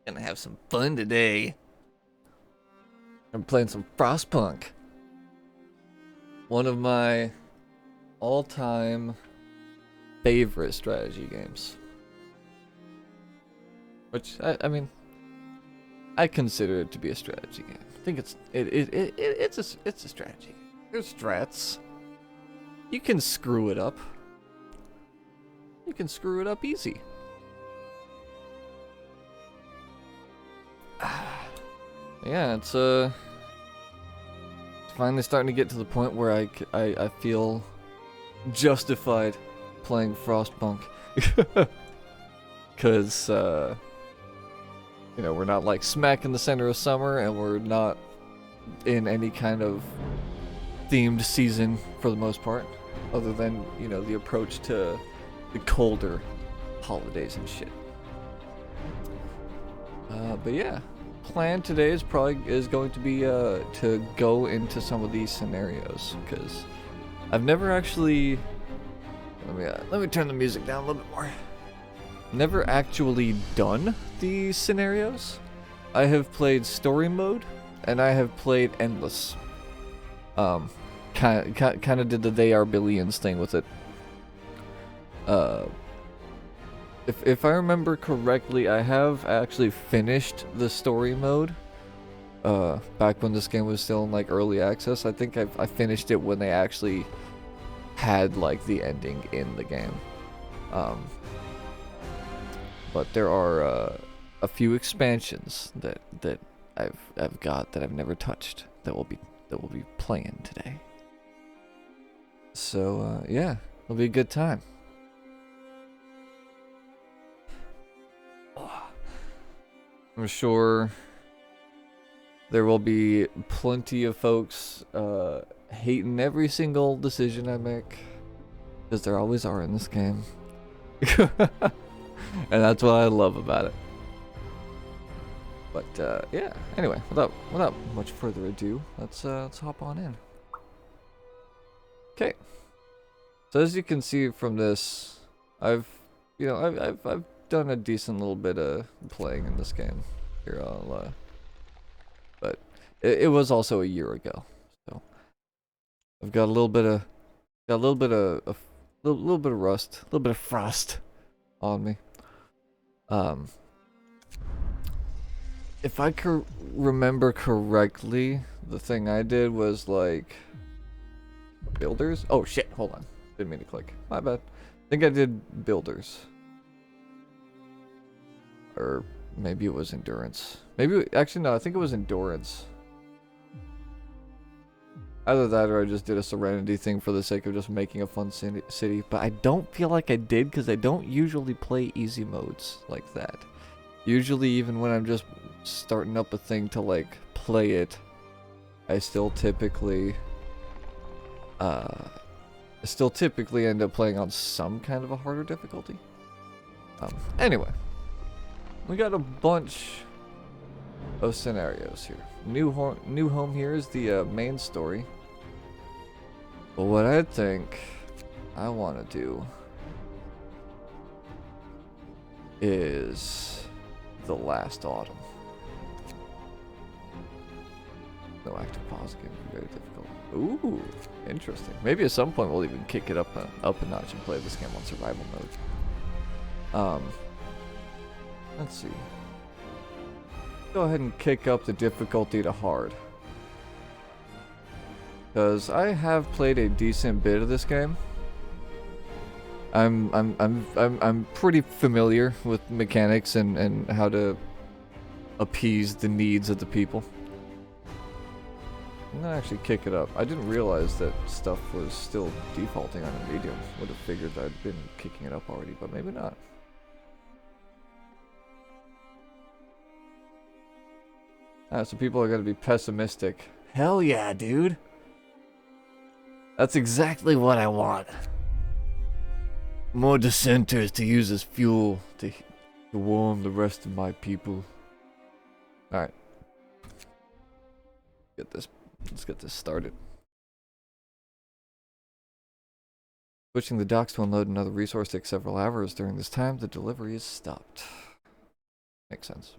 Gonna have some fun today. I'm playing some Frostpunk. One of my all-time favorite strategy games. Which, I mean, I consider it to be a strategy game. I think it's a strategy game. There's strats. You can screw it up. You can screw it up easy. Yeah, it's finally starting to get to the point where I feel justified playing Frostpunk. Cause you know, we're not like smack in the center of summer, and we're not in any kind of themed season for the most part, other than, you know, the approach to the colder holidays and shit. But yeah, plan today is going to be to go into some of these scenarios, because I've never actually let me turn the music down a little bit more. Never actually done these scenarios. I have played story mode and I have played endless. Kind of did the They Are Billions thing with it. If I remember correctly, I have actually finished the story mode. Back when this game was still in like early access. I think I finished it when they actually had like the ending in the game. But there are a few expansions that I've got that I've never touched that will be playing today. So yeah, it'll be a good time. I'm sure there will be plenty of folks hating every single decision I make, because there always are in this game. And that's what I love about it. But yeah, anyway, without much further ado, let's hop on in. Okay. So as you can see from this, I've done a decent little bit of playing in this game. Here, but it was also a year ago, so I've got a little bit of rust, a little bit of frost on me. If I could remember correctly, the thing I did was like builders. Oh shit! Hold on, didn't mean to click. My bad. I think I did builders. Or maybe it was endurance. Actually no, I think it was endurance. Either that or I just did a serenity thing for the sake of just making a fun city. But I don't feel like I did, because I don't usually play easy modes like that. Usually, even when I'm just starting up a thing to like play it, I still typically end up playing on some kind of a harder difficulty. Anyway. We got a bunch of scenarios here. New home here is the main story. But what I think I want to do is the last autumn. No active pause can be very difficult. Ooh, interesting. Maybe at some point we'll even kick it up a notch and play this game on survival mode. Let's see. Go ahead and kick up the difficulty to hard, because I have played a decent bit of this game. I'm pretty familiar with mechanics and how to appease the needs of the people. I'm gonna actually kick it up. I didn't realize that stuff was still defaulting on a medium. Would have figured that I'd been kicking it up already, but maybe not. So people are gonna be pessimistic. Hell yeah, dude. That's exactly what I want. More dissenters to use as fuel to warm the rest of my people. Alright. Let's get this started. Switching the docks to unload another resource takes several hours. During this time, the delivery is stopped. Makes sense.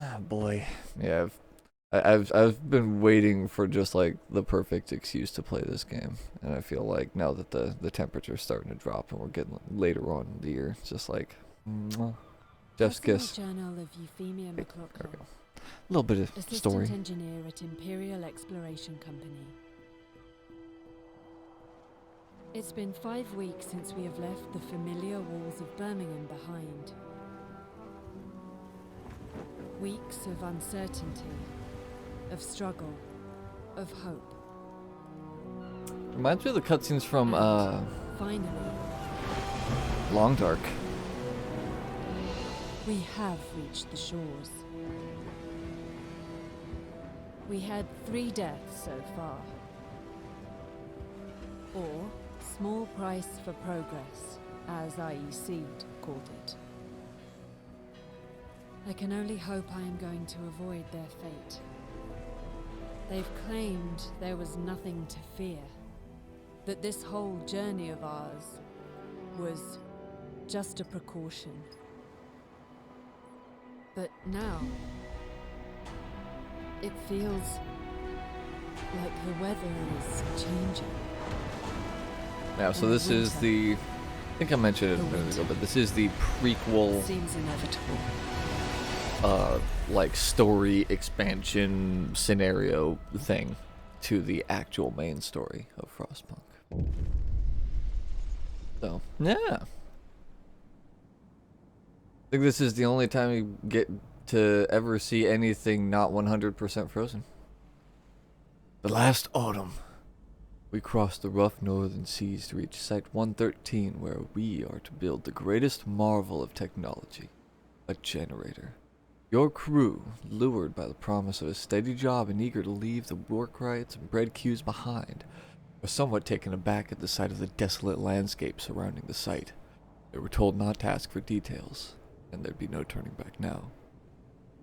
Ah, boy. Yeah, I've been waiting for just like the perfect excuse to play this game, and I feel like now that the temperature's starting to drop and we're getting later on in the year, it's just like mwah. Jeff's kiss. Journal of Euphemia Okay, McLaughlin, there we go. A little bit of Assistant story. Engineer at Imperial Exploration Company. It's been 5 weeks since we have left the familiar walls of Birmingham behind. Weeks of uncertainty, of struggle, of hope. Reminds me of the cutscenes from Finally, Long Dark. we have reached the shores. We had 3 deaths so far. Or small price for progress, as IEC called it. I can only hope I am going to avoid their fate. They've claimed there was nothing to fear, that this whole journey of ours was just a precaution. But now, it feels like the weather is changing. Yeah, so this is the, I think I mentioned it a minute ago, but this is the prequel, Seems inevitable. like story expansion scenario thing to the actual main story of Frostpunk. So, yeah. I think this is the only time you get to ever see anything not 100% frozen. The last autumn, we crossed the rough northern seas to reach Site 113, where we are to build the greatest marvel of technology, a generator. Your crew, lured by the promise of a steady job and eager to leave the work rights and bread queues behind, were somewhat taken aback at the sight of the desolate landscape surrounding the site. They were told not to ask for details, and there'd be no turning back now.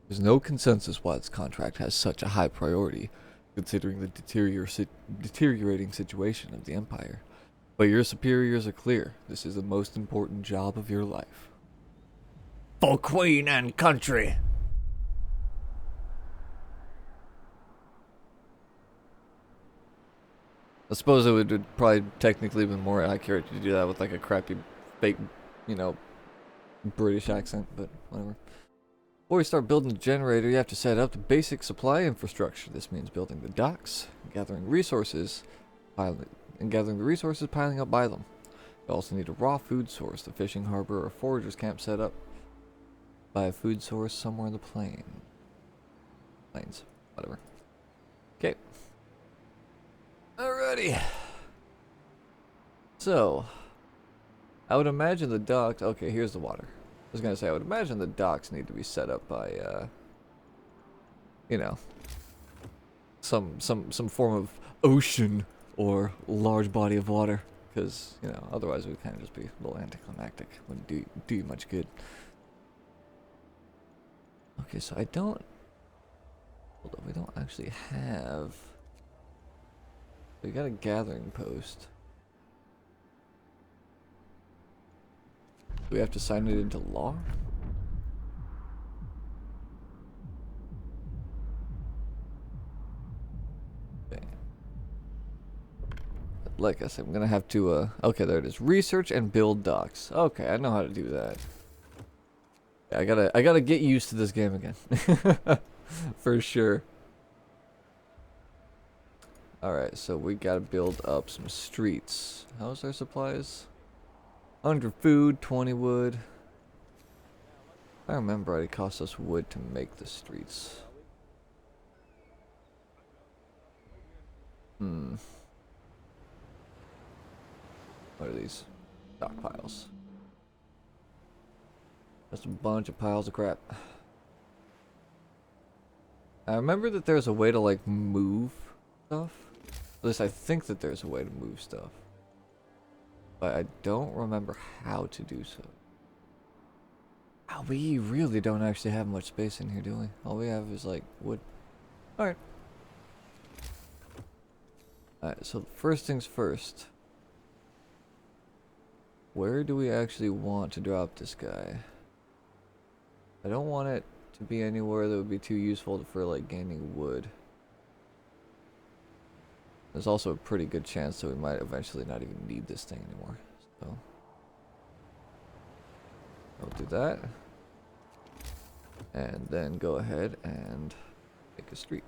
There's no consensus why this contract has such a high priority, considering the deteriorating situation of the Empire. But your superiors are clear. This is the most important job of your life. For Queen and country! I suppose it would probably technically been more accurate to do that with like a crappy, fake, British accent, but whatever. Before you start building the generator, you have to set up the basic supply infrastructure. This means building the docks, gathering the resources piling up by them. You also need a raw food source, the fishing harbor, or a forager's camp set up by a food source somewhere in the plains, whatever. Okay. Alrighty. So, I would imagine the docks. Okay, here's the water. I was gonna say I would imagine the docks need to be set up by, some form of ocean or large body of water, because otherwise it would kind of just be a little anticlimactic. Wouldn't do you much good. Okay, so I don't. Hold on, we don't actually have. We got a gathering post. Do we have to sign it into law? Okay. Like I said, I'm gonna have to, okay, there it is. Research and build docks. Okay, I know how to do that. Yeah, I gotta get used to this game again. For sure. Alright, so we gotta build up some streets. How's our supplies? 100 food, 20 wood. If I remember right, it costs us wood to make the streets. What are these? Stockpiles. Just a bunch of piles of crap. I remember that there's a way to like move stuff. At least I think that there's a way to move stuff. But I don't remember how to do so. Oh, we really don't actually have much space in here, do we? All we have is like wood. Alright. Alright, so first things first. Where do we actually want to drop this guy? I don't want it to be anywhere that would be too useful for like gaining wood. There's also a pretty good chance that we might eventually not even need this thing anymore. So I'll do that. And then go ahead and make a street.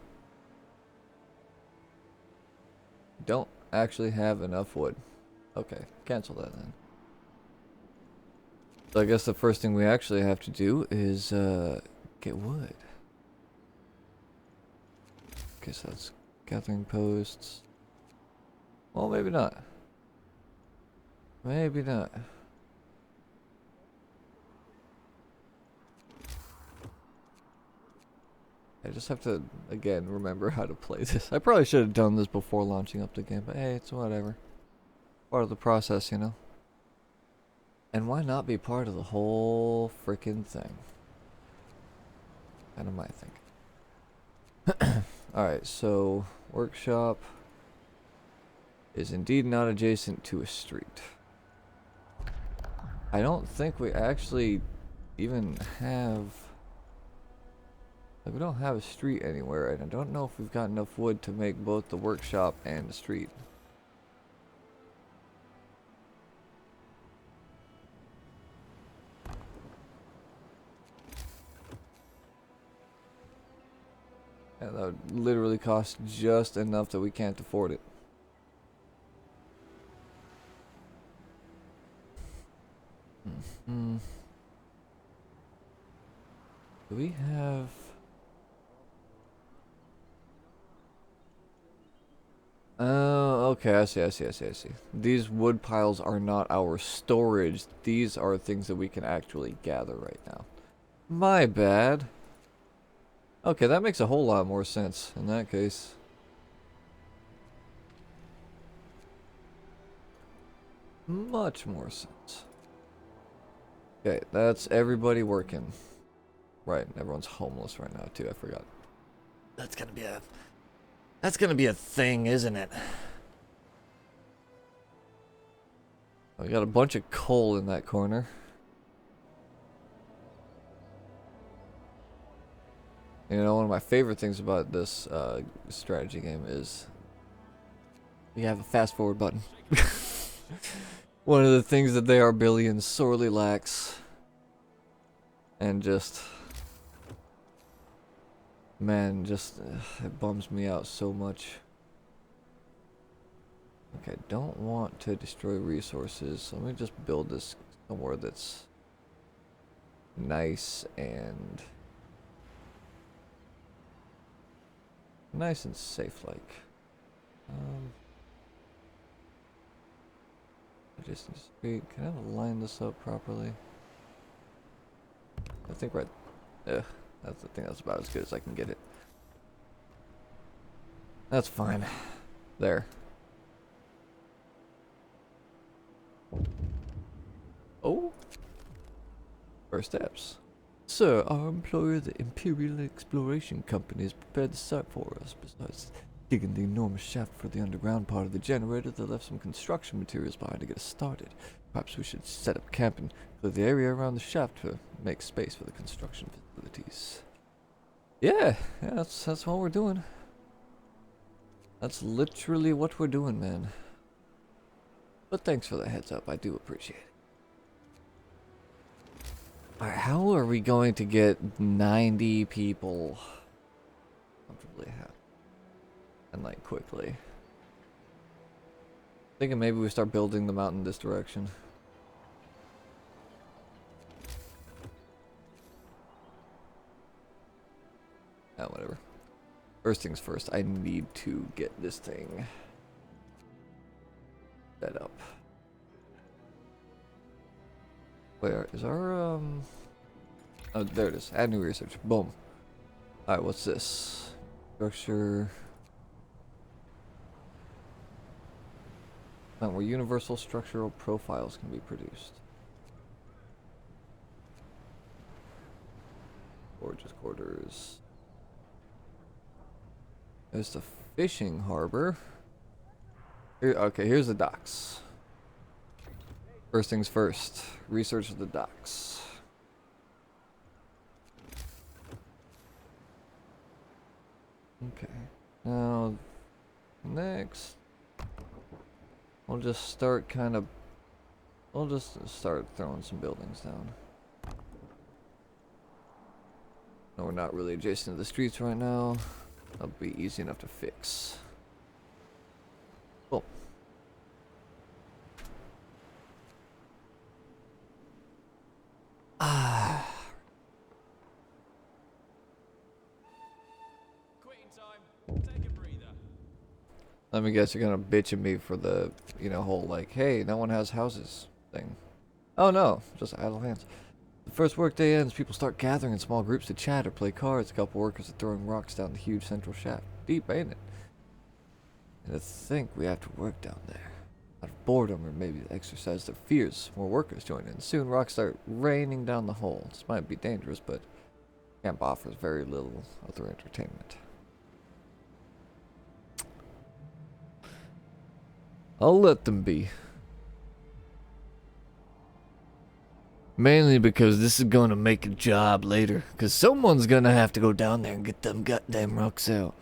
Don't actually have enough wood. Okay, cancel that then. So I guess the first thing we actually have to do is get wood. Okay, so that's gathering posts. Well, maybe not. Maybe not. I just have to, again, remember how to play this. I probably should have done this before launching up the game, but hey, it's whatever. Part of the process, you know? And why not be part of the whole freaking thing? Kind of my thing. Alright, so workshop is indeed not adjacent to a street. I don't think we actually even have... Like, we don't have a street anywhere, and I don't know if we've got enough wood to make both the workshop and the street. And that would literally cost just enough that we can't afford it. Do we have... Oh, okay, I see. These wood piles are not our storage. These are things that we can actually gather right now. My bad. Okay, that makes a whole lot more sense in that case. Much more sense. Okay, that's everybody working. Right, everyone's homeless right now too, I forgot. That's gonna be a thing, isn't it? We got a bunch of coal in that corner. You know, one of my favorite things about this strategy game is you have a fast forward button. One of the things that they are billions sorely lacks. And just... Man, just... it bums me out so much. Okay, don't want to destroy resources. So let me just build this somewhere that's nice and... nice and safe, like. Adjacent street. Can I line this up properly? I think right. That's the thing. That's about as good as I can get it. That's fine. There. Oh. First steps. Sir, our employer, the Imperial Exploration Company, has prepared the site for us. Besides digging the enormous shaft for the underground part of the generator, they left some construction materials behind to get us started. Perhaps we should set up camp and clear the area around the shaft to make space for the construction facilities. Yeah, that's what we're doing. That's literally what we're doing, man. But thanks for the heads up, I do appreciate it. Alright, how are we going to get 90 people comfortably happy? And like quickly. Thinking maybe we start building them out in this direction. Ah, whatever. First things first, I need to get this thing set up. Where is our oh, there it is. Add new research. Boom. Alright, what's this? Structure. Where universal structural profiles can be produced. Forges quarters. There's the fishing harbor. Here, okay, here's the docks. First things first, research the docks. Okay, now next, we'll just start throwing some buildings down. No, we're not really adjacent to the streets right now. That'll be easy enough to fix. Cool. Let me guess, you're gonna bitch at me for the, whole like, hey, no one has houses thing. Oh no, just idle hands. The first workday ends, people start gathering in small groups to chat or play cards. A couple workers are throwing rocks down the huge central shaft. Deep, ain't it? And to think we have to work down there. Out of boredom or maybe to exercise their fears, more workers join in. Soon rocks start raining down the hole. This might be dangerous, but camp offers very little other entertainment. I'll let them be. Mainly because this is gonna make a job later. Because someone's gonna have to go down there and get them goddamn rocks out.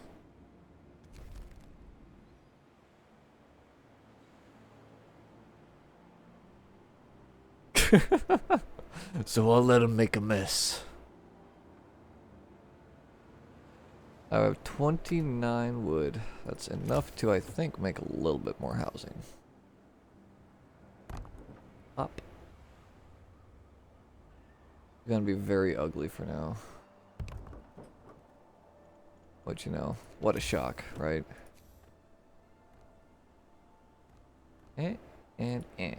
So I'll let them make a mess. I have 29 wood. That's enough to, I think, make a little bit more housing. Up. It's gonna be very ugly for now. But what a shock, right? And there.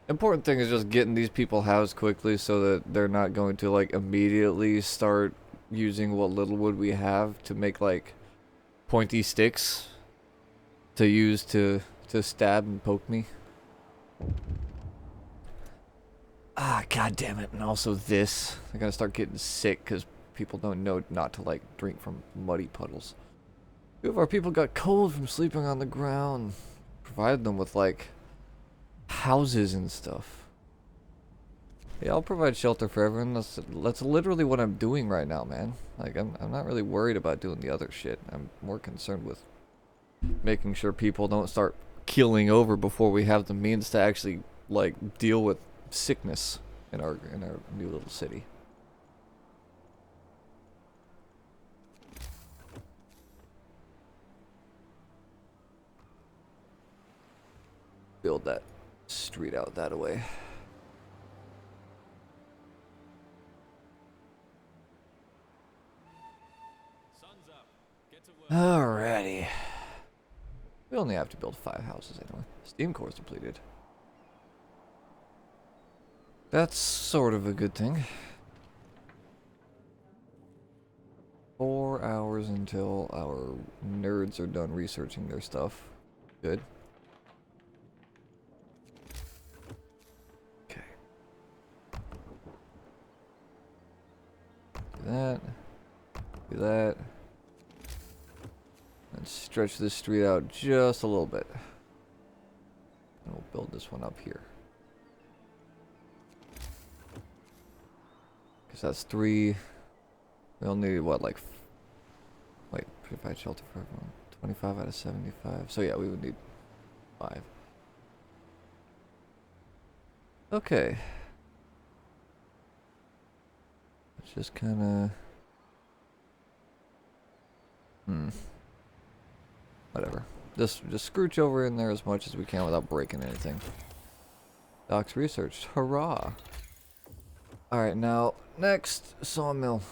Important thing is just getting these people housed quickly so that they're not going to like immediately start using what little wood we have to make like pointy sticks to use to stab and poke me. Ah, god damn it. And also this. They're gonna start getting sick because people don't know not to like drink from muddy puddles. Two of our people got cold from sleeping on the ground. Provided them with like houses and stuff. Yeah, I'll provide shelter for everyone. That's literally what I'm doing right now, man. Like, I'm not really worried about doing the other shit. I'm more concerned with making sure people don't start keeling over before we have the means to actually, like, deal with sickness in our new little city. Build that street out that way. Alrighty. We only have to build 5 houses anyway. Steam core is depleted. That's sort of a good thing. 4 hours until our nerds are done researching their stuff. Good. Okay. Do that. Do that. And stretch this street out just a little bit. And we'll build this one up here. Because that's 3. We only need what, like... Wait, provide shelter for everyone. 25 out of 75. So yeah, we would need 5. Okay. Let's just kind of... Whatever. Just scrooch over in there as much as we can without breaking anything. Docks researched. Hurrah! Alright, now, next, sawmill.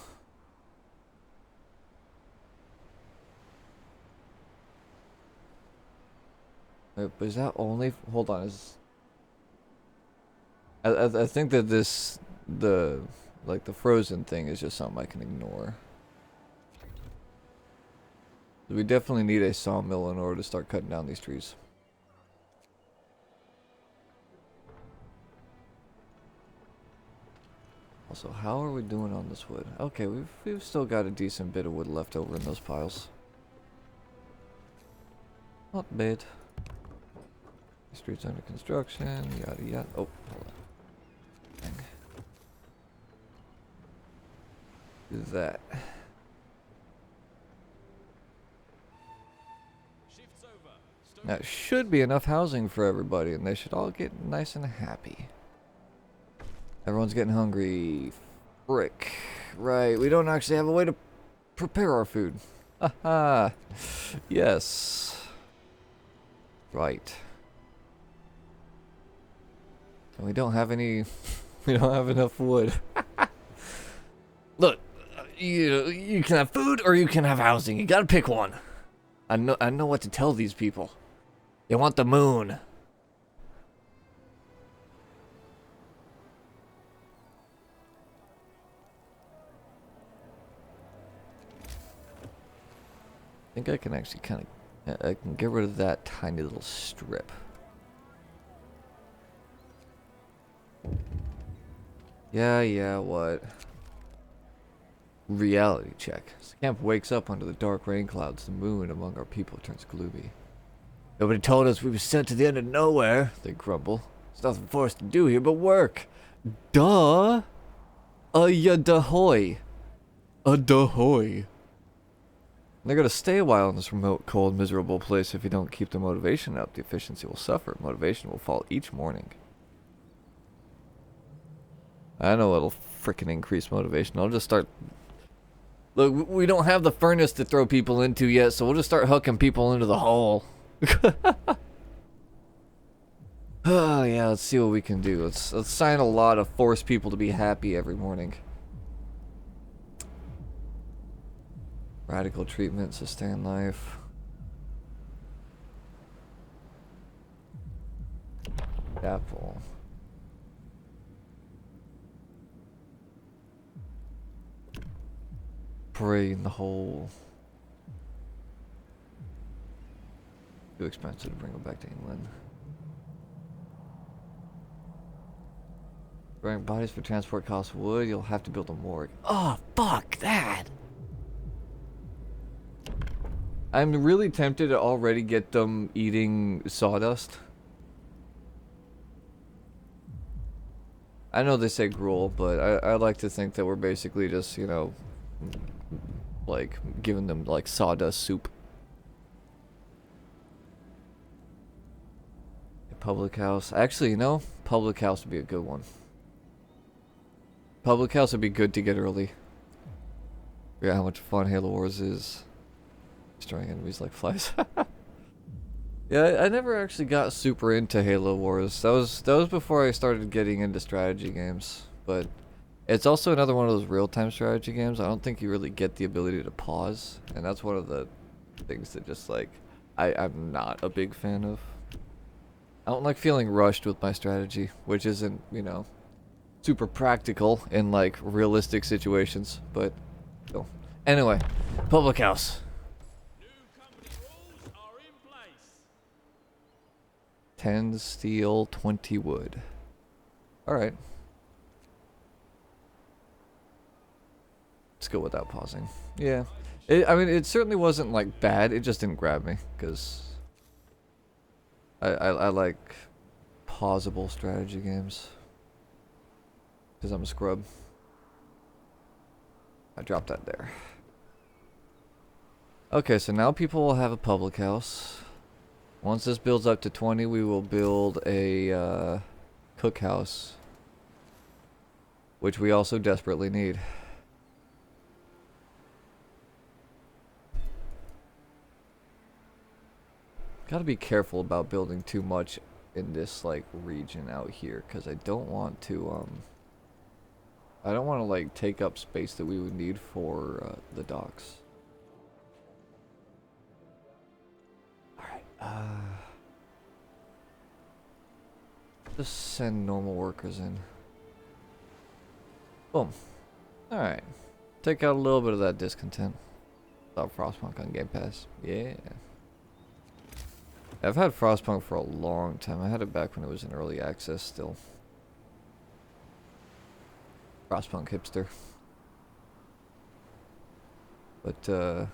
Wait, but is that only... Hold on, I think that the frozen thing is just something I can ignore. We definitely need a sawmill in order to start cutting down these trees. Also, how are we doing on this wood? Okay, we've still got a decent bit of wood left over in those piles. Not bad. Streets under construction, yada yada. Oh, hold on. Dang. Do that. That should be enough housing for everybody, and they should all get nice and happy. Everyone's getting hungry. Frick. Right, we don't actually have a way to prepare our food. Haha. Yes. Right. And we don't have any... we don't have enough wood. Look, you can have food or you can have housing. You gotta pick one. I know what to tell these people. They want the moon. I think I can actually kind of... I can get rid of that tiny little strip. Yeah, what? Reality check. As the camp wakes up under the dark rain clouds, the moon among our people turns gloomy. Nobody told us we were sent to the end of nowhere, they grumble. There's nothing for us to do here but work. Duh! Ya dahoy. Dahoy. They're gonna stay a while in this remote, cold, miserable place. If you don't keep the motivation up, the efficiency will suffer. Motivation will fall each morning. I know it'll frickin' increase motivation. I'll just start... Look, we don't have the furnace to throw people into yet, so we'll just start hooking people into the hole. Oh yeah, let's see what we can do. Let's sign a law to force people to be happy every morning. Radical treatment, sustain life. Apple. Pray in the hole. Too expensive to bring them back to England. Bring bodies for transport costs wood. You'll have to build a morgue. Oh, fuck that! I'm really tempted to already get them eating sawdust. I know they say gruel, but I like to think that we're basically just, you know, like, giving them, like, sawdust soup. A public house. Actually, you know, public house would be a good one. Public house would be good to get early. Yeah, how much fun Halo Wars is. Destroying enemies like flies. Yeah, I never actually got super into Halo Wars. That was before I started getting into strategy games. But it's also another one of those real-time strategy games. I don't think you really get the ability to pause, and that's one of the things that just like I'm not a big fan of. I don't like feeling rushed with my strategy, which isn't, you know, super practical in like realistic situations, but still. Anyway, public house. 10 steel, 20 wood. Alright. Let's go without pausing. Yeah. I mean, it certainly wasn't, like, bad. It just didn't grab me, because I like pausable strategy games. Because I'm a scrub. I dropped that there. Okay, so now people will have a public house. Once this builds up to 20, we will build a cookhouse, which we also desperately need. Gotta be careful about building too much in this like region out here, because I don't want to like take up space that we would need for the docks. Just send normal workers in. Boom. Alright. Take out a little bit of that discontent. Without Frostpunk on Game Pass. Yeah. I've had Frostpunk for a long time. I had it back when it was in early access still. Frostpunk hipster. But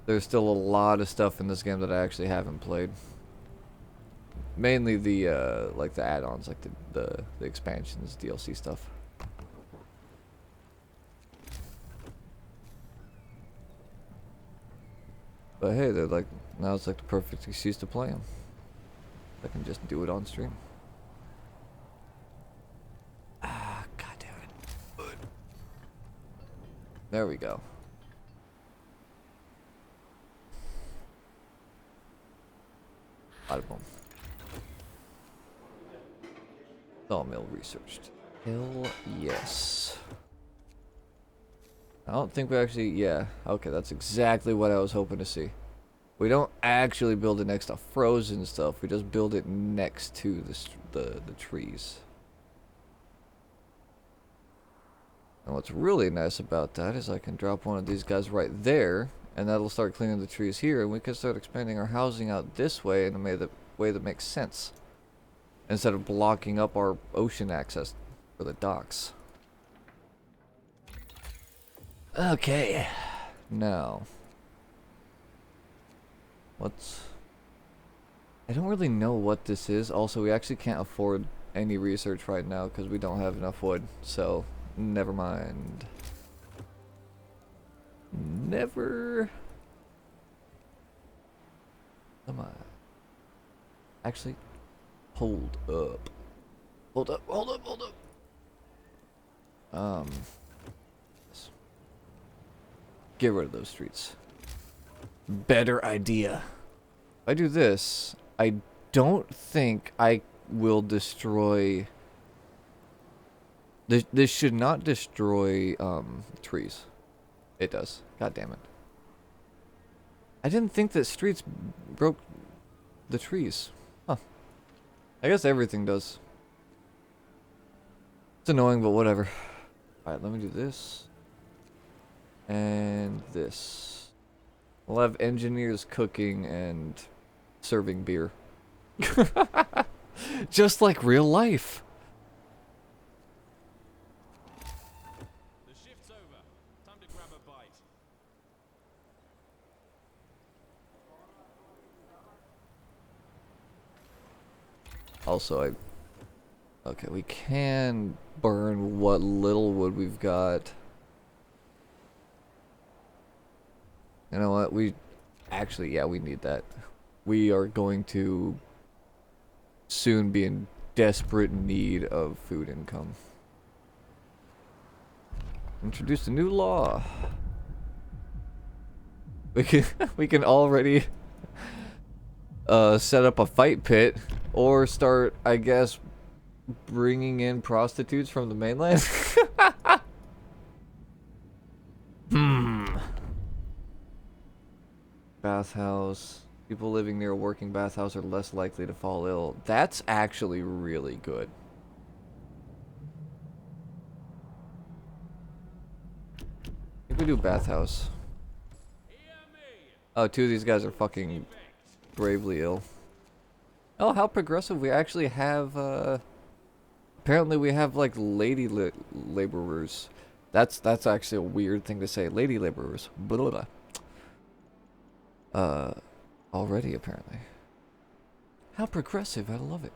there's still a lot of stuff in this game that I actually haven't played. Mainly the like the add-ons, like the expansions, DLC stuff. But hey, they're like, now it's like the perfect excuse to play them. I can just do it on stream. Ah, god damn it. There we go. Bada boom. Sawmill researched. Hell yes. I don't think we actually, yeah. Okay, that's exactly what I was hoping to see. We don't actually build it next to frozen stuff. We just build it next to the trees. And what's really nice about that is I can drop one of these guys right there, and that'll start cleaning the trees here, and we can start expanding our housing out this way in a way that makes sense. Instead of blocking up our ocean access for the docks. Okay. Now. I don't really know what this is. Also, we actually can't afford any research right now because we don't have enough wood. So, never mind. Never. Come on. Actually, hold up. Hold up, hold up, hold up. Get rid of those streets. Better idea. If I do this, I don't think I will destroy... This should not destroy, trees. It does. God damn it. I didn't think that streets broke the trees. Huh. I guess everything does. It's annoying, but whatever. Alright, let me do this. And this. We'll have engineers cooking and serving beer. Just like real life. The shift's over. Time to grab a bite. Also, okay, we can burn what little wood we've got. You know what? Actually, yeah, we need that. We are going to soon be in desperate need of food income. Introduced a new law. We can already set up a fight pit or start, I guess, bringing in prostitutes from the mainland. Bathhouse. People living near a working bathhouse are less likely to fall ill. That's actually really good. I think we do bathhouse. Oh, two of these guys are fucking gravely ill. Oh, how progressive. We actually have, apparently we have, like, lady laborers. That's actually a weird thing to say. Lady laborers. Blah, blah, blah. Already, apparently. How progressive. I love it.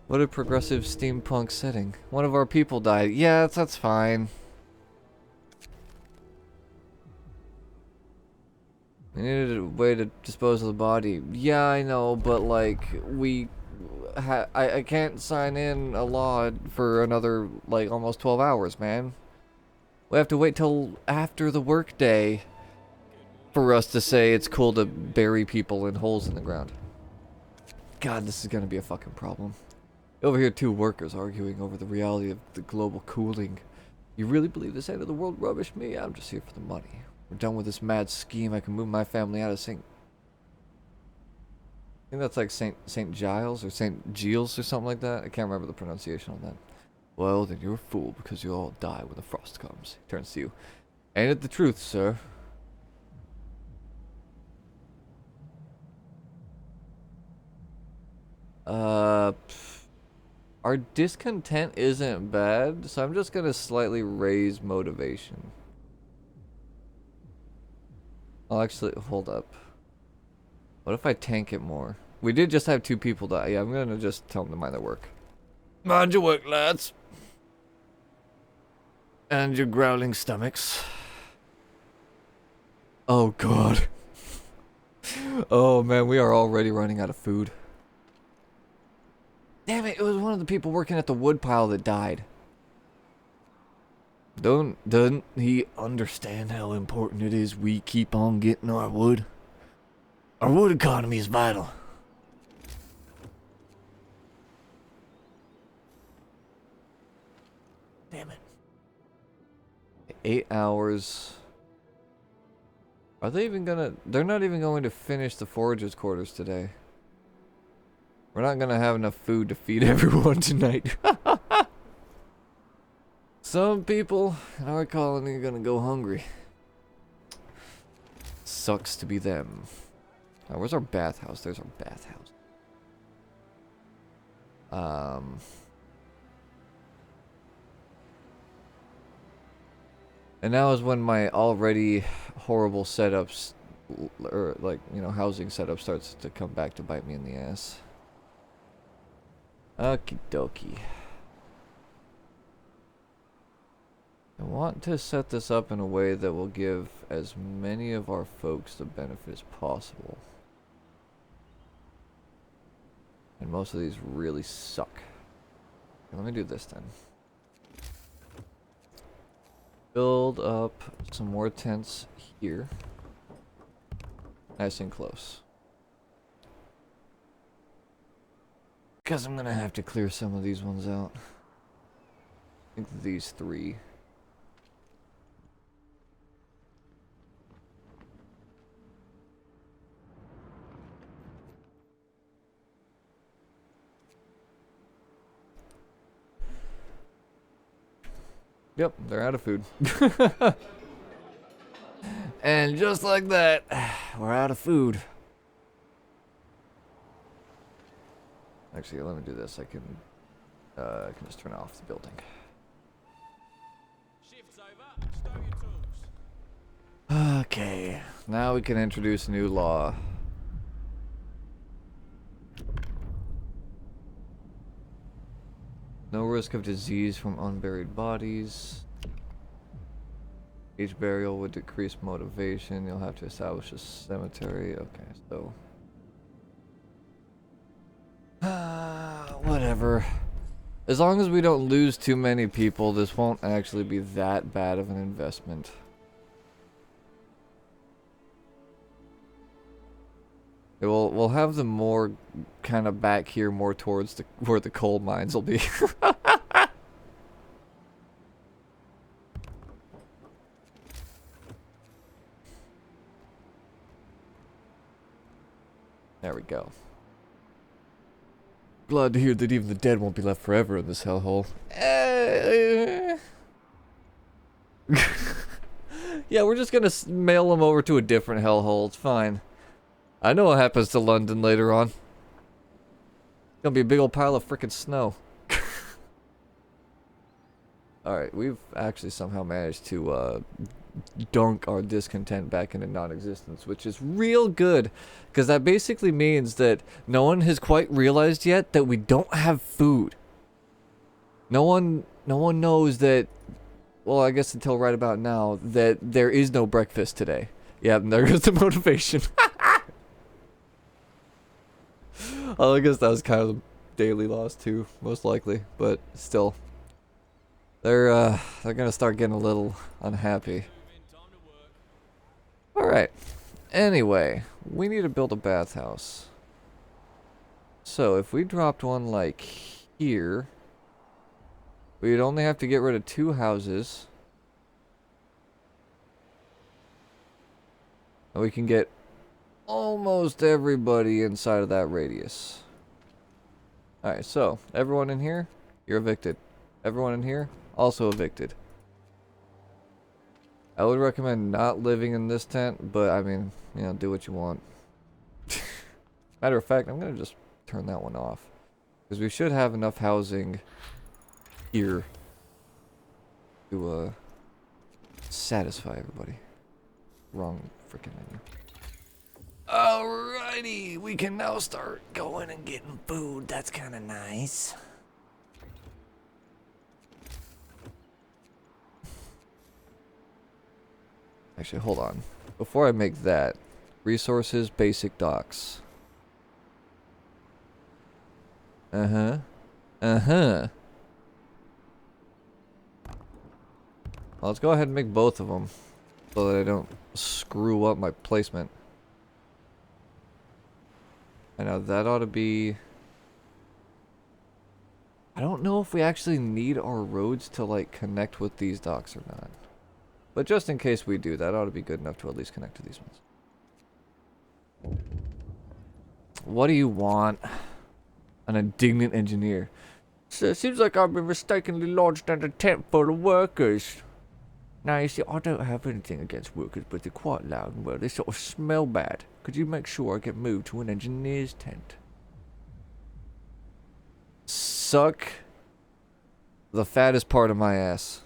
What a progressive steampunk setting. One of our people died. Yeah, that's fine. We needed a way to dispose of the body. Yeah, I know, but like, I can't sign in a law for another, like, almost 12 hours, man. We have to wait till after the workday for us to say it's cool to bury people in holes in the ground. God, this is gonna be a fucking problem. Over here, two workers arguing over the reality of the global cooling. You really believe this end of the world rubbish? Me? I'm just here for the money. We're done with this mad scheme. I can move my family out of St. I think that's like St. Giles or St. Giles or something like that. I can't remember the pronunciation on that. Well, then you're a fool because you'll all die when the frost comes. He turns to you. Ain't it the truth, sir? Our our discontent isn't bad, so I'm just gonna slightly raise motivation. I'll actually, hold up. What if I tank it more? We did just have 2 people die. Yeah, I'm gonna just tell them to mind their work. Mind your work, lads. And your growling stomachs. Oh god. Oh man, we are already running out of food. Damn it, it was one of the people working at the wood pile that died. Doesn't he understand how important it is we keep on getting our wood? Our wood economy is vital. Damn it. 8 hours. Are they even gonna... They're not even going to finish the foragers' quarters today. We're not gonna have enough food to feed everyone tonight. Some people in our colony are gonna go hungry. Sucks to be them. Oh, where's our bathhouse? There's our bathhouse. And now is when my already horrible setups, or like, you know, housing setup starts to come back to bite me in the ass. Okie dokie. I want to set this up in a way that will give as many of our folks the benefit as possible. And most of these really suck. Okay, let me do this then. Build up some more tents here. Nice and close. Because I'm gonna have to clear some of these ones out. I think these 3. Yep, they're out of food. And just like that, we're out of food. Actually, let me do this. I can just turn off the building. Shift's over. Stow your tools. Okay, now we can introduce a new law. No risk of disease from unburied bodies. Each burial would decrease motivation. You'll have to establish a cemetery. Okay, so... whatever. As long as we don't lose too many people, this won't actually be that bad of an investment. We'll have them more kind of back here, more towards the where the coal mines will be. There we go. Glad to hear that even the dead won't be left forever in this hellhole. Yeah, we're just gonna mail them over to a different hellhole. It's fine. I know what happens to London later on. It's gonna be a big old pile of frickin' snow. Alright, we've actually somehow managed to dunk our discontent back into non-existence, which is real good, because that basically means that no one has quite realized yet that we don't have food. No one knows that, well, I guess until right about now, that there is no breakfast today. Yeah, and there goes the motivation. Well, I guess that was kind of the daily loss too, most likely, but still. They're gonna start getting a little unhappy. Alright. Anyway, we need to build a bathhouse. So, if we dropped one like here, we'd only have to get rid of 2 houses. And we can get almost everybody inside of that radius. Alright, so, everyone in here, you're evicted. Everyone in here, also evicted. I would recommend not living in this tent, but I mean, you know, do what you want. Matter of fact, I'm gonna just turn that one off. Because we should have enough housing here to satisfy everybody. Wrong freaking menu. Alrighty, we can now start going and getting food. That's kind of nice. Actually, hold on. Before I make that, resources, basic docks. Uh-huh. Uh-huh. Well, let's go ahead and make both of them so that I don't screw up my placement. I know that ought to be... I don't know if we actually need our roads to like connect with these docks or not. But just in case we do, that ought to be good enough to at least connect to these ones. What do you want? An indignant engineer. So it seems like I've been mistakenly lodged under a tent full of workers. Now, you see, I don't have anything against workers, but they're quite loud and, well, they sort of smell bad. Could you make sure I get moved to an engineer's tent? Suck the fattest part of my ass.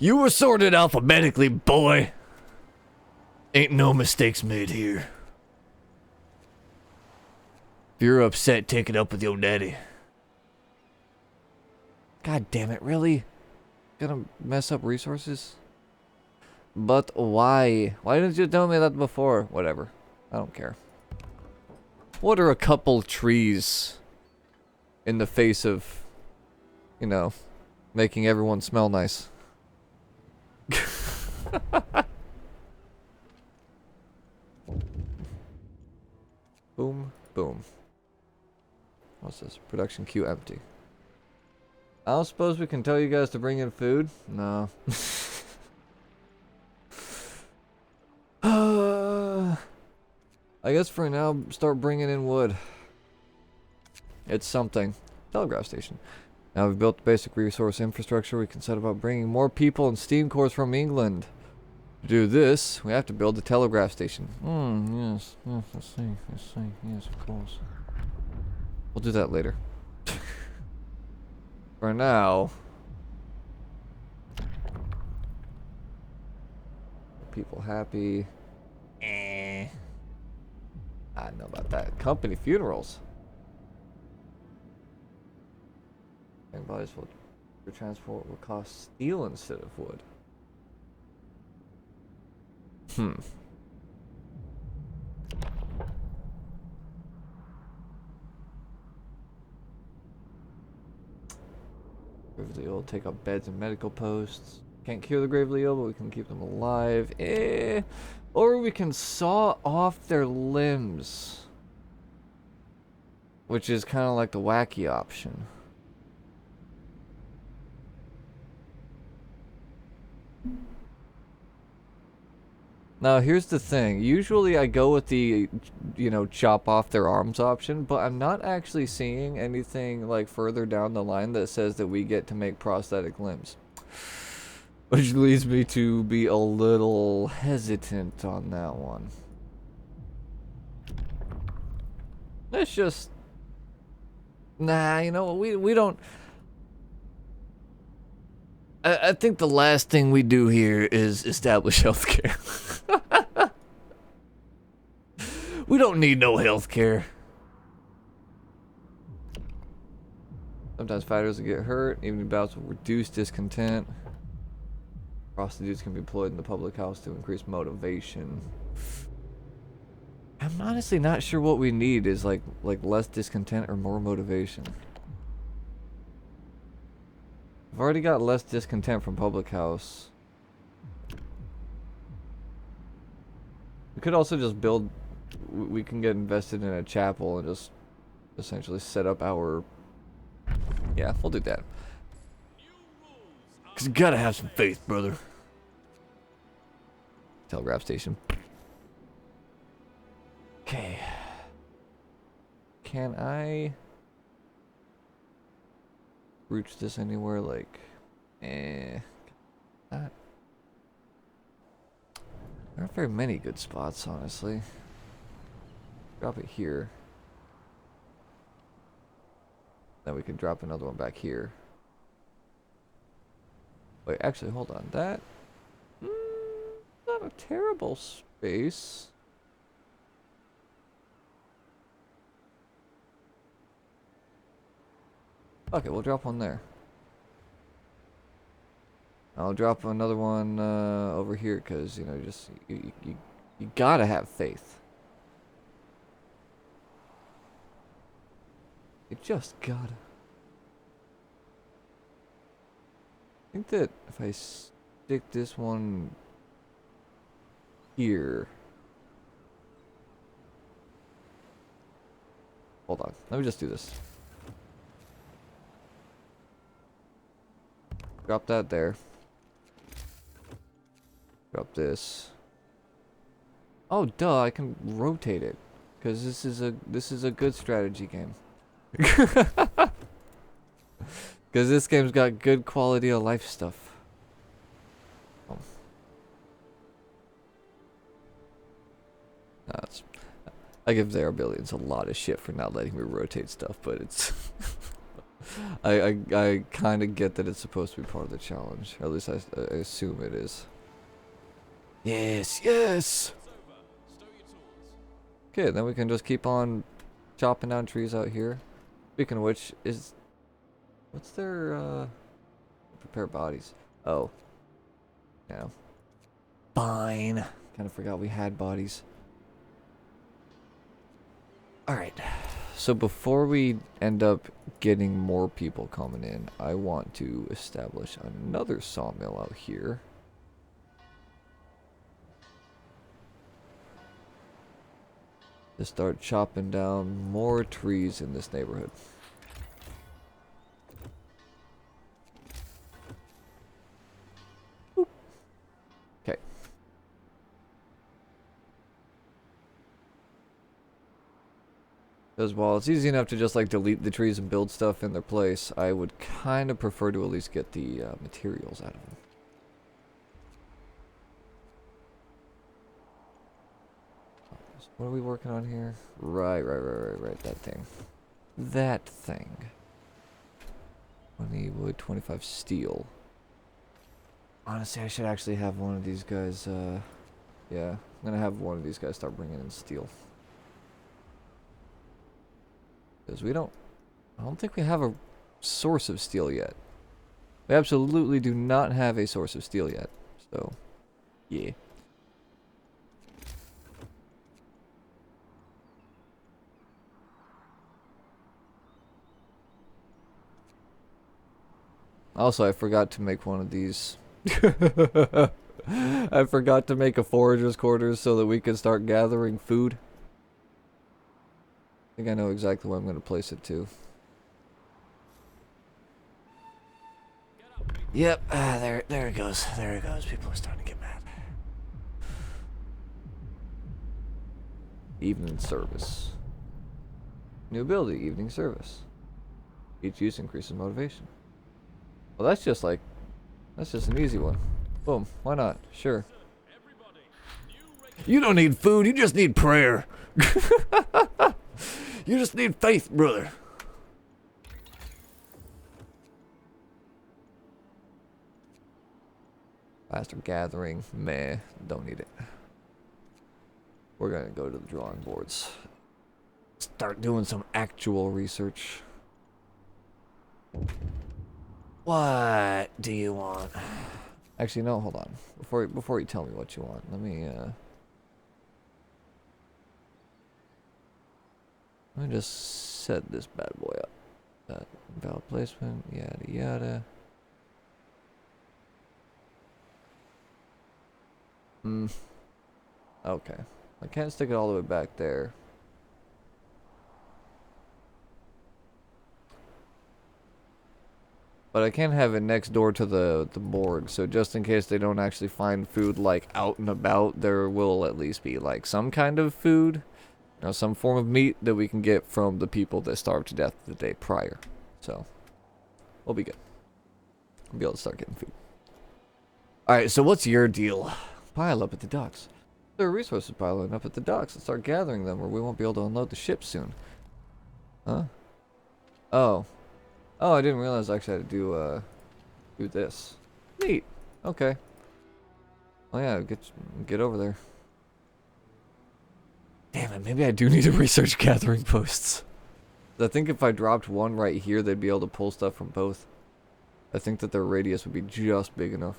You were sorted alphabetically, boy. Ain't no mistakes made here. If you're upset, take it up with your daddy. God damn it, really? Gonna mess up resources? But why? Why didn't you tell me that before? Whatever. I don't care. What are a couple trees in the face of, you know, making everyone smell nice? Boom, boom. What's this? Production queue empty. I don't suppose we can tell you guys to bring in food? No. I guess for now, start bringing in wood. It's something. Telegraph station. Now we've built the basic resource infrastructure, we can set about bringing more people and steam cores from England. To do this, we have to build a telegraph station. Yes, I see, yes, of course. We'll do that later. For now... People happy. I don't know about that. Company funerals. And bodies for transport will cost steel instead of wood. Gravely ill, take up beds and medical posts. Can't cure the gravely ill, but we can keep them alive. Or we can saw off their limbs. Which is kind of like the wacky option. Now, here's the thing. Usually I go with the, you know, chop off their arms option, but I'm not actually seeing anything, like, further down the line that says that we get to make prosthetic limbs. Which leads me to be a little hesitant on that one. Let's just... Nah, you know, we don't... I think the last thing we do here is establish healthcare. We don't need no healthcare. Sometimes fighters will get hurt. Evening bouts will reduce discontent. Prostitutes can be employed in the public house to increase motivation. I'm honestly not sure what we need is like less discontent or more motivation. I've already got less discontent from public house. We could also just build... We can get invested in a chapel and just essentially set up our... Yeah, we'll do that. Because you gotta have some faith, brother. Telegraph station. Okay. Can I... reach this anywhere, like... Not. There aren't very many good spots, honestly. Drop it here. Then we can drop another one back here. Wait, actually, hold on. That... not a terrible space. Okay, we'll drop one there. I'll drop another one over here because, you know, just you gotta have faith. You just gotta. I think that if I stick this one here. Hold on. Let me just do this. Drop that there. Drop this. Oh, duh, I can rotate it. Because this is a good strategy game. Because this game's got good quality of life stuff. Oh. I give their abilities a lot of shit for not letting me rotate stuff, but it's... I kind of get that it's supposed to be part of the challenge. Or at least I assume it is. Yes, yes! Okay, then we can just keep on chopping down trees out here. Speaking of which, is... What's their, prepare bodies? Oh. Yeah. Fine. Kind of forgot we had bodies. Alright. So before we end up getting more people coming in, I want to establish another sawmill out here. To start chopping down more trees in this neighborhood. Okay. Because while it's easy enough to just like delete the trees and build stuff in their place, I would kind of prefer to at least get the materials out of them. What are we working on here? Right, that thing. That thing. 20 wood, 25 steel. Honestly, I should actually have one of these guys, yeah, I'm gonna have one of these guys start bringing in steel. Because I don't think we have a source of steel yet. We absolutely do not have a source of steel yet, so, yeah. Also, I forgot to make one of these. I forgot to make a forager's quarters so that we can start gathering food. I think I know exactly where I'm going to place it too. Yep, there it goes. There it goes. People are starting to get mad. Evening service. New ability, evening service. Each use increases motivation. Well, that's just an easy one. Boom, why not? Sure. You don't need food, you just need prayer. You just need faith, brother. Faster gathering, meh, don't need it. We're gonna go to the drawing boards. Start doing some actual research. What do you want? Actually, no, hold on. Before you tell me what you want, let me just set this bad boy up. That valid placement, yada yada. Okay. I can't stick it all the way back there. But I can have it next door to the morgue, so just in case they don't actually find food like out and about, there will at least be like some kind of food, you know, some form of meat that we can get from the people that starved to death the day prior. So we'll be good. We'll be able to start getting food. Alright, so what's your deal? Pile up at the docks. There are resources piling up at the docks. Let's start gathering them, or we won't be able to unload the ship soon. Huh? Oh. Oh, I didn't realize I actually had to do this. Neat. Okay. Oh yeah, get over there. Damn it, maybe I do need to research gathering posts. I think if I dropped one right here, they'd be able to pull stuff from both. I think that their radius would be just big enough.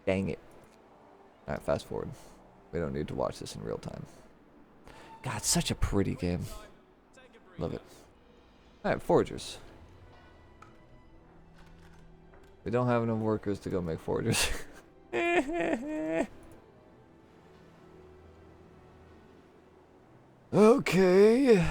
Dang it. Alright, fast forward. We don't need to watch this in real time. God, it's such a pretty game. Love it. Alright, foragers. We don't have enough workers to go make foragers. Okay.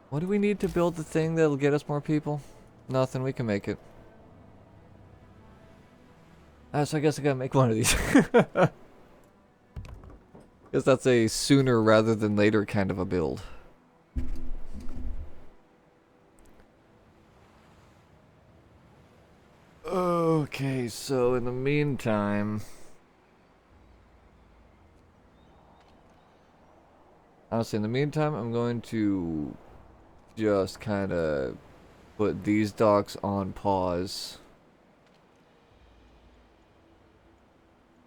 What do we need to build the thing that'll get us more people? Nothing, we can make it. So I guess I gotta make one of these. Guess that's a sooner rather than later kind of a build. Okay, so in the meantime... Honestly, in the meantime, I'm going to just kind of put these docks on pause.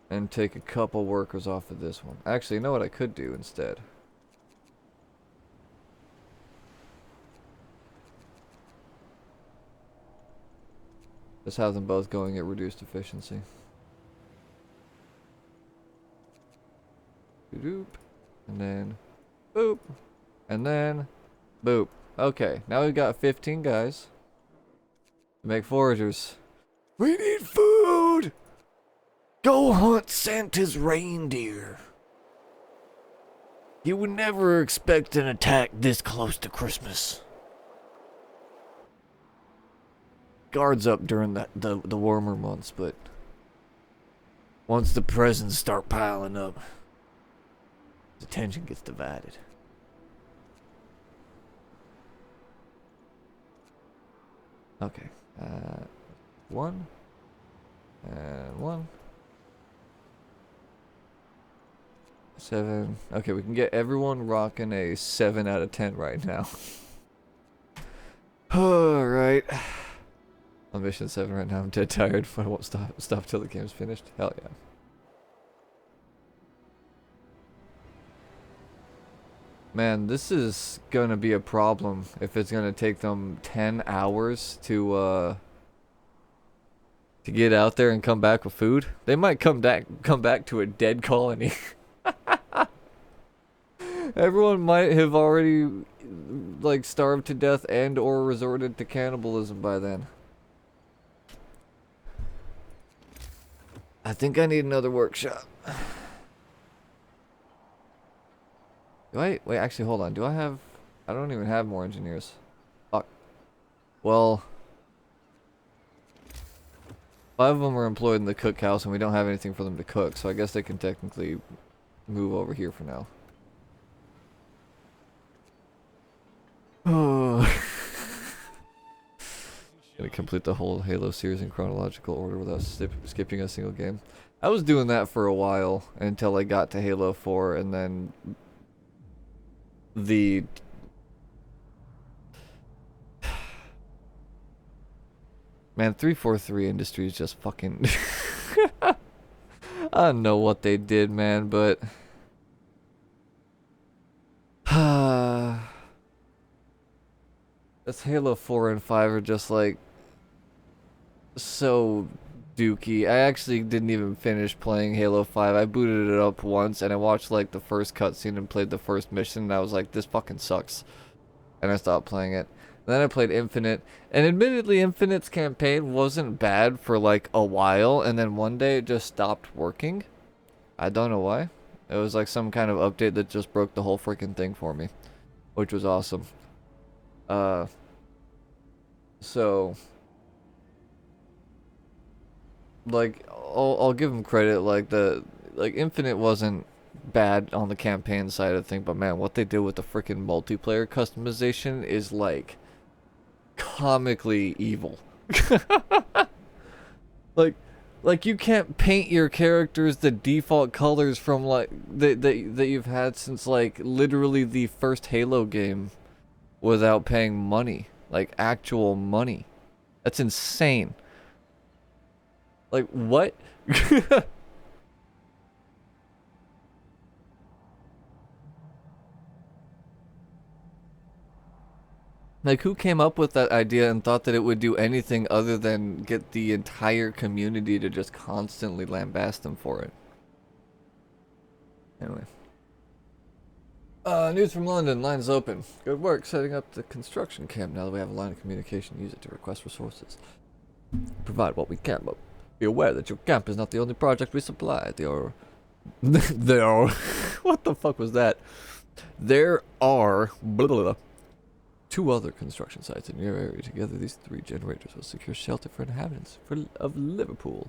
And take a couple workers off of this one. Actually, you know what I could do instead? Just have them both going at reduced efficiency. Boop. And then boop. And then boop. Okay, now we've got 15 guys to make foragers. We need food! Go hunt Santa's reindeer. You would never expect an attack this close to Christmas. Guards up during the warmer months, but once the presents start piling up, the attention gets divided. Okay, one, and one. 7. Okay, we can get everyone rocking a 7 out of 10 right now. Alright. On mission 7 right now. I'm dead tired. I won't stop till the game's finished. Hell yeah. Man, this is gonna be a problem if it's gonna take them 10 hours to get out there and come back with food. They might come back to a dead colony. Everyone might have already like starved to death and or resorted to cannibalism by then. I think I need another workshop. Do I? Wait, actually, hold on. Do I have... I don't even have more engineers. Fuck. Well... 5 of them are employed in the cookhouse and we don't have anything for them to cook, so I guess they can technically move over here for now. Oh. Gonna complete the whole Halo series in chronological order without skipping a single game. I was doing that for a while until I got to Halo 4 and then the man 343 Industries just fucking I don't know what they did, man, but this Halo 4 and 5 are just like so dookie. I actually didn't even finish playing Halo 5. I booted it up once and I watched like the first cutscene and played the first mission and I was like, this fucking sucks. And I stopped playing it. And then I played Infinite, and admittedly Infinite's campaign wasn't bad for like a while, and then one day it just stopped working. I don't know why. It was like some kind of update that just broke the whole freaking thing for me, which was awesome. So like I'll give them credit, like Infinite wasn't bad on the campaign side of things, but man, what they did with the freaking multiplayer customization is like comically evil. Like you can't paint your characters the default colors from like that you've had since like literally the first Halo game without paying money, like actual money. That's insane. Like what? Like, who came up with that idea and thought that it would do anything other than get the entire community to just constantly lambast them for it? Anyway. News from London. Line is open. Good work setting up the construction camp. Now that we have a line of communication, use it to request resources. Provide what we can, but be aware that your camp is not the only project we supply. There are... What the fuck was that? There are... Blah, blah, blah. 2 other construction sites in your area. Together, these 3 generators will secure shelter for inhabitants of Liverpool.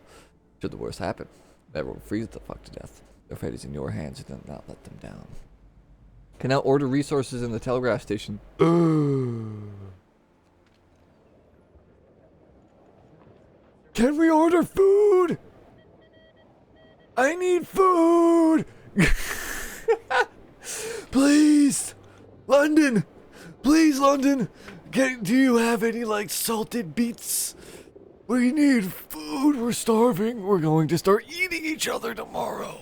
Should the worst happen, everyone freeze the fuck to death. Their fate is in your hands, and do not let them down. Can now order resources in the telegraph station. Can we order food? I need food! Please! London! Please, London, do you have any, like, salted beets? We need food, we're starving. We're going to start eating each other tomorrow.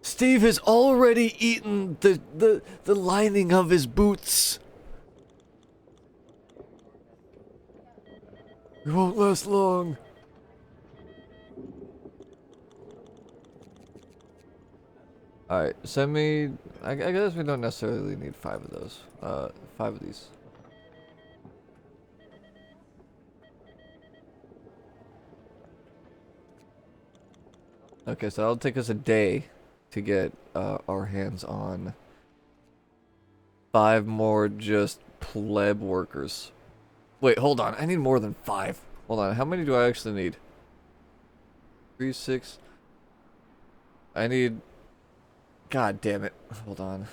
Steve has already eaten the lining of his boots. It won't last long. Alright, send me... I guess we don't necessarily need 5 of those. 5 of these. Okay, so that'll take us a day to get our hands on 5 more just pleb workers. Wait, hold on. I need more than 5. Hold on. How many do I actually need? 3, 6... I need... God damn it. Hold on.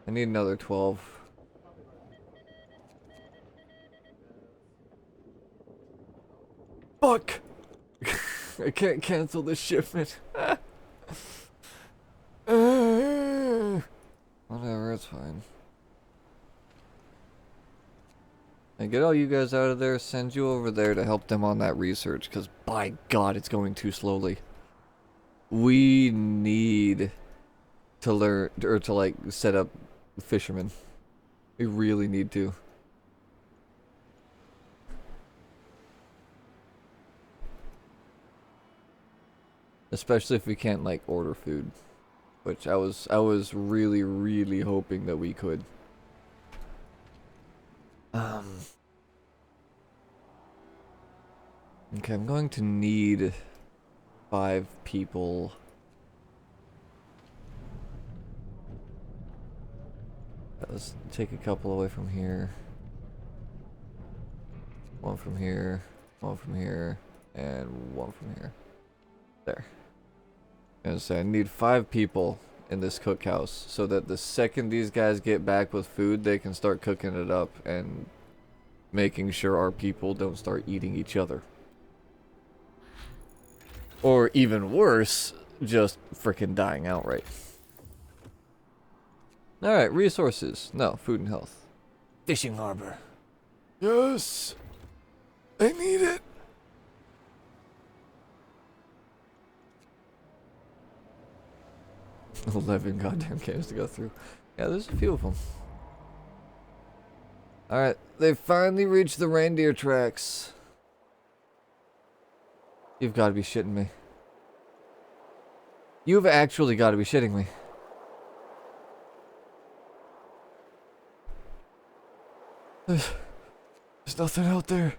I need another 12. Fuck! I can't cancel this shipment. Whatever, it's fine. And get all you guys out of there, send you over there to help them on that research, because by God, it's going too slowly. We need to learn, or to like set up fishermen. We really need to. Especially if we can't like order food, which I was really hoping that we could. Okay, I'm going to need 5 people. Let's take a couple away from here. 1 from here, 1 from here, and 1 from here. There. And so I need 5 people in this cookhouse so that the second these guys get back with food, they can start cooking it up and making sure our people don't start eating each other. Or even worse, just frickin' dying outright. Alright, resources. No, food and health. Fishing harbor. Yes! I need it! $11 goddamn games to go through. Yeah, there's a few of them. Alright, they finally reached the reindeer tracks. You've got to be shitting me. You've actually got to be shitting me. There's nothing out there.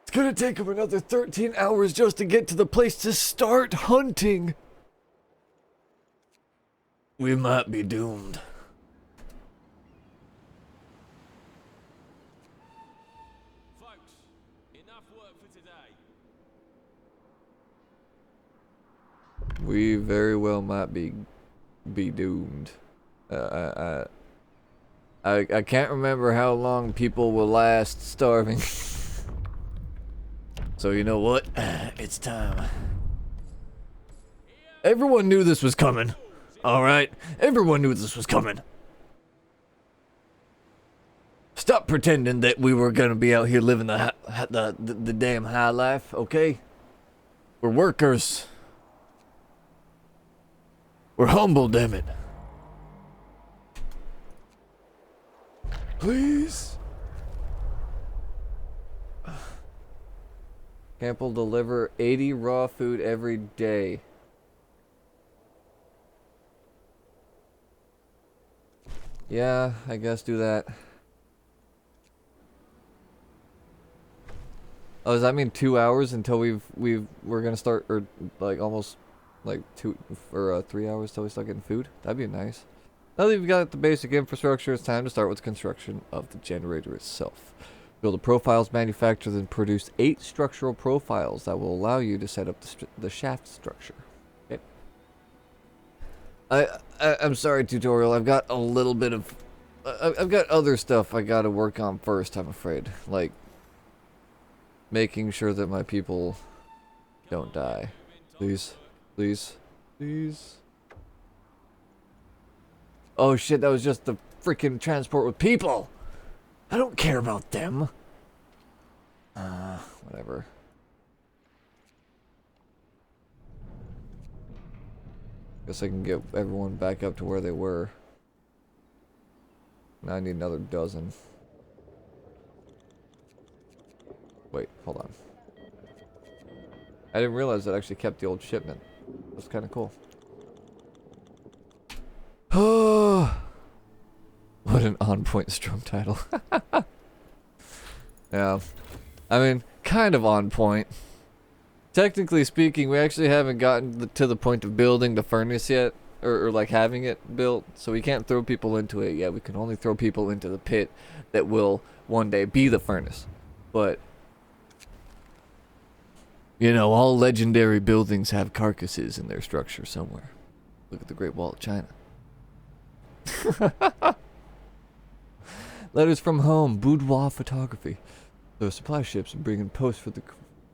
It's gonna take them another 13 hours just to get to the place to start hunting. We might be doomed. Folks, We very well might be doomed. I can't remember how long people will last starving. So you know what? It's time. Everyone knew this was coming. Alright? Everyone knew this was coming. Stop pretending that we were gonna be out here living the damn high life, okay? We're workers. We're humble, damn it. Please. Camp will deliver 80 raw food every day. Yeah, I guess do that. Oh, does that mean 2 hours until we're gonna start, or like almost like 2 or 3 hours till we start getting food? That'd be nice. Now that we've got the basic infrastructure, it's time to start with construction of the generator itself. Build the profiles, manufacture, then produce 8 structural profiles that will allow you to set up the shaft structure. Okay. I'm sorry, tutorial. I've got a little bit of, I've got other stuff I gotta work on first. I'm afraid, like making sure that my people don't die. Please, please, please. Oh shit, that was just the freaking transport with people! I don't care about them! Whatever. Guess I can get everyone back up to where they were. Now I need another dozen. Wait, hold on. I didn't realize it actually kept the old shipment. That's kind of cool. Oh, what an on-point Strum title. Yeah, I mean, kind of on point. Technically speaking, we actually haven't gotten to the point of building the furnace yet, or like having it built, so we can't throw people into it yet. We can only throw people into the pit that will one day be the furnace. But you know, all legendary buildings have carcasses in their structure somewhere. Look at the Great Wall of China. Letters from home, boudoir photography. There are supply ships and bring in posts for the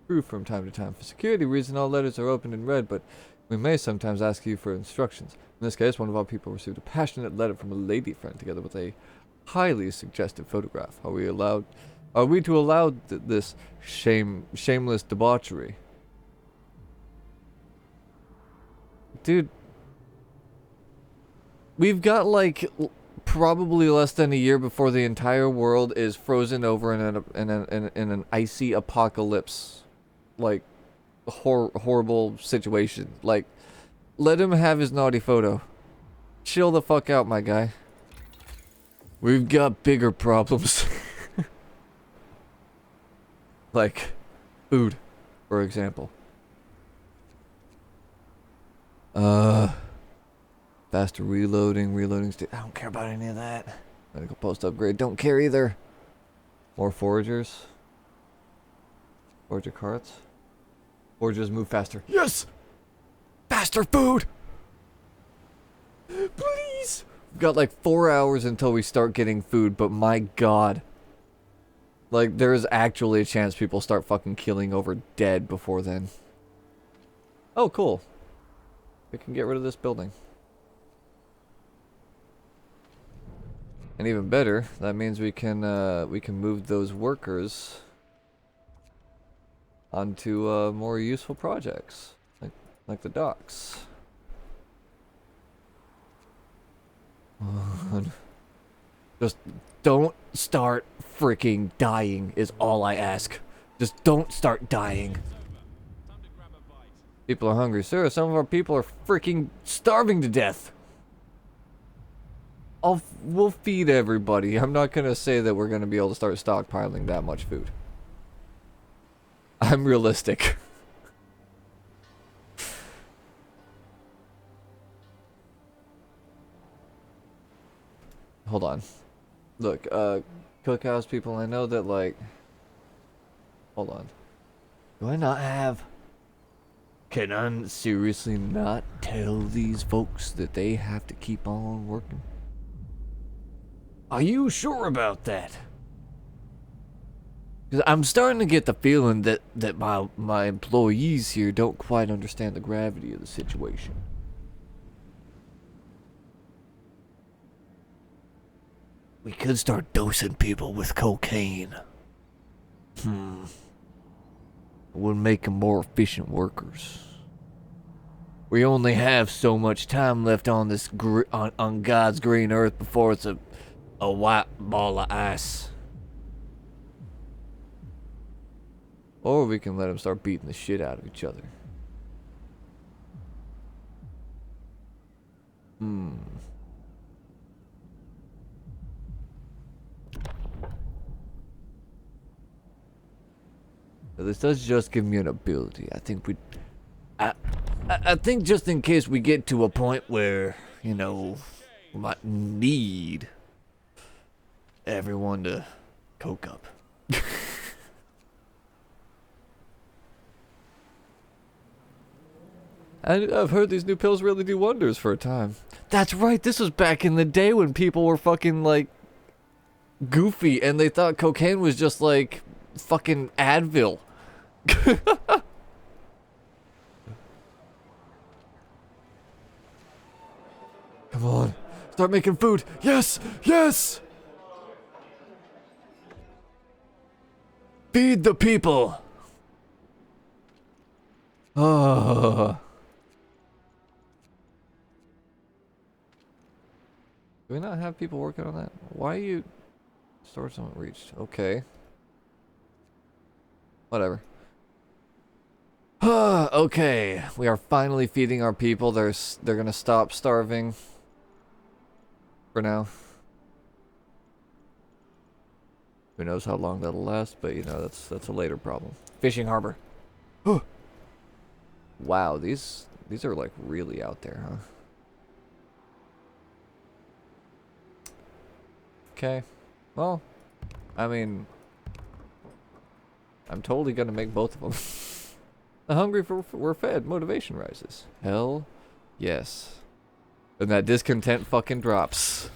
crew from time to time. For security reasons, all letters are opened and read, but we may sometimes ask you for instructions. In this case, one of our people received a passionate letter from a lady friend together with a highly suggestive photograph. Are we to allow this shameless debauchery? Dude, we've got like probably less than a year before the entire world is frozen over in an icy apocalypse, like horrible situation. Like, let him have his naughty photo. Chill the fuck out, my guy. We've got bigger problems. Like food, for example. Faster reloading state. I don't care about any of that. Medical post upgrade. Don't care either. More foragers. Forager carts. Foragers move faster. Yes! Faster food! Please! We've got like 4 hours until we start getting food, but my god. Like, there is actually a chance people start fucking killing over dead before then. Oh, cool. We can get rid of this building. And even better, that means we can move those workers onto more useful projects, like the docks. Just don't start freaking dying is all I ask. Just don't start dying. People are hungry, sir. Some of our people are freaking starving to death. We'll feed everybody. I'm not gonna say that we're gonna be able to start stockpiling that much food. I'm realistic. Hold on. Look, cookhouse people, I know that, like... Hold on. Do I not have... Can I seriously not tell these folks that they have to keep on working? Are you sure about that? 'Cause I'm starting to get the feeling that my employees here don't quite understand the gravity of the situation. We could start dosing people with cocaine. Would make them more efficient workers. We only have so much time left on this on God's green earth before it's a white ball of ice. Or we can let them start beating the shit out of each other. This does just give me an ability. I think I think just in case we get to a point where, you know, we might need everyone to coke up. I've heard these new pills really do wonders for a time. That's right, this was back in the day when people were fucking, like, goofy and they thought cocaine was just, like, fucking Advil. Come on, start making food. Yes, yes! Feed the people! Oh. Do we not have people working on that? Why are you... Storage someone reached. Okay. Whatever. Okay. We are finally feeding our people. They're gonna stop starving. For now. Who knows how long that'll last, but you know, that's a later problem. Fishing harbor. Wow, these are like really out there, huh? Okay. Well, I mean, I'm totally gonna make both of them. The hungry we're fed. Motivation rises. Hell, yes. And that discontent fucking drops.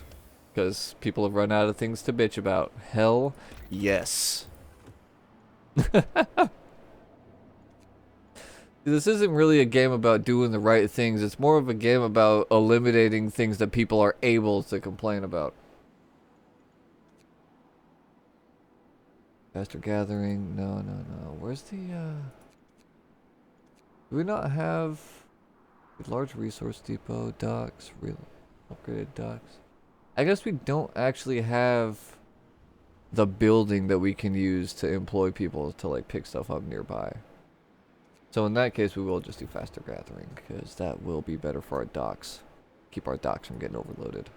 Because people have run out of things to bitch about. Hell, yes. This isn't really a game about doing the right things. It's more of a game about eliminating things that people are able to complain about. Faster gathering. No. Where's the, do we not have a large resource depot, docks, real upgraded docks? I guess we don't actually have the building that we can use to employ people to, like, pick stuff up nearby. So in that case, we will just do faster gathering, because that will be better for our docks. Keep our docks from getting overloaded.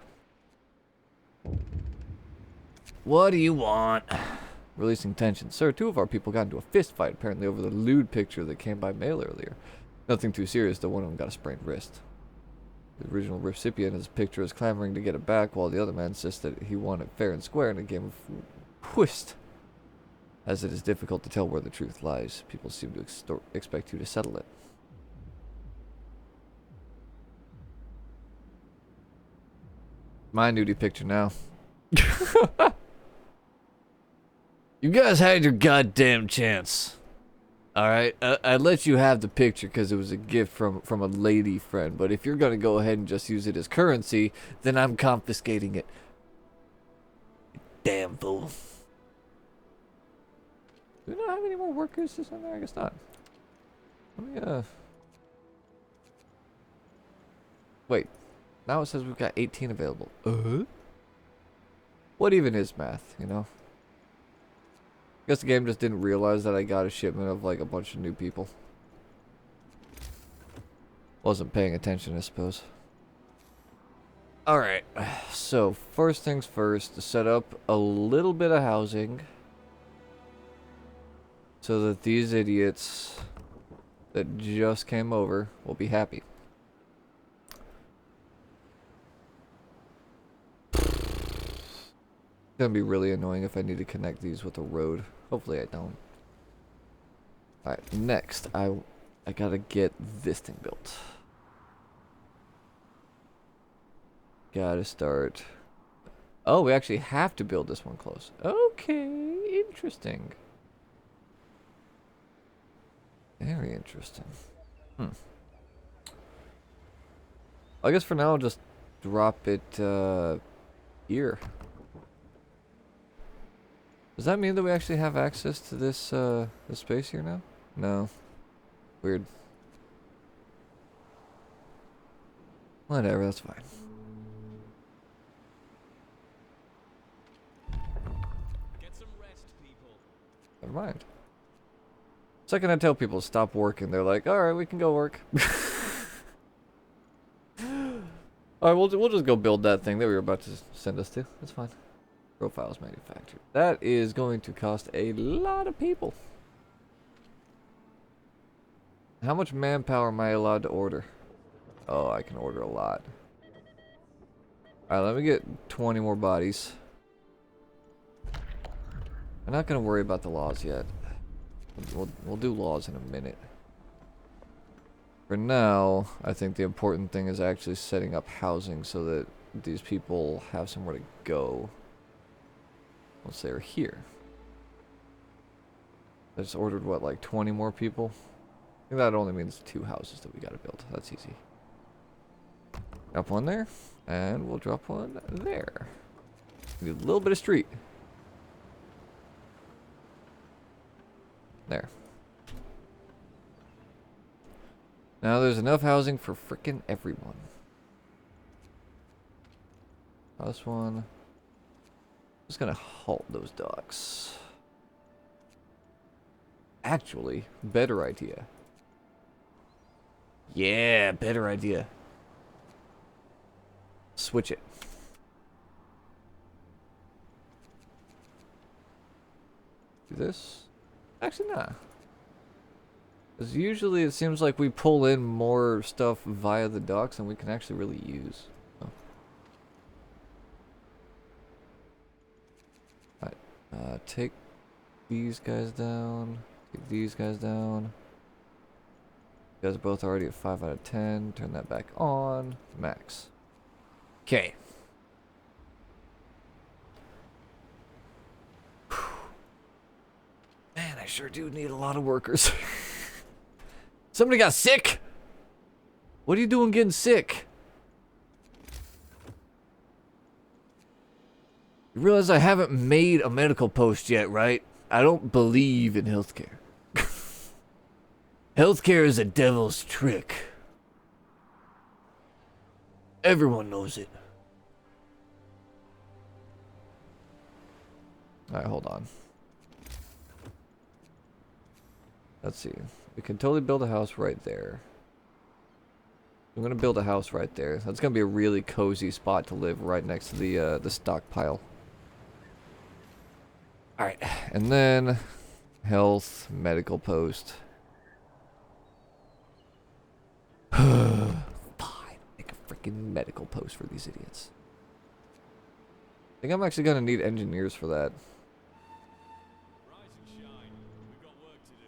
What do you want? Releasing tension. Sir, 2 of our people got into a fist fight, apparently over the lewd picture that came by mail earlier. Nothing too serious, though one of them got a sprained wrist. The original recipient of his picture is clamoring to get it back, while the other man insists that he won it fair and square in a game of whist. As it is difficult to tell where the truth lies, people seem to expect you to settle it. My nudie picture now. You guys had your goddamn chance. Alright, I let you have the picture because it was a gift from a lady friend, but if you're gonna go ahead and just use it as currency, then I'm confiscating it. Damn fool. Do we not have any more workers in there? I guess not. Let me, wait. Now it says we've got 18 available. What even is math, you know? I guess the game just didn't realize that I got a shipment of, like, a bunch of new people. Wasn't paying attention, I suppose. Alright. So, first things first, to set up a little bit of housing. So that these idiots that just came over will be happy. It's gonna be really annoying if I need to connect these with a road. Hopefully I don't. Alright, next, I gotta get this thing built. Gotta start. Oh, we actually have to build this one close. Okay, interesting. Very interesting. I guess for now I'll just drop it here. Does that mean that we actually have access to this this space here now? No. Weird. Whatever, that's fine. Get some rest, people. Never mind. Second I tell people to stop working, they're like, alright, we can go work. Alright, we'll just go build that thing that we were about to send us to. That's fine. Profiles manufactured. That is going to cost a lot of people. How much manpower am I allowed to order? Oh, I can order a lot. Alright, let me get 20 more bodies. I'm not going to worry about the laws yet. We'll do laws in a minute. For now, I think the important thing is actually setting up housing so that these people have somewhere to go once they're here. I just ordered, what, like 20 more people? I think that only means 2 houses that we gotta build. That's easy. Drop one there, and we'll drop one there. Need a little bit of street. There. Now there's enough housing for frickin' everyone. This one. Just gonna halt those docks. Actually, better idea. Yeah, better idea. Switch it. Do this? Actually, nah. Because usually it seems like we pull in more stuff via the docks than we can actually really use. Oh. Alright, take these guys down. Take these guys down. You guys are both already at 5 out of 10. Turn that back on. Max. Okay. Man, I sure do need a lot of workers. Somebody got sick? What are you doing getting sick? You realize I haven't made a medical post yet, right? I don't believe in healthcare. Healthcare is a devil's trick. Everyone knows it. Alright, hold on. Let's see. We can totally build a house right there. I'm gonna build a house right there. That's gonna be a really cozy spot to live right next to the stockpile. Alright, and then health, medical post. Fine, make a freaking medical post for these idiots. I think I'm actually gonna need engineers for that. Rise and shine. We've got work to do.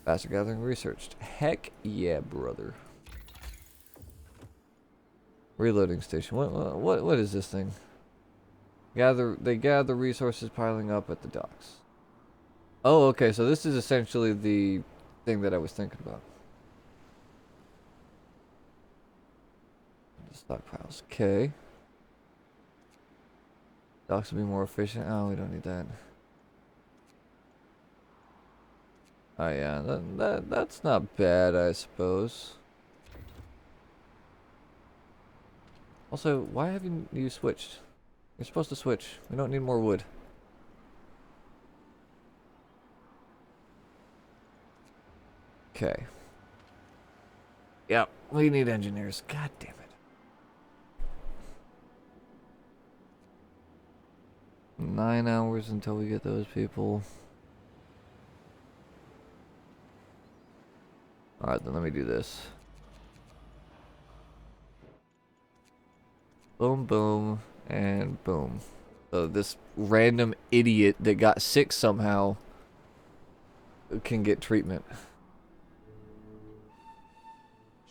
Faster gathering researched. Heck yeah, brother. Reloading station. What is this thing? They gather resources piling up at the docks. Oh, okay, so this is essentially the thing that I was thinking about. Stockpiles. Okay. Docks will be more efficient. Oh, we don't need that. Oh yeah, that's not bad, I suppose. Also, why haven't you switched? You're supposed to switch. We don't need more wood. Okay. Yep, we need engineers. God damn it. 9 hours until we get those people. Alright, then let me do this. Boom, boom. And boom. So this random idiot that got sick somehow can get treatment.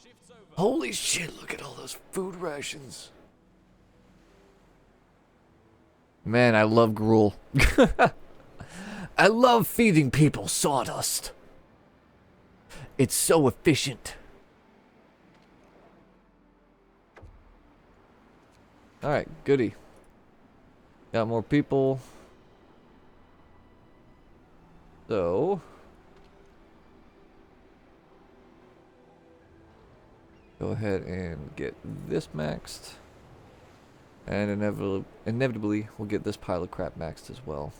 Shift's over. Holy shit, look at all those food rations. Man, I love gruel. I love feeding people sawdust. It's so efficient. Alright, goody. Got more people. So go ahead and get this maxed. And inevitably we'll get this pile of crap maxed as well.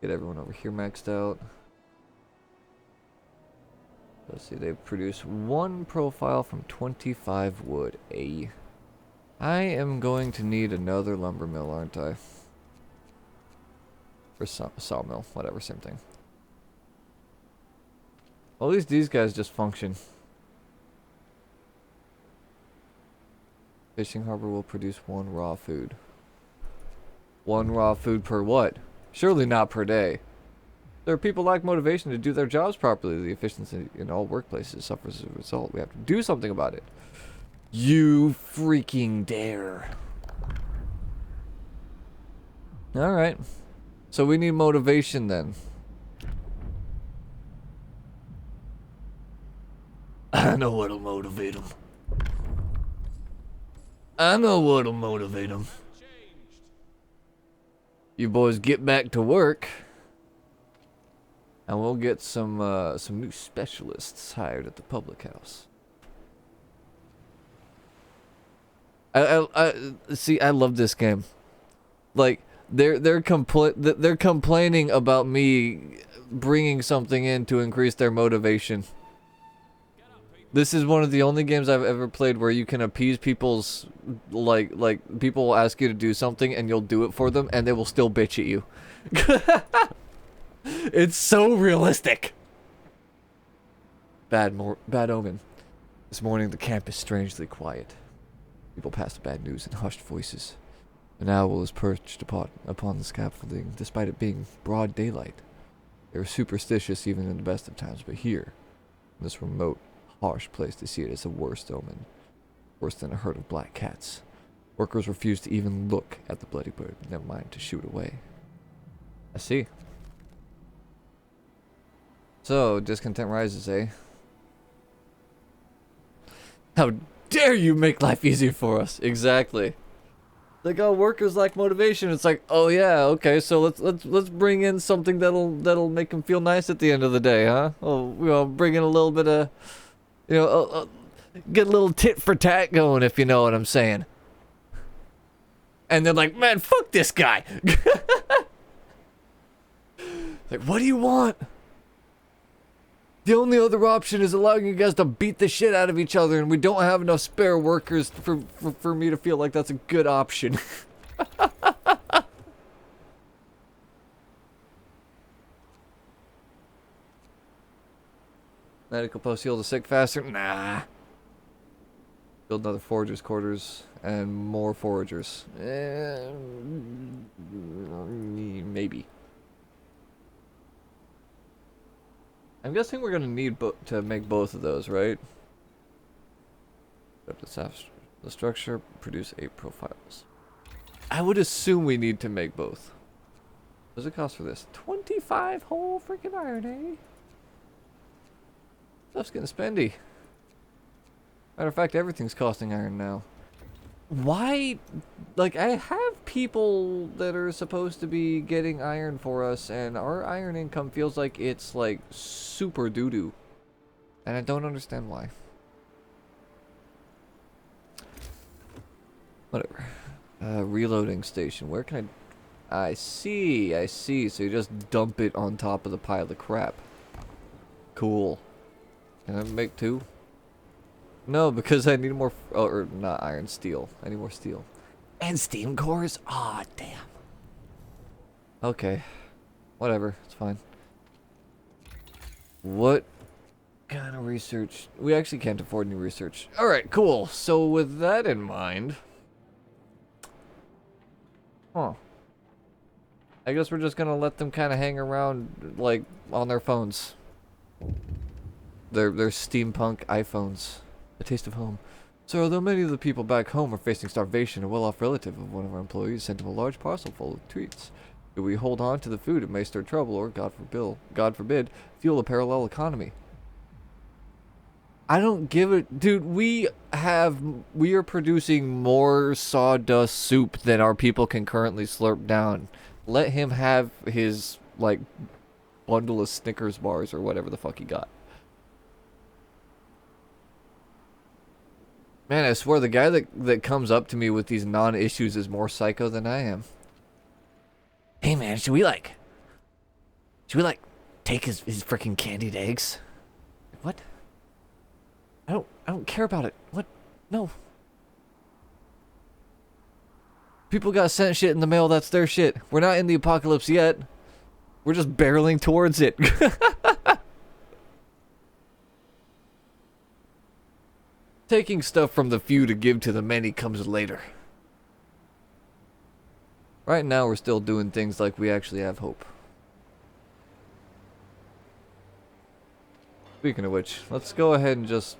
Get everyone over here maxed out. Let's see, they produce 1 profile from 25 wood. I am going to need another lumber mill, aren't I? Or sawmill, whatever, same thing. Well, at least these guys just function. Fishing harbor will produce 1 raw food. 1 raw food per what? Surely not per day. There are people lack motivation to do their jobs properly. The efficiency in all workplaces suffers as a result. We have to do something about it. You freaking dare. Alright. So we need motivation then. I know what'll motivate them. I know what'll motivate them. Changed. You boys get back to work. And we'll get some new specialists hired at the public house. I see. I love this game. Like they're complaining about me bringing something in to increase their motivation. This is one of the only games I've ever played where you can appease people's like people will ask you to do something and you'll do it for them and they will still bitch at you. It's so realistic. Bad omen. This morning the camp is strangely quiet. People pass the bad news in hushed voices. An owl is perched upon the scaffolding, despite it being broad daylight. They are superstitious even in the best of times, but here, in this remote, harsh place, they see it as the worst omen. Worse than a herd of black cats. Workers refuse to even look at the bloody bird, never mind to shoot away. I see. So, discontent rises, eh? How dare you make life easier for us? Exactly. Like, oh, workers lack motivation. It's like, oh yeah, okay, so let's bring in something that'll make them feel nice at the end of the day, huh? Oh, you know, bring in a little bit of, you know, get a little tit for tat going, if you know what I'm saying. And they're like, man, fuck this guy. Like, what do you want? The only other option is allowing you guys to beat the shit out of each other, and we don't have enough spare workers for me to feel like that's a good option. Medical post heal the sick faster? Nah. Build another forager's quarters and more foragers. Maybe. I'm guessing we're gonna need to make both of those, right? The structure produce 8 profiles. I would assume we need to make both. What does it cost for this? 25 whole freaking iron, eh? Stuff's getting spendy. Matter of fact, everything's costing iron now. Why? Like, I have people that are supposed to be getting iron for us, and our iron income feels like it's, like, super doo-doo. And I don't understand why. Whatever. Reloading station. Where can I see. So you just dump it on top of the pile of crap. Cool. Can I make 2? No, because I need more, or not iron, steel. I need more steel. And steam cores? Aw, damn. Okay. Whatever, it's fine. What kind of research? We actually can't afford any research. Alright, cool. So with that in mind... Huh. I guess we're just gonna let them kind of hang around, like, on their phones. Their steampunk iPhones. A taste of home. So although many of the people back home are facing starvation, a well-off relative of one of our employees sent him a large parcel full of treats. If we hold on to the food, it may stir trouble or, God forbid, fuel a parallel economy. I don't give it, dude. We are producing more sawdust soup than our people can currently slurp down. Let him have his, like, bundle of Snickers bars or whatever the fuck he got. Man, I swear the guy that comes up to me with these non-issues is more psycho than I am. Hey man, should we like take his freaking candied eggs? What? I don't care about it. What? No. People got sent shit in the mail, that's their shit. We're not in the apocalypse yet. We're just barreling towards it. Taking stuff from the few to give to the many comes later. Right now we're still doing things like we actually have hope. Speaking of which, let's go ahead and just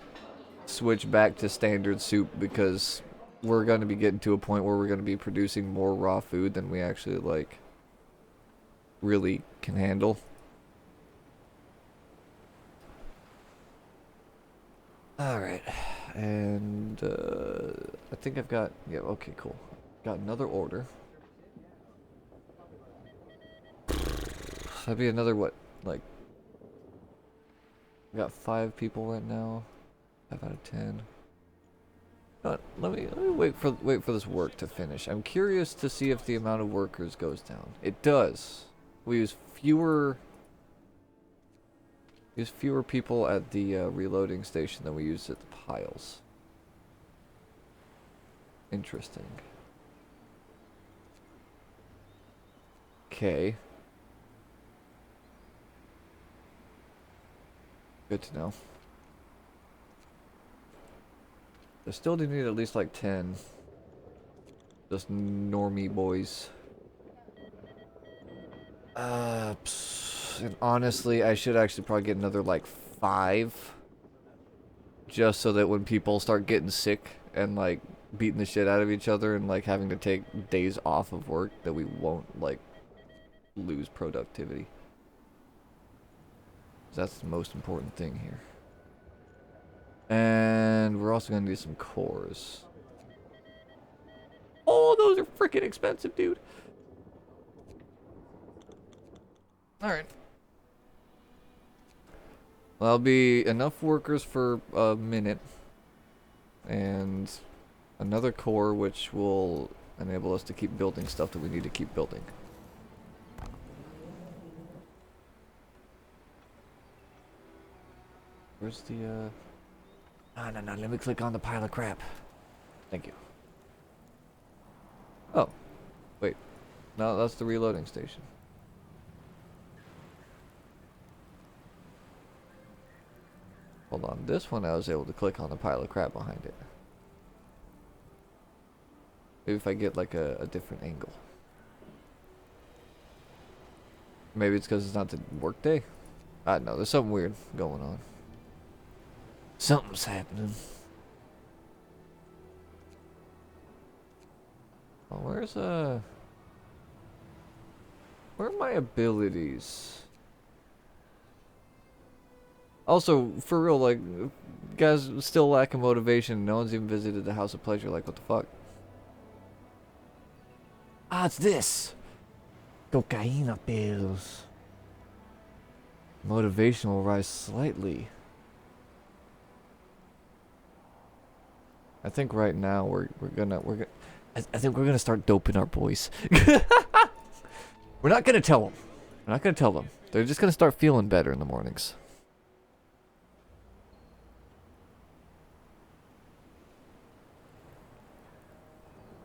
switch back to standard soup because we're going to be getting to a point where we're going to be producing more raw food than we actually like really can handle. Alright, and I think I've got, yeah, okay, cool. Got another order. That'd be another, what, like, we got 5 people right now. 5 out of 10. Let me wait for this work to finish. I'm curious to see if the amount of workers goes down. It does. We use fewer people at the reloading station than we use at the piles. Interesting. Okay. Good to know. I still do need at least like 10. Just normie boys. And honestly, I should actually probably get another like 5. Just so that when people start getting sick and like beating the shit out of each other and like having to take days off of work, that we won't like lose productivity. That's the most important thing here. And we're also going to need some cores. Oh, those are freaking expensive, dude. Alright. Well, that'll be enough workers for a minute. And another core which will enable us to keep building stuff that we need to keep building. Where's the, no, let me click on the pile of crap. Thank you. Oh. Wait. No, that's the reloading station. Hold on. This one I was able to click on the pile of crap behind it. Maybe if I get like a different angle. Maybe it's because it's not the work day? I don't know. There's something weird going on. Something's happening. Oh, where are my abilities? Also, for real, like, guys still lacking motivation. No one's even visited the House of Pleasure. Like, what the fuck? Ah, it's this. Cocaine pills. Motivation will rise slightly. I think right now I think we're gonna start doping our boys. We're not gonna tell them. We're not gonna tell them. They're just gonna start feeling better in the mornings.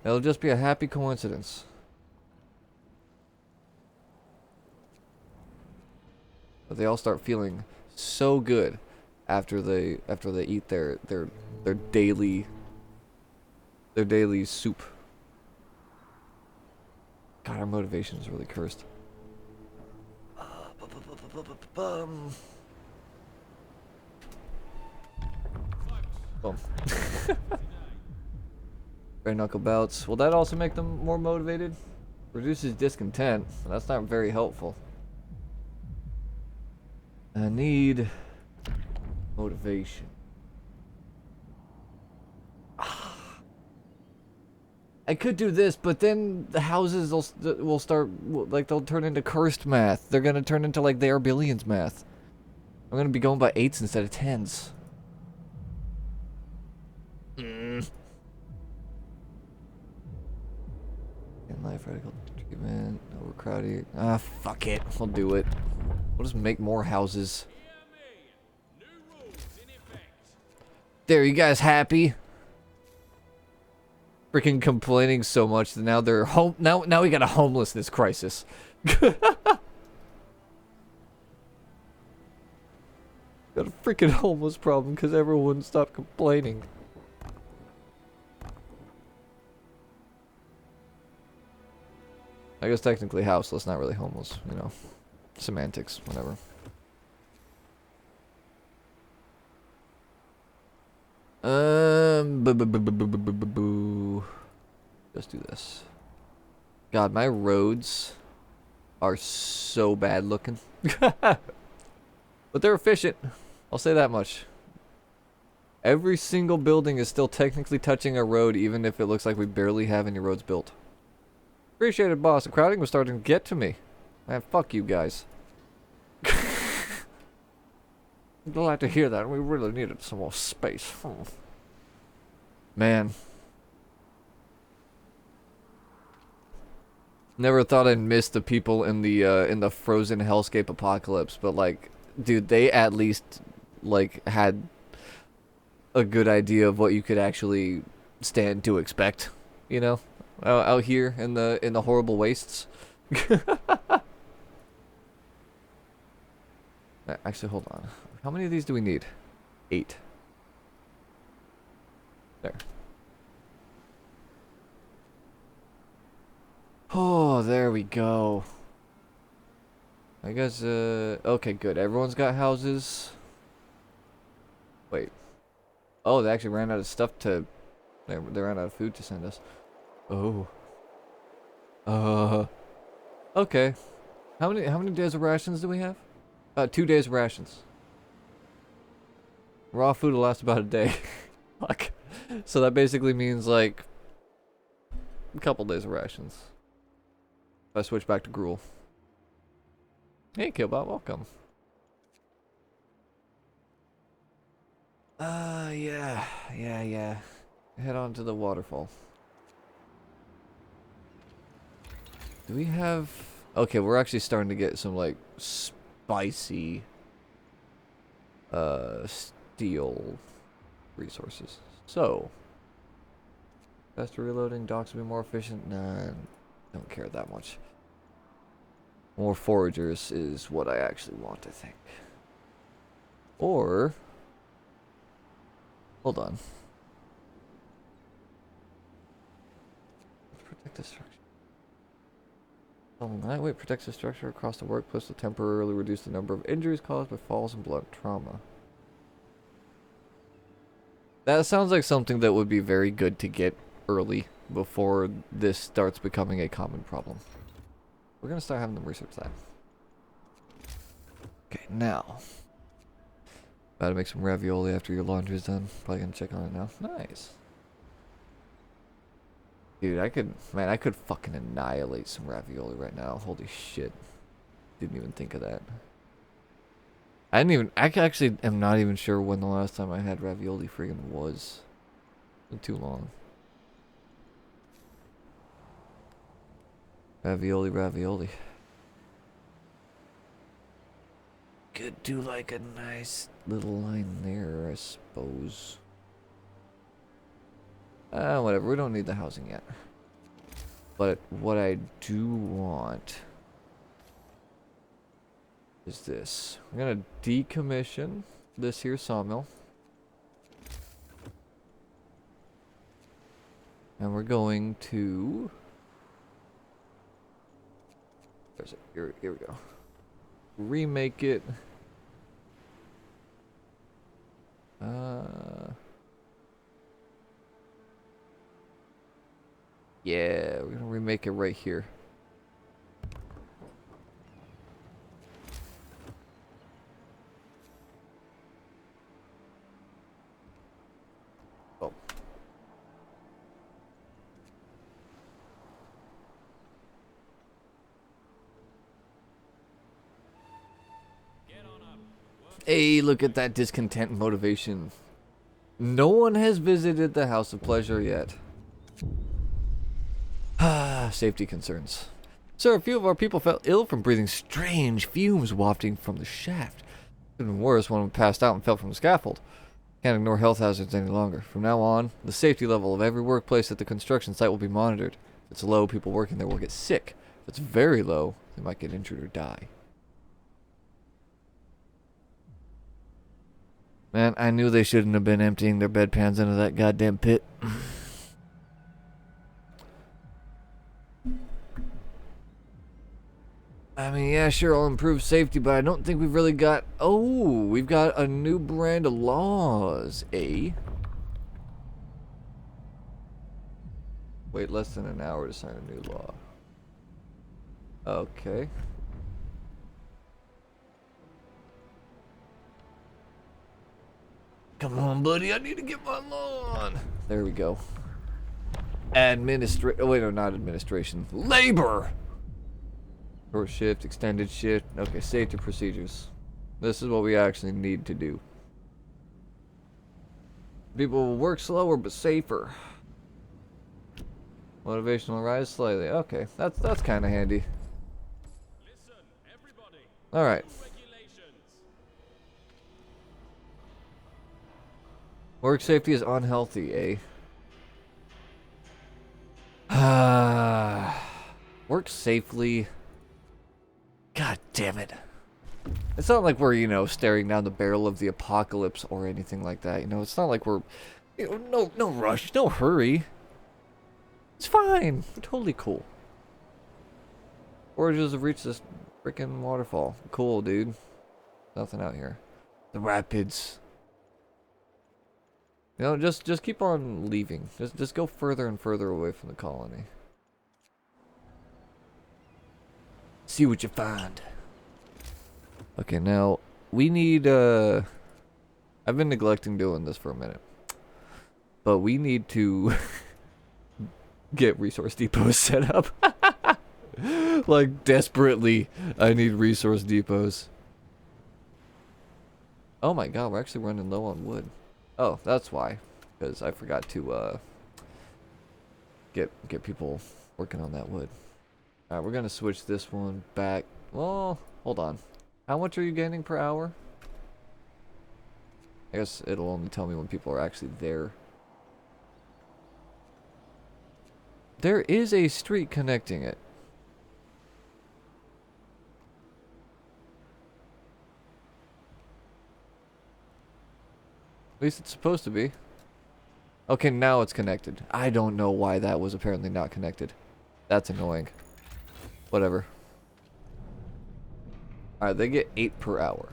It'll just be a happy coincidence. But they all start feeling so good after they eat their daily soup. God, our motivation is really cursed. Boom. Bare knuckle bouts. Will that also make them more motivated? Reduces discontent. That's not very helpful. I need motivation. I could do this, but then the houses will start, like, they'll turn into cursed math. They're gonna turn into, like, they are billions math. I'm gonna be going by 8s instead of 10s. In life, radical treatment, overcrowding. Ah, fuck it. I'll do it. We'll just make more houses. There, you guys happy? Freaking complaining so much that now they're home. Now we got a homelessness crisis. Got a freaking homeless problem because everyone stopped complaining. I guess technically houseless, not really homeless, you know. Semantics, whatever. Let's do this. God, my roads are so bad looking. But they're efficient. I'll say that much. Every single building is still technically touching a road, even if it looks like we barely have any roads built. Appreciate it, boss. The crowding was starting to get to me. Man, fuck you guys. I'm glad to hear that. We really needed some more space. Man. Never thought I'd miss the people in the frozen hellscape apocalypse, but like, dude, they at least like had a good idea of what you could actually stand to expect, you know, out here in the horrible wastes. Actually, hold on. How many of these do we need? 8. There. Oh, there we go. I guess, okay, good. Everyone's got houses. Wait. Oh, they actually ran out of stuff to... They ran out of food to send us. Oh. Okay. How many days of rations do we have? 2 days of rations. Raw food will last about a day. Fuck. So that basically means, like, a couple days of rations. If I switch back to gruel. Hey, Killbot, welcome. Yeah. Head on to the waterfall. Do we have... Okay, we're actually starting to get some, like, spicy... steel resources. So... faster reloading, docks will be more efficient. Nah, don't care that much. More foragers is what I actually want, I think. Or... hold on. Let's protect the structure. Lightweight protects the structure across the workplace to temporarily reduce the number of injuries caused by falls and blunt trauma. That sounds like something that would be very good to get early before this starts becoming a common problem. We're gonna start having them research that. Okay, now. About to make some ravioli after your laundry's done. Probably gonna check on it now. Nice. Dude, I could fucking annihilate some ravioli right now. Holy shit. Didn't even think of that. I actually am not even sure when the last time I had ravioli friggin' was. Been too long. Ravioli. Could do like a nice little line there, I suppose. Whatever, we don't need the housing yet. But what I do want is this. I'm gonna decommission this here sawmill. And we're going to... There's it. Here we go. Remake it. Yeah, we're gonna remake it right here. Oh. Get on up. Hey, look at that discontent motivation. No one has visited the House of Pleasure yet. Safety concerns. Sir, a few of our people fell ill from breathing strange fumes wafting from the shaft. Even worse, one of them passed out and fell from the scaffold. Can't ignore health hazards any longer. From now on, the safety level of every workplace at the construction site will be monitored. If it's low, people working there will get sick. If it's very low, they might get injured or die. Man, I knew they shouldn't have been emptying their bedpans into that goddamn pit. I mean, yeah, sure, I'll improve safety, but I don't think we've really got... Oh, we've got a new brand of laws, eh? Wait less than an hour to sign a new law. Okay. Come on, buddy, I need to get my lawn. There we go. Oh, wait, no, not administration. Labor! Short shift, extended shift. Okay, safety procedures. This is what we actually need to do. People will work slower but safer. Motivation will rise slightly. Okay, that's kind of handy. Listen, everybody. All right. Regulations. Work safety is unhealthy, eh? Work safely. God damn it. It's not like we're, you know, staring down the barrel of the apocalypse or anything like that. You know, it's not like we're, you know, no rush, no hurry. It's fine. We're totally cool. Foragers have reached this freaking waterfall. Cool, dude. Nothing out here. The rapids. You know, just keep on leaving. Just go further and further away from the colony. See what you find. Okay, now we need I've been neglecting doing this for a minute. But we need to get resource depots set up. Like desperately I need resource depots. Oh my god, we're actually running low on wood. Oh, that's why. Because I forgot to get people working on that wood. Alright, we're gonna switch this one back. Well, hold on. How much are you gaining per hour? I guess it'll only tell me when people are actually there. There is a street connecting it. At least it's supposed to be. Okay, now it's connected. I don't know why that was apparently not connected. That's annoying. Whatever. Alright, they get 8 per hour.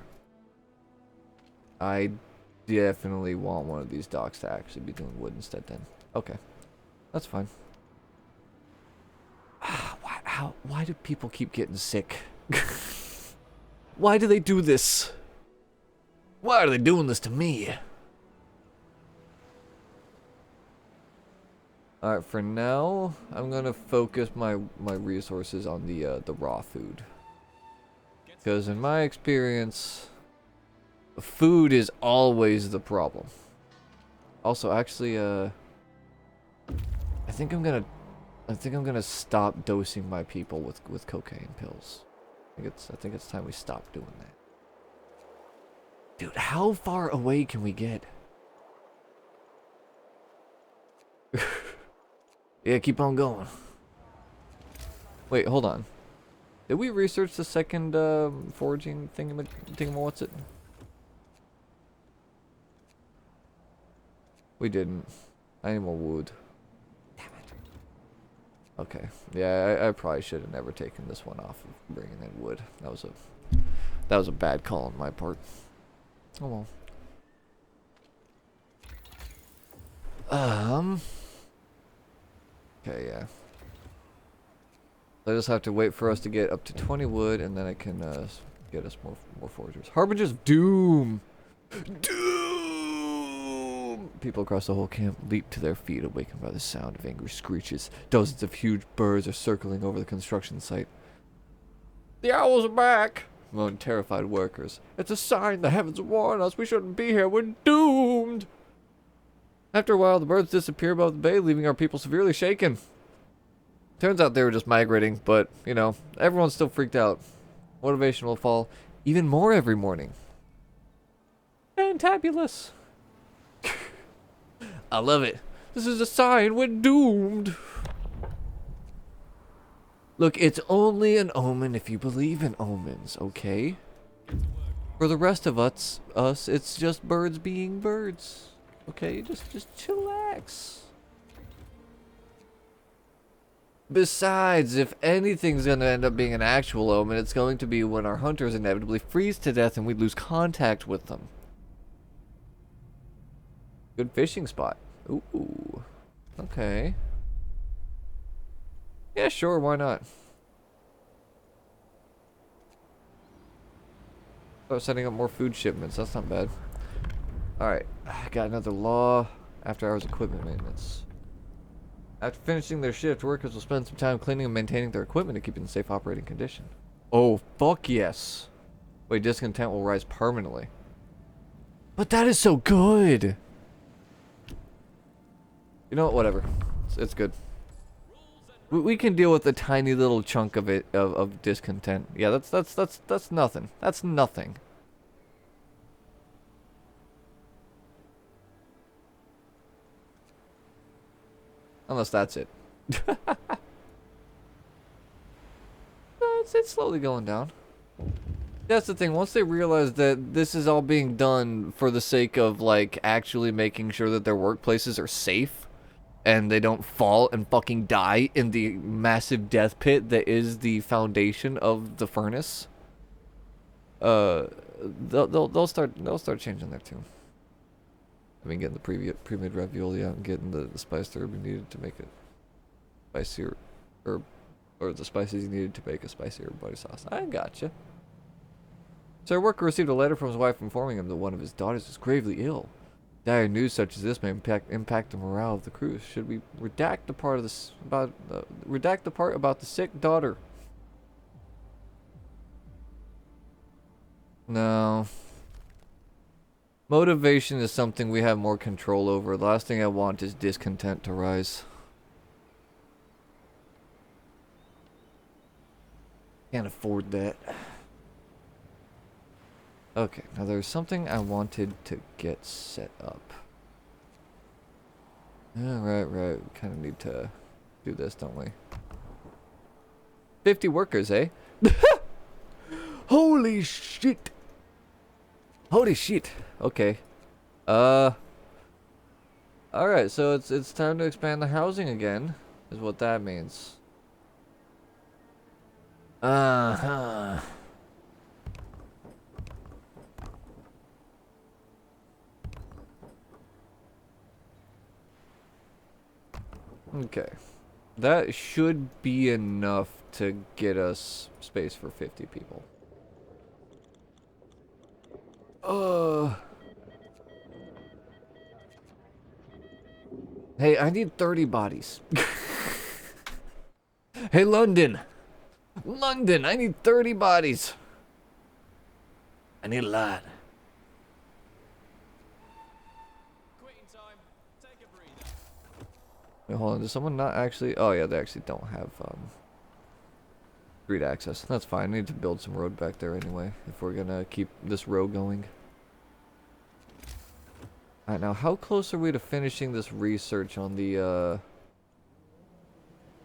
I definitely want one of these docks to actually be doing wood instead then. Okay. That's fine. Why do people keep getting sick? Why do they do this? Why are they doing this to me? Alright, for now, I'm gonna focus my resources on the raw food. Because in my experience, food is always the problem. Also, actually, I think I'm gonna stop dosing my people with cocaine pills. I think it's time we stop doing that. Dude, how far away can we get? Yeah, keep on going. Wait, hold on. Did we research the second foraging thing? What's it? We didn't. I need more wood. Damn it. Okay. Yeah, I probably should have never taken this one off of bringing in wood. That was a bad call on my part. Oh well. Okay, yeah. I just have to wait for us to get up to 20 wood, and then I can get us more foragers. Harbingers of Doom! Doom! People across the whole camp leap to their feet, awakened by the sound of angry screeches. Dozens of huge birds are circling over the construction site. The owls are back! Moan terrified workers. It's a sign the heavens warn us. We shouldn't be here. We're doomed! After a while, the birds disappear above the bay, leaving our people severely shaken. Turns out they were just migrating, but, you know, everyone's still freaked out. Motivation will fall even more every morning. Fantabulous. I love it. This is a sign we're doomed. Look, it's only an omen if you believe in omens, okay? For the rest of us, it's just birds being birds. Okay, just chillax. Besides, if anything's gonna end up being an actual omen, it's going to be when our hunters inevitably freeze to death and we lose contact with them. Good fishing spot. Ooh. Okay. Yeah, sure, why not? Start setting up more food shipments, that's not bad. Alright, got another law. After hours equipment maintenance. After finishing their shift, workers will spend some time cleaning and maintaining their equipment to keep it in safe operating condition. Oh, fuck yes. Wait, discontent will rise permanently. But that is so good! You know what, whatever. It's good. We can deal with a tiny little chunk of it, of discontent. Yeah, that's nothing. That's nothing. Unless that's it. It's slowly going down. That's the thing. Once they realize that this is all being done for the sake of, like, actually making sure that their workplaces are safe and they don't fall and fucking die in the massive death pit that is the foundation of the furnace, they'll start changing there too. I mean, getting the pre-made ravioli out and getting the spiced herb you needed to make it spicier herb, or the spices you needed to make a spicier butter sauce. I gotcha. So our worker received a letter from his wife informing him that one of his daughters is gravely ill. Dire news such as this may impact the morale of the crew. Should we redact the part of this redact the part about the sick daughter? No. Motivation is something we have more control over. The last thing I want is discontent to rise. Can't afford that. Okay, now there's something I wanted to get set up. Right. We kind of need to do this, don't we? 50 workers, eh? Holy shit! Holy shit! Okay. Alright, so it's time to expand the housing again, is what that means. Uh-huh. Okay. That should be enough to get us space for 50 people. Hey, I need 30 bodies. Hey, London! London, I need 30 bodies! I need a lot. Quitting time. Take a breather. Wait, hold on, does someone not actually... Oh yeah, they actually don't have street access. That's fine, I need to build some road back there anyway, if we're gonna keep this row going. Alright, now how close are we to finishing this research on the,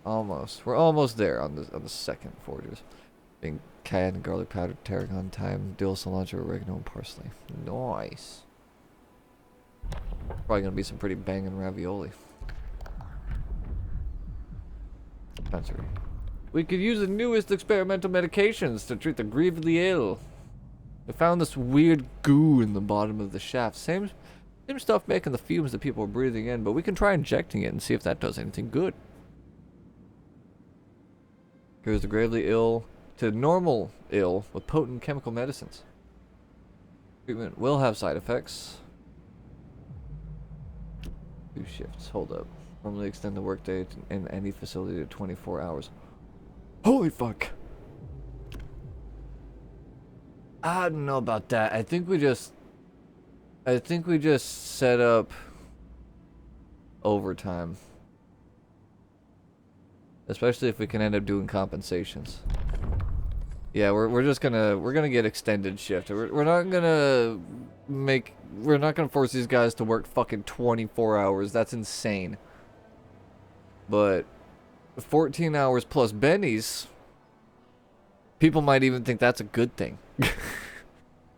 Almost. We're almost there on the second forgers. Being cayenne, garlic powder, tarragon, thyme, dill, cilantro, oregano, and parsley. Nice. Probably gonna be some pretty banging ravioli. Dispensary. We could use the newest experimental medications to treat the grievously ill. We found this weird goo in the bottom of the shaft. Same stuff making the fumes that people are breathing in, but we can try injecting it and see if that does anything good. Cures the gravely ill to normal ill with potent chemical medicines. Treatment will have side effects. 2 shifts. Hold up. Normally extend the workday in any facility to 24 hours. Holy fuck. I don't know about that. I think we just set up overtime. Especially if we can end up doing compensations. Yeah, we're gonna get extended shift. We're not gonna force these guys to work fucking 24 hours. That's insane. But 14 hours plus bennies, people might even think that's a good thing.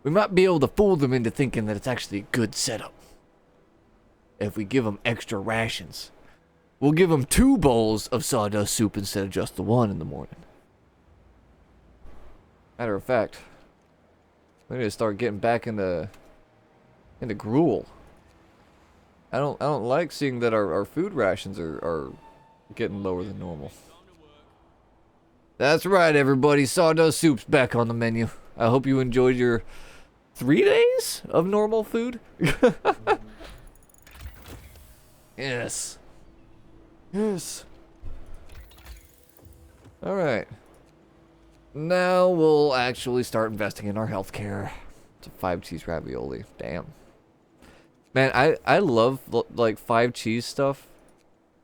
We might be able to fool them into thinking that it's actually a good setup. If we give them extra rations. We'll give them 2 bowls of sawdust soup instead of just the 1 in the morning. Matter of fact, we need to start getting back into gruel. I don't like seeing that our food rations are getting lower than normal. That's right, everybody. Sawdust soup's back on the menu. I hope you enjoyed your 3 days of normal food. Yes. Yes. Alright. Now we'll actually start investing in our healthcare. It's a 5 cheese ravioli. Damn. Man, I love like 5 cheese stuff,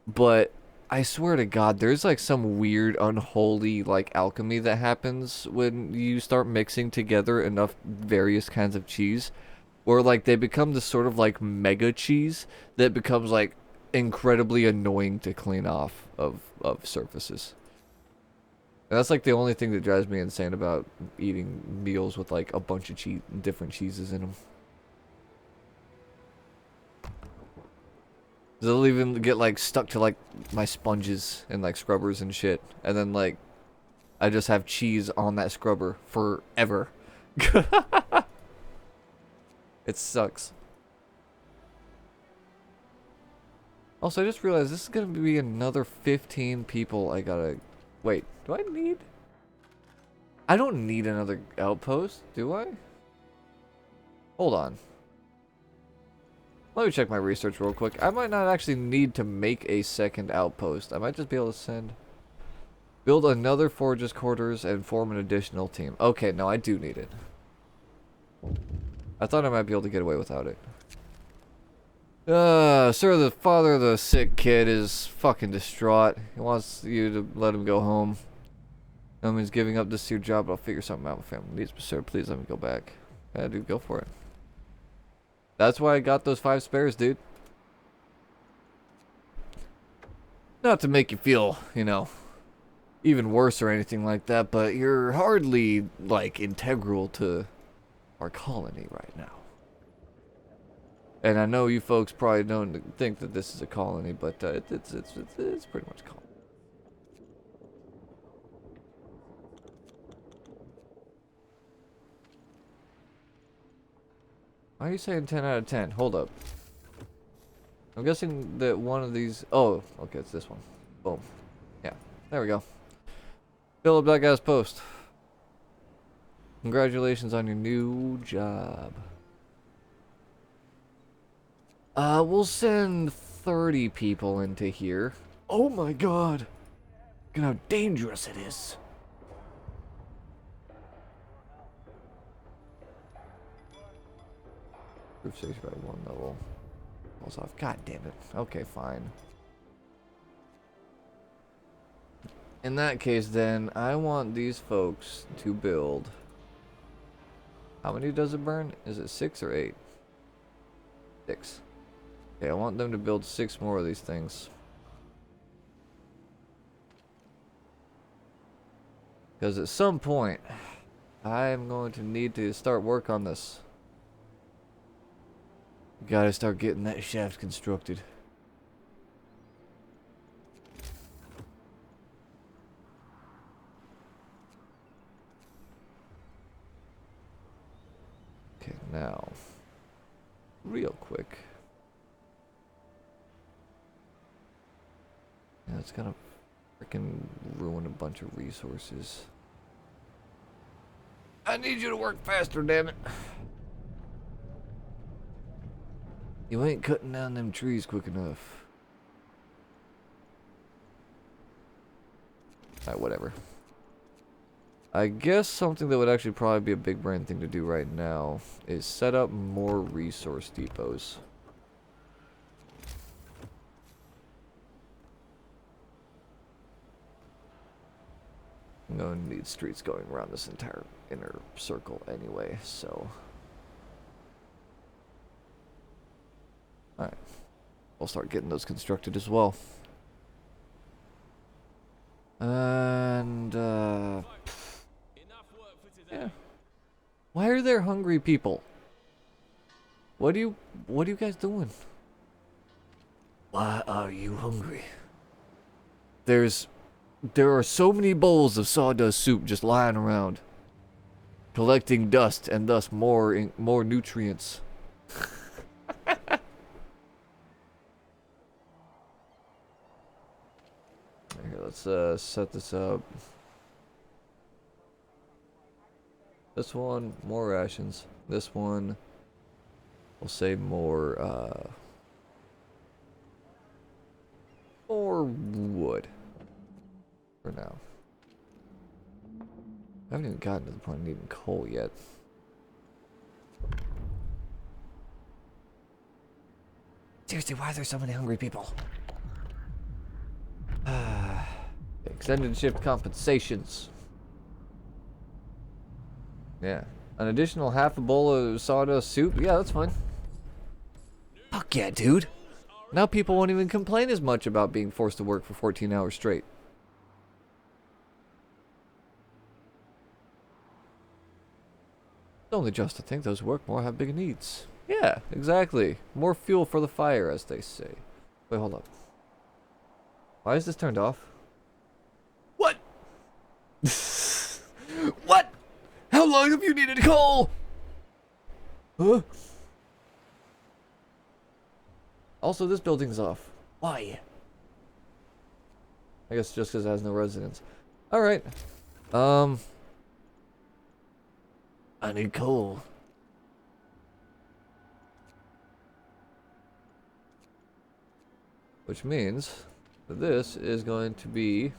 but I swear to God, there's like some weird, unholy like alchemy that happens when you start mixing together enough various kinds of cheese, where like they become this sort of like mega cheese that becomes like incredibly annoying to clean off of surfaces. And that's like the only thing that drives me insane about eating meals with like a bunch of different cheeses in them. They'll even get like stuck to like my sponges and like scrubbers and shit, and then like I just have cheese on that scrubber forever. It sucks. Also, I just realized this is gonna be another 15 people I gotta... Wait, do I need... I don't need another outpost, do I? Hold on. Let me check my research real quick. I might not actually need to make a second outpost. I might just be able to send... Build another Forge's quarters and form an additional team. Okay, no, I do need it. I thought I might be able to get away without it. Sir, the father of the sick kid is fucking distraught. He wants you to let him go home. No means giving up this to your job, but I'll figure something out with family needs. But sir, please let me go back. Yeah, dude, go for it. That's why I got those 5 spares, dude. Not to make you feel, you know, even worse or anything like that, but you're hardly, like, integral to our colony right now. And I know you folks probably don't think that this is a colony, but it's pretty much a colony. Why are you saying 10 out of 10? Hold up. I'm guessing that one of these... Oh, okay, it's this one. Boom. Yeah, there we go. Fill a black ass post. Congratulations on your new job. We'll send 30 people into here. Oh my god. Look at how dangerous it is. Proof station by 1 level. Falls off. God damn it. Okay, fine. In that case, then, I want these folks to build... How many does it burn? Is it 6 or 8? 6. Okay, I want them to build 6 more of these things. Because at some point, I am going to need to start work on this Gotta start getting that shaft constructed. Okay, now, real quick. Yeah, it's gonna freaking ruin a bunch of resources. I need you to work faster, damn it. You ain't cutting down them trees quick enough. Alright, whatever. I guess something that would actually probably be a big brain thing to do right now is set up more resource depots. I'm going to need streets going around this entire inner circle anyway, so... Alright. We'll start getting those constructed as well. And, yeah. Why are there hungry people? What are you guys doing? Why are you hungry? There are so many bowls of sawdust soup just lying around, collecting dust and thus more nutrients. Here, let's set this up. This one, more rations. This one, we'll say more wood for now. I haven't even gotten to the point of needing coal yet. Seriously, why are there so many hungry people? Extended shift compensations. Yeah. An additional half a bowl of sawdust soup? Yeah, that's fine. Fuck yeah, dude. Now people won't even complain as much about being forced to work for 14 hours straight. It's only just to think those who work more have bigger needs. Yeah, exactly. More fuel for the fire, as they say. Wait, hold up. Why is this turned off? What? What? How long have you needed coal? Huh? Also, this building's off. Why? I guess just because it has no residents. Alright. I need coal. Which means that this is going to be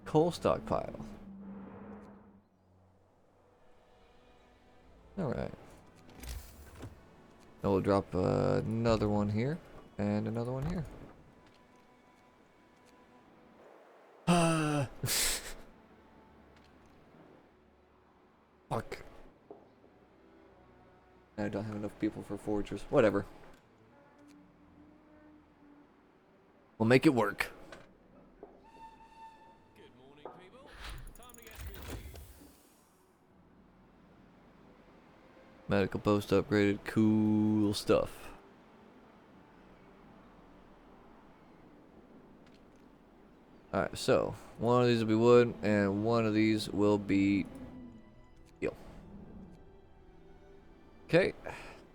coal stockpile. Alright. Now we'll drop another one here and another one here. Fuck. I don't have enough people for foragers. Whatever. We'll make it work. Good morning, people. Time to get busy. Medical post upgraded. Cool stuff. Alright, so one of these will be wood and one of these will be steel. Okay.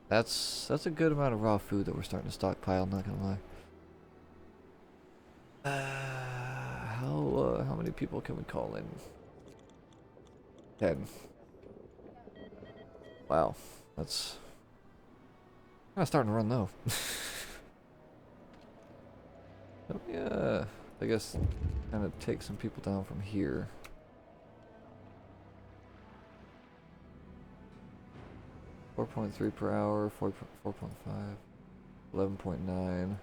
That's a good amount of raw food that we're starting to stockpile, not gonna lie. How many people can we call in? 10. Wow, that's kind of starting to run low. Let me, I guess, kind of take some people down from here. $4.3 per hour, 4.5, 11.9.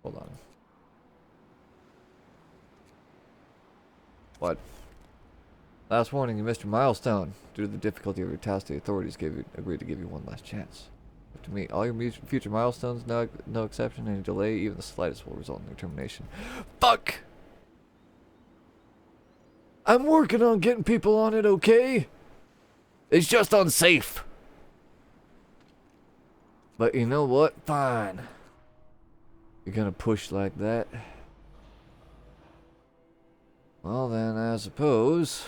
Hold on. What? Last warning, you missed your milestone. Due to the difficulty of your task, the authorities agreed to give you one last chance. Up to me, all your future milestones, no exception, any delay, even the slightest, will result in your termination. Fuck! I'm working on getting people on it, okay? It's just unsafe. But you know what? Fine. You're gonna push like that? Well then, I suppose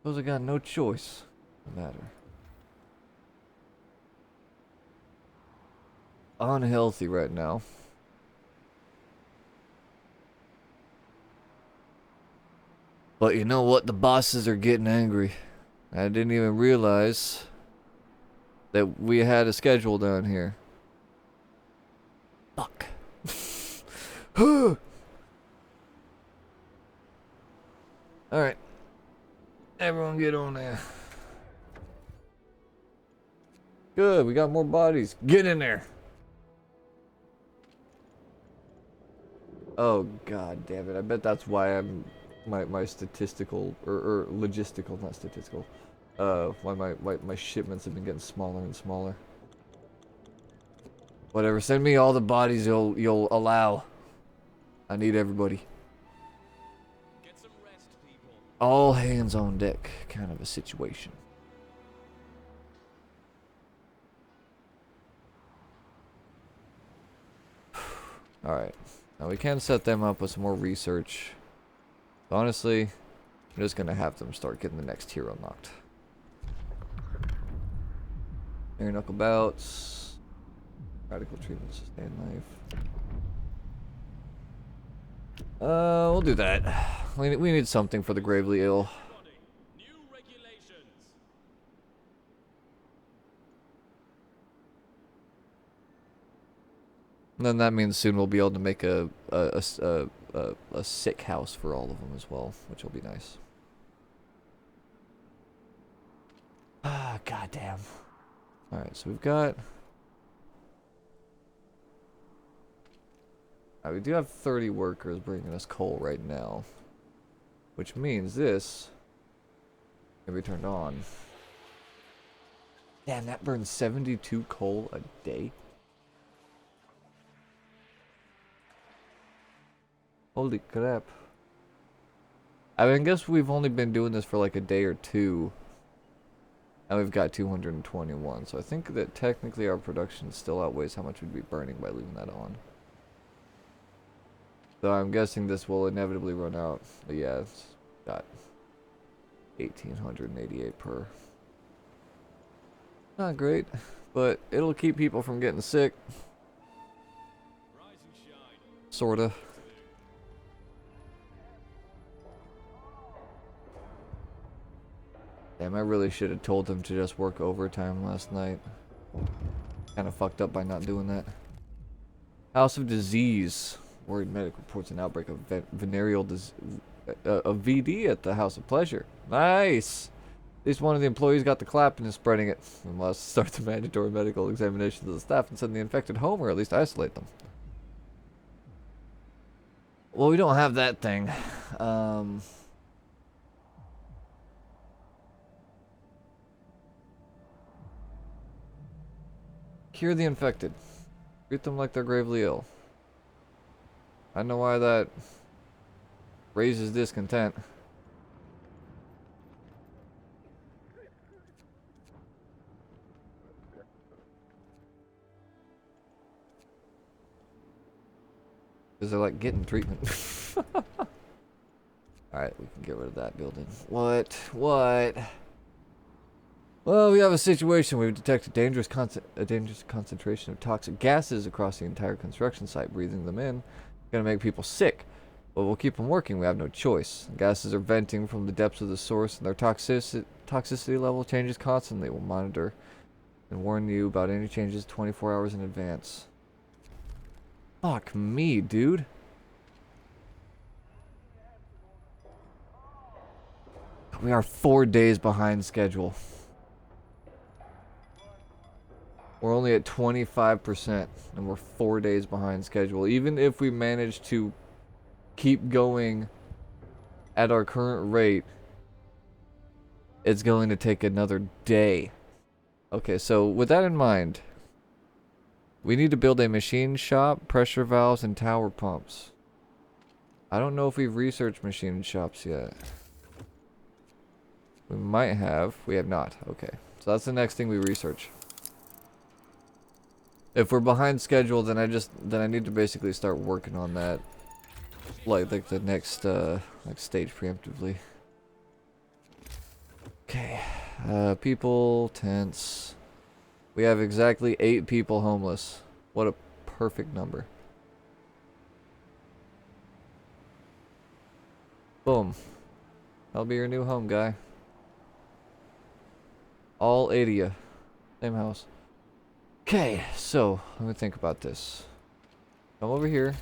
I got no choice in the matter. Unhealthy right now. But you know what? The bosses are getting angry. I didn't even realize that we had a schedule down here. Fuck. Alright. Everyone get on there. Good, we got more bodies. Get in there. Oh god damn it. I bet that's why I'm my statistical or logistical, not statistical. Why my shipments have been getting smaller and smaller. Whatever, send me all the bodies you'll allow. I need everybody. Get some rest, people. All hands on deck kind of a situation. Alright. Now we can set them up with some more research. Honestly, I'm just gonna have them start getting the next tier unlocked. Air knuckle bouts. Radical treatment, sustain life. We'll do that. We need something for the gravely ill. New regulations. And then that means soon we'll be able to make a sick house for all of them as well, which will be nice. Ah, goddamn. Alright, so we've got... we do have 30 workers bringing us coal right now. Which means this can be turned on. Damn, that burns 72 coal a day. Holy crap. I mean, I guess we've only been doing this for like a day or two. And we've got 221. So I think that technically our production still outweighs how much we'd be burning by leaving that on. So I'm guessing this will inevitably run out. But yeah, it's got 1,888 per. Not great, but it'll keep people from getting sick. Rise and shine. Sorta. Damn, I really should have told them to just work overtime last night. Kind of fucked up by not doing that. House of Disease. Worried medic reports an outbreak of venereal disease. A VD at the House of Pleasure. Nice! At least one of the employees got the clap and is spreading it. We must start the mandatory medical examinations of the staff and send the infected home, or at least isolate them. Well, we don't have that thing. Cure the infected. Treat them like they're gravely ill. I know why that raises discontent. Because they're like getting treatment. Alright, we can get rid of that building. What? What? Well, we have a situation. We've detected a dangerous concentration of toxic gases across the entire construction site. Breathing them in gonna make people sick, but we'll keep them working. We have no choice. The gases are venting from the depths of the source, and their toxicity level changes constantly. We'll monitor and warn you about any changes 24 hours in advance. Fuck me, dude. We are 4 days behind schedule. We're only at 25%, and we're 4 days behind schedule. Even if we manage to keep going at our current rate, it's going to take another day. Okay, so with that in mind, we need to build a machine shop, pressure valves, and tower pumps. I don't know if we've researched machine shops yet. We might have. We have not. Okay. So that's the next thing we research. If we're behind schedule, then I need to basically start working on that. Like the next stage preemptively. Okay. People, tents. We have exactly 8 people homeless. What a perfect number. Boom. That'll be your new home, guy. All 8 of you. Same house. Okay, so let me think about this. Come over here.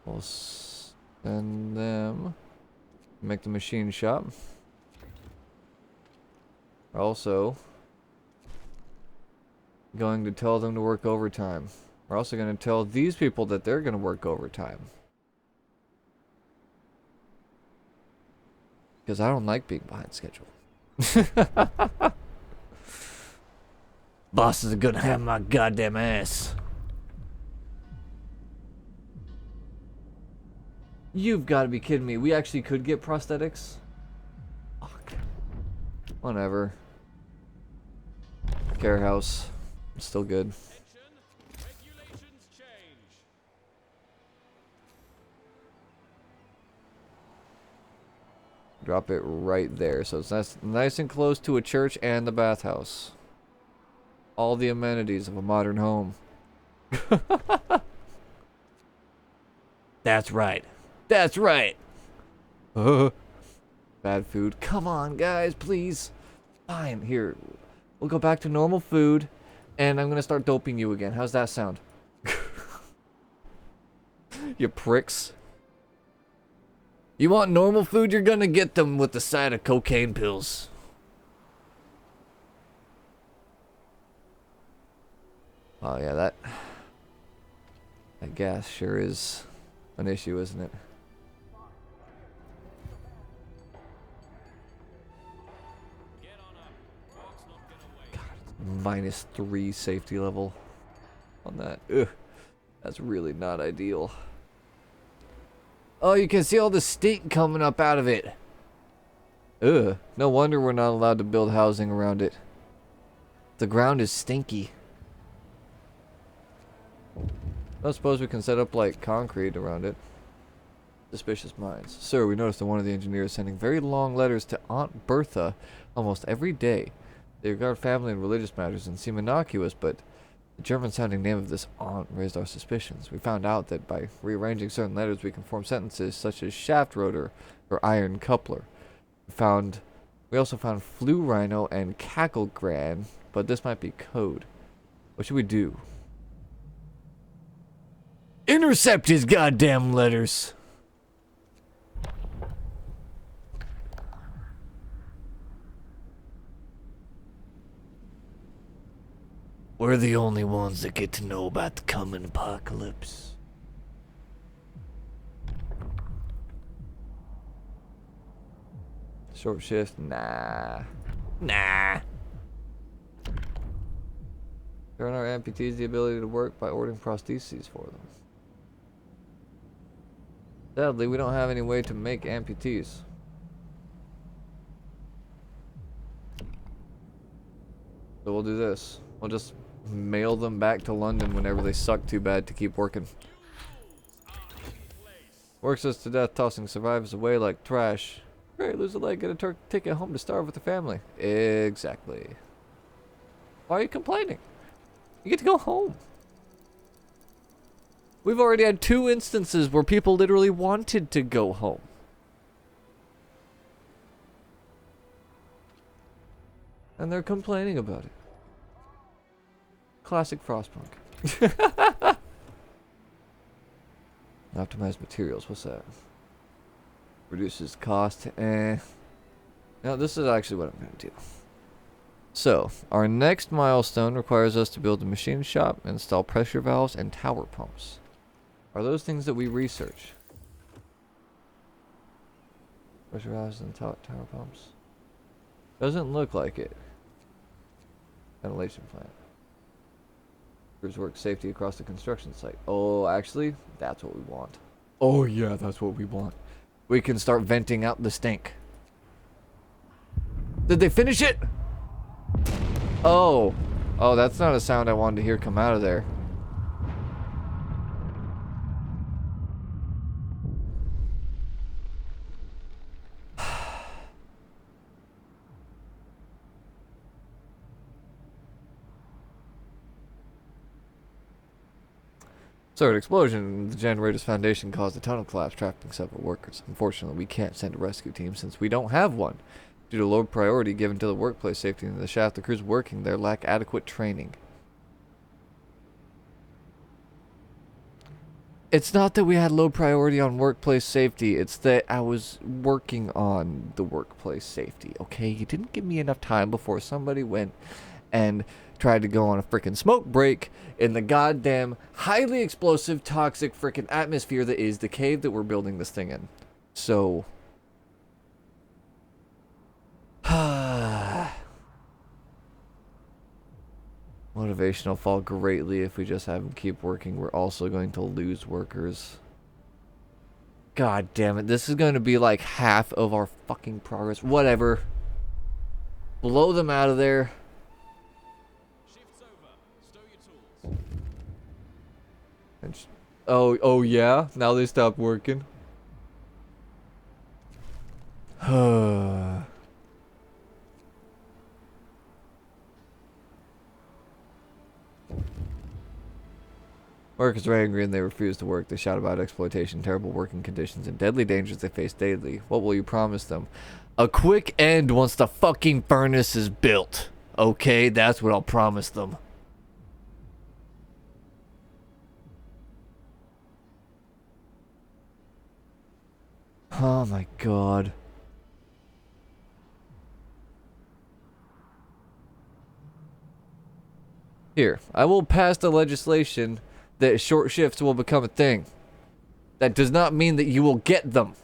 We'll send them. Make the machine shop. We're also going to tell them to work overtime. We're also going to tell these people that they're going to work overtime. Because I don't like being behind schedule. Boss is gonna have my goddamn ass. You've got to be kidding me. We actually could get prosthetics? Fuck. Whatever. Care house. Still good. Regulations change. Drop it right there. So it's nice and close to a church and the bathhouse. All the amenities of a modern home. That's right. That's right. Bad food. Come on, guys, please. Fine. Here. We'll go back to normal food. And I'm going to start doping you again. How's that sound? You pricks. You want normal food? You're going to get them with the side of cocaine pills. Oh, yeah, that gas sure is an issue, isn't it? Get on up. Work's not gonna wait. God, it's -3 safety level on that. Ugh, that's really not ideal. Oh, you can see all the stink coming up out of it. Ugh, no wonder we're not allowed to build housing around it. The ground is stinky. I don't suppose we can set up like concrete around it. Suspicious minds. Sir, we noticed that one of the engineers sending very long letters to Aunt Bertha almost every day. They regard family and religious matters and seem innocuous, but the German-sounding name of this aunt raised our suspicions. We found out that by rearranging certain letters we can form sentences such as shaft rotor or iron coupler. We also found flu rhino and cackle gran, but this might be code. What should we do? Intercept his goddamn letters! We're the only ones that get to know about the coming apocalypse. Short shift? Nah. Nah. Grant our amputees the ability to work by ordering prostheses for them. Sadly, we don't have any way to make amputees. So we'll do this. We'll just mail them back to London whenever they suck too bad to keep working. Works us to death, tossing survivors away like trash. Great, lose a leg, get a ticket home to starve with the family. Exactly. Why are you complaining? You get to go home. We've already had 2 instances where people literally wanted to go home. And they're complaining about it. Classic Frostpunk. Optimized materials, what's that? Reduces cost, Now this is actually what I'm going to do. So, our next milestone requires us to build a machine shop, install pressure valves, and tower pumps. Are those things that we research? Pressure valves and tower pumps? Doesn't look like it. Ventilation plant. Crews work safety across the construction site. Oh, actually, that's what we want. Oh yeah, that's what we want. We can start venting out the stink. Did they finish it? Oh. Oh, that's not a sound I wanted to hear come out of there. So an explosion in the generator's foundation caused a tunnel collapse, trapping several workers. Unfortunately, we can't send a rescue team since we don't have one. Due to low priority given to the workplace safety in the shaft, the crews working there lack adequate training. It's not that we had low priority on workplace safety, it's that I was working on the workplace safety, okay? You didn't give me enough time before somebody went and tried to go on a freaking smoke break in the goddamn highly explosive, toxic freaking atmosphere that is the cave that we're building this thing in. So... motivation will fall greatly if we just have them keep working. We're also going to lose workers. God damn it. This is going to be like half of our fucking progress. Whatever. Blow them out of there. Shift's over. Stow your tools. And oh yeah? Now they stopped working. Workers are angry and they refuse to work. They shout about exploitation, terrible working conditions, and deadly dangers they face daily. What will you promise them? A quick end once the fucking furnace is built. Okay, that's what I'll promise them. Oh my god. Here, I will pass the legislation that short shifts will become a thing. That does not mean that you will get them.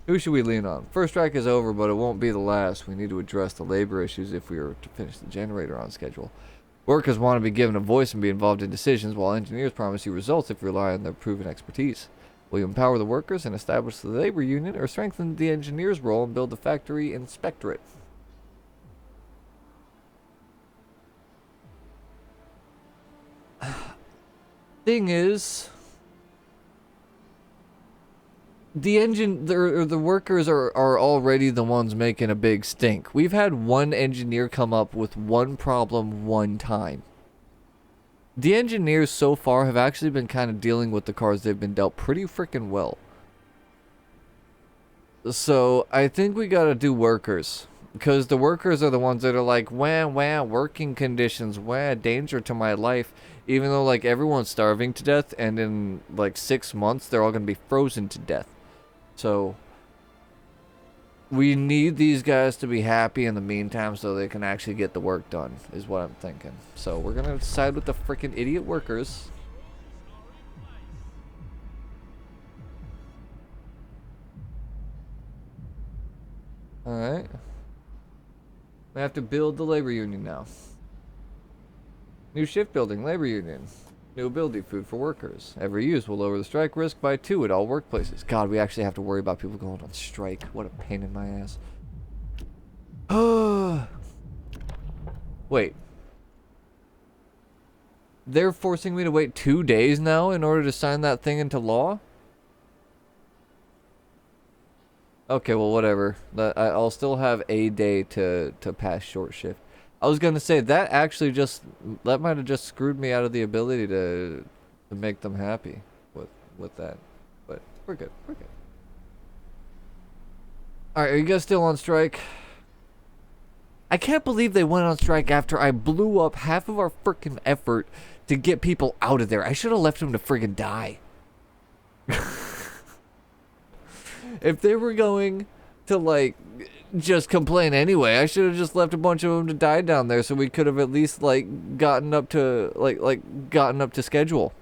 Who should we lean on? First strike is over, but it won't be the last. We need to address the labor issues if we are to finish the generator on schedule. Workers want to be given a voice and be involved in decisions, while engineers promise you results if you rely on their proven expertise. Will you empower the workers and establish the labor union, or strengthen the engineer's role and build the factory inspectorate? Thing is, the workers are already the ones making a big stink. We've had one engineer come up with one problem one time. The engineers so far have actually been kind of dealing with the cards they've been dealt pretty freaking well. So I think we gotta do workers. Because the workers are the ones that are like, wah, working conditions, wah, danger to my life. Even though, like, everyone's starving to death, and in, like, 6 months, they're all going to be frozen to death. So, we need these guys to be happy in the meantime so they can actually get the work done, is what I'm thinking. So, we're going to side with the freaking idiot workers. Alright. We have to build the labor union now. New shift building, labor union. New ability, food for workers. Every use will lower the strike risk by 2 at all workplaces. God, we actually have to worry about people going on strike. What a pain in my ass. Wait. They're forcing me to wait 2 days now in order to sign that thing into law? Okay, well, whatever. I'll still have a day to pass short shift. I was gonna say that actually that might have just screwed me out of the ability to make them happy with that. But we're good. We're good. All right, are you guys still on strike? I can't believe they went on strike after I blew up half of our freaking effort to get people out of there. I should have left them to friggin' die. If they were going to, like, just complain anyway, I should have just left a bunch of them to die down there so we could have at least, like, gotten up to, gotten up to schedule.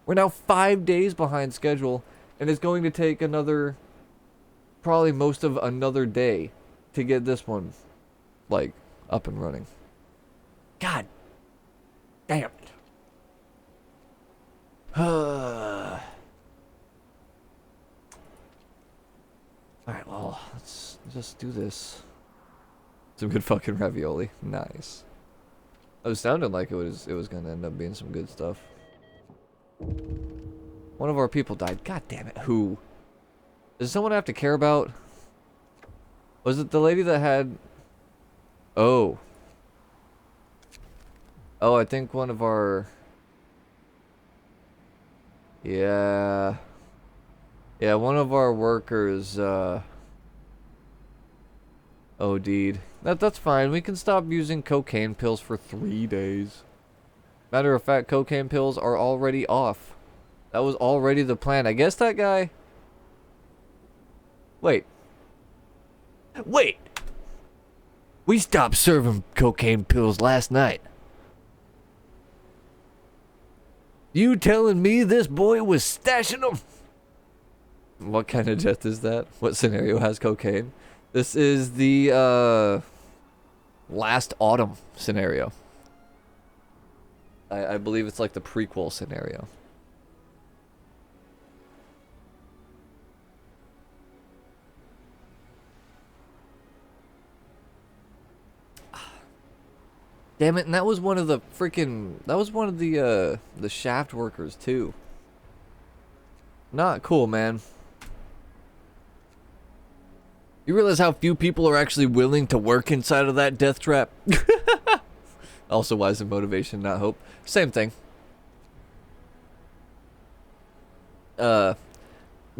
We're now 5 days behind schedule, and it's going to take probably most of another day to get this one, like, up and running. God Damn it. Alright, well, let's just do this. Some good fucking ravioli. Nice. It was sounding like it was gonna end up being some good stuff. One of our people died. God damn it. Who? Does someone have to care about? Was it the lady that had... Oh. Oh, I think one of our... Yeah. Yeah, one of our workers, OD'd. That's fine. We can stop using cocaine pills for 3 days. Matter of fact, cocaine pills are already off. That was already the plan. I guess that guy... Wait. Wait! We stopped serving cocaine pills last night. You telling me this boy was stashing them? What kind of death is that? What scenario has cocaine? This is the, Last Autumn scenario. I believe it's like the prequel scenario. Damn it, and that was one of the freaking... That was one of the shaft workers, too. Not cool, man. You realize how few people are actually willing to work inside of that death trap? Also, why is it motivation, not hope? Same thing.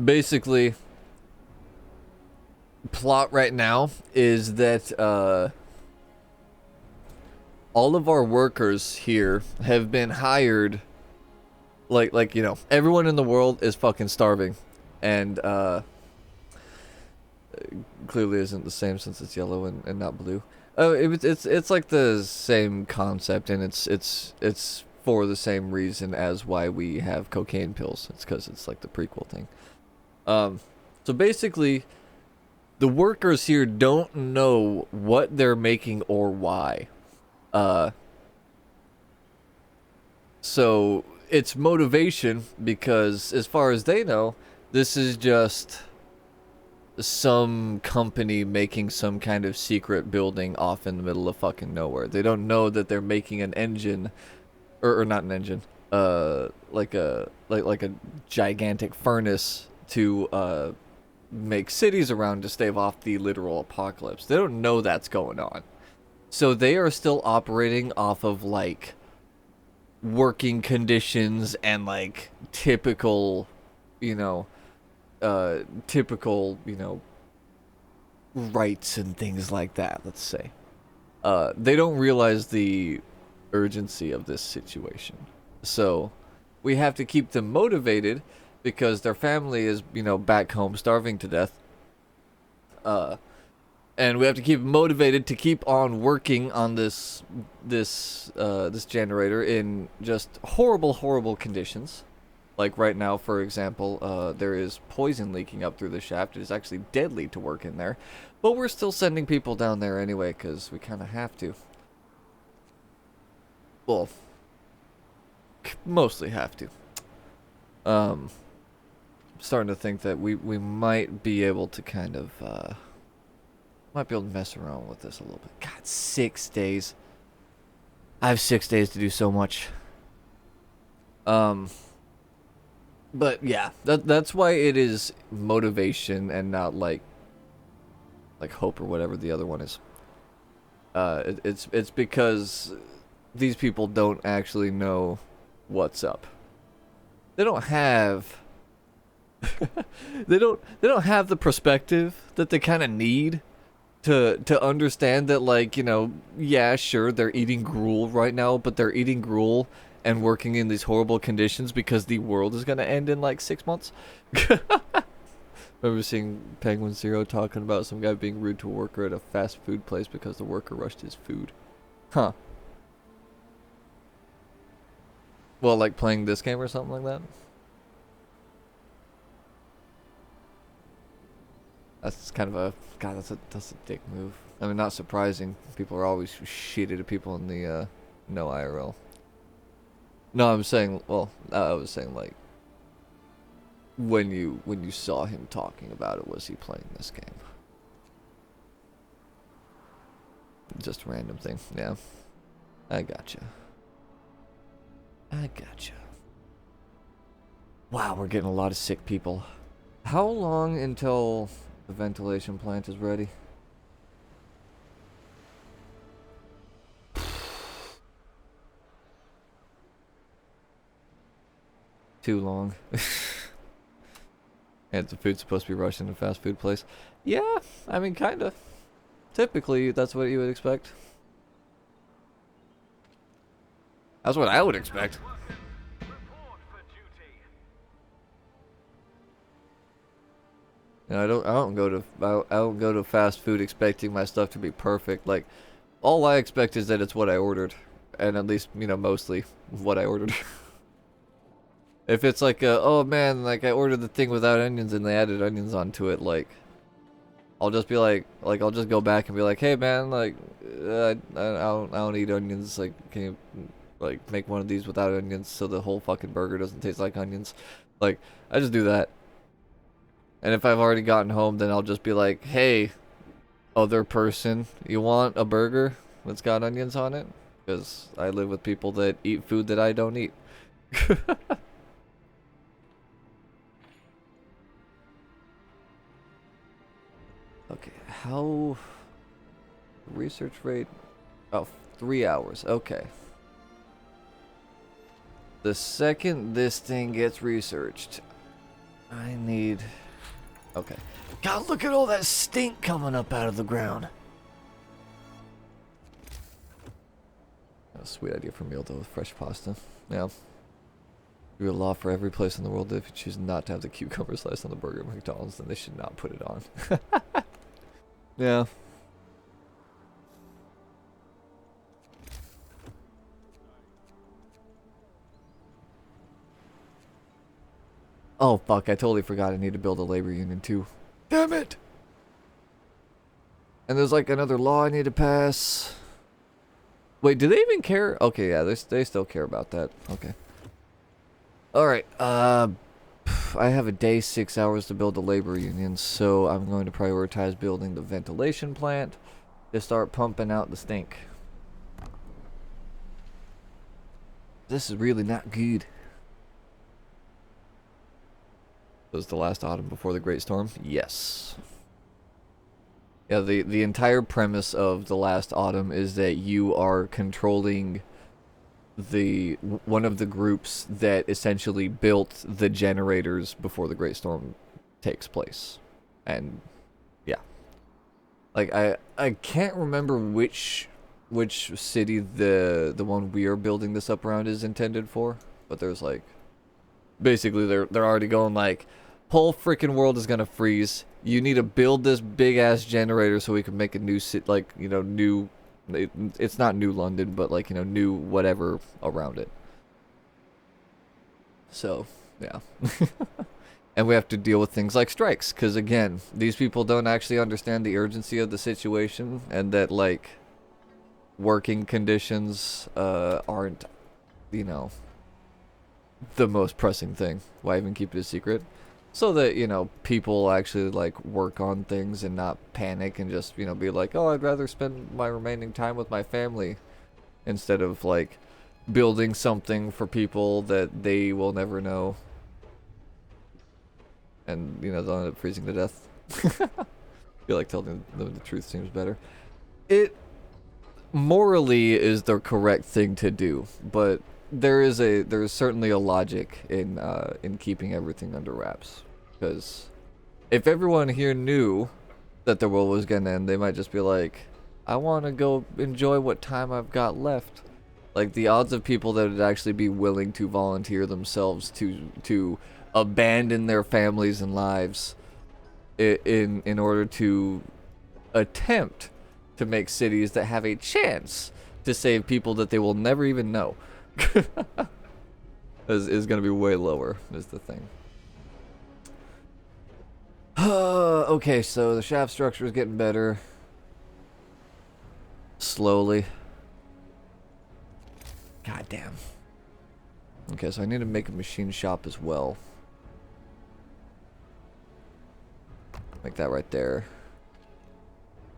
Basically, plot right now is that, all of our workers here have been hired, like, you know, everyone in the world is fucking starving. And, clearly isn't the same since it's yellow and not blue. Oh, it's like the same concept, and it's for the same reason as why we have cocaine pills. It's because it's like the prequel thing. So basically, the workers here don't know what they're making or why. So it's motivation because, as far as they know, this is just some company making some kind of secret building off in the middle of fucking nowhere. They don't know that they're making an engine, or not an engine, like a gigantic furnace to make cities around to stave off the literal apocalypse. They don't know that's going on. So they are still operating off of, like, working conditions and, like, typical, you know, rights and things like that, let's say. They don't realize the urgency of this situation. So we have to keep them motivated because their family is, you know, back home starving to death. And we have to keep motivated to keep on working on this generator in just horrible conditions. Like right now, for example, there is poison leaking up through the shaft. It is actually deadly to work in there. But we're still sending people down there anyway, because we kind of have to. Well, mostly have to. I'm starting to think that we might be able to kind of, might be able to mess around with this a little bit. God, 6 days. I have 6 days to do so much. But yeah, that's why it is motivation and not like hope or whatever the other one is. It's because these people don't actually know what's up. They don't have they don't have the perspective that they kind of need to understand that, like, you know, yeah, sure, they're eating gruel right now, but they're eating gruel and working in these horrible conditions because the world is going to end in like 6 months. Remember seeing Penguin Zero talking about some guy being rude to a worker at a fast food place because the worker rushed his food. Huh. Well, like playing this game or something like that? That's kind of a... God, that's a dick move. I mean, not surprising. People are always shitty to people in the no IRL. No, I'm saying, well, I was saying like when you saw him talking about it, was he playing this game? Just a random thing. Yeah. I gotcha. I gotcha. Wow, we're getting a lot of sick people. How long until the ventilation plant is ready? Too long. And the food's supposed to be rushed in a fast food place. Yeah, I mean, kinda. Typically, that's what you would expect. That's what I would expect. You know, I don't go to fast food expecting my stuff to be perfect. Like, all I expect is that it's what I ordered, and at least, you know, mostly what I ordered. If it's like, oh man, like I ordered the thing without onions and they added onions onto it, like, I'll just be like I'll just go back and be like, hey man, like, I don't eat onions. Like, can you like make one of these without onions so the whole fucking burger doesn't taste like onions? Like, I just do that. And if I've already gotten home, then I'll just be like, hey, other person, you want a burger that's got onions on it? Because I live with people that eat food that I don't eat. Okay, how... research rate? Oh, 3 hours. Okay. The second this thing gets researched, I need... Okay. God, look at all that stink coming up out of the ground. That's a sweet idea for a meal, though, with fresh pasta. Yeah. Be a law for every place in the world that if you choose not to have the cucumber slice on the burger at McDonald's, then they should not put it on. Yeah. Oh, fuck, I totally forgot I need to build a labor union, too. Damn it! And there's, like, another law I need to pass. Wait, do they even care? Okay, yeah, they still care about that. Okay. Alright, I have a day, 6 hours to build a labor union, so I'm going to prioritize building the ventilation plant to start pumping out the stink. This is really not good. Was the last autumn before the Great Storm? Yes. Yeah, the entire premise of the last autumn is that you are controlling one of the groups that essentially built the generators before the Great Storm takes place. And yeah. Like I can't remember which city the one we are building this up around is intended for, but there's like basically they're already going like, whole freaking world is gonna freeze. You need to build this big ass generator so we can make a new city, like, you know, new. It's not New London, but like, you know, new whatever around it. So yeah. And we have to deal with things like strikes, because again, these people don't actually understand the urgency of the situation, and that like working conditions aren't, you know, the most pressing thing. Why even keep it a secret? So that, you know, people actually like work on things and not panic and just, you know, be like, oh, I'd rather spend my remaining time with my family instead of like building something for people that they will never know. And, you know, they'll end up freezing to death. I feel like telling them the truth seems better. It morally is the correct thing to do, but there is certainly a logic in keeping everything under wraps, because if everyone here knew that the world was gonna end, they might just be like, I want to go enjoy what time I've got left. Like, the odds of people that would actually be willing to volunteer themselves to abandon their families and lives in order to attempt to make cities that have a chance to save people that they will never even know is going to be way lower, is the thing. Okay, so the shaft structure is getting better. Slowly. God damn. Okay, so I need to make a machine shop as well. Make that right there.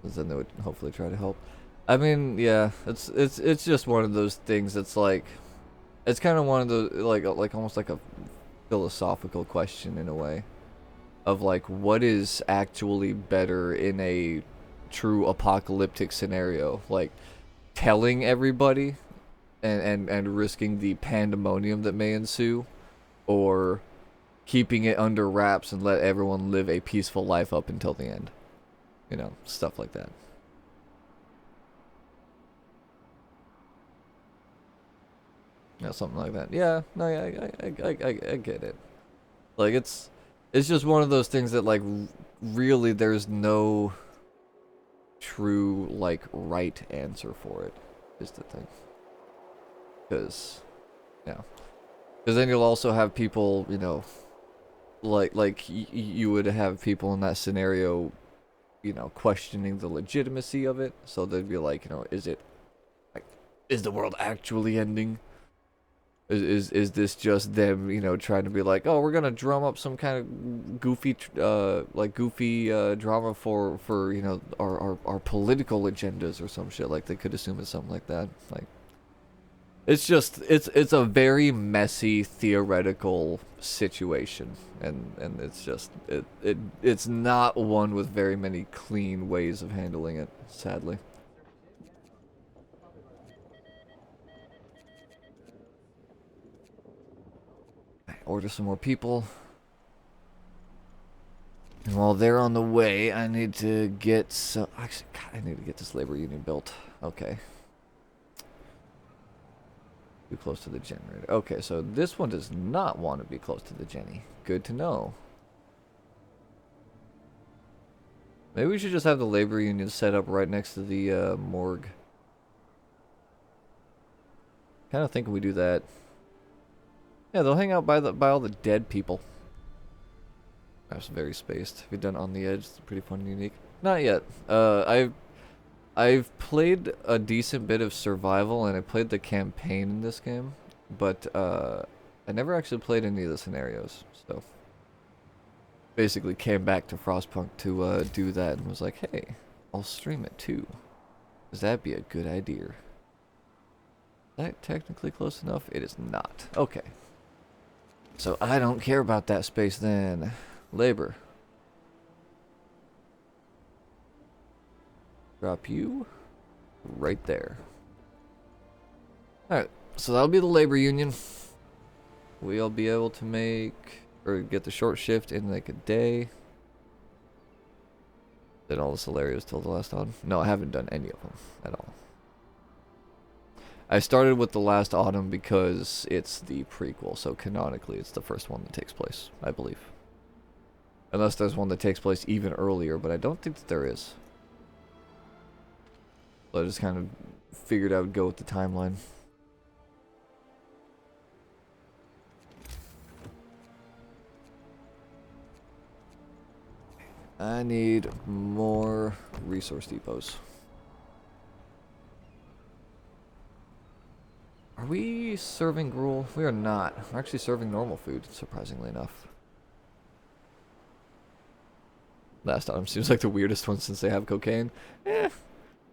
'Cause then they would hopefully try to help. I mean, yeah, it's just one of those things that's like, it's kind of one of the like almost like a philosophical question in a way, of like what is actually better in a true apocalyptic scenario, like telling everybody and risking the pandemonium that may ensue, or keeping it under wraps and let everyone live a peaceful life up until the end. You know, stuff like that. Yeah, something like that. Yeah, no, yeah, I get it. Like, it's just one of those things that, like, really there's no true, like, right answer for it, is the thing. Because, yeah. Because then you'll also have people, you know, like you would have people in that scenario, you know, questioning the legitimacy of it. So they'd be like, you know, is it, like, is the world actually ending? Is this just them, you know, trying to be like, oh, we're gonna drum up some kind of goofy, drama for you know our political agendas or some shit? Like they could assume it's something like that. Like, it's just it's a very messy theoretical situation, and it's just it's not one with very many clean ways of handling it, sadly. Order some more people. And while they're on the way, I need to get some... Actually, God, I need to get this labor union built. Okay. Too close to the generator. Okay, so this one does not want to be close to the Jenny. Good to know. Maybe we should just have the labor union set up right next to the morgue. Kind of thinking we do that. Yeah, they'll hang out by all the dead people. That's very spaced. We've done On the Edge. It's pretty fun and unique. Not yet. I've played a decent bit of survival, and I played the campaign in this game, but I never actually played any of the scenarios. So basically came back to Frostpunk to do that, and was like, hey, I'll stream it too. Cause that'd be a good idea. Is that technically close enough? It is not. Okay. So I don't care about that space then. Labor. Drop you right there. Alright, so that'll be the labor union. We'll be able to make, or get the short shift in like a day. Did all the scenarios till the last autumn? No, I haven't done any of them at all. I started with the last autumn because it's the prequel, so canonically it's the first one that takes place, I believe. Unless there's one that takes place even earlier, but I don't think that there is. So I just kind of figured I would go with the timeline. I need more resource depots. Are we serving gruel? We are not. We're actually serving normal food, surprisingly enough. Last autumn seems like the weirdest one since they have cocaine. Eh.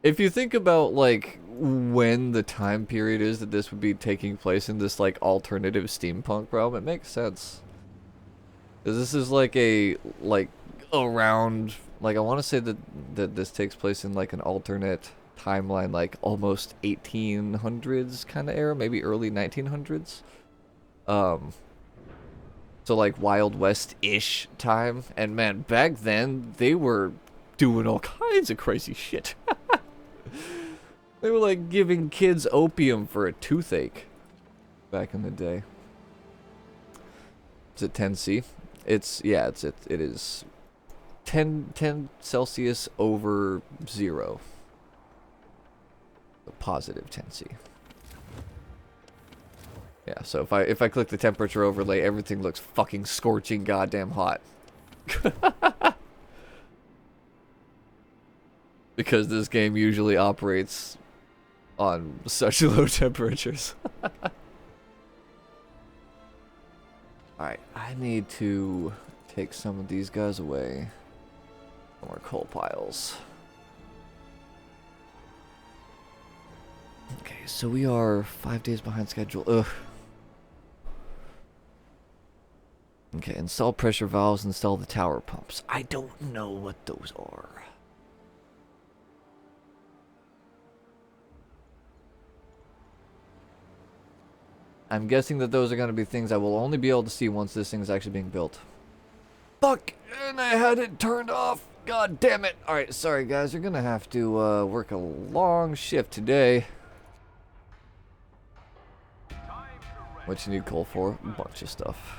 If you think about, like, when the time period is that this would be taking place in this, like, alternative steampunk realm, it makes sense. Because this is, like, around... Like, I want to say that this takes place in, like, an alternate timeline, like almost 1800s kind of era, maybe early 1900s. So like Wild West-ish time. And man, back then they were doing all kinds of crazy shit. They were like giving kids opium for a toothache back in the day. Is it 10C? It is 10 Celsius over 0. A positive 10C. Yeah, so if I click the temperature overlay, everything looks fucking scorching goddamn hot. Because this game usually operates on such low temperatures. Alright, I need to take some of these guys away from our coal piles. Okay, so we are 5 days behind schedule. Ugh. Okay, install pressure valves, install the tower pumps. I don't know what those are. I'm guessing that those are going to be things I will only be able to see once this thing is actually being built. Fuck! And I had it turned off! God damn it! Alright, sorry guys, you're going to have to work a long shift today. What you need coal for? A bunch of stuff.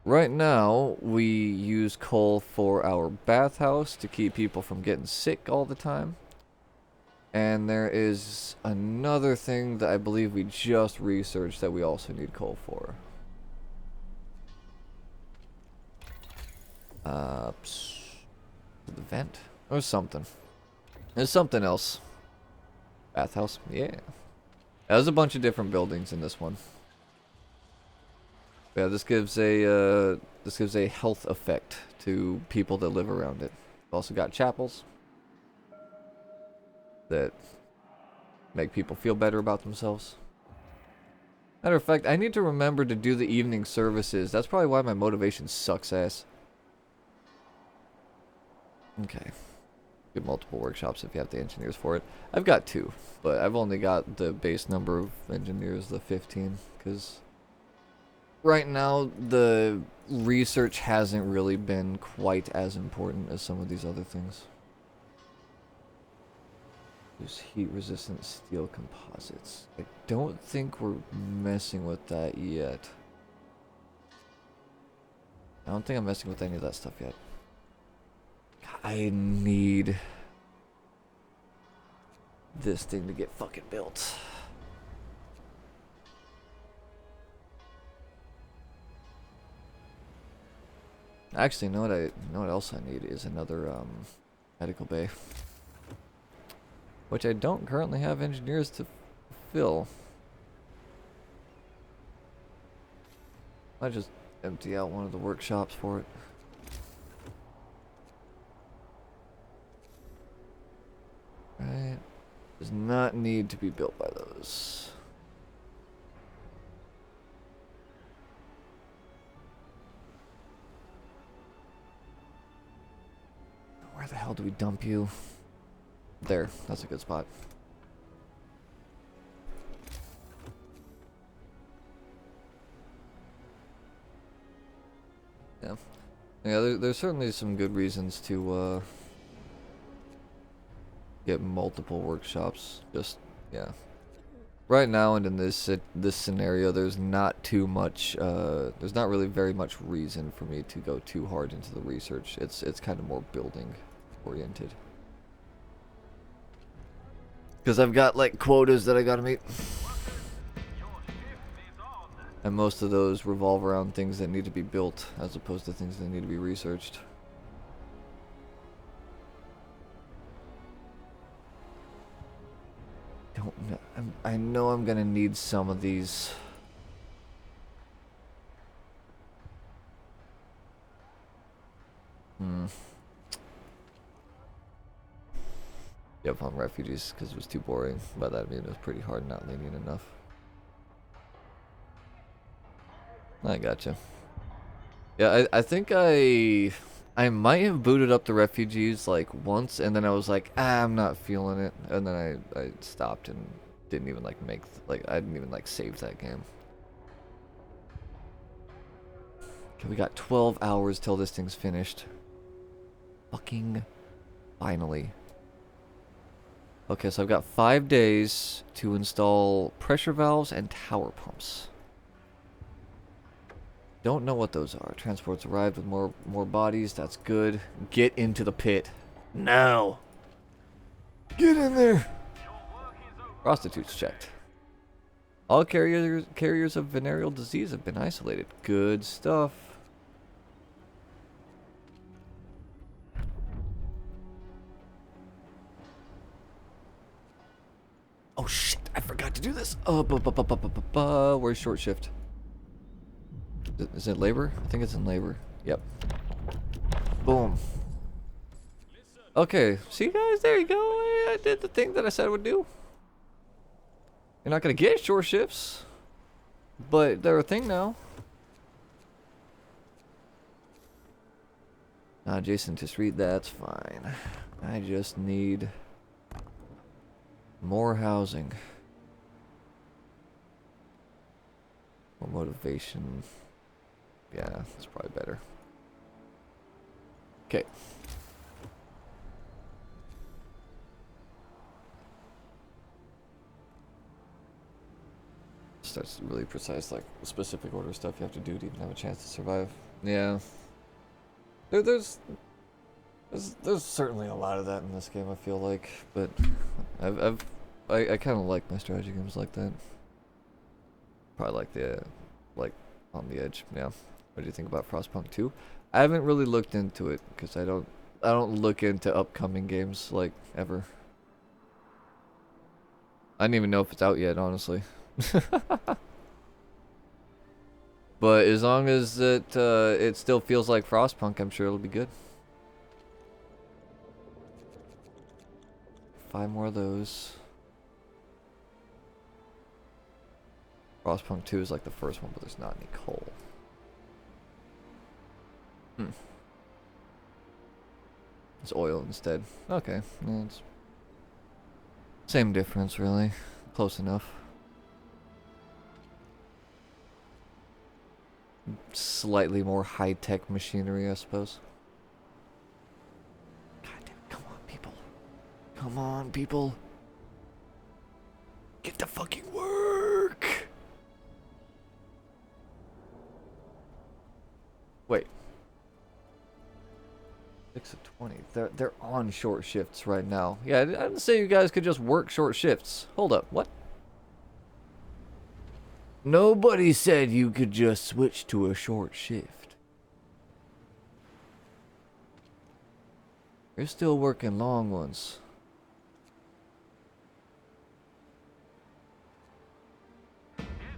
Right now, we use coal for our bathhouse to keep people from getting sick all the time. And there is another thing that I believe we just researched that we also need coal for. The vent? Or something. There's something else. Bathhouse? Yeah. There's a bunch of different buildings in this one. Yeah, this gives a health effect to people that live around it. We've also got chapels that make people feel better about themselves. Matter of fact, I need to remember to do the evening services. That's probably why my motivation sucks ass. Okay. Get multiple workshops if you have the engineers for it. I've got 2, but I've only got the base number of engineers, the 15, because right now the research hasn't really been quite as important as some of these other things. There's heat-resistant steel composites. I don't think we're messing with that yet. I don't think I'm messing with any of that stuff yet. I need this thing to get fucking built. Actually, know what else I need is another medical bay, which I don't currently have engineers to fill. I just empty out one of the workshops for it. Right. Does not need to be built by those. Where the hell do we dump you? There, that's a good spot. Yeah. Yeah, there's certainly some good reasons to get multiple workshops. Just, yeah. Right now and in this scenario, there's not too much, there's not really very much reason for me to go too hard into the research. It's kind of more building oriented. Because I've got like quotas that I gotta meet. And most of those revolve around things that need to be built as opposed to things that need to be researched. Don't know. I know I'm gonna need some of these. Yep, on refugees because it was too boring. By that I mean it was pretty hard, not lenient enough. I gotcha. Yeah, I think I might have booted up the refugees like once, and then I was like, I'm not feeling it, and then I stopped and didn't even like I didn't even like save that game. Okay, we got 12 hours till this thing's finished. Fucking finally. Okay, so I've got 5 days to install pressure valves and tower pumps. Don't know what those are. Transports arrived with more bodies. That's good. Get into the pit. Now. Get in there. Prostitutes checked. All carriers of venereal disease have been isolated. Good stuff. Oh shit, I forgot to do this. Where's short shift? Is it labor? I think it's in labor. Yep. Boom. Okay, see guys, there you go. I did the thing that I said I would do. You're not gonna get short shifts, but they're a thing now. Jason, just read that's fine. I just need more housing. More motivation. Yeah, that's probably better. Okay. Starts really precise, like specific order stuff you have to do to even have a chance to survive. Yeah. There's certainly a lot of that in this game, I feel like, but I kind of like my strategy games like that. Probably like the like on the edge. Yeah. What do you think about Frostpunk 2? I haven't really looked into it because I don't look into upcoming games like ever. I don't even know if it's out yet, honestly. But as long as it still feels like Frostpunk, I'm sure it'll be good. 5 more of those. Frostpunk 2 is like the first one, but there's not any coal. It's oil instead. Okay, yeah, it's same difference really. Close enough. Slightly more high-tech machinery, I suppose. God damn it, come on, people. Come on, people. Get to fucking work! Wait. 6 of 20. They're on short shifts right now. Yeah, I didn't say you guys could just work short shifts. Hold up, what? Nobody said you could just switch to a short shift. You're still working long ones.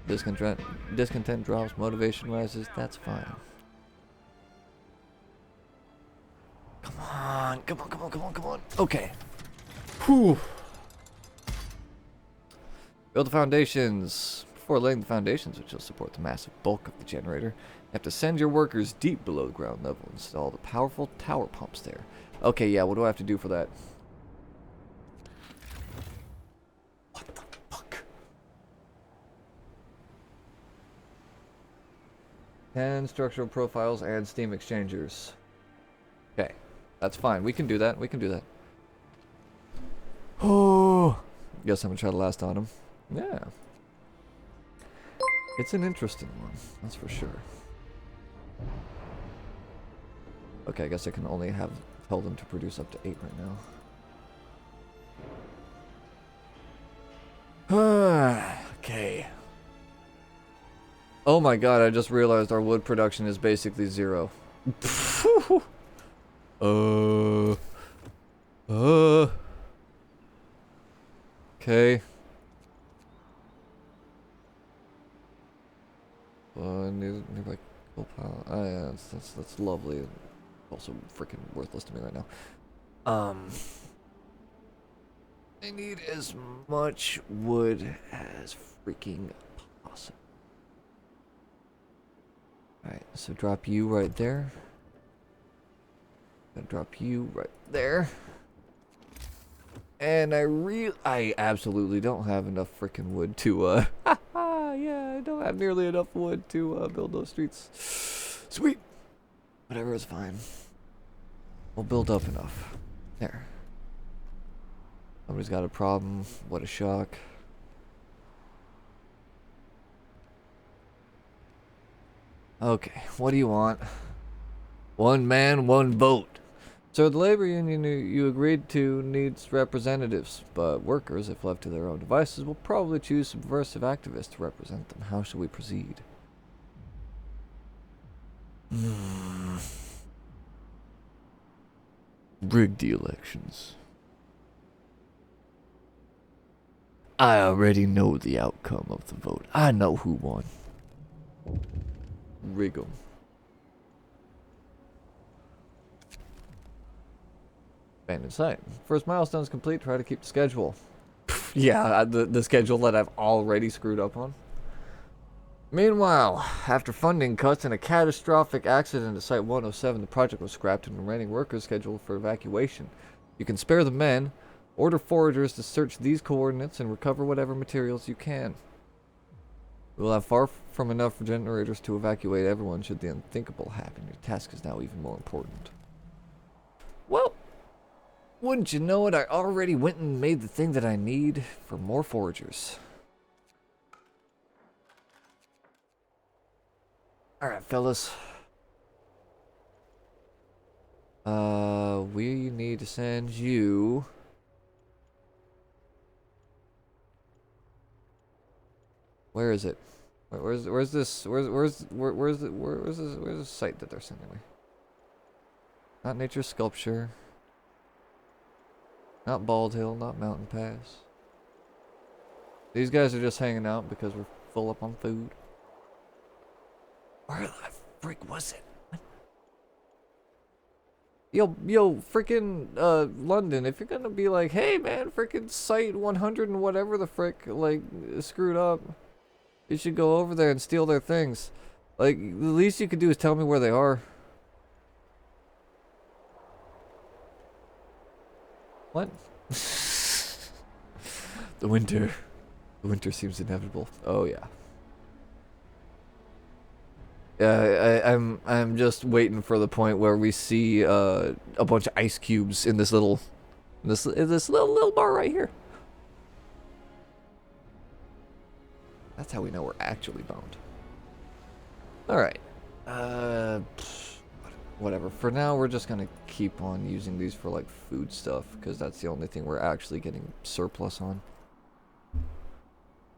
Discontent drops, motivation rises, that's fine. Come on, come on, come on, come on, come on. Okay. Whew. Build the foundations. Before laying the foundations, which will support the massive bulk of the generator, you have to send your workers deep below ground level and install the powerful tower pumps there. Okay, yeah, what do I have to do for that? What the fuck? 10 structural profiles and steam exchangers. Okay, that's fine. We can do that. We can do that. Oh, guess I'm gonna try to last on him. Yeah. It's an interesting one, that's for sure. Okay, I guess I can only tell them to produce up to 8 right now. Okay. Oh my god, I just realized our wood production is basically 0. Okay. Nearby coal pile. Oh yeah, that's lovely. Also freaking worthless to me right now. I need as much wood as freaking possible. Alright, so drop you right there. Gonna drop you right there. And I absolutely don't have enough freaking wood to yeah, I don't have nearly enough wood to build those streets. Sweet. Whatever is fine. We'll build up enough. There. Somebody's got a problem. What a shock. Okay, what do you want? One man, one vote. So the labor union you agreed to needs representatives, but workers, if left to their own devices, will probably choose subversive activists to represent them. How should we proceed? Rig the elections. I already know the outcome of the vote. I know who won. rig 'em. Abandoned site. First milestone is complete. Try to keep the schedule. Yeah, the schedule that I've already screwed up on. Meanwhile, after funding cuts and a catastrophic accident at Site 107, the project was scrapped and remaining workers scheduled for evacuation. You can spare the men, order foragers to search these coordinates, and recover whatever materials you can. We will have far from enough generators to evacuate everyone should the unthinkable happen. Your task is now even more important. Well, wouldn't you know it, I already went and made the thing that I need for more foragers. Alright, fellas. We need to send you... Where is it? Where's this? Where's this site that they're sending me? Not Nature Sculpture. Not Bald Hill, not Mountain Pass. These guys are just hanging out because we're full up on food. Where the frick was it? What? Yo, freaking London, if you're gonna be like, hey man, freaking site 100 and whatever the frick, like, screwed up, you should go over there and steal their things. Like, the least you could do is tell me where they are. What? The winter. The winter seems inevitable. Oh yeah. Yeah, I'm just waiting for the point where we see a bunch of ice cubes in this little little bar right here. That's how we know we're actually boned. All right. Whatever. For now, we're just gonna keep on using these for like food stuff because that's the only thing we're actually getting surplus on.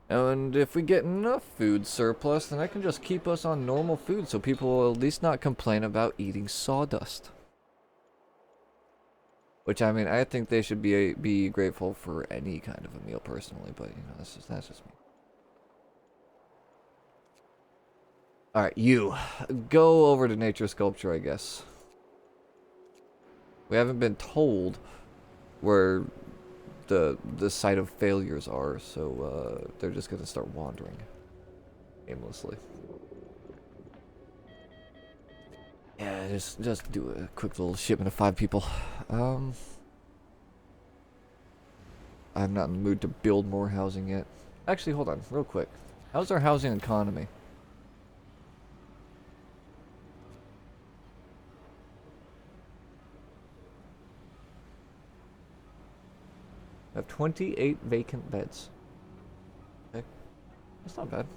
And if we get enough food surplus, then I can just keep us on normal food so people will at least not complain about eating sawdust. Which, I mean, I think they should be grateful for any kind of a meal personally, but, you know, that's just me. Alright, you. Go over to Nature Sculpture, I guess. We haven't been told where the site of failures are, so they're just gonna start wandering aimlessly. Yeah, just do a quick little shipment of 5 people. I'm not in the mood to build more housing yet. Actually, hold on, real quick. How's our housing economy? I have 28 vacant beds. Okay. That's not bad.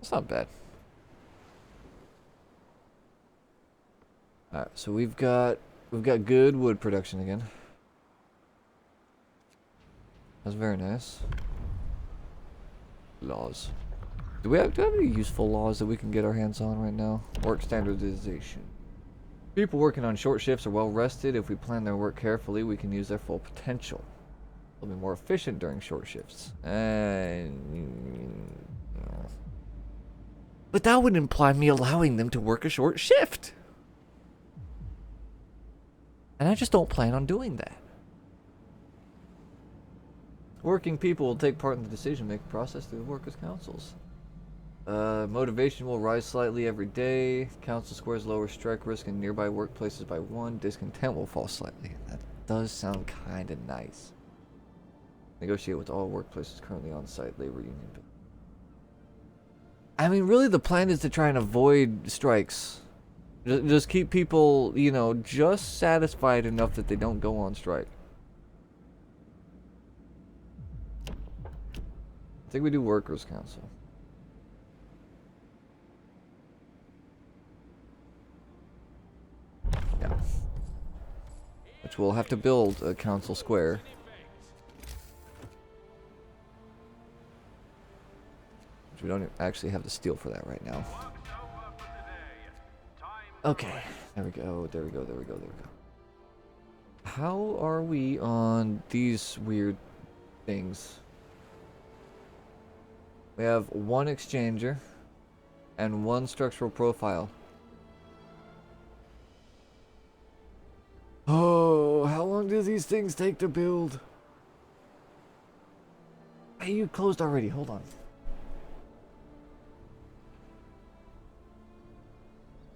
That's not bad. Alright, so we've got good wood production again. That's very nice. Laws. Do we have any useful laws that we can get our hands on right now? Work standardization. People working on short shifts are well rested. If we plan their work carefully, we can use their full potential. They'll be more efficient during short shifts. But that would imply me allowing them to work a short shift. And I just don't plan on doing that. Working people will take part in the decision-making process through the workers' councils. Motivation will rise slightly every day. Council scores lower strike risk in nearby workplaces by 1. Discontent will fall slightly. That does sound kind of nice. Negotiate with all workplaces currently on site. Labor union. I mean, really, the plan is to try and avoid strikes. Just keep people, you know, just satisfied enough that they don't go on strike. I think we do workers' council. Yeah. Which we'll have to build a council square. Which we don't actually have the steel for that right now. Okay. There we go. There we go. There we go. There we go. How are we on these weird things? We have 1 exchanger. and 1 structural profile. Oh, how long do these things take to build? Hey, you closed already. Hold on.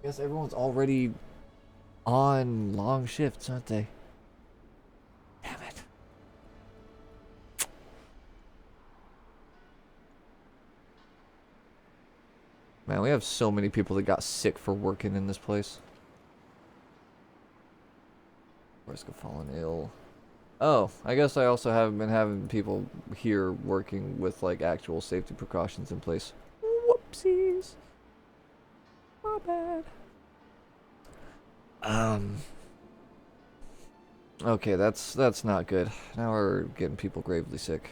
Guess everyone's already on long shifts, aren't they? Damn it. Man, we have so many people that got sick for working in this place. Risk of falling ill. Oh, I guess I also haven't been having people here working with like actual safety precautions in place. Whoopsies. My bad. Okay, that's not good. Now we're getting people gravely sick.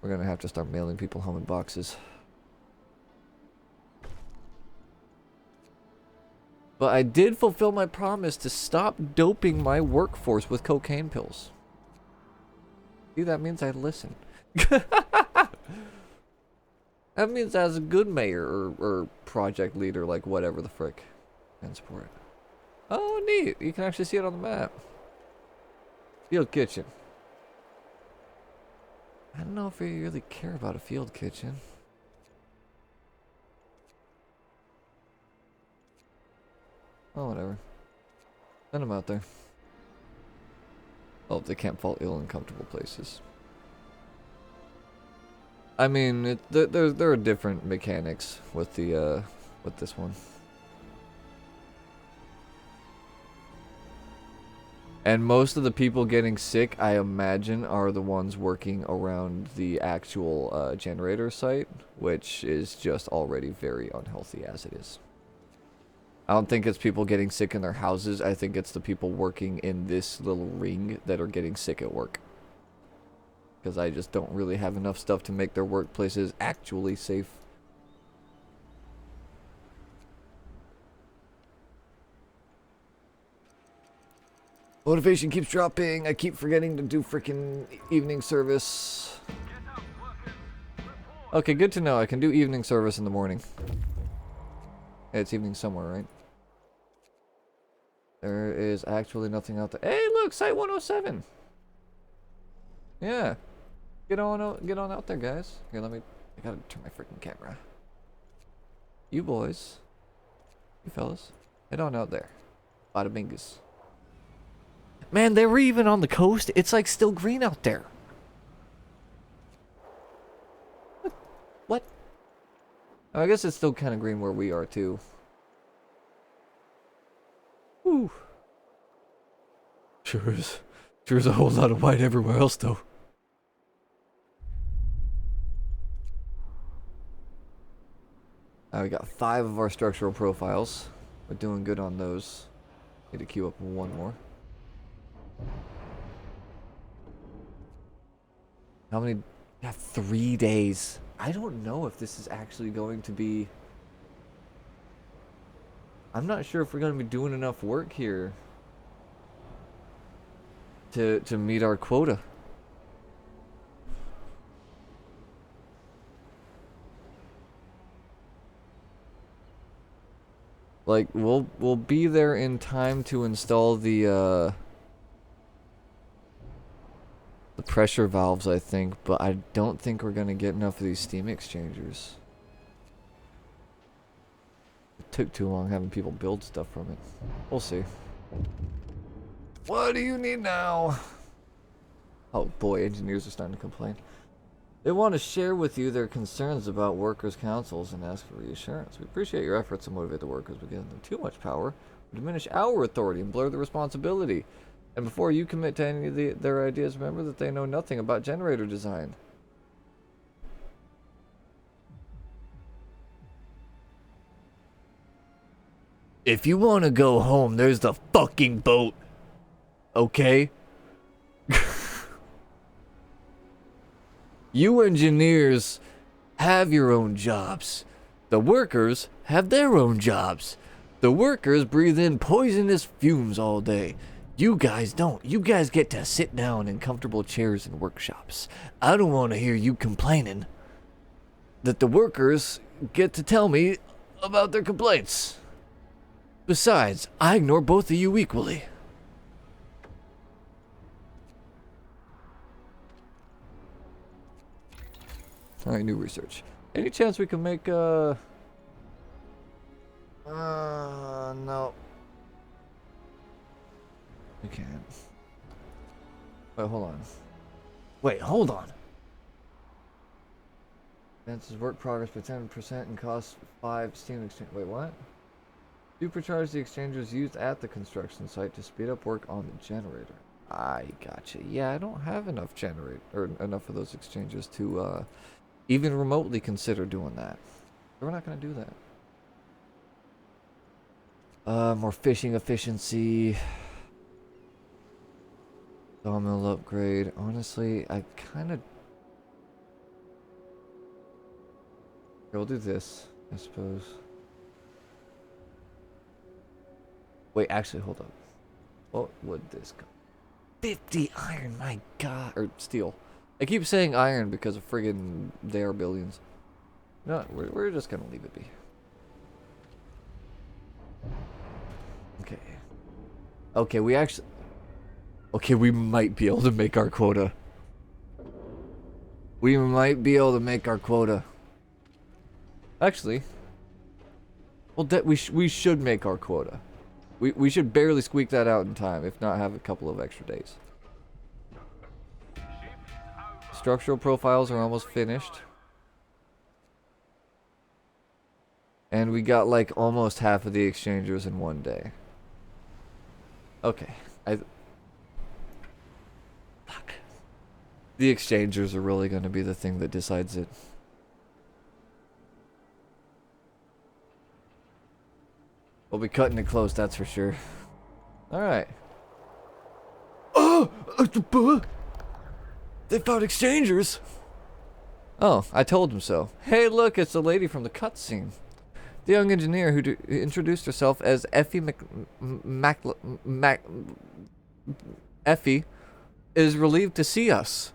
We're gonna have to start mailing people home in boxes. But I did fulfill my promise to stop doping my workforce with cocaine pills. See, that means I listen. That means as a good mayor or project leader, like whatever the frick. And support. Oh, neat. You can actually see it on the map. Field kitchen. I don't know if we really care about a field kitchen. Oh, whatever. Send them out there. Oh, they can't fall ill in comfortable places. I mean, there are different mechanics with the with this one. And most of the people getting sick, I imagine, are the ones working around the actual generator site, which is just already very unhealthy as it is. I don't think it's people getting sick in their houses. I think it's the people working in this little ring that are getting sick at work. Because I just don't really have enough stuff to make their workplaces actually safe. Motivation keeps dropping. I keep forgetting to do freaking evening service. Okay, good to know. I can do evening service in the morning. Hey, it's evening somewhere, right? There is actually nothing out there. Hey, look, Site 107. Yeah. Get on out there, guys. Here, I gotta turn my freaking camera. You boys. You fellas. Head on out there. Bada bingus. Man, they were even on the coast. It's like still green out there. What? Oh, I guess it's still kind of green where we are too. Whew. Sure is a whole lot of white everywhere else though. We got 5 of our structural profiles. We're doing good on those. Need to queue up one more. How many? We have 3 days. I don't know if this is actually going to be... I'm not sure if we're going to be doing enough work here to meet our quota. Like, we'll be there in time to install the pressure valves, I think, but I don't think we're gonna get enough of these steam exchangers. It took too long having people build stuff from it. We'll see. What do you need now? Oh boy, engineers are starting to complain. They want to share with you their concerns about workers' councils and ask for reassurance. We appreciate your efforts to motivate the workers, but giving them too much power will diminish our authority and blur the responsibility. And before you commit to any of their ideas, remember that they know nothing about generator design. If you want to go home, there's the fucking boat. Okay? You engineers have your own jobs. The workers have their own jobs. The workers breathe in poisonous fumes all day. You guys don't. You guys get to sit down in comfortable chairs in workshops. I don't want to hear you complaining that the workers get to tell me about their complaints. Besides, I ignore both of you equally. Alright, new research. Any chance we can make, no. We can't. Wait, hold on. Wait, hold on. Advances work progress by 10% and costs 5 steam exchange. Wait, what? Supercharge the exchangers used at the construction site to speed up work on the generator. I gotcha. Yeah, I don't have enough enough of those exchangers to even remotely consider doing that. So we're not gonna do that. More fishing efficiency. Sawmill upgrade. Honestly, I kind of. We'll do this, I suppose. Wait, actually, hold up. What would this go? 50 iron, my god. Or steel. I keep saying iron because of friggin' they are billions. No, we're just gonna leave it be. Okay. Okay, we actually... Okay, we might be able to make our quota. We might be able to make our quota. Actually... Well, we should make our quota. We should barely squeak that out in time, if not have a couple of extra days. Structural profiles are almost finished. And we got like almost half of the exchangers in one day. Okay. Fuck. The exchangers are really going to be the thing that decides it. We'll be cutting it close, that's for sure. Alright. Oh! They found exchangers! Oh, I told him so. Hey, look, it's the lady from the cutscene. The young engineer who introduced herself as Effie Effie is relieved to see us.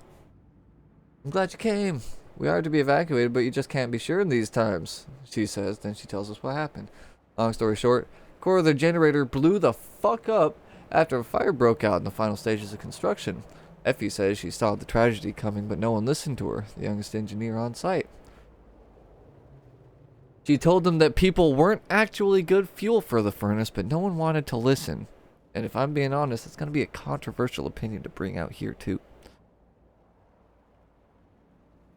I'm glad you came. We are to be evacuated, but you just can't be sure in these times, she says. Then she tells us what happened. Long story short, core of the generator blew the fuck up after a fire broke out in the final stages of construction. Effie says she saw the tragedy coming, but no one listened to her, the youngest engineer on site. She told them that people weren't actually good fuel for the furnace, but no one wanted to listen. And if I'm being honest, it's going to be a controversial opinion to bring out here too.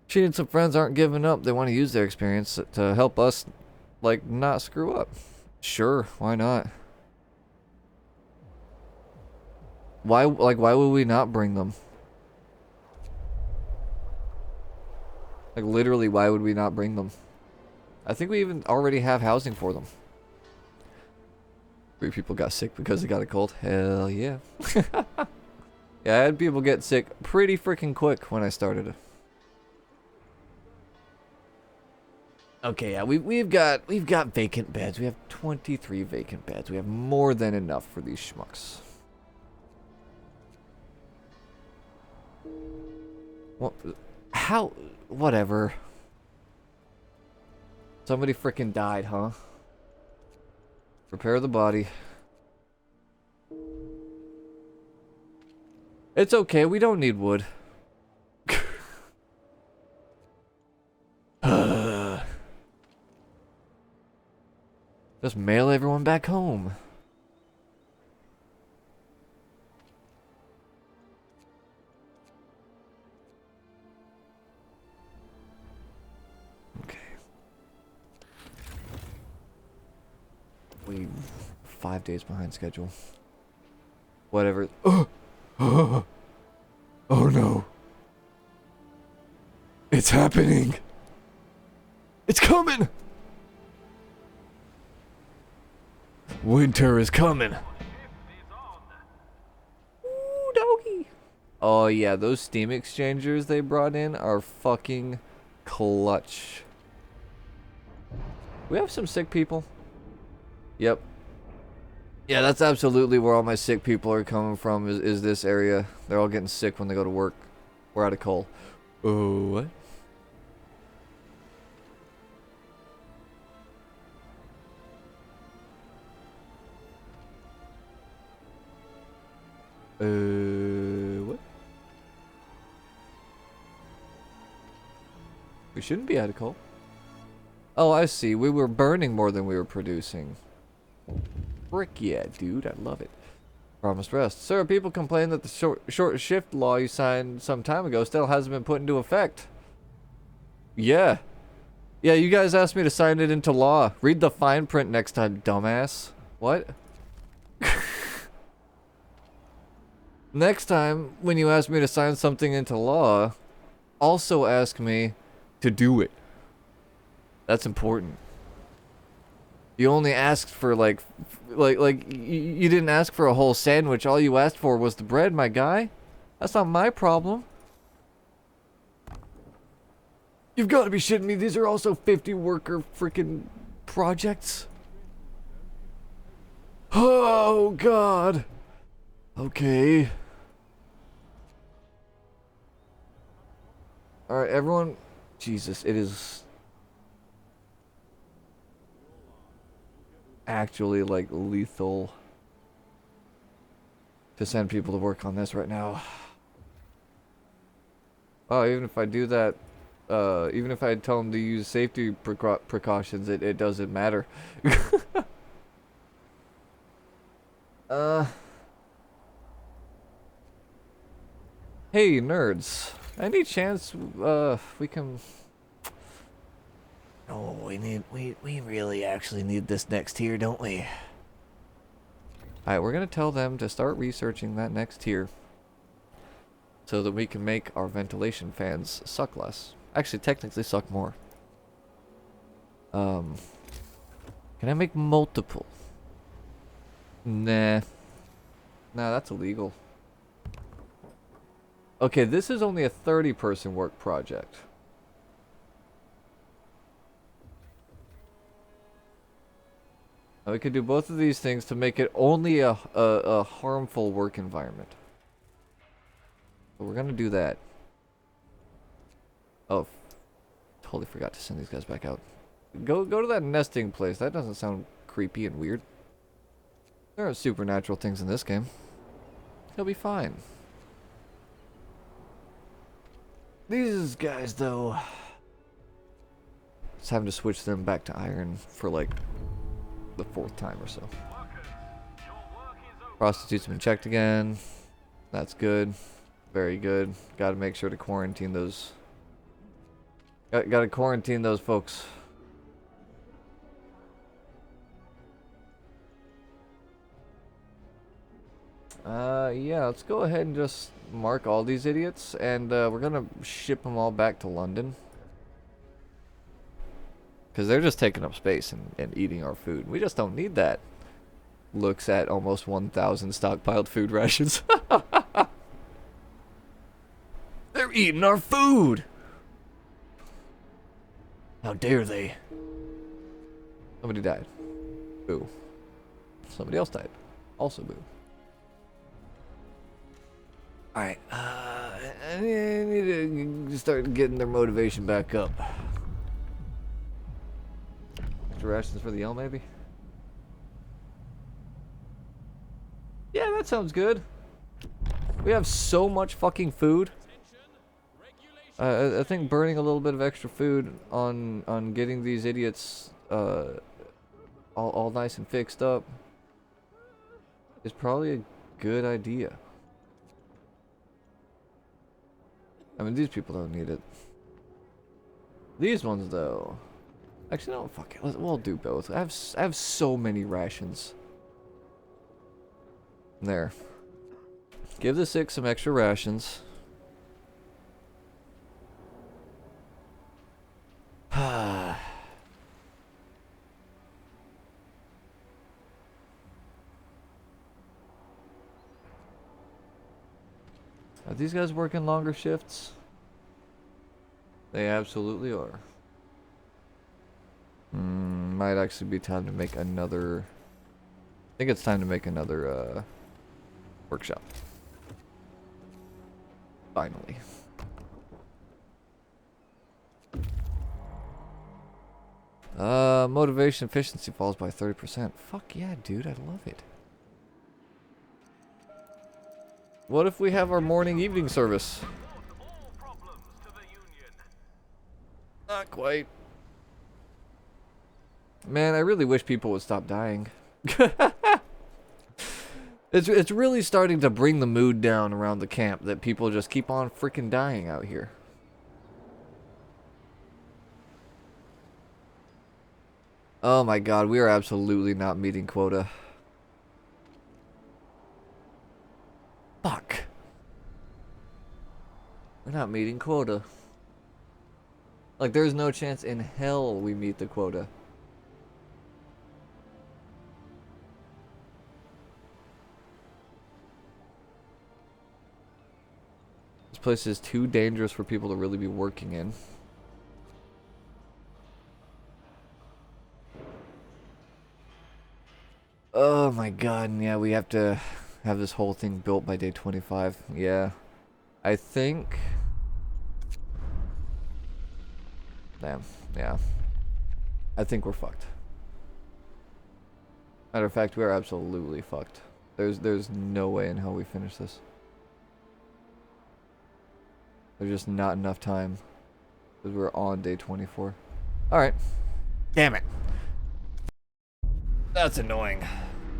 She and some friends aren't giving up. They want to use their experience to help us, like, not screw up. Sure, why not? Why would we not bring them? Like, literally, why would we not bring them? I think we even already have housing for them. 3 people got sick because they got a cold. Hell yeah. Yeah, I had people get sick pretty freaking quick when I started. Okay, yeah, we've got vacant beds. We have 23 vacant beds. We have more than enough for these schmucks. What? How? Whatever. Somebody freaking died, huh? Prepare the body. It's okay, we don't need wood. Just mail everyone back home. Okay. We 5 days behind schedule. Whatever. Oh no. It's happening. It's coming. Winter is coming. Ooh, doggy. Oh yeah, those steam exchangers they brought in are fucking clutch. We have some sick people. Yep. Yeah, that's absolutely where all my sick people are coming from, is this area. They're all getting sick when they go to work. We're out of coal. Oh, what? What? We shouldn't be out of coal. Oh, I see. We were burning more than we were producing. Frick yeah, dude. I love it. Promised rest. Sir, people complain that the short shift law you signed some time ago still hasn't been put into effect. Yeah. Yeah, you guys asked me to sign it into law. Read the fine print next time, dumbass. What? Next time, when you ask me to sign something into law, also ask me to do it. That's important. You only asked for like you didn't ask for a whole sandwich. All you asked for was the bread, my guy. That's not my problem. You've got to be shitting me. These are also 50 worker freaking projects. Oh God. Okay. All right, everyone. Jesus, it is actually like lethal to send people to work on this right now. Oh, even if I do that, even if I tell them to use safety precautions, it doesn't matter. Hey nerds, any chance we can? Oh, we really actually need this next tier, don't we? Alright, we're gonna tell them to start researching that next tier so that we can make our ventilation fans suck less. Actually, technically suck more. Can I make multiple? Nah. Nah, that's illegal. Okay, this is only a 30-person work project. Now we could do both of these things to make it only a harmful work environment. So we're gonna do that. Oh, totally forgot to send these guys back out. Go to that nesting place. That doesn't sound creepy and weird. There are supernatural things in this game. He'll be fine. These guys, though, it's time to switch them back to iron for like the 4th time or so. Prostitutes have been checked again. That's good. Very good. Gotta make sure to quarantine those. Gotta quarantine those folks. Yeah, let's go ahead and just mark all these idiots, and we're gonna ship them all back to London. Because they're just taking up space and eating our food. We just don't need that. Looks at almost 1,000 stockpiled food rations. They're eating our food! How dare they? Somebody died. Boo. Somebody else died. Also boo. Alright, I need to start getting their motivation back up. Extra rations for the L, maybe? Yeah, that sounds good. We have so much fucking food. I think burning a little bit of extra food on getting these idiots all nice and fixed up is probably a good idea. I mean, these people don't need it. These ones, though. Actually, no, fuck it. We'll do both. I have so many rations. There. Give the sick some extra rations. Are these guys working longer shifts? They absolutely are. Might actually be time to make another... I think it's time to make another workshop. Finally. Motivation efficiency falls by 30%. Fuck yeah, dude, I love it. What if we have our morning evening service? Not quite. Man, I really wish people would stop dying. It's really starting to bring the mood down around the camp that people just keep on freaking dying out here. Oh my god, we are absolutely not meeting quota. Fuck. We're not meeting quota. Like, there's no chance in hell we meet the quota. This place is too dangerous for people to really be working in. Oh my god, and yeah, we have to have this whole thing built by day 25. Yeah. I think... Damn, yeah. I think we're fucked. Matter of fact, we're absolutely fucked. There's no way in hell we finish this. There's just not enough time. Because we're on day 24. Alright. Damn it. That's annoying.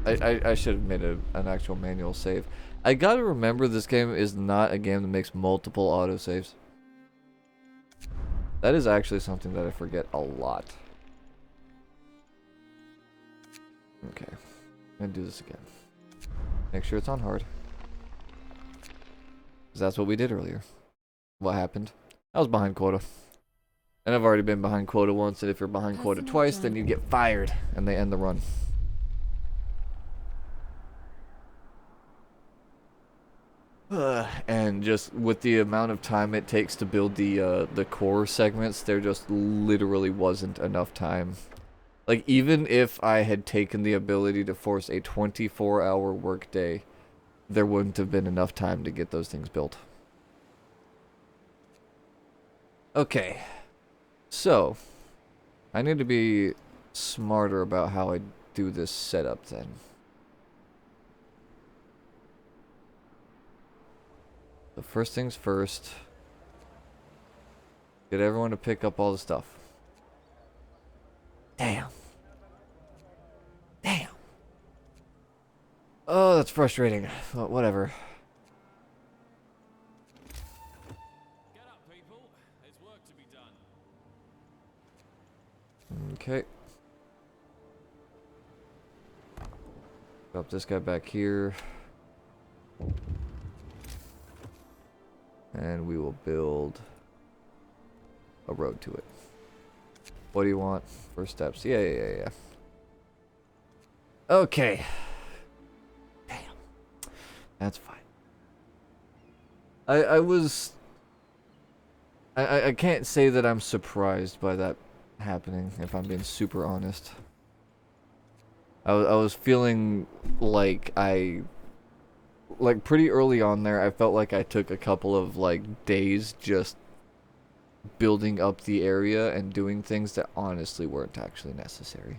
I should have made an actual manual save. I gotta remember this game is not a game that makes multiple autosaves. That is actually something that I forget a lot. Okay. I'm gonna do this again. Make sure it's on hard. Because that's what we did earlier. What happened? I was behind quota. And I've already been behind quota once, and if you're behind quota twice, then you get fired, and they end the run. And just with the amount of time it takes to build the core segments, there just literally wasn't enough time. Like, even if I had taken the ability to force a 24-hour workday, there wouldn't have been enough time to get those things built. Okay. So, I need to be smarter about how I do this setup then. So first things first, get everyone to pick up all the stuff. Damn. Damn. Oh, that's frustrating. Well, whatever. Get up, people. There's work to be done. Okay. Drop this guy back here. And we will build a road to it. What do you want? First steps. Yeah. Okay. Damn. That's fine. I can't say that I'm surprised by that happening, if I'm being super honest. I was feeling like pretty early on there, I felt like I took a couple of days just building up the area and doing things that honestly weren't actually necessary.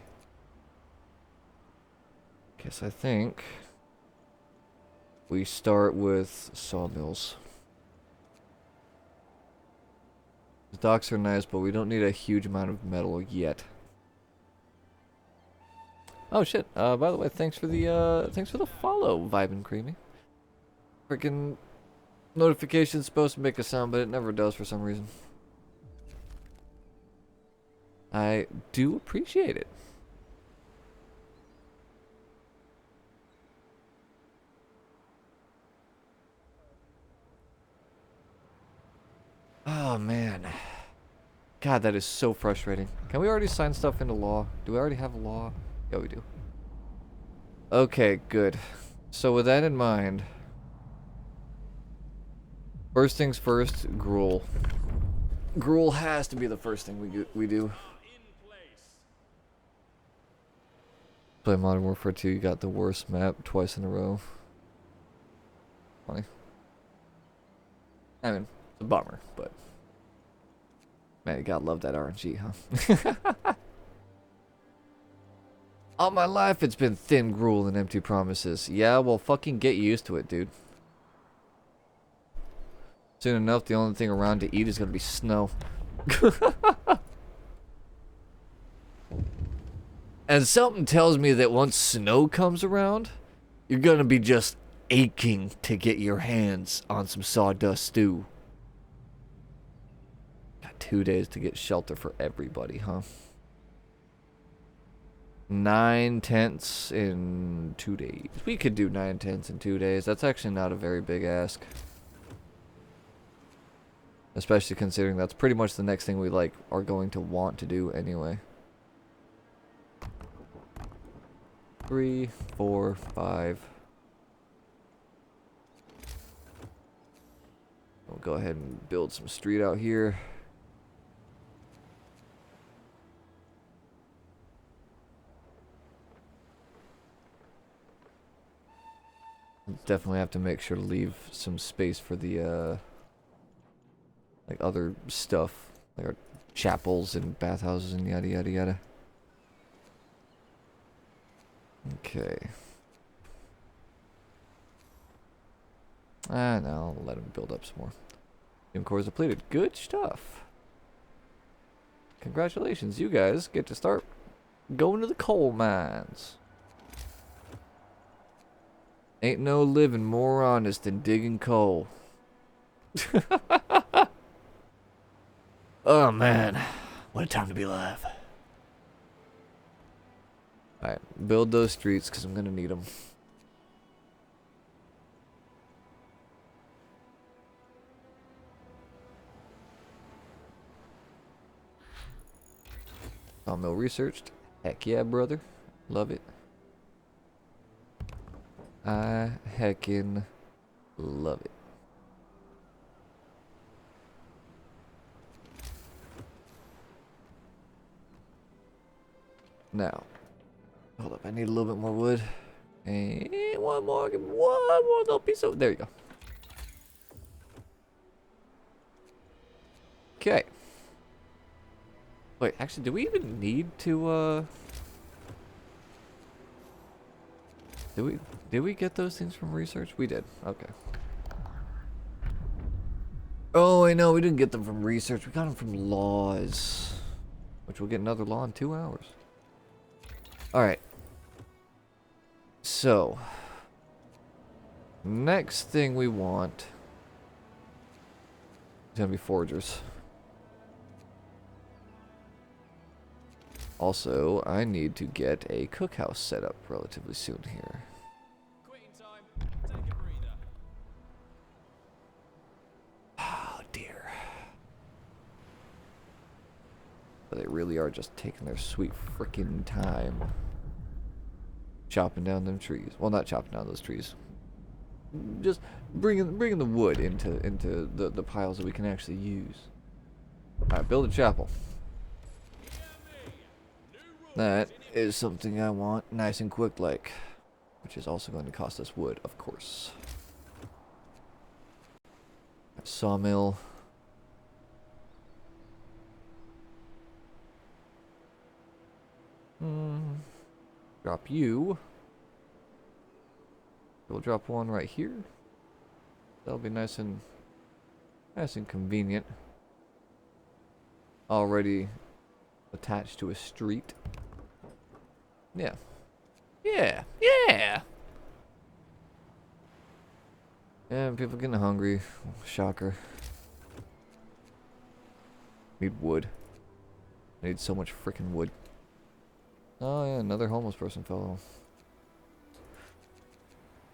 Guess I think we start with sawmills. The docks are nice, but we don't need a huge amount of metal yet. Oh shit! By the way, thanks for the follow, Vibe and Creamy. Freaking notification's supposed to make a sound, but it never does for some reason. I do appreciate it. Oh man. God, that is so frustrating. Can we already sign stuff into law? Do we already have a law? Yeah, we do. Okay, good. So with that in mind, first things first, gruel. Gruel has to be the first thing we do. Play Modern Warfare 2, you got the worst map twice in a row. Funny. I mean, it's a bummer, but man, you gotta love that RNG, huh? All my life it's been thin gruel and empty promises. Yeah, well fucking get used to it, dude. Soon enough, the only thing around to eat is gonna be snow. And something tells me that once snow comes around, you're gonna be just aching to get your hands on some sawdust stew. Got 2 days to get shelter for everybody, huh? 9 tents in 2 days. We could do 9 tents in 2 days. That's actually not a very big ask. Especially considering that's pretty much the next thing we like are going to want to do anyway. 3, 4, 5. We'll go ahead and build some street out here. Definitely have to make sure to leave some space for the like other stuff, like our chapels and bathhouses and yada yada yada. Okay. No, I'll let him build up some more. Gym core is depleted. Good stuff. Congratulations, you guys get to start going to the coal mines. Ain't no living more honest than digging coal. Oh man, what a time to be alive. Alright, build those streets because I'm gonna need them. Sawmill researched. Heck yeah, brother. Love it. I heckin' love it. Now, hold up, I need a little bit more wood. And one more little piece of, there you go. Okay. Wait, actually, do we even need to, did we get those things from research? We did. Okay. Oh, I know, we didn't get them from research. We got them from laws. Which we'll get another law in 2 hours. Alright. So. Next thing we want is gonna be foragers. Also, I need to get a cookhouse set up relatively soon here. Quitting time. Take a breather. Oh dear. But they really are just taking their sweet frickin' time. Chopping down them trees. Well, not chopping down those trees. Just bringing the wood into the piles that we can actually use. Alright, build a chapel. That is something I want nice and quick like. Which is also going to cost us wood, of course. Sawmill. Drop you. We'll drop one right here. That'll be nice and convenient. Already attached to a street. Yeah. Yeah. Yeah. Yeah, people getting hungry. Shocker. Need wood. I need so much freaking wood. Oh yeah, another homeless person fell off.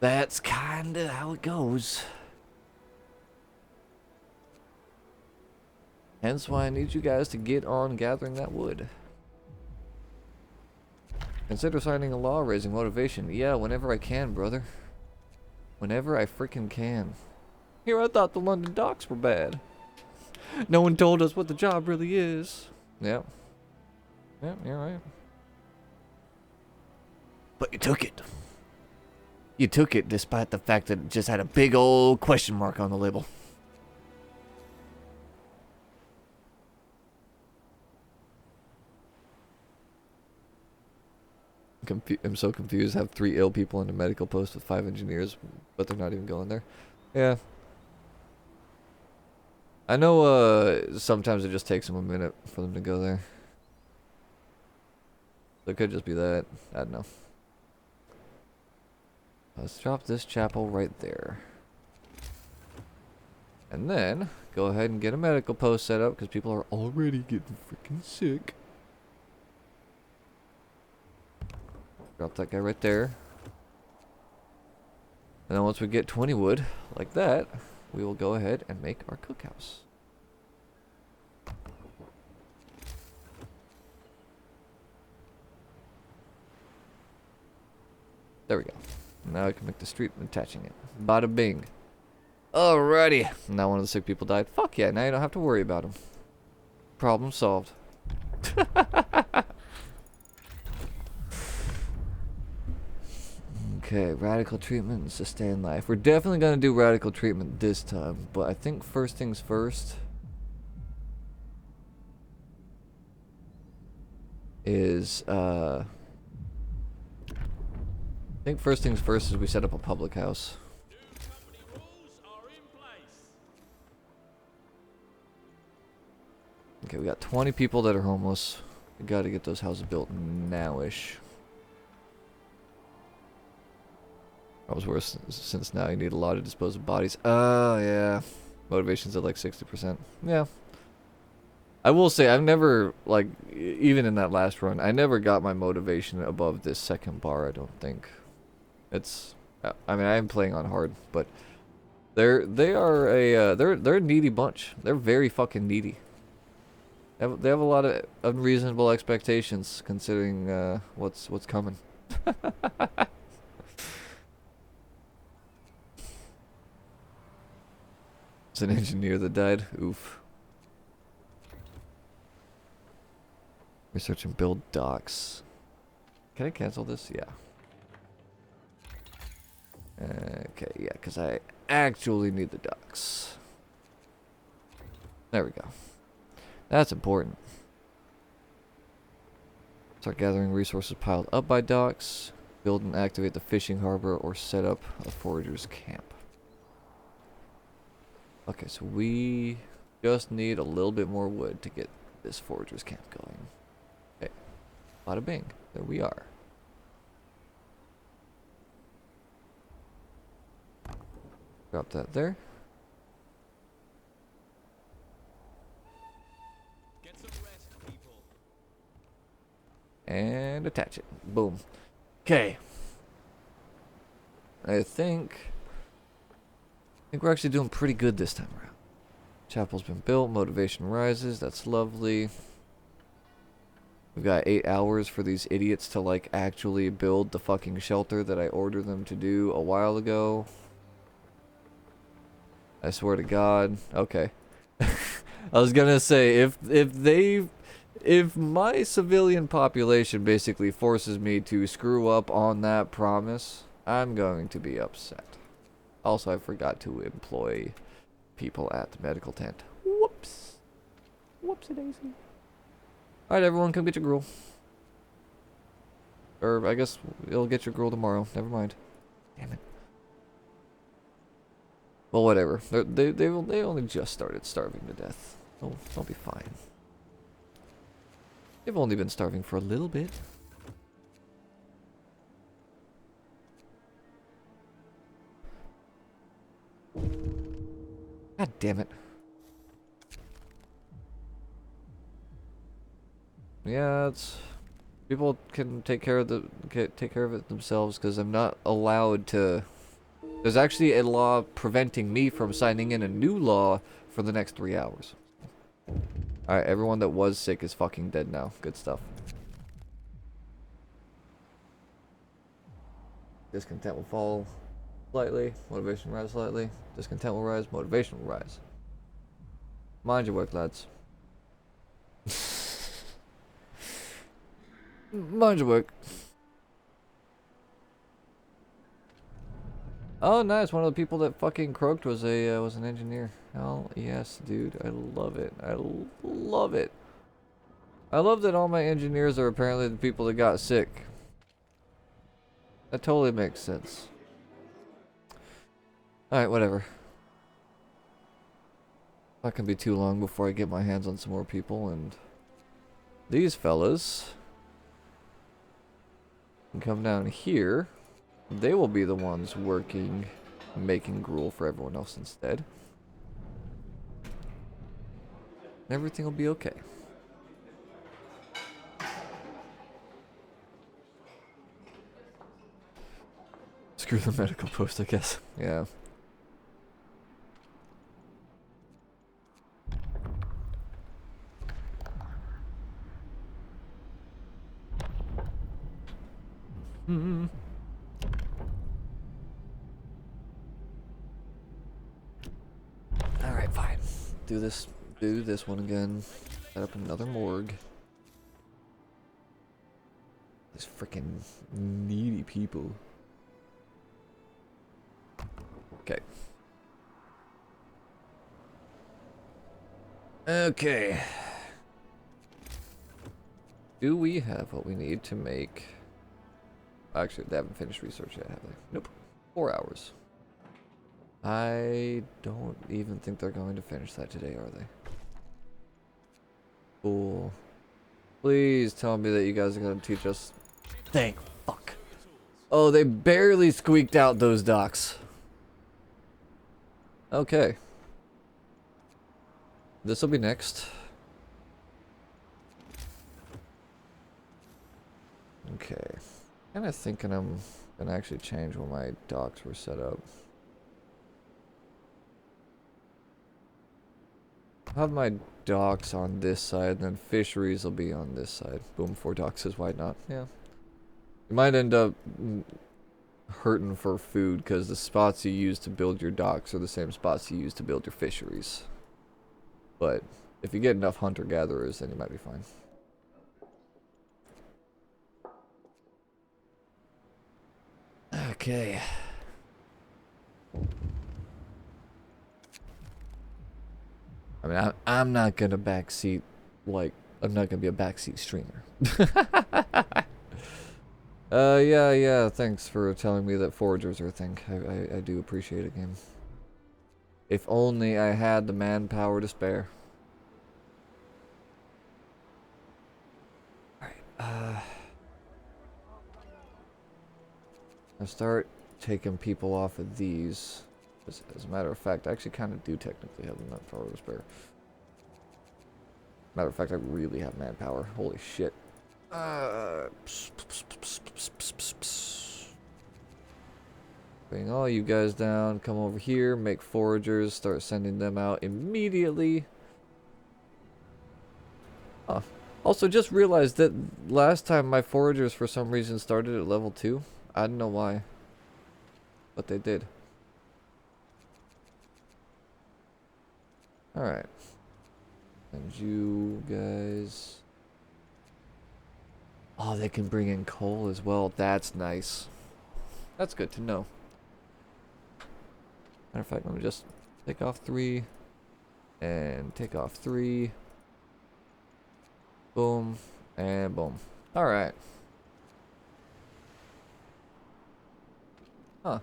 That's kinda how it goes. Hence why I need you guys to get on gathering that wood. Consider signing a law raising motivation. Yeah, whenever I can, brother. Whenever I freaking can. Here, I thought the London docks were bad. No one told us what the job really is. Yep. Yep, you're right. But you took it. You took it despite the fact that it just had a big old question mark on the label. I'm so confused. Have 3 ill people in a medical post with 5 engineers, but they're not even going there. Yeah. I know sometimes it just takes them a minute for them to go there. So it could just be that. I don't know. Let's drop this chapel right there. And then go ahead and get a medical post set up because people are already getting freaking sick. Drop that guy right there. And then once we get 20 wood, like that, we will go ahead and make our cookhouse. There we go. Now I can make the street attaching it. Bada bing. Alrighty. Now one of the sick people died. Fuck yeah, now you don't have to worry about them. Problem solved. Okay, radical treatment and sustain life. We're definitely gonna do radical treatment this time, but I think first things first is I think first things first is we set up a public house. New company rules are in place. Okay, we got 20 people that are homeless. We gotta get those houses built now-ish. I was worse since now you need a lot of disposable bodies. Oh, yeah. Motivation's at like 60%. Yeah. I will say, I've never, like, even in that last run, I never got my motivation above this second bar, I don't think. It's, I mean, I am playing on hard, but they're a needy bunch. They're very fucking needy. They have a lot of unreasonable expectations considering what's coming. It's an engineer that died. Oof. Research and build docks. Can I cancel this? Yeah. Okay, yeah, because I actually need the docks. There we go. That's important. Start gathering resources piled up by docks. Build and activate the fishing harbor or set up a forager's camp. Okay, so we just need a little bit more wood to get this forager's camp going. Okay, bada bing. There we are. Drop that there. Get some rest, people. And attach it. Boom. Okay. I think we're actually doing pretty good this time around. Chapel's been built. Motivation rises. That's lovely. We've got 8 hours for these idiots to, like, actually build the fucking shelter that I ordered them to do a while ago. I swear to God. Okay. I was gonna say, if my civilian population basically forces me to screw up on that promise, I'm going to be upset. Also, I forgot to employ people at the medical tent. Whoops. Whoopsie daisy. Alright, everyone, come get your gruel. Or, I guess you'll get your gruel tomorrow. Never mind. Damn it. Well, whatever. They only just started starving to death. They'll be fine. They've only been starving for a little bit. God damn it. Yeah, it's people can take care of it themselves because I'm not allowed to. There's actually a law preventing me from signing in a new law for the next 3 hours. Alright, everyone that was sick is fucking dead now. Good stuff. Discontent will fall slightly. Motivation will rise slightly. Discontent will rise. Motivation will rise. Mind your work, lads. Mind your work. Oh, nice. One of the people that fucking croaked was an engineer. Hell yes, dude. I love it. I love it. I love that all my engineers are apparently the people that got sick. That totally makes sense. Alright, whatever. Not gonna be too long before I get my hands on some more people, and these fellas can come down here. They will be the ones working, making gruel for everyone else instead. Everything will be okay. Screw the medical post, I guess. Yeah. Hmm. Alright, fine. Do this one again. Set up another morgue. These freaking needy people. Okay. Okay. Do we have what we need to make... Actually, they haven't finished research yet, have they? Nope. 4 hours. I don't even think they're going to finish that today, are they? Cool. Please tell me that you guys are going to teach us... Thank fuck. Oh, they barely squeaked out those docks. Okay. This will be next. Okay. Kinda thinking I'm gonna actually change where my docks were set up. I'll have my docks on this side, and then fisheries will be on this side. Boom, 4 docks is why not? Yeah. You might end up hurting for food, because the spots you use to build your docks are the same spots you use to build your fisheries. But if you get enough hunter-gatherers, then you might be fine. Okay. I mean, I'm not gonna backseat, like, I'm not gonna be a backseat streamer. Yeah, thanks for telling me that foragers are a thing. I do appreciate it, game. If only I had the manpower to spare. Alright, I'll start taking people off of these. As a matter of fact, I actually kind of do technically have the manpower to spare. Matter of fact, I really have manpower. Holy shit. Bring all you guys down, come over here, make foragers, start sending them out immediately. Also, just realized that last time my foragers for some reason started at level 2. I don't know why, but they did. Alright. And you guys... Oh, they can bring in coal as well. That's nice. That's good to know. Matter of fact, let me just take off 3. And take off 3. Boom. And boom. Alright. Huh.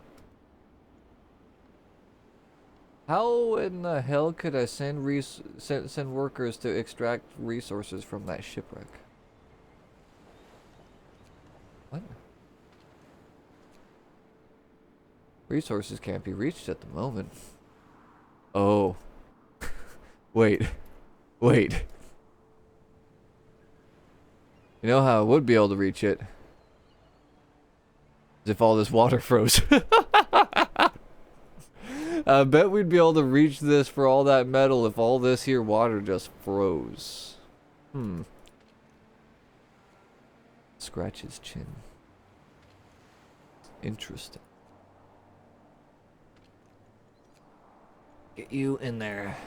How in the hell could I send workers to extract resources from that shipwreck? What? Resources can't be reached at the moment. Oh. Wait. Wait. You know how I would be able to reach it? Is if all this water froze. I bet we'd be able to reach this for all that metal if all this here water just froze. Scratch his chin. Interesting. Get you in there.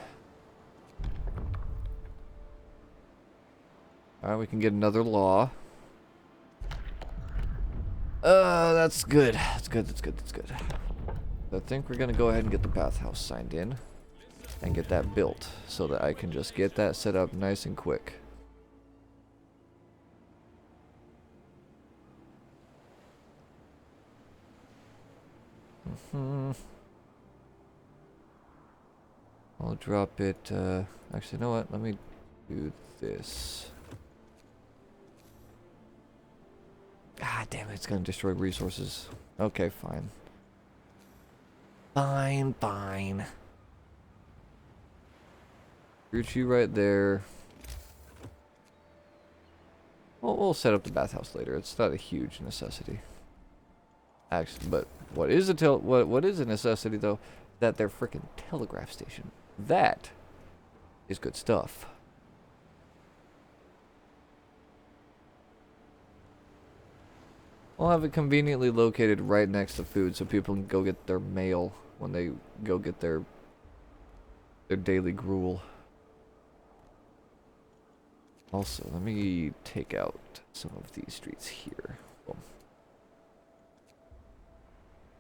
Alright, we can get another law. That's good. That's good. I think we're gonna go ahead and get the bathhouse signed in and get that built so that I can just get that set up nice and quick. I'll drop it, actually, you know what? Let me do this. Ah, damn it, it's gonna destroy resources. Okay, fine. Fine. Root you right there. We'll set up the bathhouse later. It's not a huge necessity. Actually, but what is a necessity though? That their freaking telegraph station. That is good stuff. I'll have it conveniently located right next to food so people can go get their mail when they go get their daily gruel. Also, let me take out some of these streets here. Boom.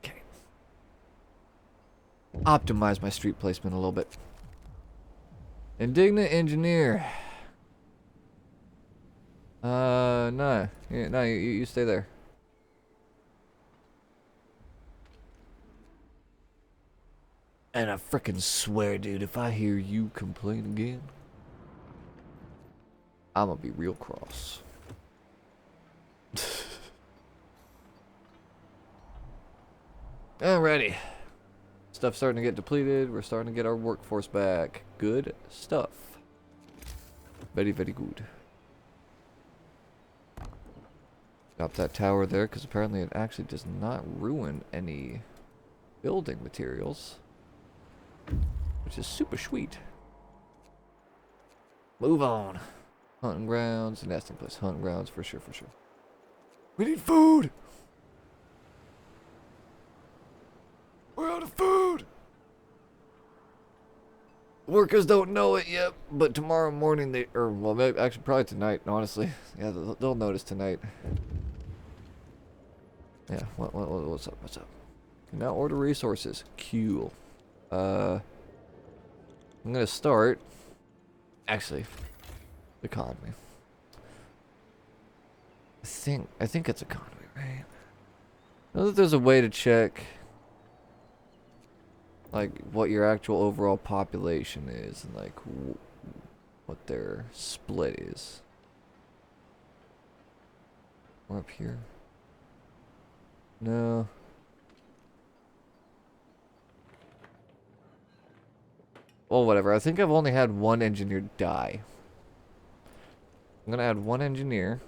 Okay. Optimize my street placement a little bit. Indignant engineer. No. No, you stay there. And I frickin' swear, dude, if I hear you complain again, I'm gonna be real cross. Alrighty. Stuff's starting to get depleted. We're starting to get our workforce back. Good stuff. Very, very good. Drop that tower there, because apparently it actually does not ruin any building materials. Which is super sweet. Move on. Hunting grounds, nesting place. Hunting grounds for sure, for sure. We need food! We're out of food! Workers don't know it yet, but tomorrow morning they, or well, maybe, actually probably tonight, honestly. Yeah, they'll notice tonight. Yeah, what's up, what's up? Can now order resources. Cool. I'm gonna start, actually, economy. I think it's economy, right? I know that there's a way to check like what your actual overall population is and like what their split is. Or up here? No. Well, whatever. I think I've only had one engineer die. I'm gonna add one engineer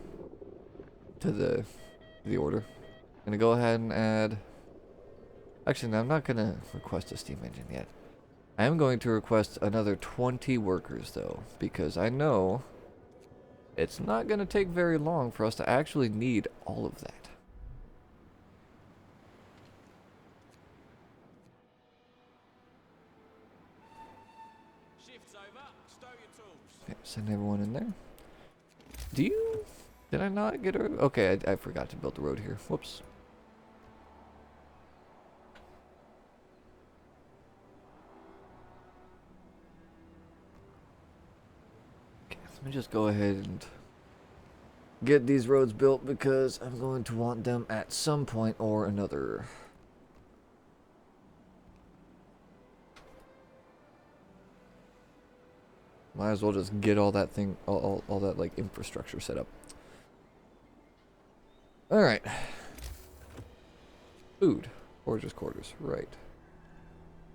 to the order. I'm gonna go ahead and add. Actually, no, I'm not gonna request a steam engine yet. I am going to request another 20 workers though, because I know it's not gonna take very long for us to actually need all of that. Okay, send everyone in there. Did I not get a... Okay, I forgot to build the road here. Whoops. Okay, let me just go ahead and get these roads built because I'm going to want them at some point or another. Might as well just get all that thing, all that like infrastructure set up. All right. Food, foragers' quarters, right?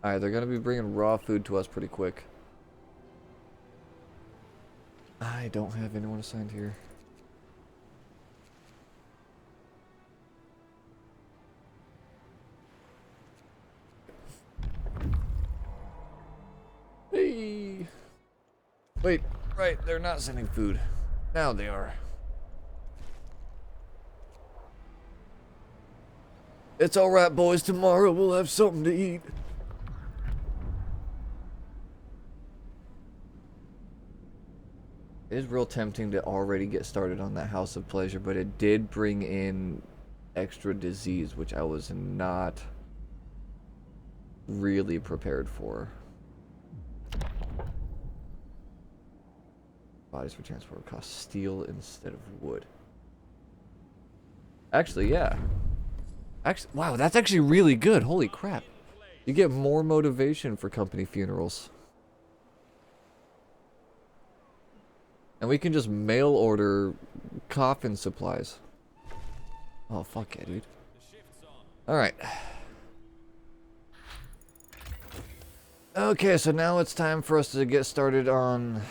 All right, they're gonna be bringing raw food to us pretty quick. I don't have anyone assigned here. Hey. Wait, right, they're not sending food. Now they are. It's alright, boys. Tomorrow we'll have something to eat. It is real tempting to already get started on that House of Pleasure, but it did bring in extra disease, which I was not really prepared for. Bodies for transport cost steel instead of wood. Actually, yeah. Actually, wow, that's actually really good. Holy crap. You get more motivation for company funerals. And we can just mail order coffin supplies. Oh, fuck yeah, dude. Alright. Okay, so now it's time for us to get started on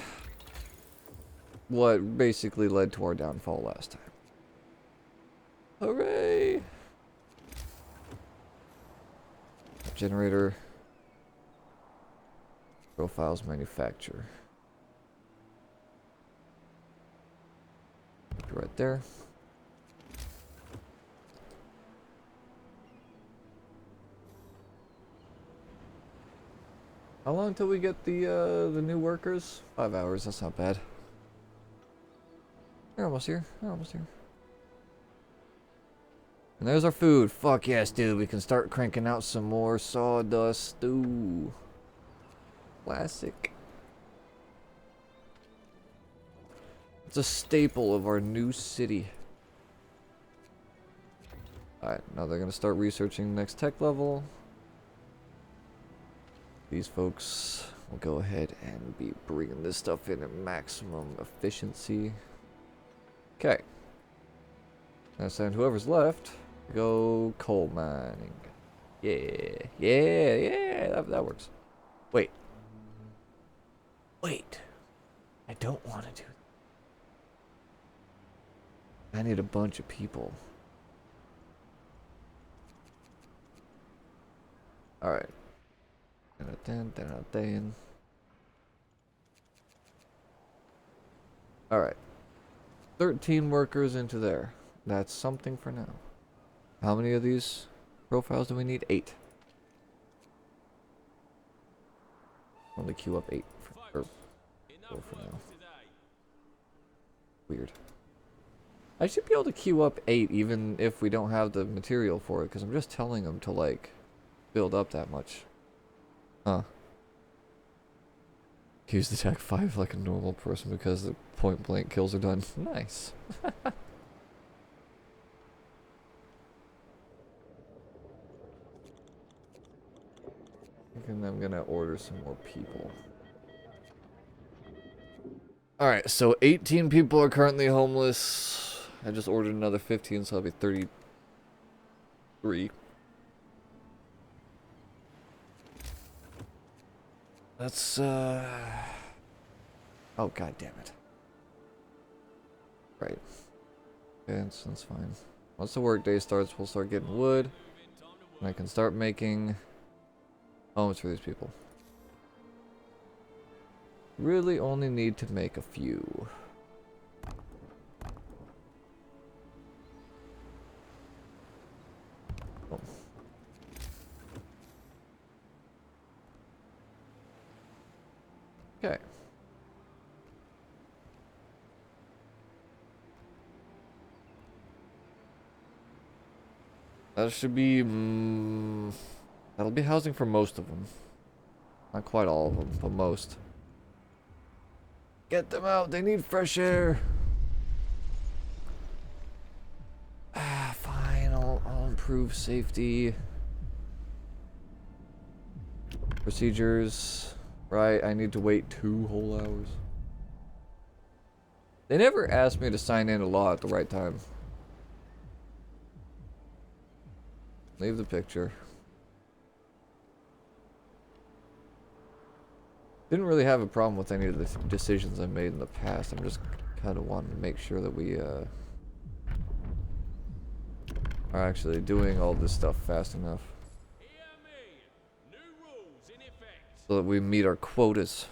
what basically led to our downfall last time. Hooray! Generator. Profiles manufacture. Right there. How long till we get the new workers? 5 hours, that's not bad. We're almost here. We're almost here. And there's our food. Fuck yes, dude. We can start cranking out some more sawdust stew. Classic. It's a staple of our new city. Alright, now they're gonna start researching next tech level. These folks will go ahead and be bringing this stuff in at maximum efficiency. Okay. Now send whoever's left, go coal mining. Yeah, that works. Wait. I don't want to do that. I need a bunch of people. Alright. Alright. 13 workers into there. That's something for now. How many of these profiles do we need? 8. Only queue up 8 for now. Weird. I should be able to queue up 8 even if we don't have the material for it, because I'm just telling them to, like, build up that much. Huh. Use the attack 5 like a normal person because the point blank kills are done. Nice. And I'm gonna order some more people. Alright, so 18 people are currently homeless. I just ordered another 15, so that'll be 33. That's, oh, god damn it. Right. Okay, that's fine. Once the workday starts, we'll start getting wood. And I can start making homes for these people. Really only need to make a few. Oh. Okay. That should be, that'll be housing for most of them. Not quite all of them, but most. Get them out, they need fresh air. Ah, fine, I'll improve safety. Procedures. Right, I need to wait 2 whole hours. They never asked me to sign in a law at the right time. Leave the picture. Didn't really have a problem with any of the decisions I made in the past. I'm just kind of wanting to make sure that we are actually doing all this stuff fast enough. So that we meet our quotas.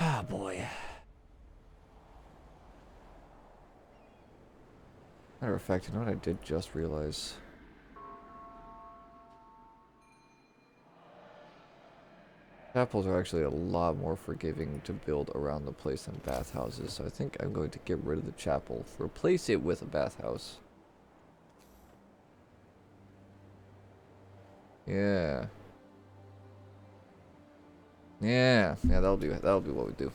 Ah, boy. Matter of fact, you know what I did just realize? Chapels are actually a lot more forgiving to build around the place than bathhouses, so I think I'm going to get rid of the chapel, replace it with a bathhouse. Yeah. Yeah, that'll be what we do.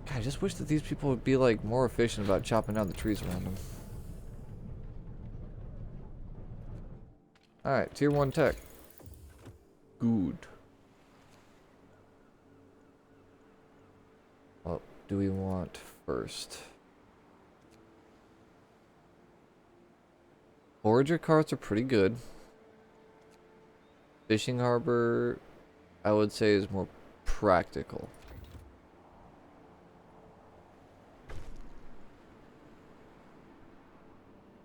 God, I just wish that these people would be like more efficient about chopping down the trees around them. Alright, tier 1 tech. Good. What do we want first? Forager carts are pretty good. Fishing harbor, I would say, is more practical.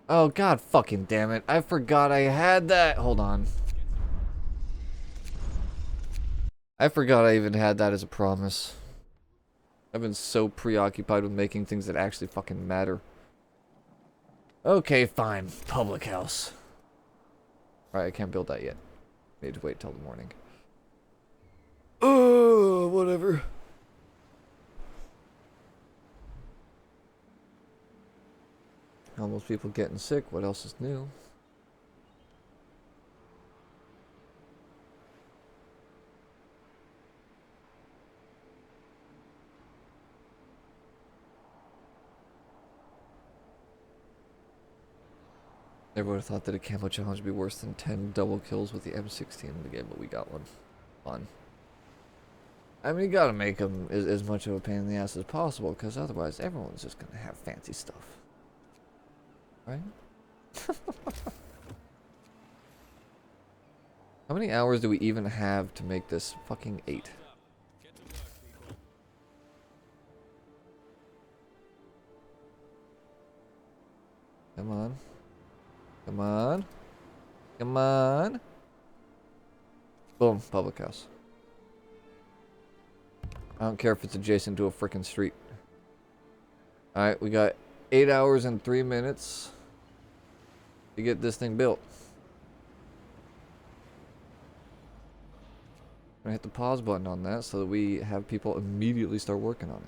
Oh, god fucking damn it. I forgot I had that. Hold on. I forgot I even had that as a promise. I've been so preoccupied with making things that actually fucking matter. Okay, fine. Public house. Alright, I can't build that yet. Need to wait till the morning. Oh, whatever. Almost people getting sick. What else is new? Never would have thought that a camo challenge would be worse than 10 double kills with the M16 in the game, but we got one. Fun. I mean, you gotta make them as much of a pain in the ass as possible, because otherwise everyone's just gonna have fancy stuff. Right? How many hours do we even have to make this? Fucking 8. Get to work, people. Come on. Come on. Come on. Boom. Public house. I don't care if it's adjacent to a freaking street. Alright, we got 8 hours and 3 minutes to get this thing built. I'm gonna hit the pause button on that so that we have people immediately start working on it.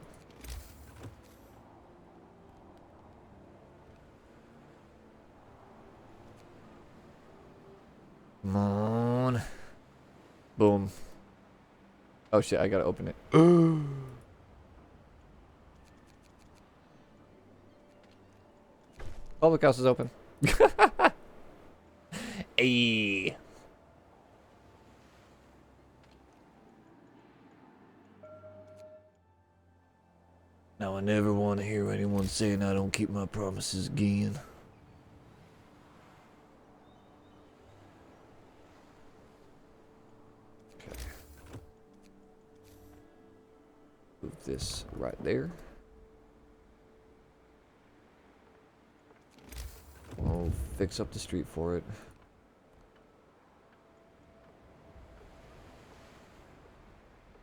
Come on. Boom. Oh shit, I gotta open it. Public house is open. Ayy. Now I never want to hear anyone saying I don't keep my promises again. Okay. Move this right there. We'll fix up the street for it.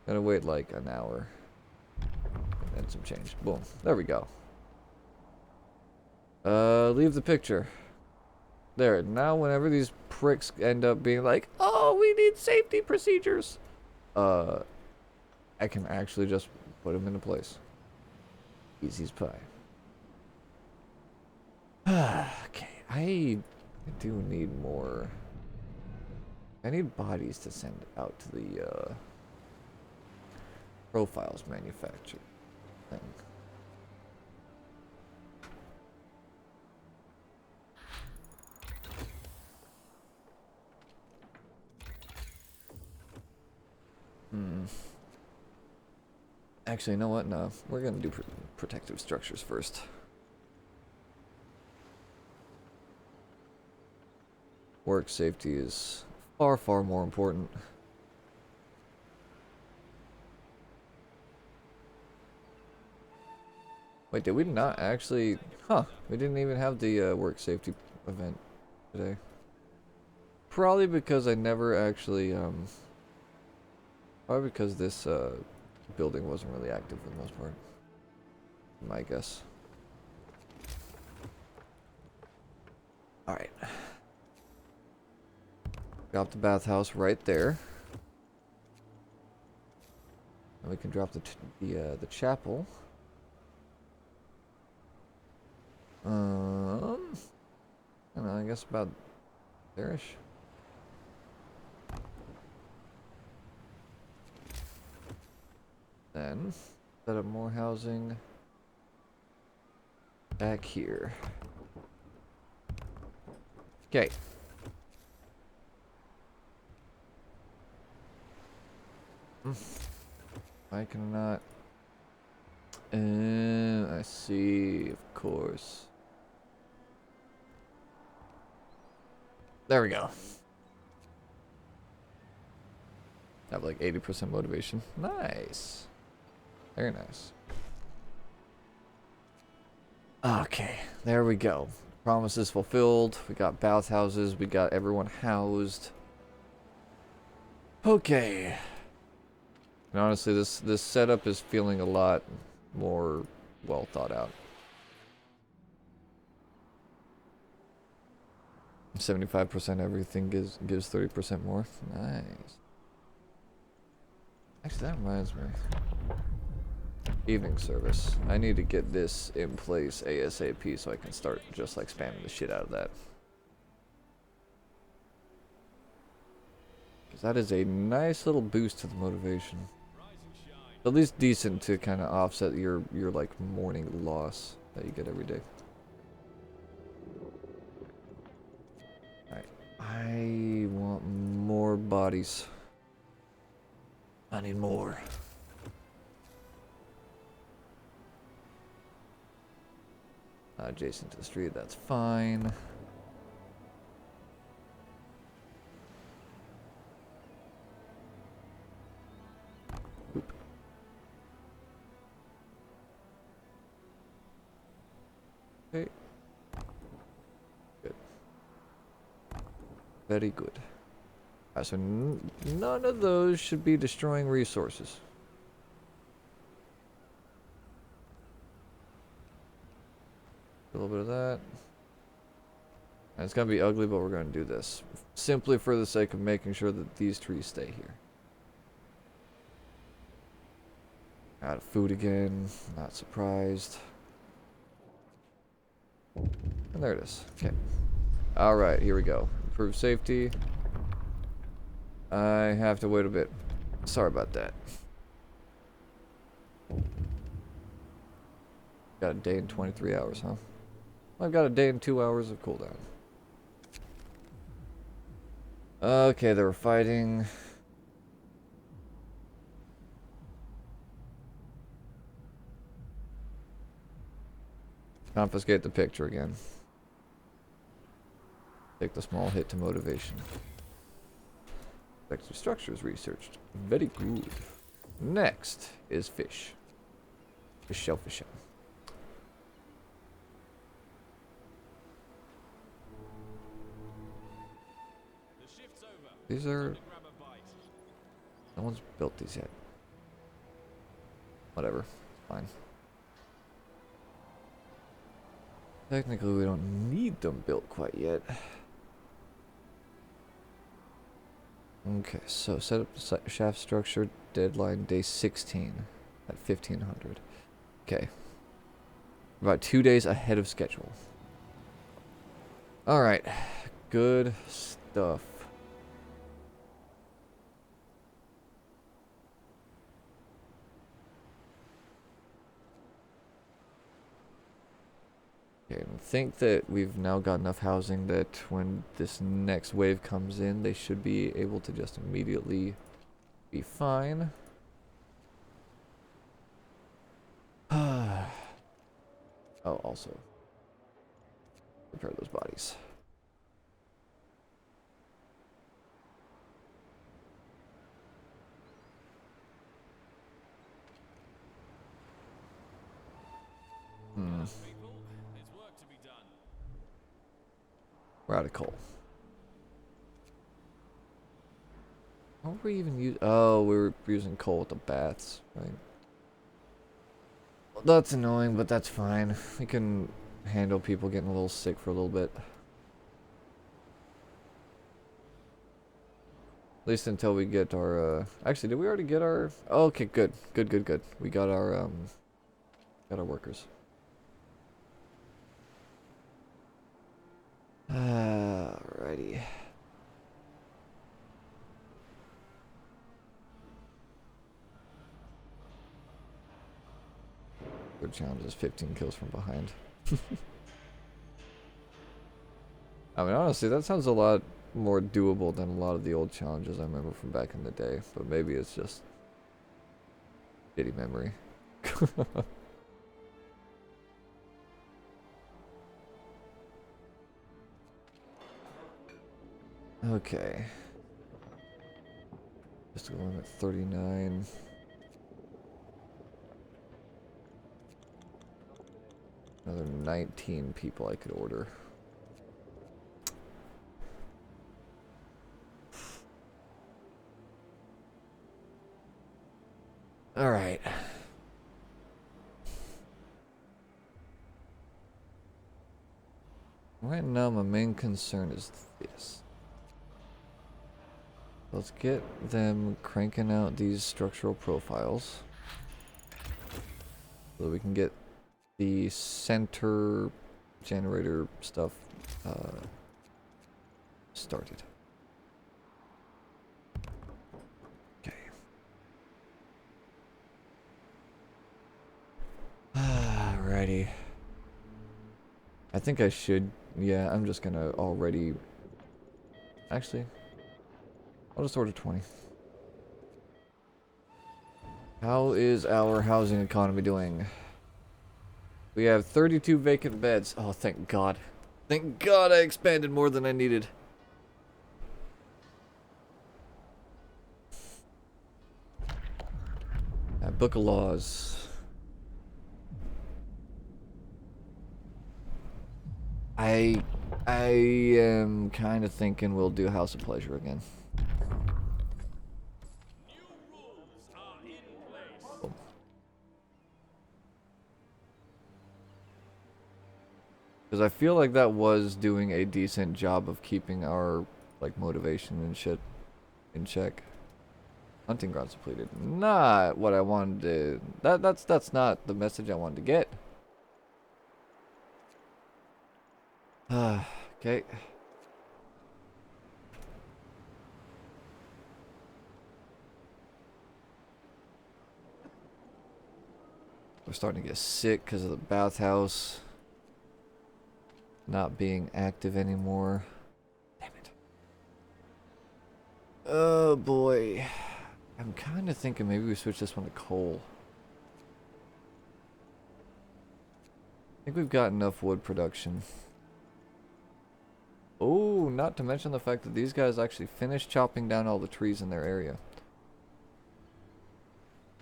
Gotta wait like an hour. And some change. Boom. There we go. Leave the picture. There. Now whenever these pricks end up being like, oh, we need safety procedures. I can actually just put them into place. Easy as pie. Okay. I do need more. I need bodies to send out to the, profiles manufacturer thing. Actually, you know what? No, we're gonna do protective structures first. Work safety is far, far more important. Wait, did we not actually... Huh, we didn't even have the work safety event today. Probably because I never actually, probably because this building wasn't really active for the most part. My guess. Alright. Drop the bathhouse right there. And we can drop the chapel. I don't know, I guess about there-ish. Then, set up more housing back here. Okay. I cannot. I see, of course. There we go. I have like 80% motivation. Nice. Very nice. Okay, there we go. Promises fulfilled. We got bathhouses. We got everyone housed. Okay. And honestly, this setup is feeling a lot more well thought out. 75% everything gives 30% more. Nice. Actually, that reminds me. Evening service. I need to get this in place ASAP so I can start just like spamming the shit out of that. Because that is a nice little boost to the motivation. At least decent to kind of offset your like morning loss that you get every day. Alright. I want more bodies. I need more. Adjacent to the street, that's fine. Oop. Okay. Good. Very good. Alright, so none of those should be destroying resources. A little bit of that. And it's gonna be ugly, but we're gonna do this. Simply for the sake of making sure that these trees stay here. Out of food again. Not surprised. And there it is. Okay. Alright, here we go. Improve safety. I have to wait a bit. Sorry about that. Got a day and 23 hours, huh? I've got a day and 2 hours of cooldown. Okay, they were fighting. Confiscate the picture again. Take the small hit to motivation. Effective structures researched. Very good. Next is fish. Fish shellfish. These are... No one's built these yet. Whatever. Fine. Technically, we don't need them built quite yet. Okay, so set up the shaft structure. Deadline day 16 at 1500. Okay. About 2 days ahead of schedule. Alright. Good stuff. Okay, I think that we've now got enough housing that when this next wave comes in, they should be able to just immediately be fine. Oh, also, prepare those bodies. We're out of coal. What were we even using? Oh, we were using coal with the baths, right? Well, that's annoying, but that's fine. We can handle people getting a little sick for a little bit. At least until we get our, actually, did we already get our... Oh, okay, good. Good. We got our workers. Alrighty. Good challenge is 15 kills from behind. I mean, honestly, that sounds a lot more doable than a lot of the old challenges I remember from back in the day. But maybe it's just Shitty memory. Okay. Just going at 39. Another 19 people I could order. Alright. Right now my main concern is this. Let's get them cranking out these structural profiles. So that we can get the center generator stuff started. Okay. Alrighty. I think I should. Yeah, I'm just gonna already. Actually, I'll just order 20. How is our housing economy doing? We have 32 vacant beds. Oh, thank God. Thank God I expanded more than I needed. Book of Laws. I am kind of thinking we'll do House of Pleasure again. New rules are in place. Because I feel like that was doing a decent job of keeping our like motivation and shit in check. Hunting grounds depleted. Not what I wanted to. That's not the message I wanted to get. Okay. We're starting to get sick because of the bathhouse not being active anymore. Damn it. Oh boy. I'm kind of thinking maybe we switch this one to coal. I think we've got enough wood production. Oh, not to mention the fact that these guys actually finished chopping down all the trees in their area.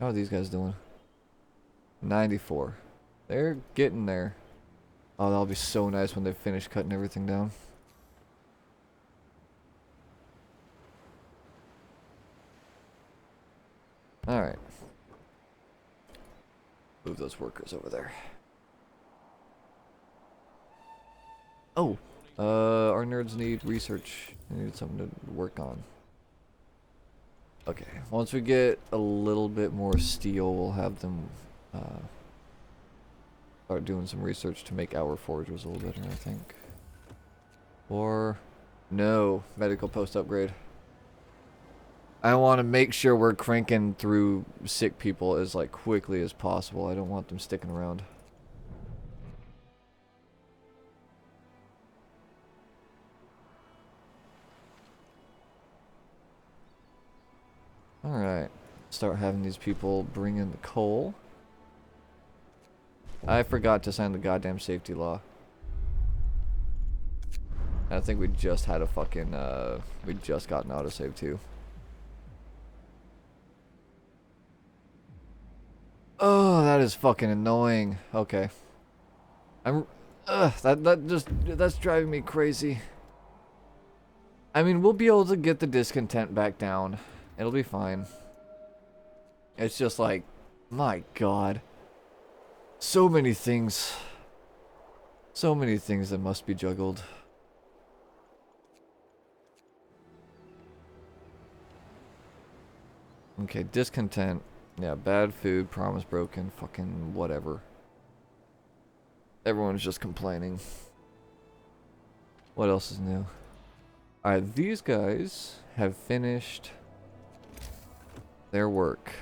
How are these guys doing? 94. They're getting there. Oh, that'll be so nice when they finish cutting everything down. Alright. Move those workers over there. Oh! Our nerds need research. They need something to work on. Okay, once we get a little bit more steel, we'll have them start doing some research to make our forgers a little better, I think. Or, no, medical post upgrade. I want to make sure we're cranking through sick people as like quickly as possible. I don't want them sticking around. Alright, start having these people bring in the coal. I forgot to sign the goddamn safety law. I think we just had a fucking, we just got an autosave too. Oh, that is fucking annoying. Okay. That's driving me crazy. I mean, we'll be able to get the discontent back down. It'll be fine. It's just like, my God. So many things. So many things that must be juggled. Okay, discontent. Yeah, bad food, promise broken, fucking whatever. Everyone's just complaining. What else is new? Alright, these guys have finished their work.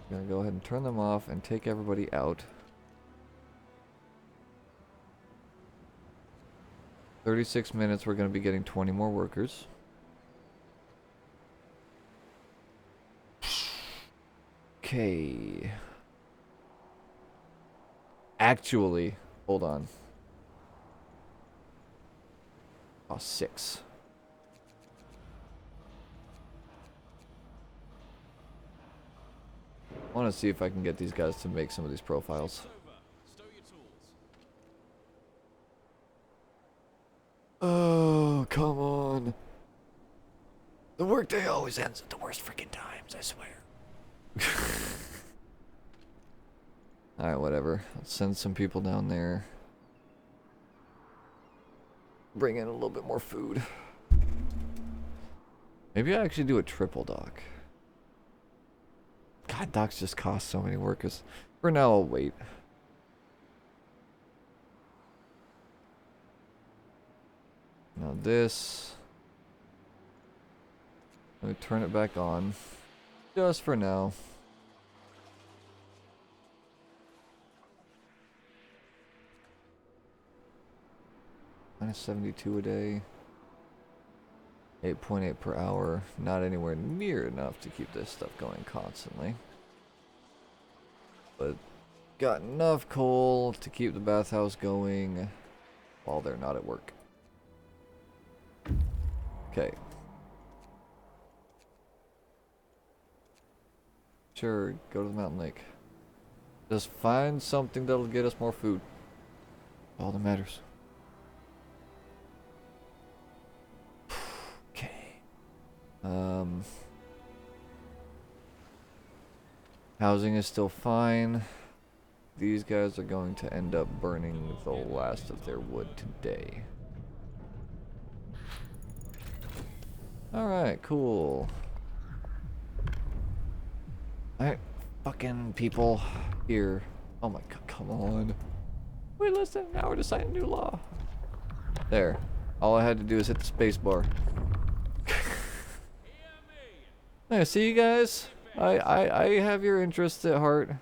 I'm gonna go ahead and turn them off and take everybody out. 36 minutes, we're gonna be getting 20 more workers. Okay. Actually, hold on. Oh, 6. I want to see if I can get these guys to make some of these profiles. Over. Stow your tools. Oh, come on. The workday always ends at the worst freaking times, I swear. Alright, whatever. Let's send some people down there. Bring in a little bit more food. Maybe I actually do a triple dock. God, docks just cost so many workers. For now, I'll wait. Now this. Let me turn it back on. Just for now. Minus 72 a day. 8.8 per hour. Not anywhere near enough to keep this stuff going constantly. But got enough coal to keep the bathhouse going while they're not at work. Okay. Sure, go to the mountain lake. Just find something that'll get us more food. All that matters. Housing is still fine. These guys are going to end up burning the last of their wood today. Alright, cool. Alright, fucking people here. Oh my god, come on. Wait less than an hour to sign a new law. There. All I had to do is hit the space bar. Yeah, see you guys? I have your interests at heart.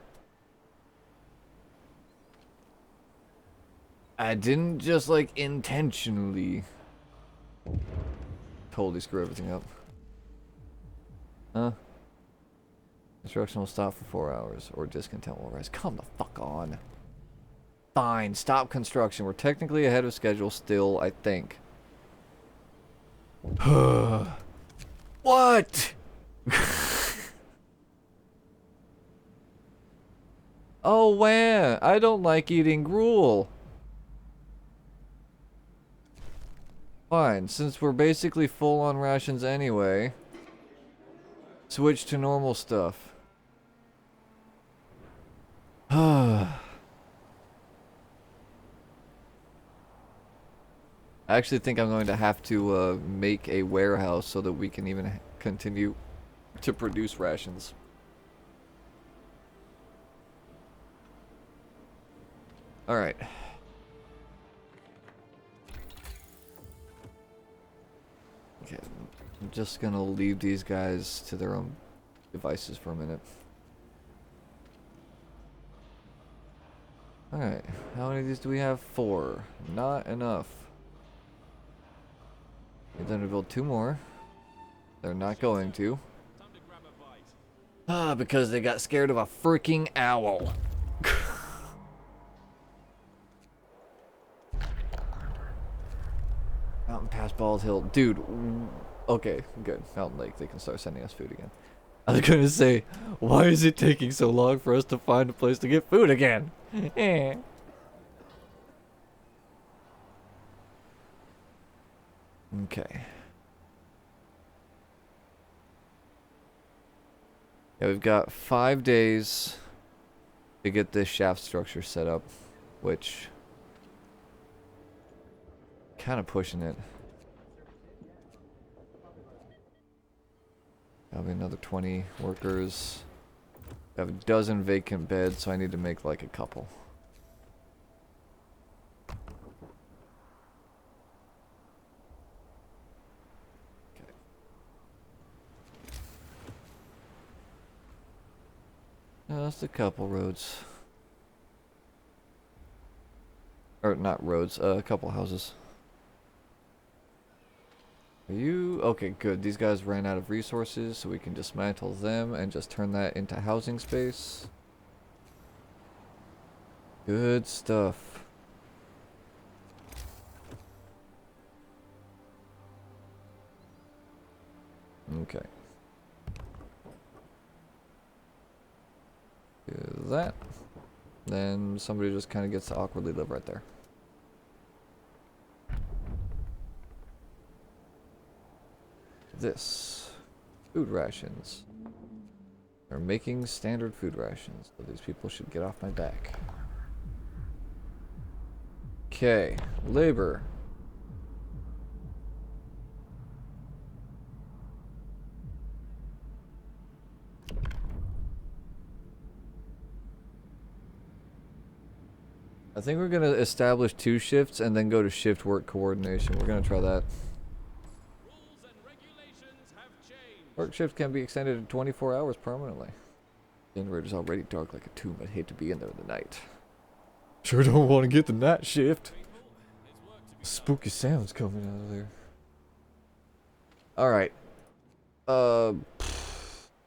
I didn't just like intentionally totally screw everything up. Huh? Construction will stop for 4 hours or discontent will rise. Come the fuck on. Fine, stop construction. We're technically ahead of schedule still, I think. What? Oh, wow. I don't like eating gruel. Fine, since we're basically full on rations anyway, switch to normal stuff. I actually think I'm going to have to make a warehouse so that we can even continue to produce rations. Alright. Okay, I'm just gonna leave these guys to their own devices for a minute. Alright, how many of these do we have? 4. Not enough. Need them to build 2 more. They're not going to. Ah, because they got scared of a freaking owl. Mountain Pass, Bald Hill. Dude, okay, good. Mountain Lake, they can start sending us food again. I was gonna say, why is it taking so long for us to find a place to get food again? Okay. Yeah, we've got 5 days to get this shaft structure set up, which kind of pushing it. That'll be another 20 workers. I have a dozen vacant beds, so I need to make like a couple. Okay. Just a couple roads. Or not roads, a couple houses. Are you okay? Good. These guys ran out of resources, so we can dismantle them and just turn that into housing space. Good stuff. Okay. Do that. Then somebody just kind of gets to awkwardly live right there. This. Food rations. They're making standard food rations, so these people should get off my back. Okay. Labor. I think we're gonna establish 2 shifts and then go to shift work coordination. We're gonna try that. Rules and regulations have changed. Work shift can be extended to 24 hours permanently. Generator's already dark like a tomb. I'd hate to be in there in the night. Sure don't want to get the night shift. People, there's work to be done. Spooky sounds coming out of there. Alright.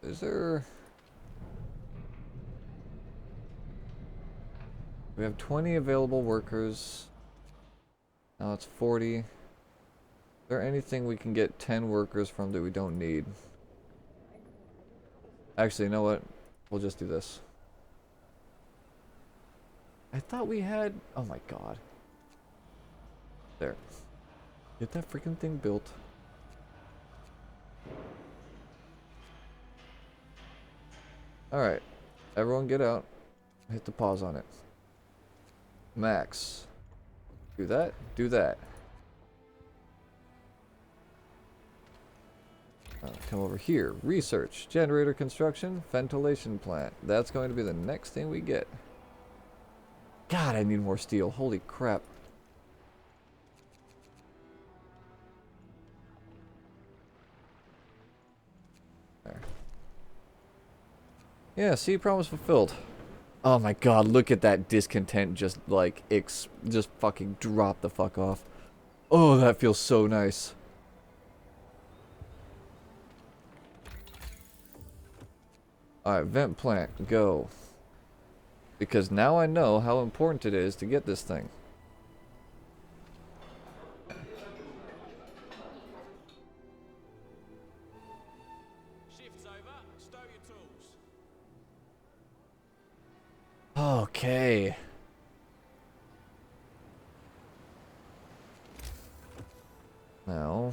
Is there... We have 20 available workers. Now it's 40. Is there anything we can get 10 workers from that we don't need? Actually, you know what? We'll just do this. I thought we had... Oh my god. There. Get that freaking thing built. Alright. Everyone get out. Hit the pause on it. Max. Do that. Do that. Come over here. Research. Generator construction. Ventilation plant. That's going to be the next thing we get. God, I need more steel. Holy crap. There. Yeah, see, promise fulfilled. Oh my god, look at that discontent just like just fucking drop the fuck off. Oh, that feels so nice. Alright, vent plant, go. Because now I know how important it is to get this thing. Shift's over. Stow your tools. Okay. Now,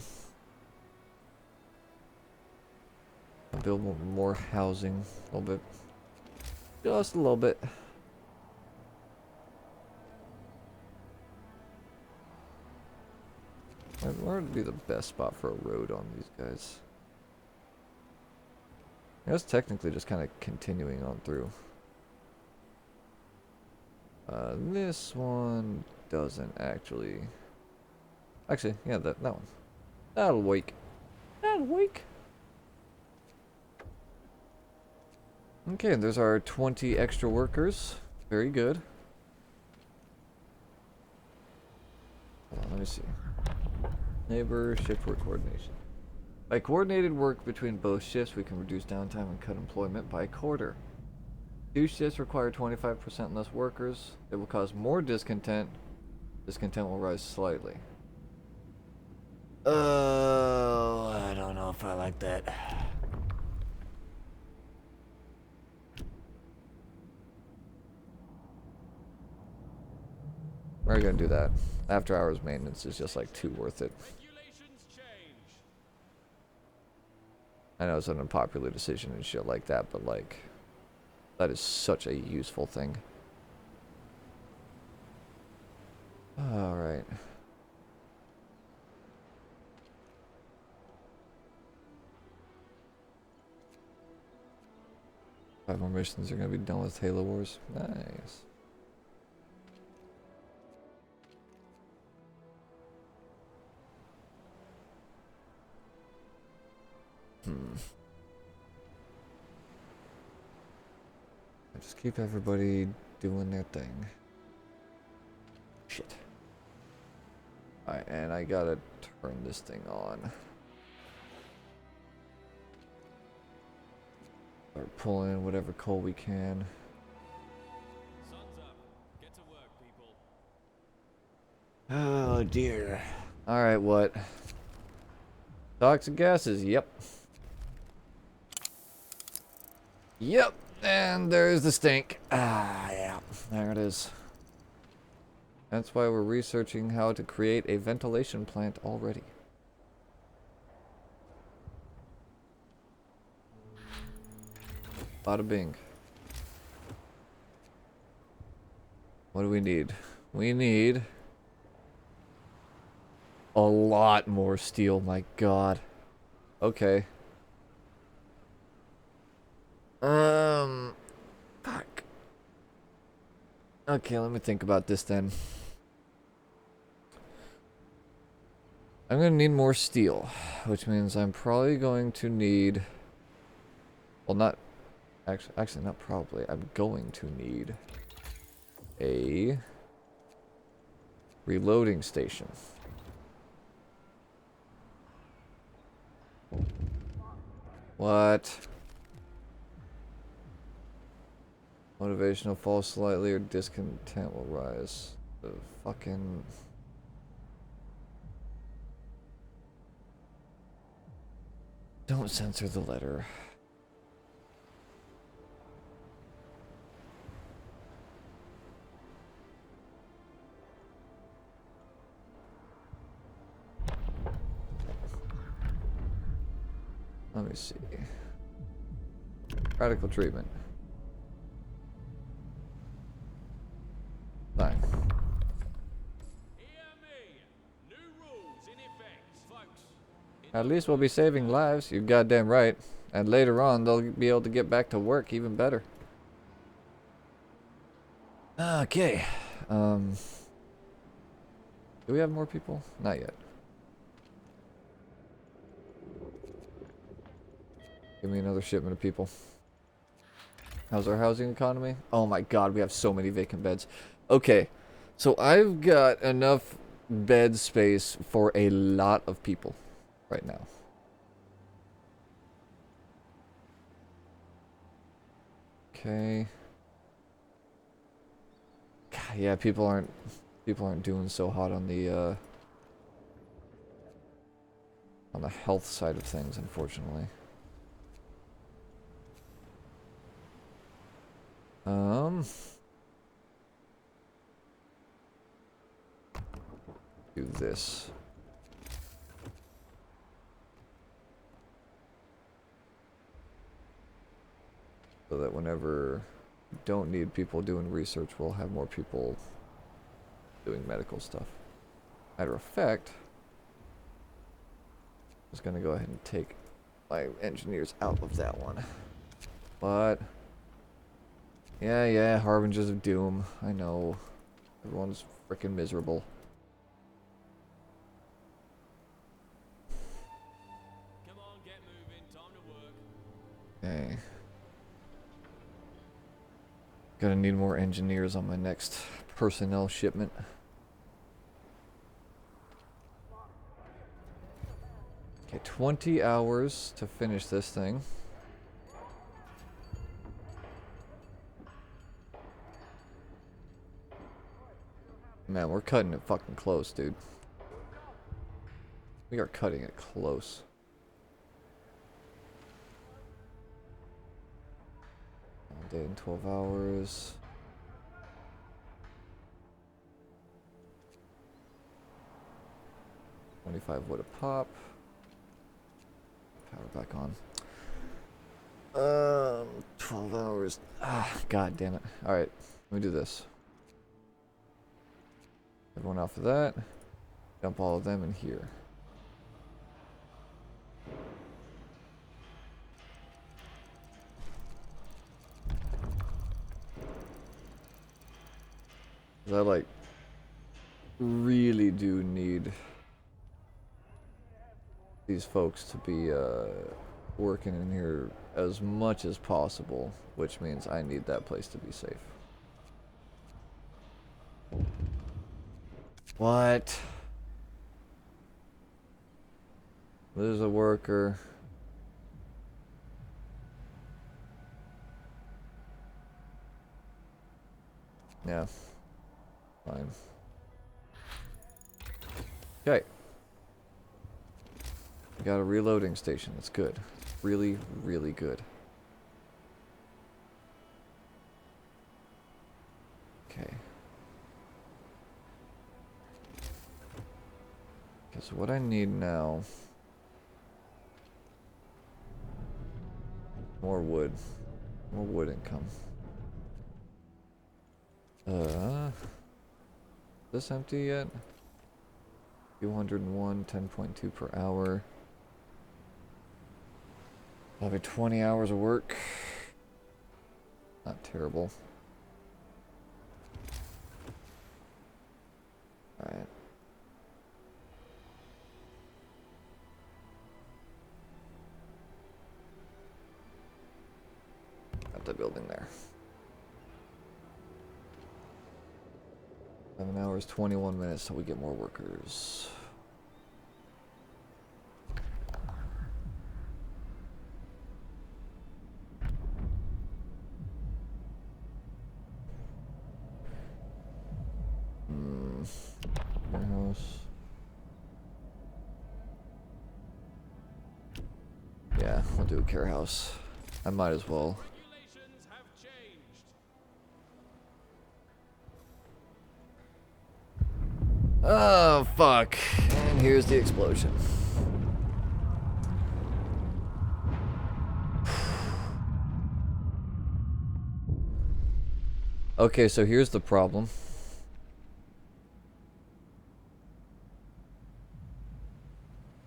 I'll build more housing, a little bit, just a little bit. Where would be the best spot for a road on these guys? I guess technically just kind of continuing on through. This one doesn't actually. Actually, yeah, that one. That'll wake. That'll wake. Okay, there's our 20 extra workers. Very good. Hold on, let me see. Neighbor, shift work coordination. By coordinated work between both shifts, we can reduce downtime and cut employment by a quarter. 2 shifts require 25% less workers. It will cause more discontent. Discontent will rise slightly. I don't know if I like that. We're gonna do that. After hours maintenance is just like too worth it. Regulations change. I know it's an unpopular decision and shit like that, but like, that is such a useful thing. Alright. Five more missions are gonna be done with Halo Wars. Nice. Just keep everybody doing their thing. Shit. Alright, and I gotta turn this thing on. Start pulling in whatever coal we can. Sun's up. Get to work, people. Oh dear. Alright, what? Toxic gases, yep. Yep, and there's the stink. Ah, yeah, there it is. That's why we're researching how to create a ventilation plant already. Bada bing. What do we need? We need a lot more steel, my god. Okay. Fuck. Okay, let me think about this then. I'm gonna need more steel, which means I'm probably going to need... Well, not... Actually, not probably. I'm going to need a reloading station. What? Motivation will fall slightly or discontent will rise. The fucking... Don't censor the letter. Let me see. Radical treatment. Fine. Hear me. New rules in effect, folks. At least we'll be saving lives. You're goddamn right. And later on, they'll be able to get back to work even better. Okay. Do we have more people? Not yet. Give me another shipment of people. How's our housing economy? Oh my god, we have so many vacant beds. Okay, so I've got enough bed space for a lot of people right now. Okay. God, yeah, people aren't doing so hot on the health side of things, unfortunately. Do this. So that whenever we don't need people doing research, we'll have more people doing medical stuff. Matter of fact, I'm just gonna go ahead and take my engineers out of that one. But yeah, harbingers of doom. I know. Everyone's freaking miserable. Come on, get moving. Time to work. Okay. Gonna need more engineers on my next personnel shipment. Okay, 20 hours to finish this thing. Man, we're cutting it fucking close, dude. We are cutting it close. All day in 12 hours. $25 wood a pop. Power back on. 12 hours. Ah, god damn it. Alright, let me do this. Everyone off of that. Dump all of them in here. I like really do need these folks to be working in here as much as possible, which means I need that place to be safe. What? There's a worker. Yeah. Fine. Okay. We got a reloading station. That's good. Really, really good. Okay. So what I need now... More wood. More wood income. Is this empty yet? 201, 10.2 per hour. Probably 20 hours of work. Not terrible. Alright. Got the building there. 7 hours, 21 minutes till we get more workers. Warehouse. Yeah, we'll do a care house. I might as well. Regulations have changed. Oh, fuck. And here's the explosion. Okay, so here's the problem.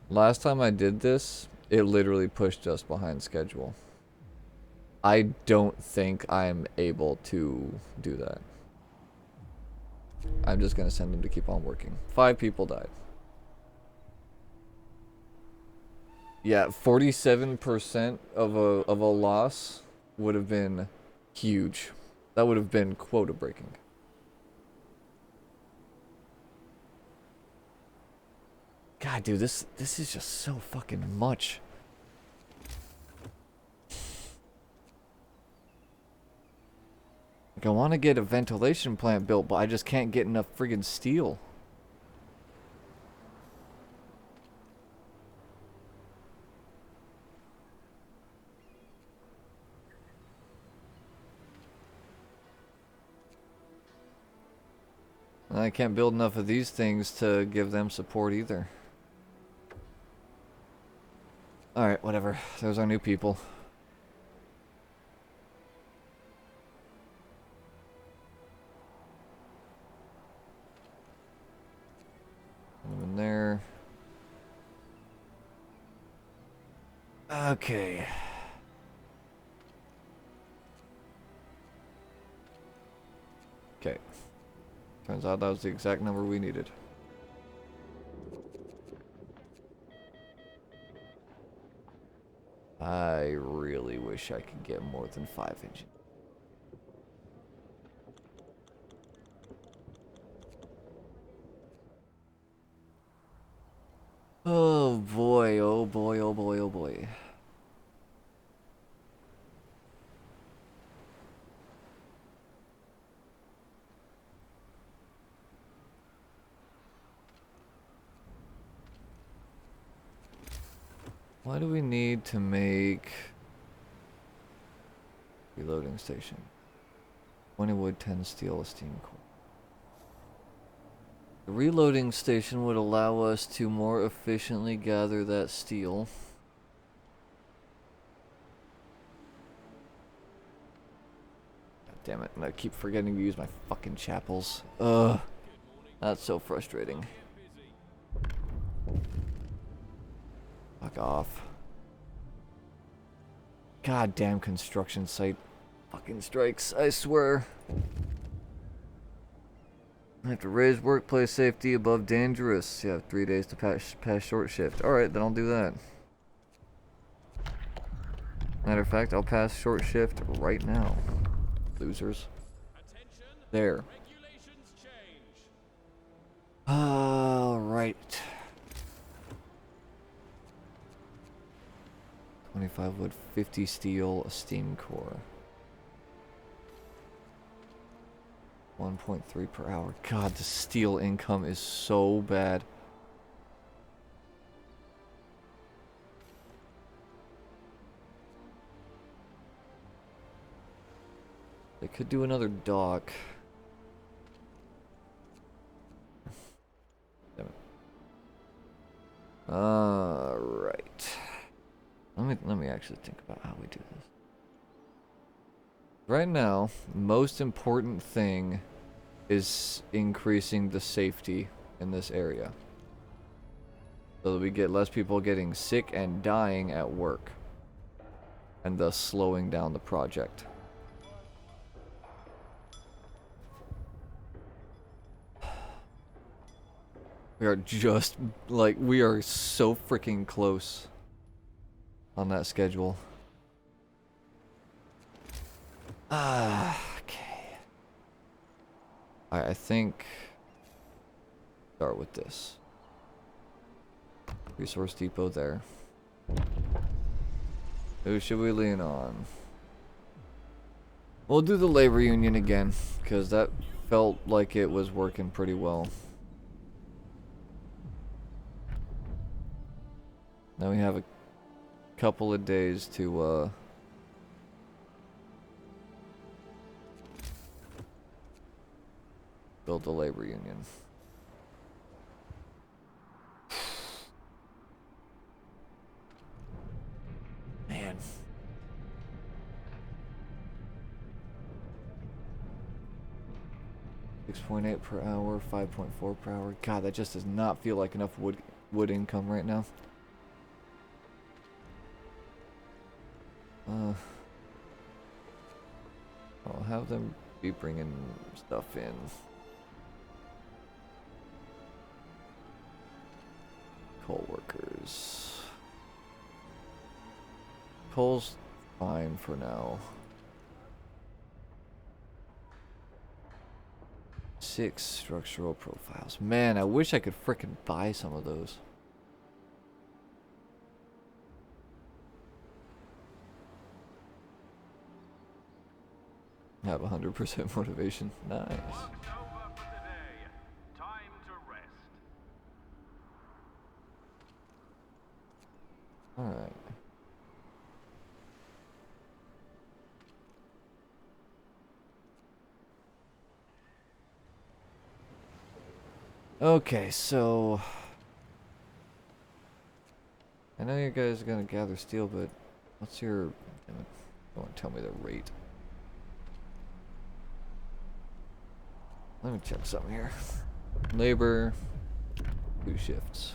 Last time I did this, it literally pushed us behind schedule. I don't think I'm able to do that. I'm just gonna send them to keep on working. 5 people died. Yeah, 47% of a loss would have been huge. That would have been quota breaking. God, dude, this is just so fucking much. Like, I want to get a ventilation plant built, but I just can't get enough friggin' steel. And I can't build enough of these things to give them support either. Alright, whatever. There's our new people. In there. Okay. Okay. Turns out that was the exact number we needed. I really wish I could get more than 5 engines. Oh boy, oh boy, oh boy, oh boy. Why do we need to make reloading station? 20 wood, 10 steel, a steam core. The reloading station would allow us to more efficiently gather that steel. God damn it, I keep forgetting to use my fucking chapels. Ugh. That's so frustrating. Fuck off. Goddamn construction site fucking strikes, I swear. I have to raise workplace safety above dangerous. You have 3 days to pass short shift. Alright, then I'll do that. Matter of fact, I'll pass short shift right now. Losers. There. Alright. 25 wood, 50 steel, a steam core. 1.3 per hour. God, the steel income is so bad. They could do another dock. Damn it. Right. Let me actually think about how we do this. Right now, most important thing is increasing the safety in this area, so that we get less people getting sick and dying at work, and thus slowing down the project. We are just, like, we are so freaking close on that schedule. Okay. Alright, I think start with this. Resource depot there. Who should we lean on? We'll do the labor union again, because that felt like it was working pretty well. Now we have a couple of days to build the labor union. Man. $6.8 per hour, 5.4 per hour. God, that just does not feel like enough wood income right now. I'll have them be bringing stuff in. Coal workers. Coal's fine for now. 6 structural profiles. Man, I wish I could frickin' buy some of those. Have 100% motivation. Nice. Alright. Okay, so I know you guys are gonna gather steel, but what's your, damn it, don't tell me the rate. Let me check something here. Labor, 2 shifts.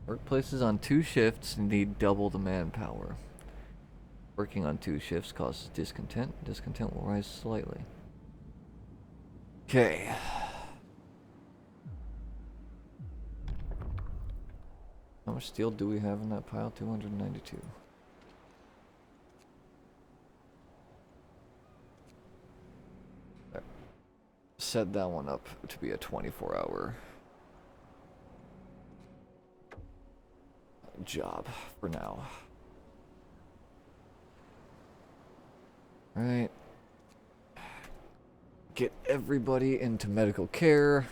Workplaces on 2 shifts need double the manpower. Working on 2 shifts causes discontent. Discontent will rise slightly. Okay. How much steel do we have in that pile? 292. Set that one up to be a 24-hour job for now. Right. Get everybody into medical care.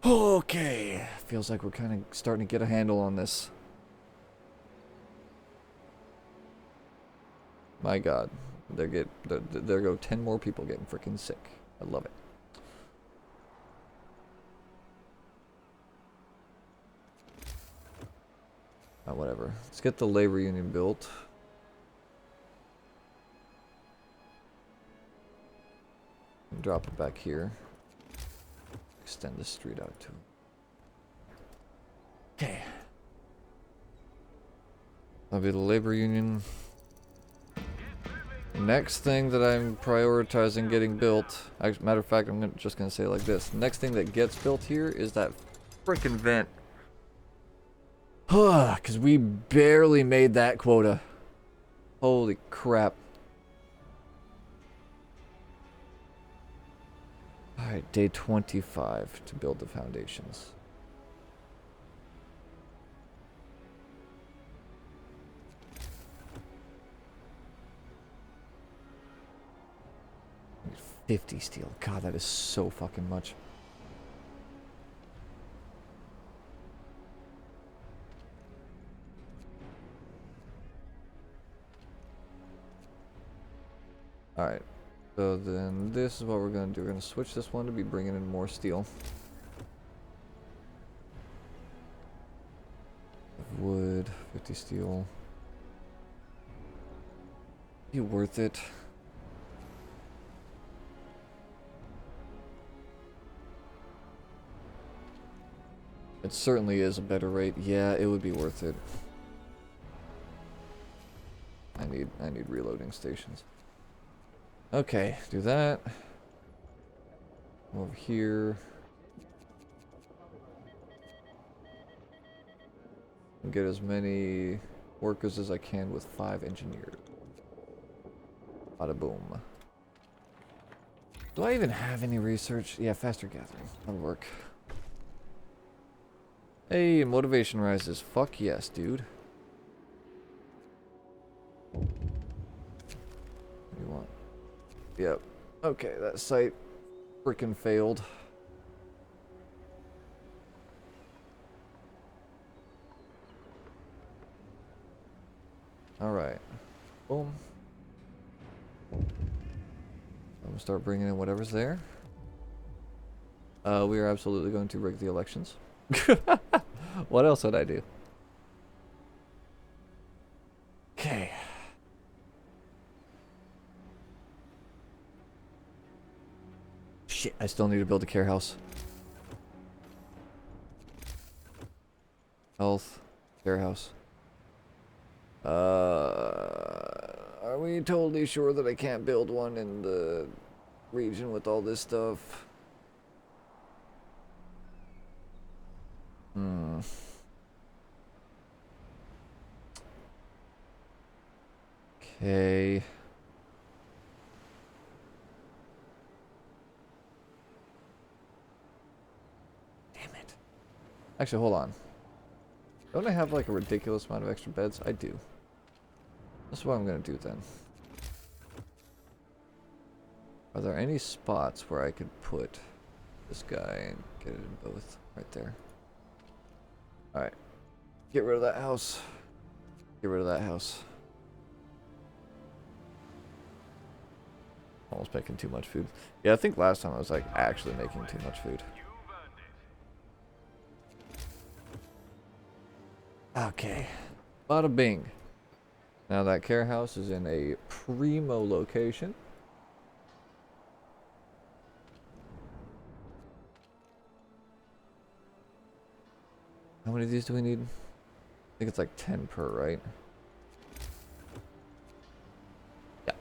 Okay. Feels like we're kind of starting to get a handle on this. My God. There go 10 more people getting freaking sick. I love it. Whatever. Let's get the labor union built. And drop it back here. Extend the street out to. Okay. That'll be the labor union. Next thing that I'm prioritizing getting built, matter of fact, I'm just gonna say it like this. Next thing that gets built here is that frickin' vent. Because we barely made that quota. Holy crap. Alright, day 25 to build the foundations. 50 steel. God, that is so fucking much. Alright. So then this is what we're going to do. We're going to switch this one to be bringing in more steel. Wood, 50 steel. Be worth it. It certainly is a better rate. Yeah, it would be worth it. I need reloading stations. Okay, do that. Over here. And get as many workers as I can with 5 engineers. Bada boom. Do I even have any research? Yeah, faster gathering. That'll work. Hey, motivation rises. Fuck yes, dude. What do you want? Yep. Okay, that site freaking failed. Alright. Boom. I'm gonna start bringing in whatever's there. We are absolutely going to rig the elections. What else would I do? Okay. Shit, I still need to build a care house. Health, care house. Are we totally sure that I can't build one in the region with all this stuff? Okay. Damn it. Actually, hold on. Don't I have like a ridiculous amount of extra beds? I do. That's what I'm gonna do then. Are there any spots where I could put this guy and get it in both? Right there. Alright. Get rid of that house. Get rid of that house. Almost making too much food. Yeah, I think last time I was like actually making too much food. Okay. Bada bing. Now that care house is in a primo location. How many of these do we need? I think it's like 10 per, right? Yeah.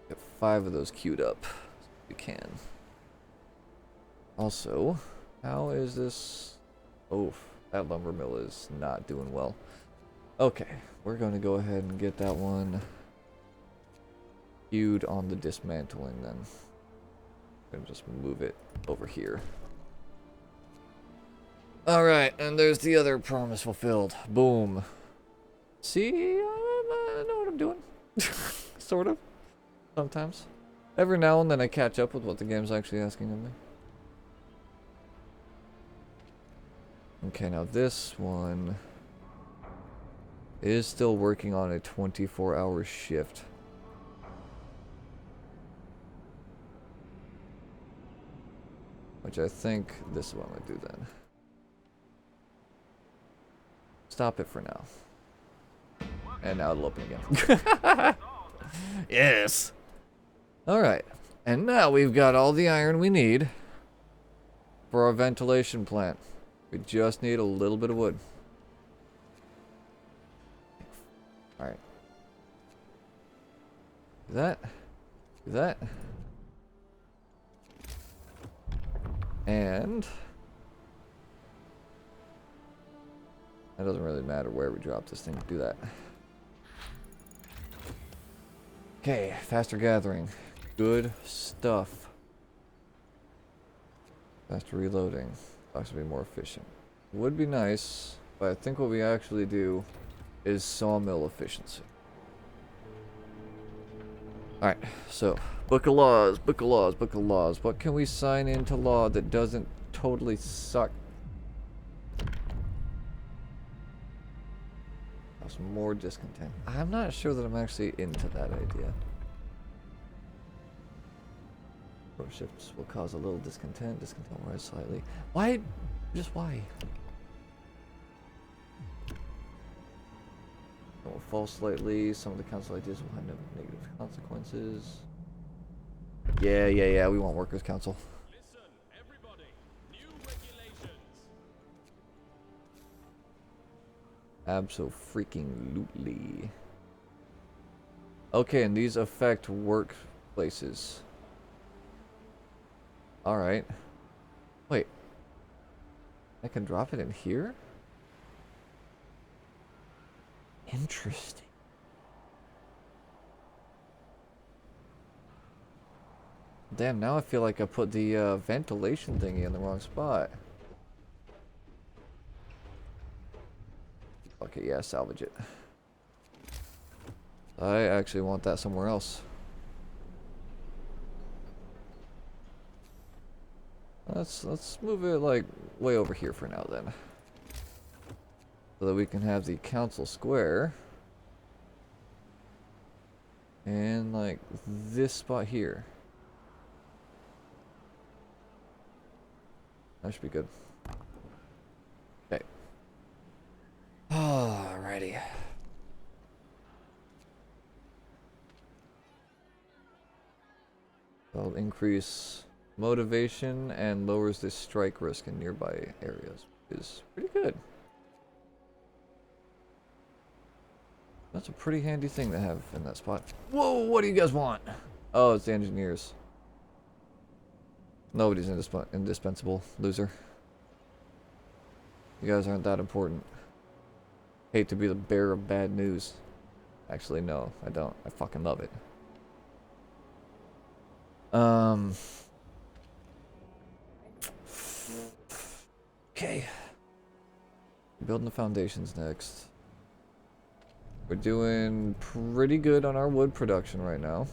Get 5 of those queued up. So we can. Also, how is this? Oh, that lumber mill is not doing well. Okay, we're going to go ahead and get that one queued on the dismantling then. I'm gonna just move it over here. Alright, and there's the other promise fulfilled. Boom. See, I know what I'm doing. Sort of. Sometimes. Every now and then I catch up with what the game's actually asking of me. Okay, now this one is still working on a 24-hour shift. Which I think this is what I'm going to do then. Stop it for now. And now it'll open again. Yes! Alright. And now we've got all the iron we need for our ventilation plant. We just need a little bit of wood. Alright. Do that. Do that. And that doesn't really matter where we drop this thing. Do that. Okay, faster gathering. Good stuff. Faster reloading. Box will be more efficient. Would be nice, but I think what we actually do is sawmill efficiency. Alright, so book of laws, book of laws, book of laws. What can we sign into law that doesn't totally suck? Cause more discontent. I'm not sure that I'm actually into that idea. Short shifts will cause a little discontent. Discontent will rise slightly. Why? Just why? It will fall slightly. Some of the council ideas will have negative consequences. Yeah. We want workers' council. Listen, everybody. New regulations. Abso-freaking-lutely. Okay, and these affect workplaces. Alright. Wait. I can drop it in here? Interesting. Damn, now I feel like I put the ventilation thingy in the wrong spot. Okay, yeah, salvage it. I actually want that somewhere else. Let's move it like way over here for now then. So that we can have the council square. And like this spot here. That should be good. Okay. Alrighty. That'll increase motivation and lowers the strike risk in nearby areas. Is pretty good. That's a pretty handy thing to have in that spot. Whoa, what do you guys want? Oh, it's the engineers. Nobody's indispensable, loser. You guys aren't that important. Hate to be the bearer of bad news. Actually, no, I don't. I fucking love it. Okay. Building the foundations next. We're doing pretty good on our wood production right now.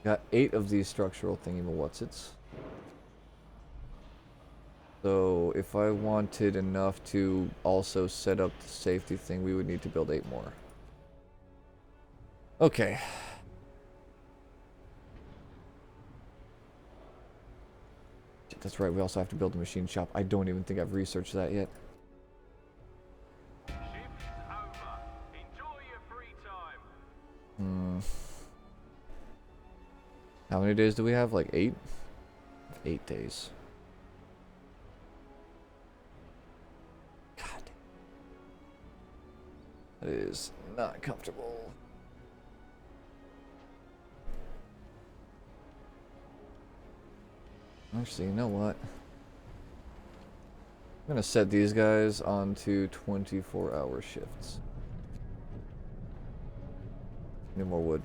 Got 8 of these structural thingy-ma-whatsits. So if I wanted enough to also set up the safety thing, we would need to build 8 more. Okay. That's right, we also have to build a machine shop. I don't even think I've researched that yet. Shift over. Enjoy your free time. How many days do we have? Like 8? 8 days. God. That is not comfortable. Actually, you know what? I'm gonna set these guys onto 24-hour shifts. Need more wood.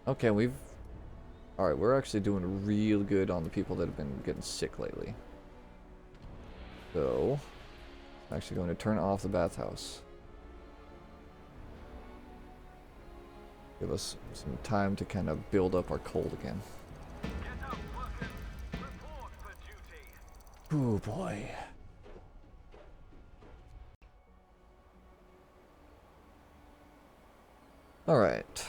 Okay, alright, we're actually doing real good on the people that have been getting sick lately. So, I'm actually going to turn off the bathhouse. Give us some time to kind of build up our cold again. Get up, workers. Report for duty. Ooh, boy. Alright.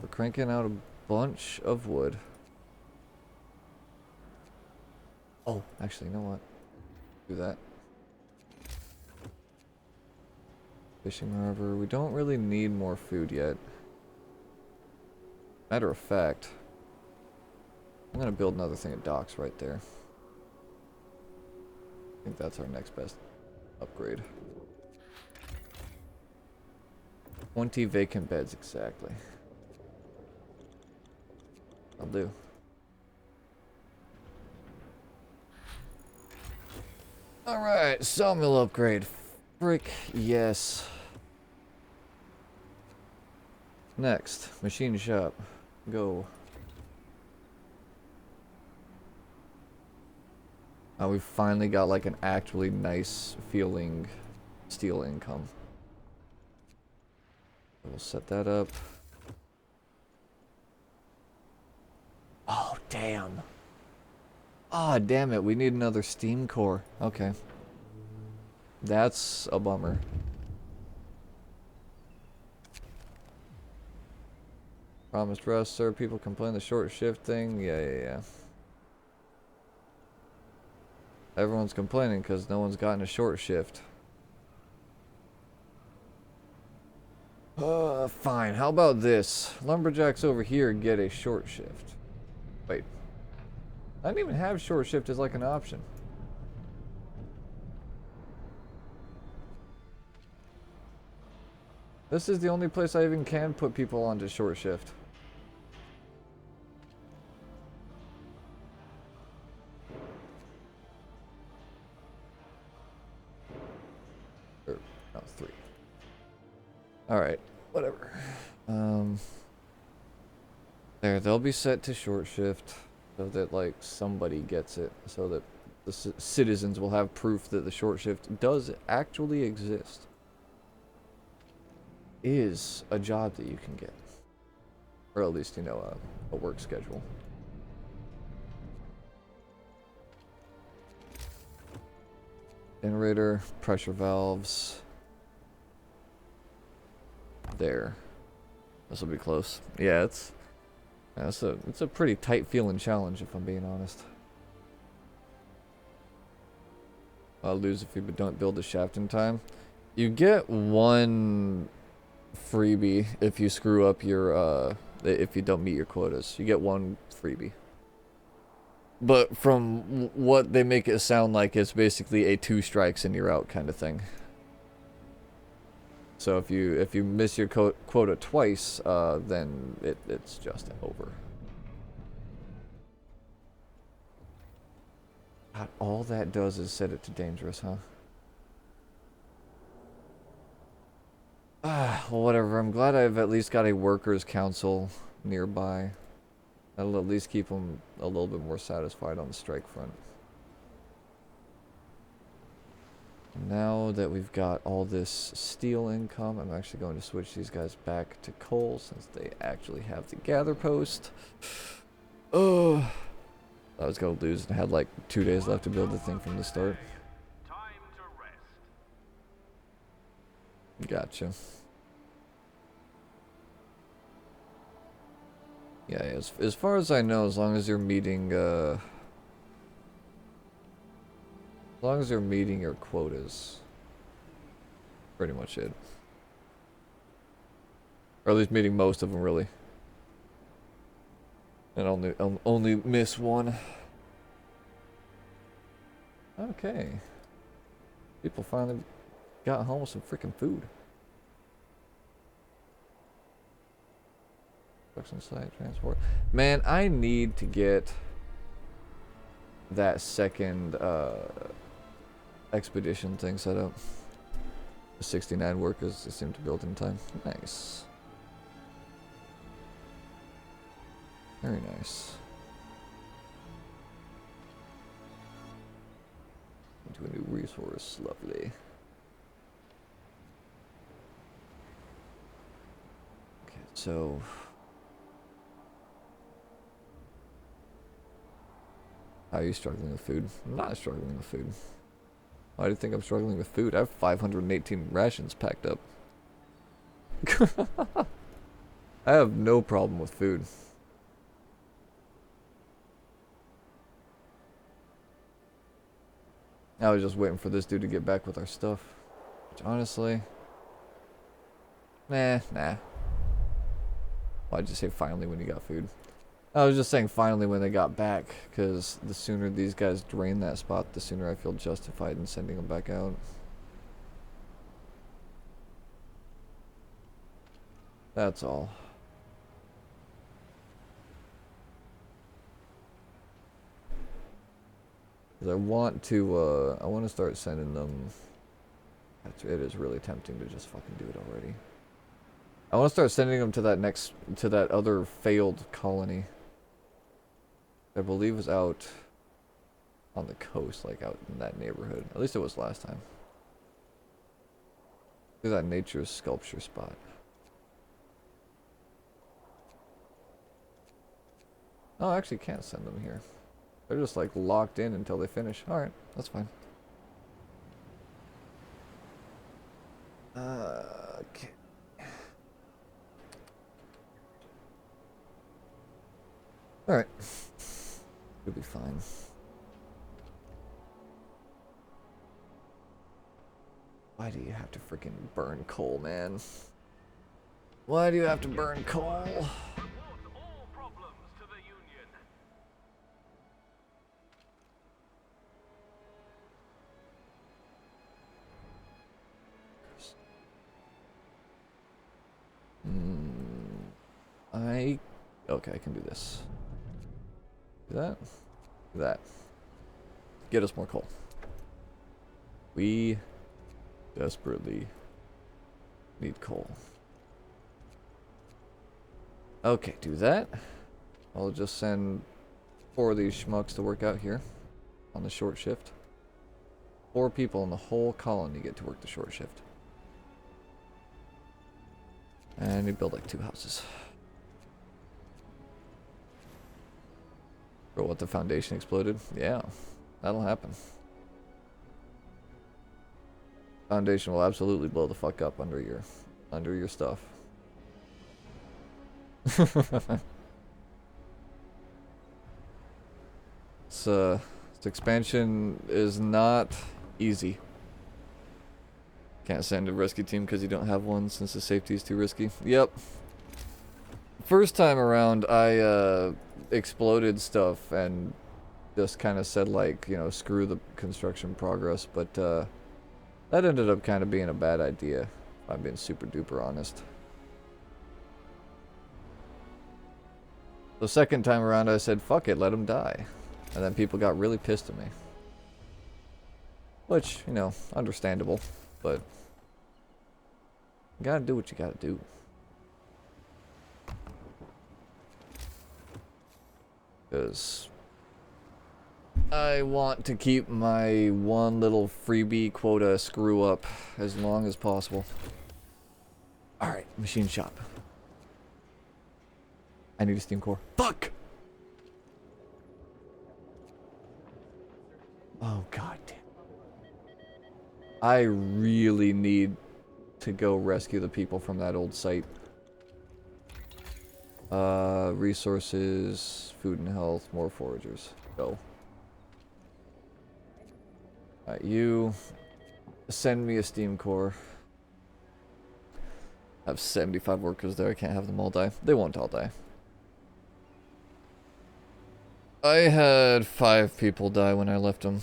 We're cranking out a bunch of wood. Oh, actually, you know what? Do that. Fishing harbor. We don't really need more food yet. Matter of fact, I'm gonna build another thing at docks right there. I think that's our next best upgrade. 20 vacant beds exactly. I'll do. Alright, sawmill upgrade. Frick, yes. Next, machine shop. Go. We finally got like an actually nice feeling steel income. We'll set that up. Oh, damn. Ah, damn it. We need another steam core. Okay. That's a bummer. Promised rest, sir. People complain the short shift thing. Yeah. Everyone's complaining because no one's gotten a short shift. Fine. How about this? Lumberjacks over here get a short shift. Wait. I didn't even have short shift as like an option. This is the only place I even can put people onto short shift. Or, no, 3. Alright, whatever. There, they'll be set to short shift so that, like, somebody gets it. So that the citizens will have proof that the short shift does actually exist. Is a job that you can get. Or at least, you know, a work schedule. Generator, pressure valves. There. This will be close. Yeah, it's a pretty tight feeling challenge if I'm being honest. I'll lose if you don't build the shaft in time. You get one freebie if you screw up your if you don't meet your quotas. You get one freebie. But from what they make it sound like, it's basically a 2 strikes and you're out kind of thing. So if you miss your quota twice, then it's just over. God, all that does is set it to dangerous, huh? Well, whatever. I'm glad I've at least got a workers' council nearby. That'll at least keep them a little bit more satisfied on the strike front. Now that we've got all this steel income, I'm actually going to switch these guys back to coal since they actually have the gather post. Oh, I was going to lose and I had like 2 days left to build the thing from the start. Gotcha. Yeah, as far as I know, as long as you're meeting your quotas, pretty much it. Or at least meeting most of them, really. And only miss one. Okay. People finally got home with some freaking food. Production site, transport. Man, I need to get that second expedition thing set up. The 69 workers they seem to build in time. Nice. Very nice. Into a new resource. Lovely. Okay, so how are you struggling with food? I'm not struggling with food. Why do you think I'm struggling with food? I have 518 rations packed up. I have no problem with food. I was just waiting for this dude to get back with our stuff. Which honestly... Nah. Why'd you say finally when you got food? I was just saying finally when they got back, because the sooner these guys drain that spot, the sooner I feel justified in sending them back out. That's all. Because I want to start sending them... It is really tempting to just fucking do it already. I want to start sending them to that other failed colony. I believe is out on the coast, like out in that neighborhood. At least it was last time. Look at that nature sculpture spot. Oh, I actually can't send them here. They're just like locked in until they finish. Alright, that's fine. Okay. Alright. You'll be fine. Why do you have to freaking burn coal, man? Why do you have to burn coal? Okay, I can do this. Do that. Do that. Get us more coal. We desperately need coal. Okay, do that. I'll just send 4 of these schmucks to work out here on the short shift. 4 people in the whole colony get to work the short shift. And we build like 2 houses. Bro, what, the foundation exploded? Yeah, that'll happen. Foundation will absolutely blow the fuck up under your stuff. This expansion is not easy. Can't send a rescue team because you don't have one since the safety is too risky. Yep. First time around, I exploded stuff and just kind of said, like, you know, screw the construction progress, but that ended up kind of being a bad idea, if I'm being super duper honest. The second time around, I said, fuck it, let him die. And then people got really pissed at me. Which, you know, understandable, but you gotta do what you gotta do. Because I want to keep my one little freebie quota screw up as long as possible. Alright, machine shop. I need a steam core. Fuck! Oh, god damn. I really need to go rescue the people from that old site. Resources, food and health, more foragers. Go. Alright, you send me a steam core. I have 75 workers there, I can't have them all die. They won't all die. I had 5 people die when I left them.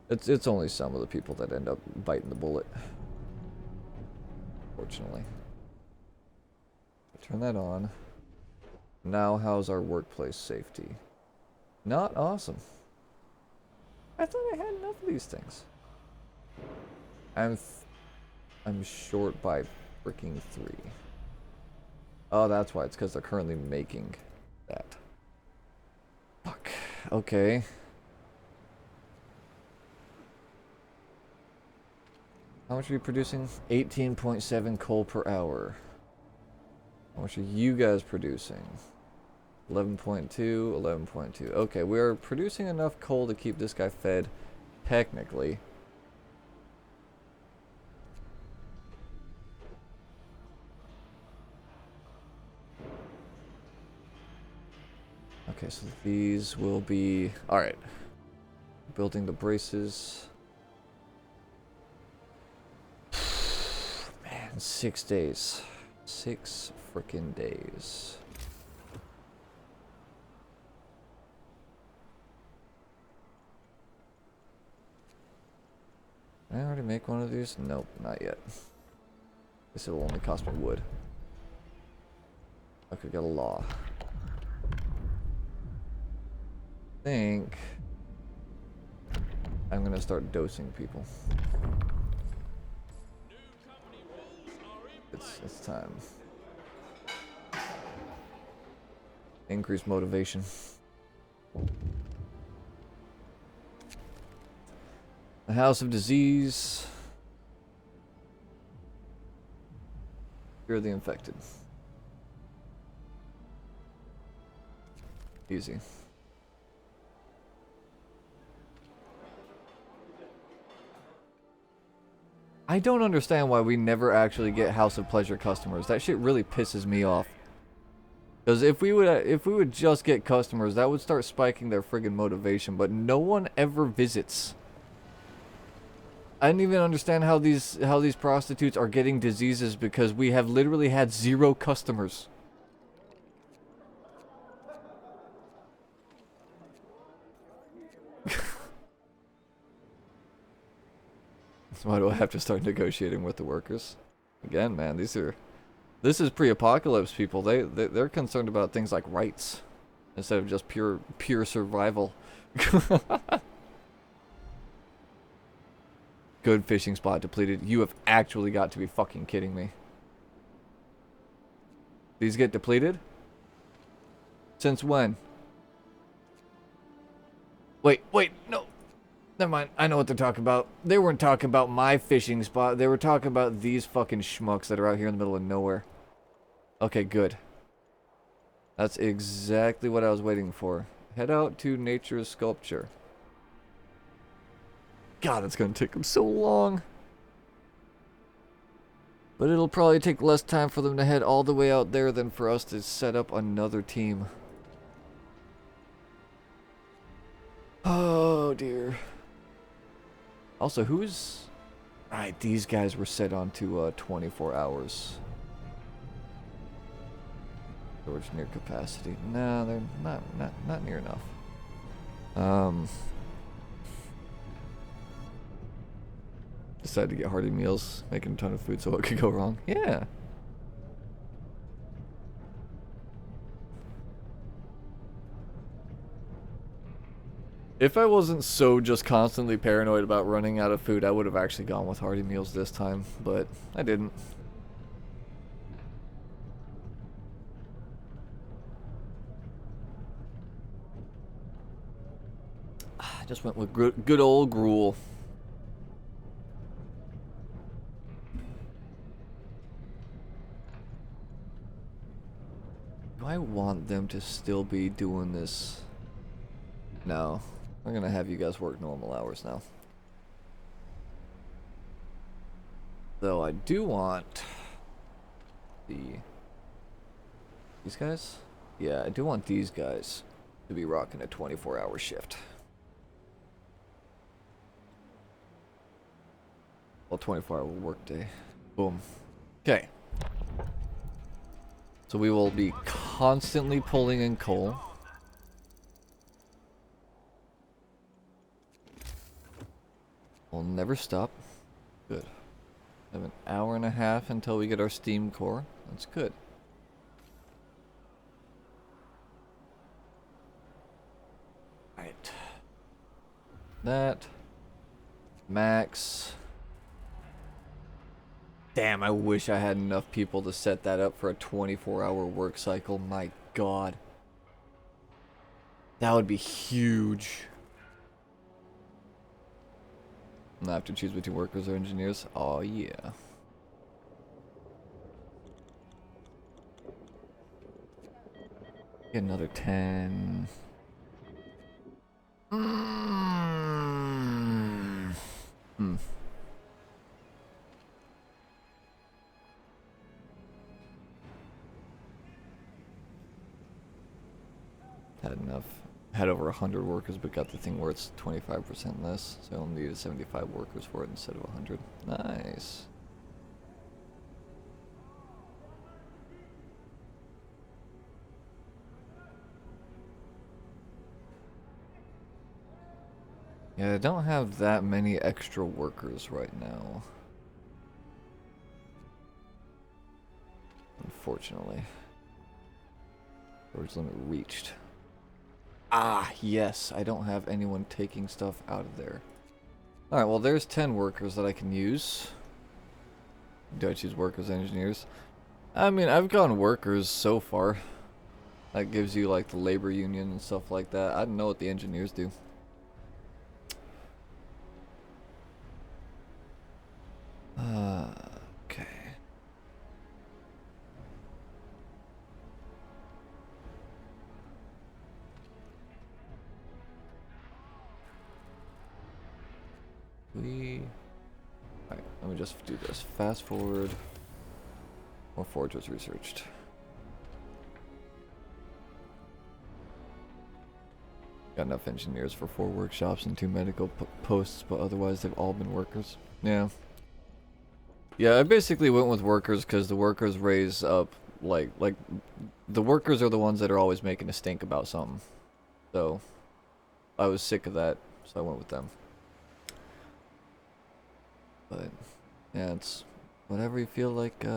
It's only some of the people that end up biting the bullet. Fortunately. Turn that on. Now how's our workplace safety? Not awesome. I thought I had enough of these things. I'm short by freaking 3. Oh, that's why. It's because they're currently making that. Fuck. Okay. How much are you producing? 18.7 coal per hour. How much are you guys producing? 11.2, 11.2. Okay, we are producing enough coal to keep this guy fed, technically. Okay, so these will be... Alright. Building the braces. Man, 6 days. 6 frickin' days. Did I already make one of these? Nope, not yet. This will only cost me wood. I could get a law. I think I'm gonna start dosing people. It's time. Increase motivation. The House of Disease. Cure the infected. Easy. I don't understand why we never actually get House of Pleasure customers. That shit really pisses me off. Because if we would just get customers, that would start spiking their friggin' motivation. But no one ever visits. I didn't even understand how these prostitutes are getting diseases because we have literally had 0 customers. So why do I have to start negotiating with the workers? Again, man, this is pre-apocalypse people. They're concerned about things like rights instead of just pure survival. Good fishing spot depleted. You have actually got to be fucking kidding me. These get depleted? Since when? Wait, no. Never mind. I know what they're talking about. They weren't talking about my fishing spot. They were talking about these fucking schmucks that are out here in the middle of nowhere. Okay, good. That's exactly what I was waiting for. Head out to Nature's Sculpture. God, it's gonna take them so long. But it'll probably take less time for them to head all the way out there than for us to set up another team. Oh, dear. Also, who's... Alright, these guys were set on to 24 hours. Storage near capacity. No, they're not near enough. Decided to get hearty meals, making a ton of food so what could go wrong. Yeah. If I wasn't so just constantly paranoid about running out of food, I would have actually gone with hearty meals this time, but I didn't. I just went with good old gruel. Do I want them to still be doing this? No. We're gonna have you guys work normal hours now. Though I do want these guys? Yeah, I do want these guys to be rocking a 24-hour shift. Well, 24-hour workday. Boom. Okay. So we will be constantly pulling in coal. We'll never stop. Good. We have an hour and a half until we get our steam core. That's good. Right. That. Max. Damn, I wish I had enough people to set that up for a 24-hour work cycle. My God. That would be huge. I have to choose between workers or engineers. Oh yeah. Get another 10. Had enough. Had over 100 workers, but got the thing where it's 25% less. So I only needed 75 workers for it instead of 100. Nice. Yeah, I don't have that many extra workers right now. Unfortunately. Storage limit reached. Ah, yes, I don't have anyone taking stuff out of there. Alright, well there's 10 workers that I can use. Do I choose workers, engineers? I mean, I've gone workers so far. That gives you like the labor union and stuff like that. I don't know what the engineers do. Okay. Alright, let me just do this. Fast forward. More forge was researched. Got enough engineers for 4 workshops and 2 medical posts, but otherwise they've all been workers. Yeah. Yeah, I basically went with workers because the workers raise up, like, the workers are the ones that are always making a stink about something. So, I was sick of that, so I went with them. But, yeah, it's whatever you feel like, be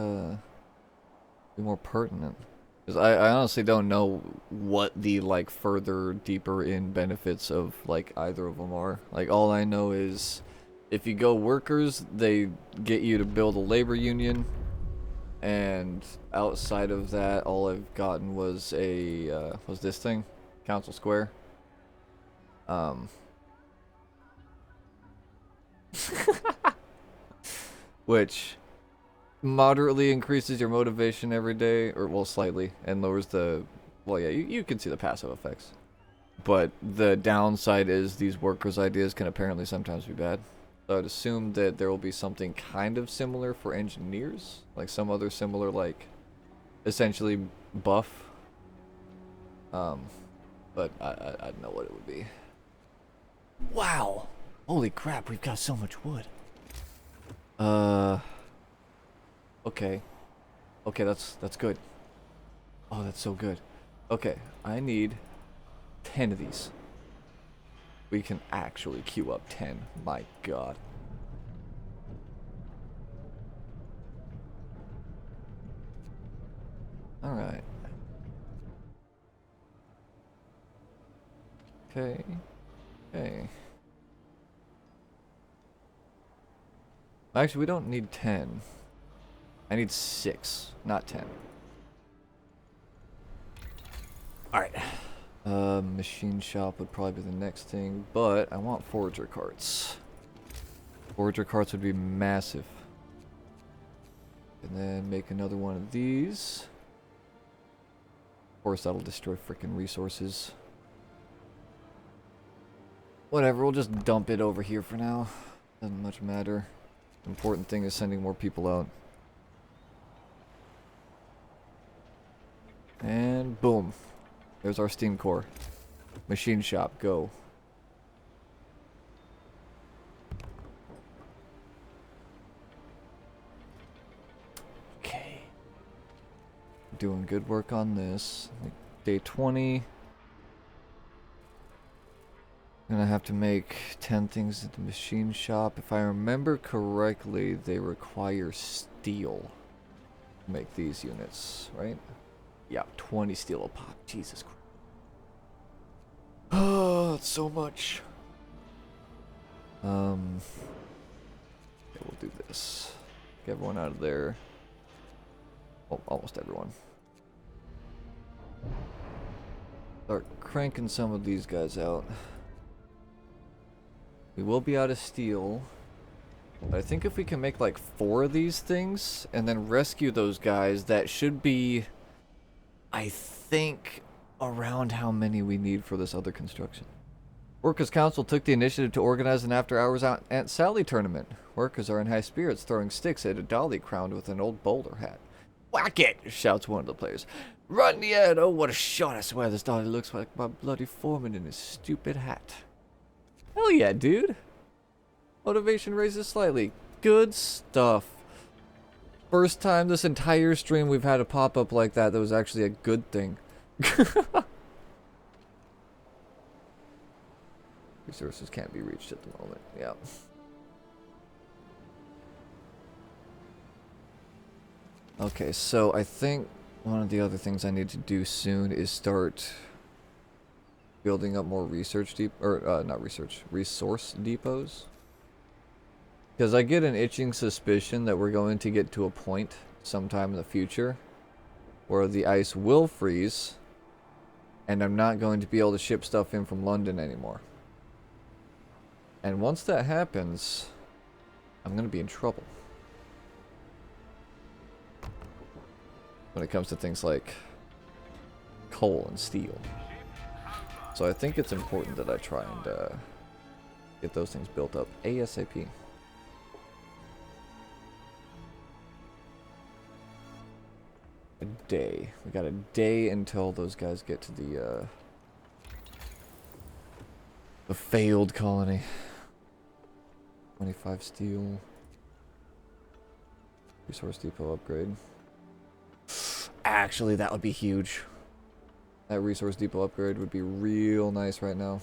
more pertinent. Because I honestly don't know what the, like, further, deeper in benefits of, like, either of them are. Like, all I know is, if you go workers, they get you to build a labor union. And outside of that, all I've gotten was a, was this thing? Council Square. Which moderately increases your motivation every day, or well, slightly, and lowers the, well, yeah, you can see the passive effects. But the downside is these workers' ideas can apparently sometimes be bad. So I'd assume that there will be something kind of similar for engineers, like some other similar, like, essentially buff. But I don't know what it would be. Wow! Holy crap, we've got so much wood. Okay. Okay, that's good. Oh, that's so good. Okay, I need 10 of these. We can actually queue up 10. My god. Alright. Okay. Okay. Actually, we don't need 10. I need 6, not 10. Alright. Machine shop would probably be the next thing, but I want forager carts. Forager carts would be massive. And then make another one of these. Of course, that'll destroy freaking resources. Whatever, we'll just dump it over here for now. Doesn't much matter. The important thing is sending more people out. And boom. There's our steam core. Machine shop, go. Okay. Doing good work on this. Day 20. Gonna have to make 10 things at the machine shop. If I remember correctly, they require steel to make these units, right? Yeah, 20 steel a pop. Jesus Christ. Oh, that's so much. Okay, we'll do this. Get everyone out of there. Oh, almost everyone. Start cranking some of these guys out. We will be out of steel. But I think if we can make like 4 of these things and then rescue those guys, that should be, I think, around how many we need for this other construction. Workers' Council took the initiative to organize an after-hours Aunt Sally tournament. Workers are in high spirits, throwing sticks at a dolly crowned with an old bowler hat. Whack it! Shouts one of the players. Run, Ed! Oh, what a shot! I swear this dolly looks like my bloody foreman in his stupid hat. Hell yeah, dude! Motivation raises slightly. Good stuff. First time this entire stream we've had a pop-up like that was actually a good thing. Resources can't be reached at the moment. Yeah. Okay, so I think one of the other things I need to do soon is start building up more resource depots. Because I get an itching suspicion that we're going to get to a point sometime in the future where the ice will freeze And I'm not going to be able to ship stuff in from London anymore. And once that happens, I'm going to be in trouble. When it comes to things like coal and steel. So I think it's important that I try and get those things built up ASAP. A day. We got a day until those guys get to the failed colony. 25 steel. Resource depot upgrade. Actually, that would be huge. That resource depot upgrade would be real nice right now.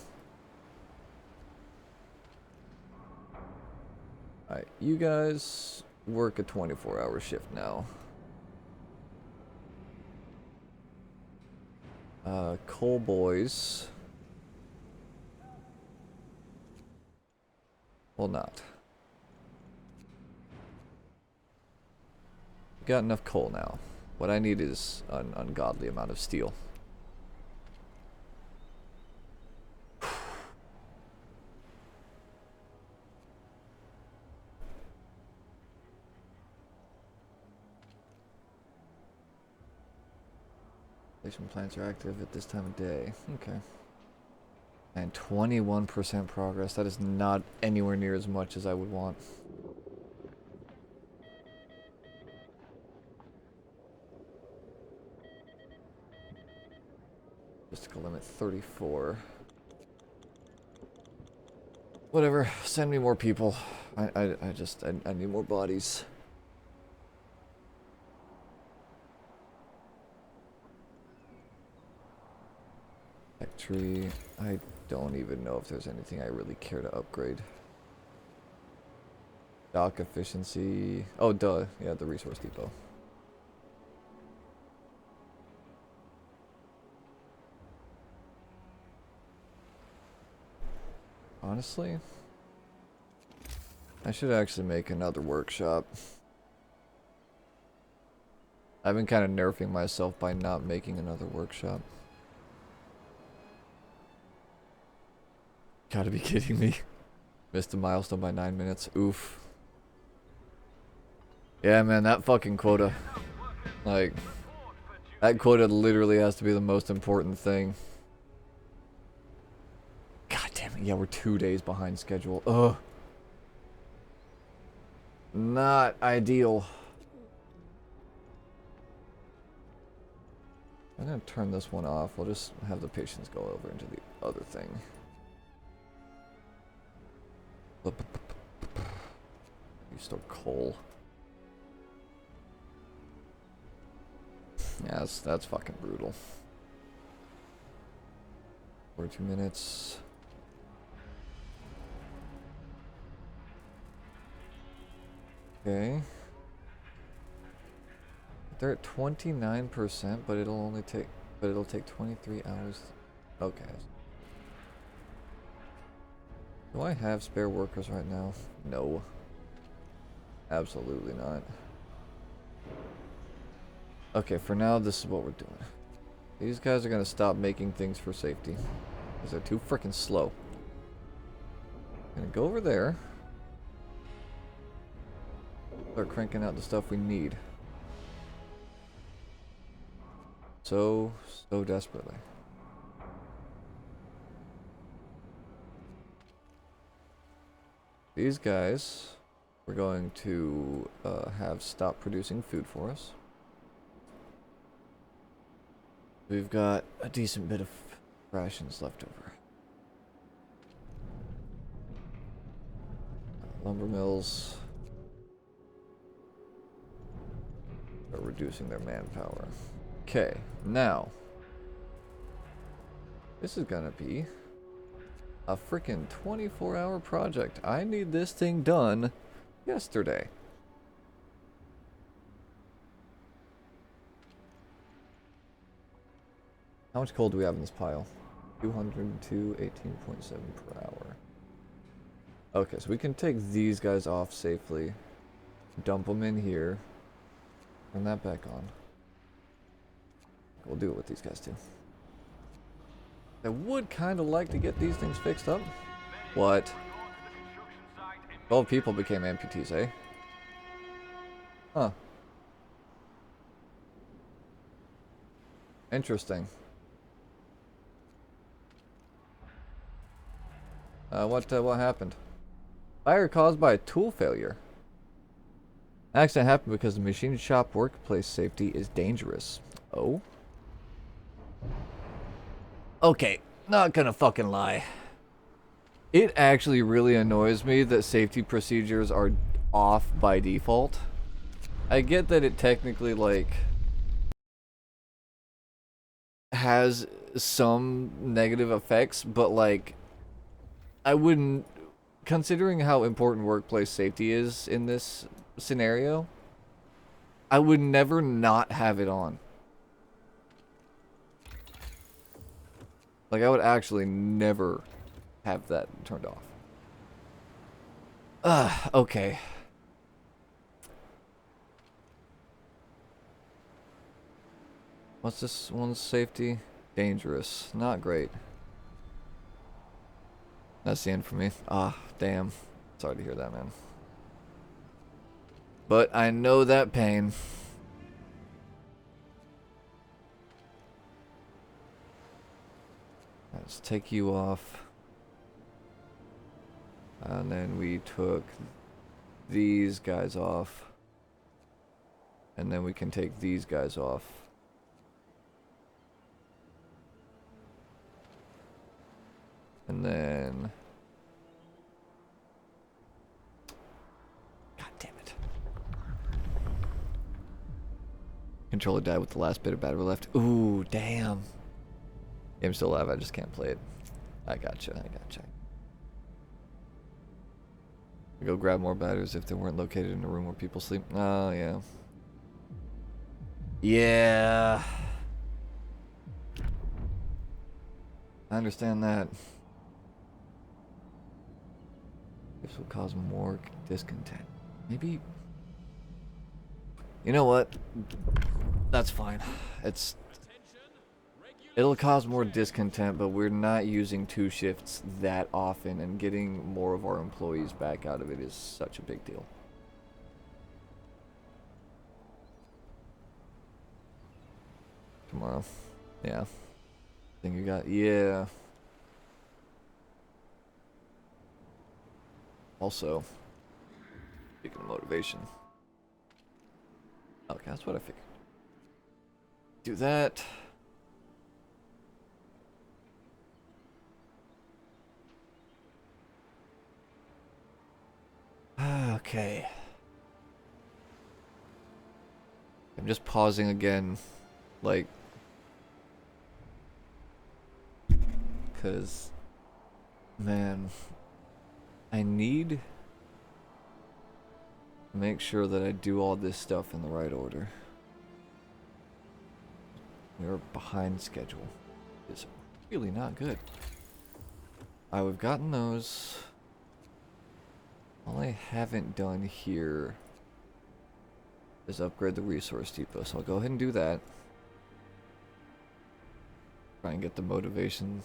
Alright, you guys work a 24-hour shift now. Coal boys. Well, not. Got enough coal now. What I need is an ungodly amount of steel. Station plants are active at this time of day. Okay. And 21% progress. That is not anywhere near as much as I would want. Mystical limit 34. Whatever. Send me more people. I need more bodies. Tree. I don't even know if there's anything I really care to upgrade. Dock efficiency. Oh, duh. Yeah, the resource depot. Honestly, I should actually make another workshop. I've been kind of nerfing myself by not making another workshop. Gotta be kidding me. Missed a milestone by 9 minutes. Oof. Yeah, man, that fucking quota. Like, that quota literally has to be the most important thing. God damn it. Yeah, we're 2 days behind schedule. Ugh. Not ideal. I'm gonna turn this one off. We'll just have the patients go over into the other thing. You store coal. Yeah, that's fucking brutal. 42 minutes. Okay. They're at 29%, but it'll take 23 hours. Okay. Do I have spare workers right now? No. Absolutely not. Okay, for now, this is what we're doing. These guys are gonna stop making things for safety. Because they're too freaking slow. Gonna go over there. Start cranking out the stuff we need. So desperately. These guys, we're going to have stop producing food for us. We've got a decent bit of rations left over. Lumber mills are reducing their manpower. Okay, now this is gonna be a freaking 24-hour project. I need this thing done yesterday. How much coal do we have in this pile? 202, 18.7 per hour. Okay, so we can take these guys off safely. Dump them in here. Turn that back on. We'll do it with these guys too. I would kind of like to get these things fixed up. What? 12 people became amputees, eh? Huh. Interesting. What happened? Fire caused by a tool failure. Accident happened because the machine shop workplace safety is dangerous. Oh? Okay, not gonna fucking lie. It actually really annoys me that safety procedures are off by default. I get that it technically, like, has some negative effects, but, like, I wouldn't, considering how important workplace safety is in this scenario, I would never not have it on. Like, I would actually never have that turned off. Okay. What's this one's safety? Dangerous. Not great. That's the end for me. Ah, damn. Sorry to hear that, man. But I know that pain. Let's take you off. And then we took these guys off. And then we can take these guys off. And then... God damn it. Controller died with the last bit of battery left. Ooh, damn. Game's still alive, I just can't play it. I gotcha. Go grab more batteries if they weren't located in a room where people sleep. Oh, yeah. Yeah. I understand that. This will cause more discontent. Maybe... You know what? That's fine. It'll cause more discontent, but we're not using 2 shifts that often, and getting more of our employees back out of it is such a big deal. Tomorrow. Yeah. Thing you got? Yeah. Also, speaking of motivation. Okay, that's what I figured. Do that. Okay. I'm just pausing again, like, because, man, I need to make sure that I do all this stuff in the right order. We're behind schedule. It's really not good. Alright, we've gotten those. All I haven't done here is upgrade the resource depot, so I'll go ahead and do that. Try and get the motivation,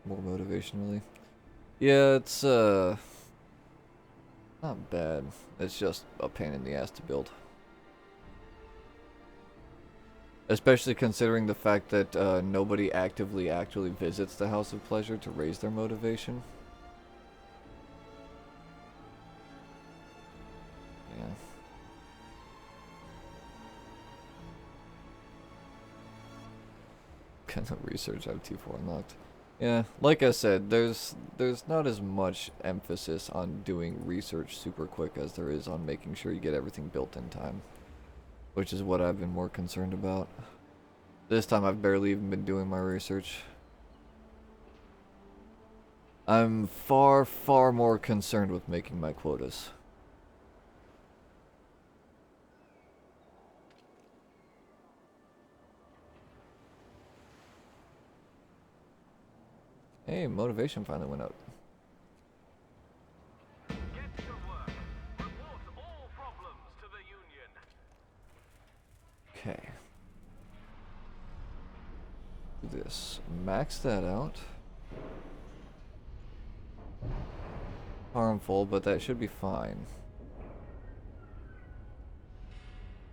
more motivation really. Yeah, it's not bad. It's just a pain in the ass to build. Especially considering the fact that nobody actively actually visits the House of Pleasure to raise their motivation. Yeah. Kind of research I have T4 unlocked. Yeah, like I said, there's not as much emphasis on doing research super quick as there is on making sure you get everything built in time. Which is what I've been more concerned about. This time I've barely even been doing my research. I'm far, far more concerned with making my quotas. Hey, motivation finally went up. Get to work. Report all problems to the union. Okay. this. Max that out. Harmful, but that should be fine.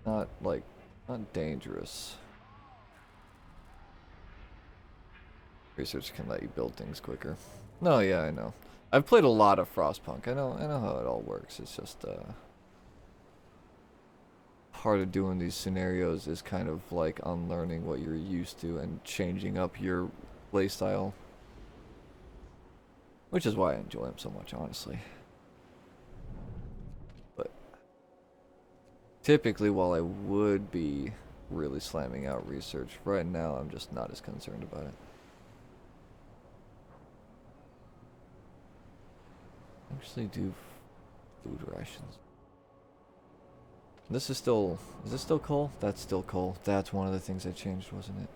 Not like, not dangerous. Research can let you build things quicker. No, yeah, I know. I've played a lot of Frostpunk. I know how it all works. It's just part of doing these scenarios is kind of like unlearning what you're used to and changing up your playstyle. Which is why I enjoy them so much, honestly. But typically, while I would be really slamming out research, right now I'm just not as concerned about it. Actually do food rations. This is still, is this still coal? That's still coal. That's one of the things I changed, wasn't it?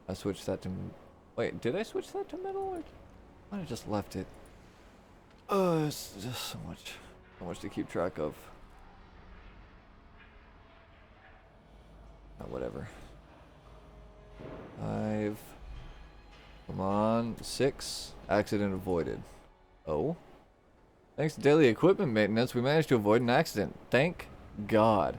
I switched that to, wait, did I switch that to metal or? I just left it. It's just so much to keep track of. Oh, whatever. 5. Come on. 6. Accident avoided. Oh. Thanks to daily equipment maintenance, we managed to avoid an accident. Thank God.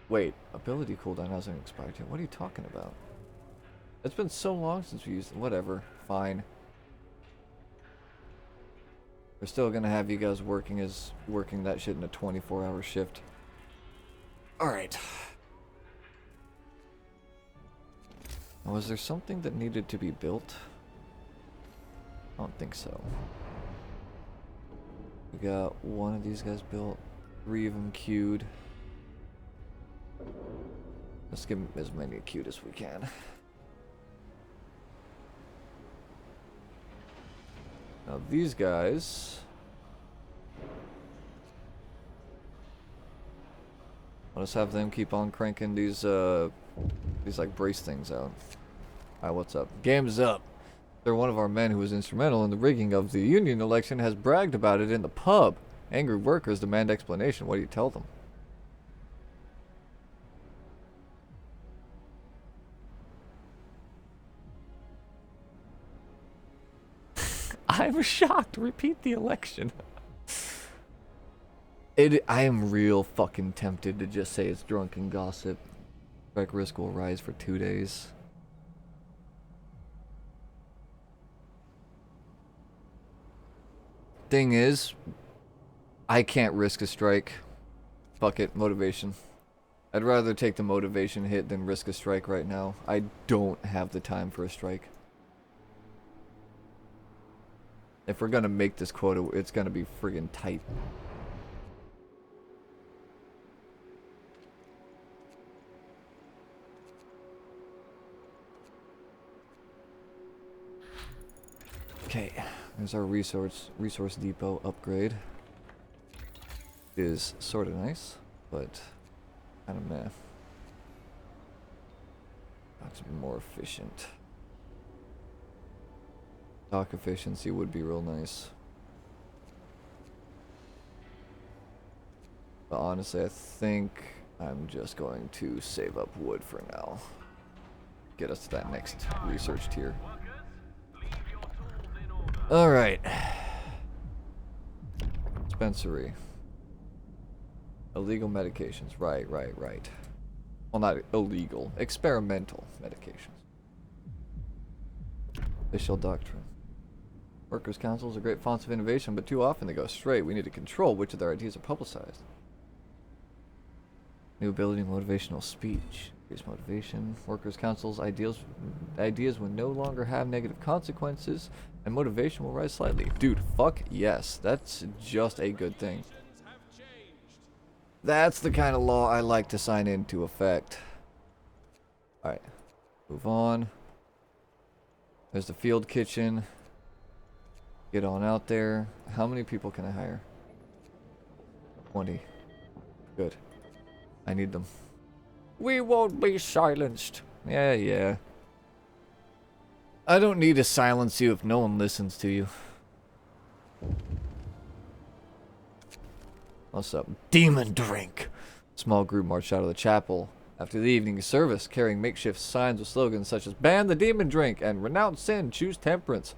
Wait, ability cooldown hasn't expired yet. What are you talking about? It's been so long since we used it. Whatever. Fine. We're still gonna have you guys working that shit in a 24-hour shift. Alright. Was there something that needed to be built? I don't think so. We got one of these guys built. 3 of them queued. Let's give them as many queued as we can. Now these guys, I'll just have them keep on cranking these like brace things out. Alright, what's up? Game's up. They're one of our men who was instrumental in the rigging of the union election has bragged about it in the pub. Angry workers demand explanation. What do you tell them? I'm shocked. Repeat the election. I am real fucking tempted to just say it's drunken gossip. Strike risk will rise for 2 days. Thing is, I can't risk a strike. Fuck it, motivation. I'd rather take the motivation hit than risk a strike right now. I don't have the time for a strike. If we're gonna make this quota, it's gonna be friggin' tight. Okay, there's our resource depot upgrade. It is sort of nice, but kind of meh. That's more efficient. Dock efficiency would be real nice. But honestly, I think I'm just going to save up wood for now. Get us to that next research tier. Alright. Dispensary. Illegal medications. Right. Well, not illegal. Experimental medications. Official doctrine. Workers' councils are great fonts of innovation, but too often they go straight. We need to control which of their ideas are publicized. New ability, motivational speech. Increase motivation. Workers' councils ideas will no longer have negative consequences, and motivation will rise slightly. Dude, fuck yes. That's just a good thing. That's the kind of law I like to sign into effect. Alright. Move on. There's the field kitchen. Get on out there. How many people can I hire? 20. Good. I need them. We won't be silenced. Yeah. I don't need to silence you if no one listens to you. What's up? Demon drink! Small group marched out of the chapel. After the evening service, carrying makeshift signs with slogans such as "Ban the demon drink" and "Renounce sin, choose temperance,"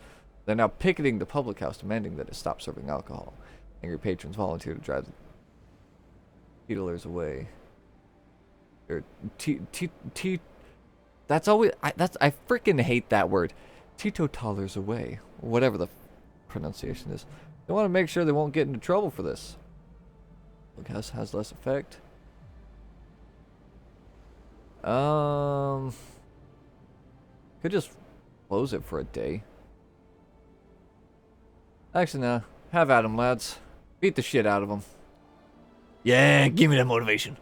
they're now picketing the public house, demanding that it stop serving alcohol. Angry patrons volunteer to drive the teetotalers away. Or that's always I freaking hate that word. Teetotalers away, or whatever the pronunciation is. They want to make sure they won't get into trouble for this. Public house has less effect. Could just close it for a day. Actually, no. Have at 'em, lads. Beat the shit out of them. Yeah, give me that motivation.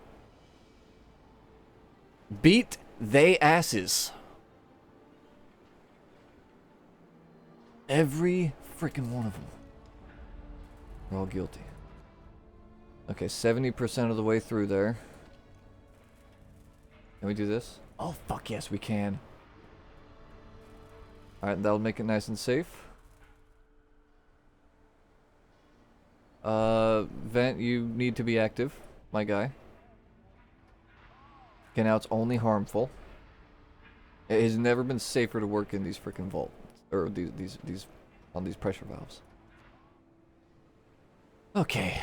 Beat they asses. Every freaking one of them. They're all guilty. Okay, 70% of the way through there. Can we do this? Oh, fuck yes, we can. Alright, that'll make it nice and safe. Vent, you need to be active, my guy. Okay, now it's only harmful. It has never been safer to work in these freaking vaults. Or these on these pressure valves. Okay.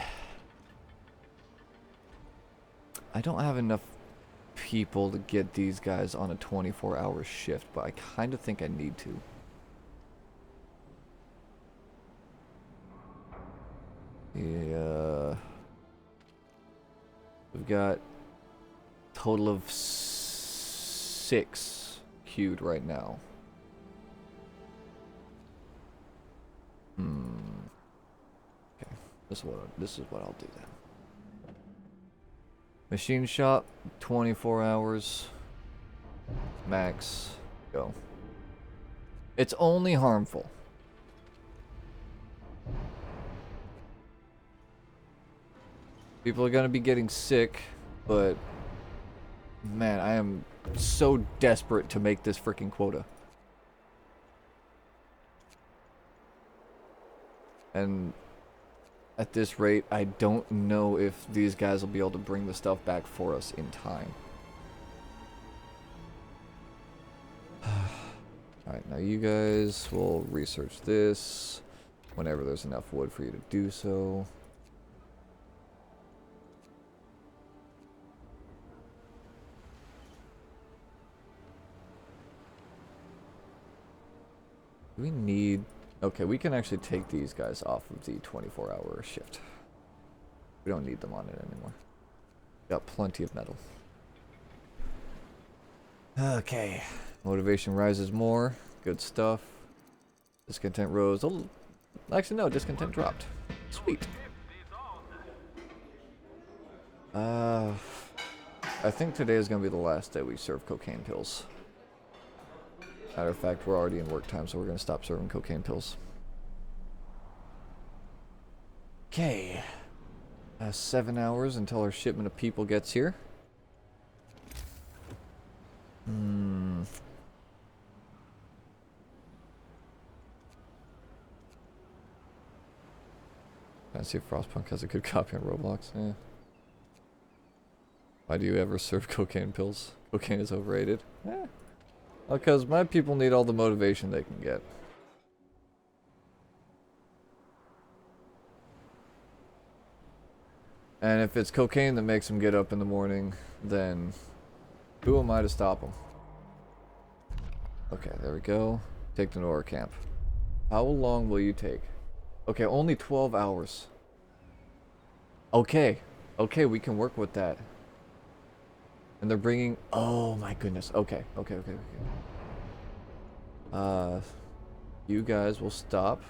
I don't have enough people to get these guys on a 24-hour shift, but I kind of think I need to. Yeah. We've got a total of 6 queued right now. Okay. This is what I'll do then. Machine shop, 24 hours. Max. Go. It's only harmful. People are gonna be getting sick, but man, I am so desperate to make this freaking quota. And at this rate, I don't know if these guys will be able to bring the stuff back for us in time. Alright, now you guys will research this whenever there's enough wood for you to do so. We need... Okay, we can actually take these guys off of the 24-hour shift. We don't need them on it anymore. Got plenty of metal. Okay. Motivation rises more. Good stuff. Discontent rose. Oh, actually, no. Discontent dropped. Sweet. I think today is going to be the last day we serve cocaine pills. Matter of fact, we're already in work time, so we're going to stop serving cocaine pills. Okay. 7 hours until our shipment of people gets here. I see if Frostpunk has a good copy on Roblox. Yeah. Why do you ever serve cocaine pills? Cocaine is overrated. Yeah. Because my people need all the motivation they can get. And if it's cocaine that makes them get up in the morning, then who am I to stop them? Okay, there we go. Take the Nora camp. How long will you take? Okay, only 12 hours. Okay. Okay, we can work with that. And they're bringing... Oh my goodness. Okay. You guys will stop.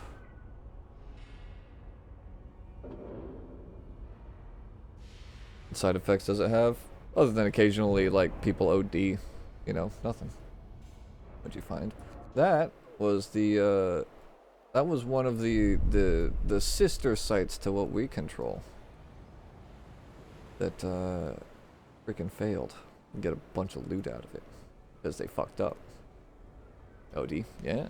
What side effects does it have? Other than occasionally, like, people OD. You know, nothing. What'd you find? That was the, that was one of the sister sites to what we control. That, freaking failed. And get a bunch of loot out of it. Because they fucked up. OD, yeah.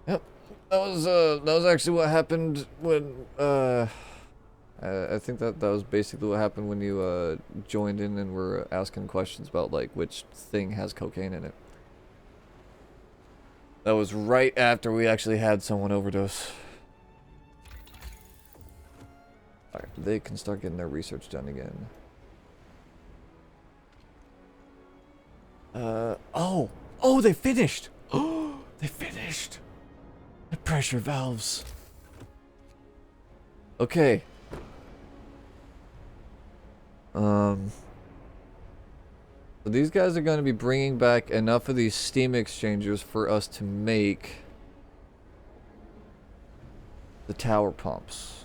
Yep. That was actually what happened when, I think that was basically what happened when you joined in and were asking questions about like which thing has cocaine in it. That was right after we actually had someone overdose. Alright, they can start getting their research done again. Oh, they finished! Oh, they finished! The pressure valves. Okay. So these guys are going to be bringing back enough of these steam exchangers for us to make the tower pumps.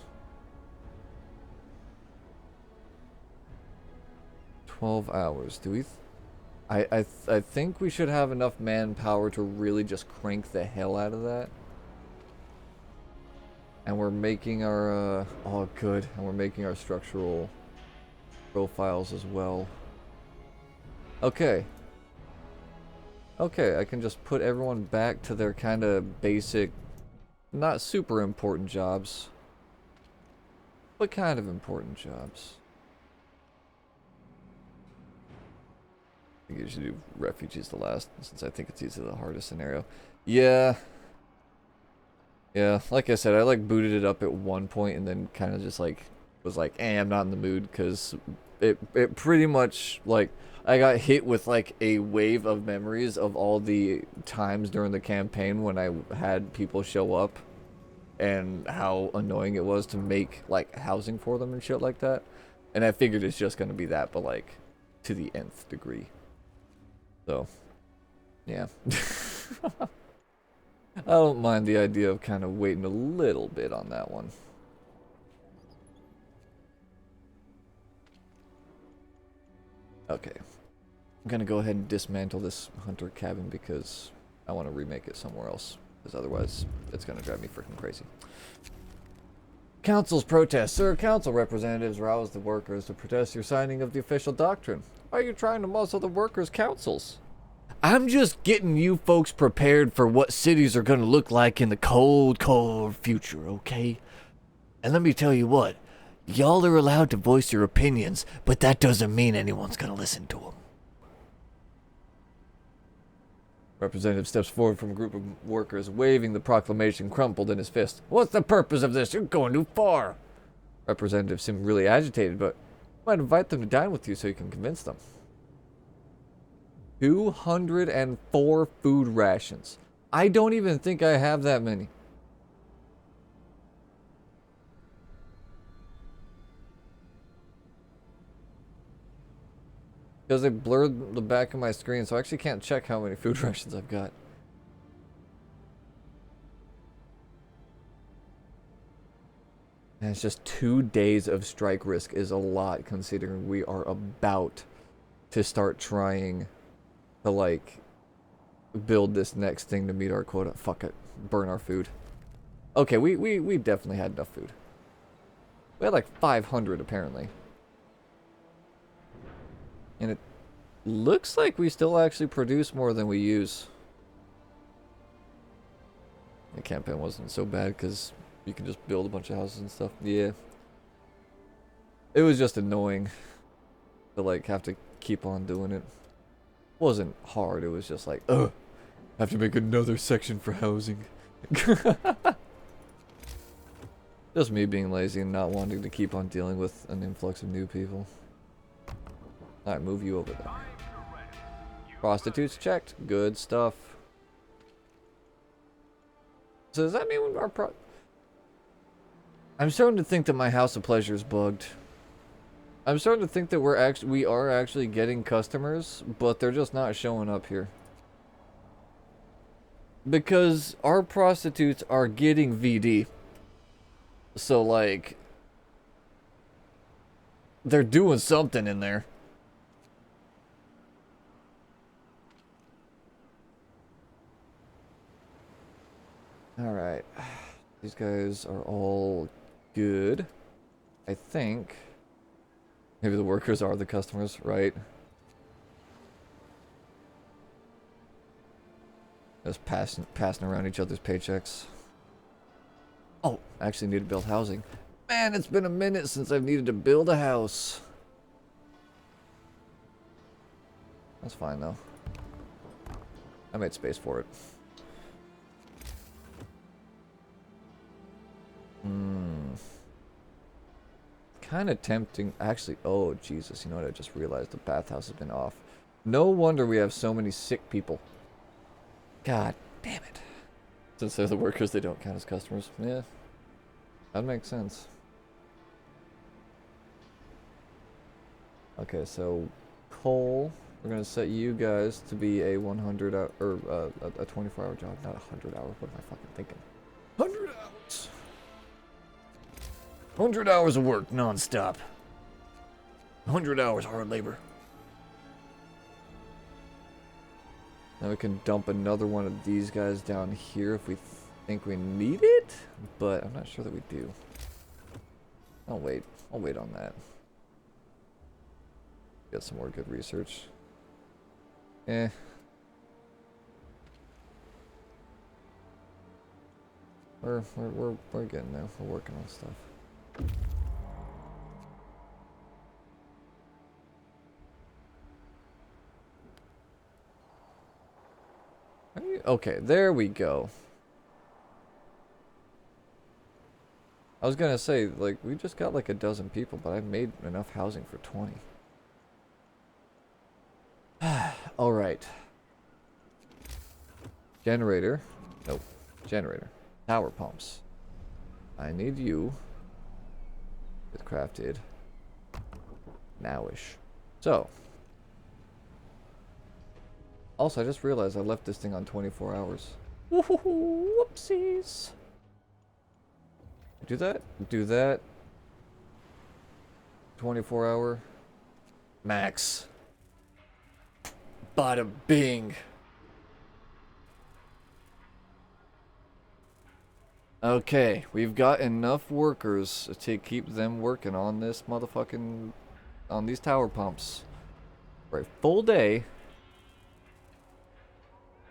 12 hours. Do we... I think we should have enough manpower to really just crank the hell out of that. And we're making our, oh good, and we're making our structural profiles as well. Okay. Okay, I can just put everyone back to their kind of basic, not super important jobs, but kind of important jobs. I think you should do refugees the last, since I think it's easily the hardest scenario. Yeah. Yeah, like I said, I like booted it up at one point and then kind of just like was like, I'm not in the mood, because it pretty much like I got hit with like a wave of memories of all the times during the campaign when I had people show up and how annoying it was to make like housing for them and shit like that. And I figured it's just gonna be that, but like to the nth degree. So, yeah. I don't mind the idea of kind of waiting a little bit on that one. Okay. I'm gonna go ahead and dismantle this hunter cabin because I want to remake it somewhere else. Because otherwise, it's gonna drive me freaking crazy. Council's protest. Sir, council representatives roused the workers to protest your signing of the official doctrine. Why are you trying to muzzle the workers' councils? I'm just getting you folks prepared for what cities are gonna look like in the cold, cold future, okay? And let me tell you what, y'all are allowed to voice your opinions, but that doesn't mean anyone's gonna listen to them. Representative steps forward from a group of workers, waving the proclamation crumpled in his fist. What's the purpose of this? You're going too far. Representative seemed really agitated, but you might invite them to dine with you so you can convince them. 204 food rations. I don't even think I have that many. Because they blurred the back of my screen, so I actually can't check how many food rations I've got. And it's just 2 days of strike risk is a lot, considering we are about to start trying to, like, build this next thing to meet our quota. Fuck it. Burn our food. Okay, we definitely had enough food. We had like 500, apparently. And it looks like we still actually produce more than we use. The campaign wasn't so bad because you can just build a bunch of houses and stuff. Yeah. It was just annoying to like have to keep on doing it. Wasn't hard, it was just like, ugh, I have to make another section for housing. Just me being lazy and not wanting to keep on dealing with an influx of new people. Alright, move you over there. Prostitutes checked. Good stuff. So does that mean our I'm starting to think that my House of Pleasure is bugged. I'm starting to think that we are actually getting customers, but they're just not showing up here. Because our prostitutes are getting VD. So like they're doing something in there. Alright. These guys are all good. I think. Maybe the workers are the customers, right? Just passing around each other's paychecks. Oh, I actually need to build housing. Man, it's been a minute since I've needed to build a house. That's fine though. I made space for it. Kind of tempting. Actually, oh Jesus, you know what? I just realized the bathhouse has been off. No wonder we have so many sick people. God damn it. Since they're the workers, they don't count as customers. Yeah, that makes sense. Okay, so coal. We're gonna set you guys to be a 100 hour, or a 24-hour job, not 100 hours. What am I fucking thinking? 100 hours. 100 hours of work non-stop. 100 hours hard labor. Now we can dump another one of these guys down here if we think we need it, but I'm not sure that we do. I'll wait. I'll wait on that. Get some more good research. We're getting there. We're working on stuff. Okay, there we go. I was gonna say, like, we just got like a dozen people, but I made enough housing for 20. Alright. Generator. Nope. Generator. Tower pumps. I need you. Get crafted. Nowish. So. Also, I just realized I left this thing on 24 hours. Whoopsies. Do that. Do that. 24 hour. Max. Bada bing. Okay, we've got enough workers to keep them working on this motherfucking, on these tower pumps for a full day,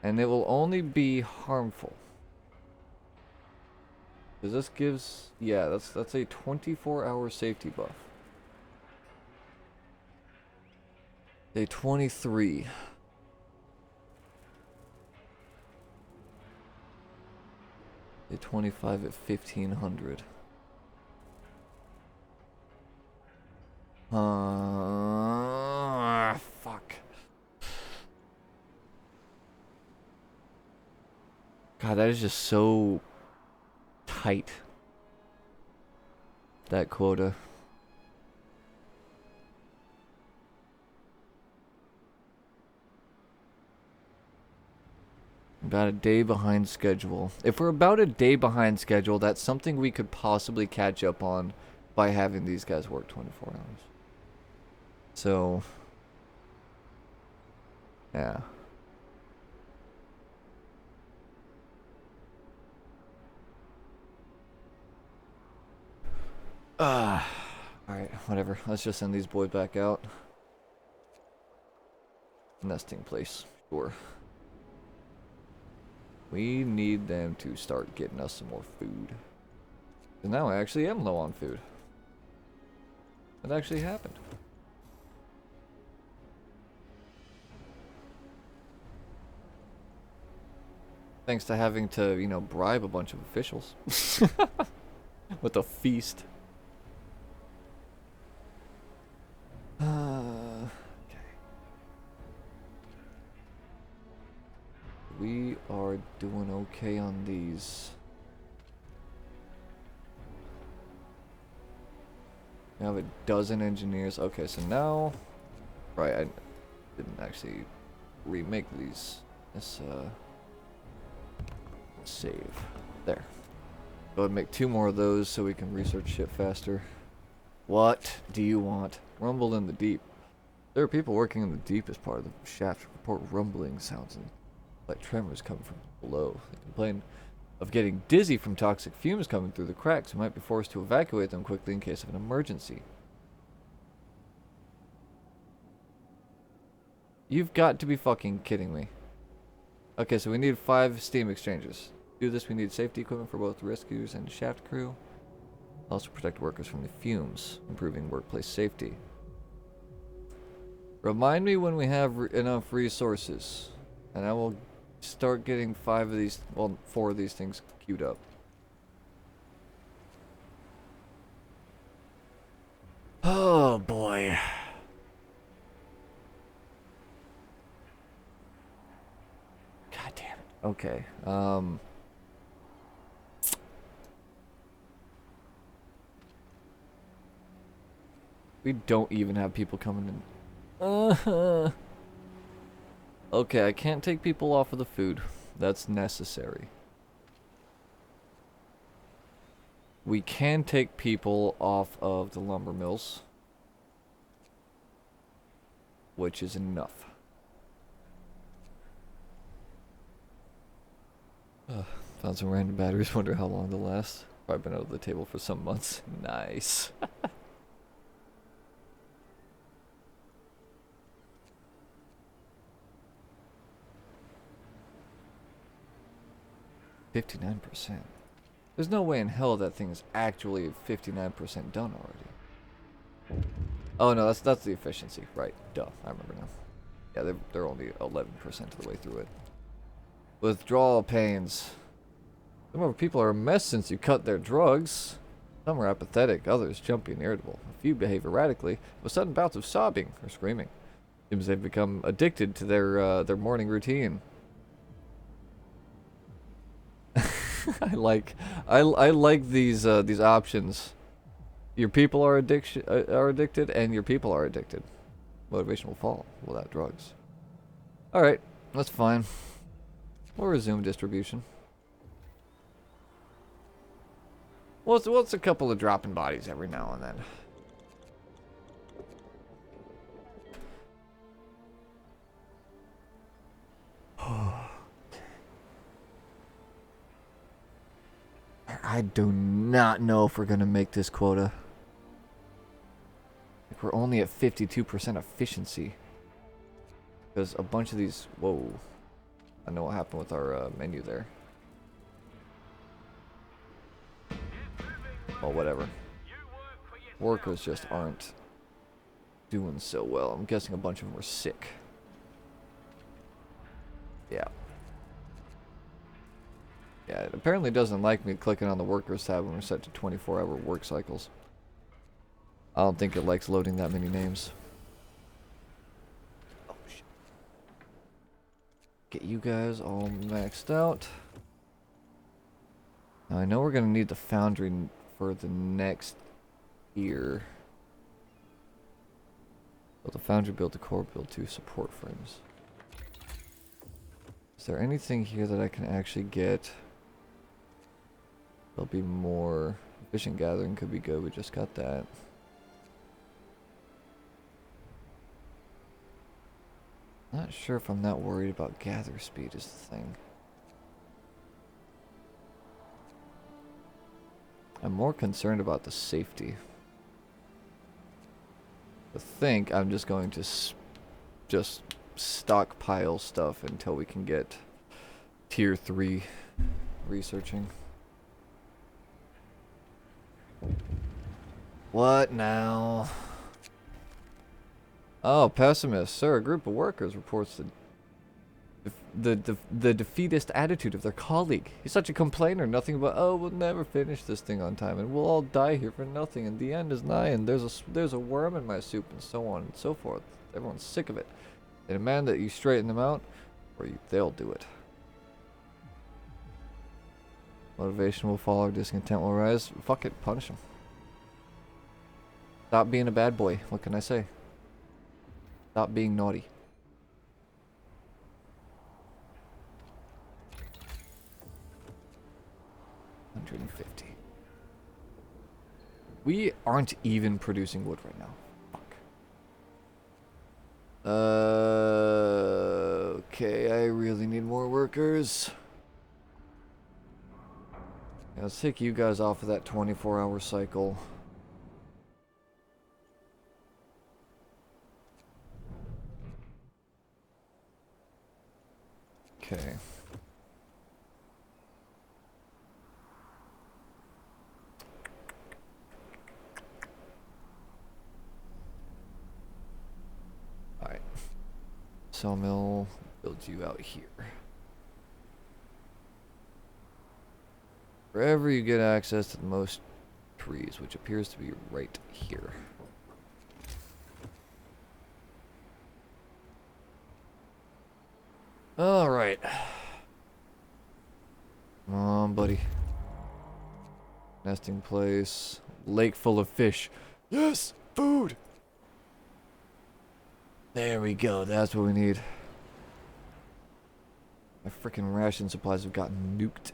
and it will only be harmful. Because this gives, yeah, that's a 24-hour safety buff. Day 23. Day 25 at 1500. Fuck. God, that is just so tight. That quota. About a day behind schedule. If we're about a day behind schedule, that's something we could possibly catch up on by having these guys work 24 hours. So, yeah. Alright, whatever. Let's just send these boys back out. Nesting place, sure. We need them to start getting us some more food. And now I actually am low on food. It actually happened. Thanks to having to, you know, bribe a bunch of officials. With a feast. We are doing okay on these. We have a dozen engineers. Okay, so now, right, I didn't actually remake these. Let's save. There. Go ahead and make 2 more of those so we can research shit faster. What do you want? Rumble in the deep. There are people working in the deepest part of the shaft to report rumbling sounds and like tremors coming from below. They complain of getting dizzy from toxic fumes coming through the cracks and might be forced to evacuate them quickly in case of an emergency. You've got to be fucking kidding me. Okay, so we need 5 steam exchangers. To do this, we need safety equipment for both rescuers and shaft crew. Also protect workers from the fumes, improving workplace safety. Remind me when we have enough resources, and I will start getting 5 of these, well, 4 of these things queued up. Oh boy. God damn it. Okay. We don't even have people coming in. Okay, I can't take people off of the food. That's necessary. We can take people off of the lumber mills, which is enough. Found some random batteries. Wonder how long they'll last. Probably been out of the table for some months. Nice. $59%. There's no way in hell that thing is actually 59% done already. Oh no, that's the efficiency, right? Duh, I remember now. Yeah, they're only 11% of the way through it. Withdrawal pains. Some of our people are a mess since you cut their drugs. Some are apathetic, others jumpy and irritable. A few behave erratically, with sudden bouts of sobbing or screaming. Seems they've become addicted to their morning routine. I like these options. Your people are addicted, and your people are addicted. Motivation will fall without drugs. All right, that's fine. We'll resume distribution. What's a couple of dropping bodies every now and then? I do not know if we're gonna make this quota. Like, we're only at 52% efficiency. Because a bunch of these... Whoa. I know what happened with our menu there. Well, whatever. Workers just aren't doing so well. I'm guessing a bunch of them were sick. Yeah. Yeah, it apparently doesn't like me clicking on the workers tab when we're set to 24-hour work cycles. I don't think it likes loading that many names. Oh, shit. Get you guys all maxed out. Now, I know we're going to need the foundry for the next year. Build the foundry, build the core, build 2 support frames. Is there anything here that I can actually get? There'll be more. Efficient gathering could be good. We just got that. Not sure if I'm not worried about gather speed is the thing. I'm more concerned about the safety. I think I'm just going to just stockpile stuff until we can get tier 3 researching. What now? Oh, pessimist. Sir, a group of workers reports the defeatist attitude of their colleague. He's such a complainer, nothing but, oh, we'll never finish this thing on time, and we'll all die here for nothing, and the end is nigh, and there's a worm in my soup, and so on and so forth. Everyone's sick of it. They demand that you straighten them out, or they'll do it. Motivation will fall, or discontent will rise. Fuck it, punish them. Stop being a bad boy. What can I say? Stop being naughty. $150. We aren't even producing wood right now. Fuck. Okay, I really need more workers. Yeah, let's take you guys off of that 24-hour cycle. Okay. sawmill. Build you out here. Wherever you get access to the most trees, which appears to be right here. Alright. Come on, buddy. Nesting place. Lake full of fish. Yes! Food! There we go. That's what we need. My freaking ration supplies have gotten nuked.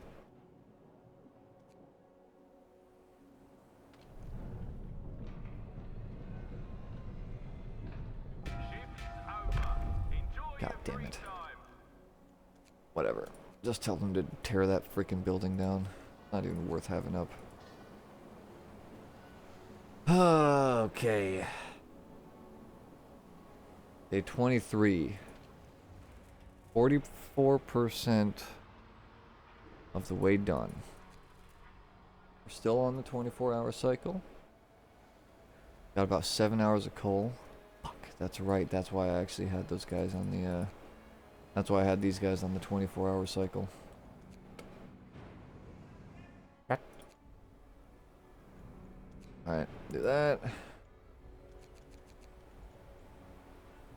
God damn it. Whatever. Just tell them to tear that freaking building down. Not even worth having up. Okay. Day 23. 44% of the way done. We're still on the 24-hour cycle. Got about 7 hours of coal. Fuck, that's right. That's why I actually had those guys on the, that's why I had these guys on the 24-hour cycle. Alright, do that.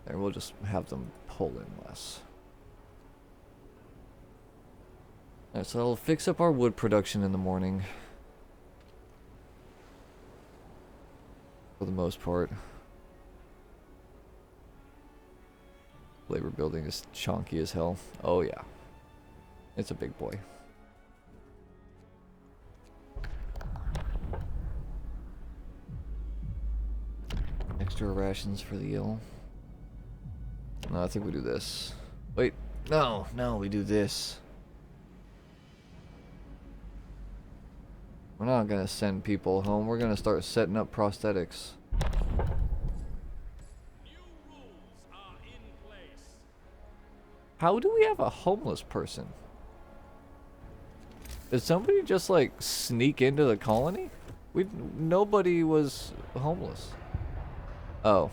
And we'll just have them pull in less. Alright, so I'll fix up our wood production in the morning. For the most part. Labor building is chonky as hell. Oh yeah. It's a big boy. Extra rations for the ill. No, I think we do this. Wait, no, we do this. We're not gonna send people home. We're gonna start setting up prosthetics. New rules are in place. How do we have a homeless person? Did somebody just like sneak into the colony? Nobody was homeless. Oh.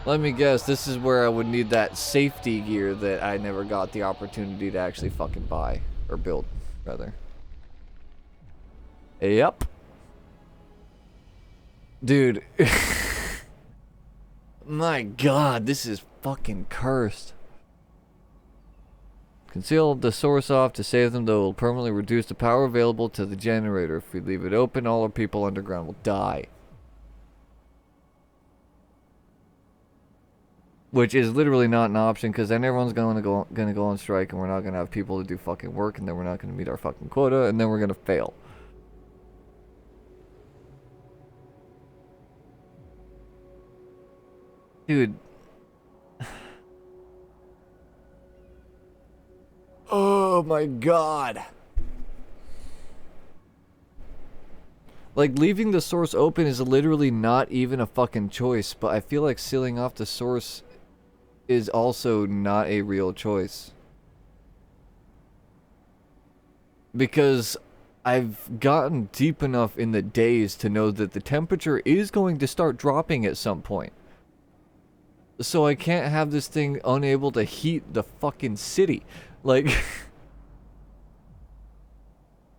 Let me guess, this is where I would need that safety gear that I never got the opportunity to actually fucking buy. Or build, rather. Yep. Dude. My god, this is fucking cursed. Conceal the source off to save them, though it will permanently reduce the power available to the generator. If we leave it open, all our people underground will die. Which is literally not an option, because then everyone's gonna go on strike, and we're not gonna have people to do fucking work, and then we're not gonna meet our fucking quota, and then we're gonna fail. Dude. Oh my god. Like, leaving the source open is literally not even a fucking choice, but I feel like sealing off the source is also not a real choice. Because I've gotten deep enough in the days to know that the temperature is going to start dropping at some point. So I can't have this thing unable to heat the fucking city. Like...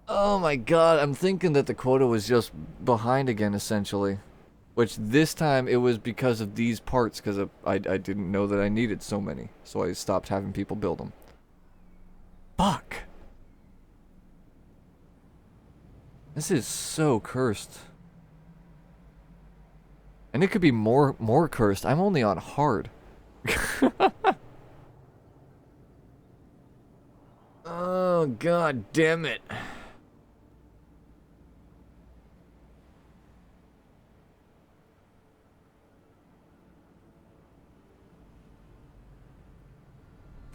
Oh my god, I'm thinking that the quota was just behind again, essentially. Which this time it was because of these parts, because I didn't know that I needed so many. So I stopped having people build them. Fuck! This is so cursed. And it could be more cursed. I'm only on hard. Oh god damn it.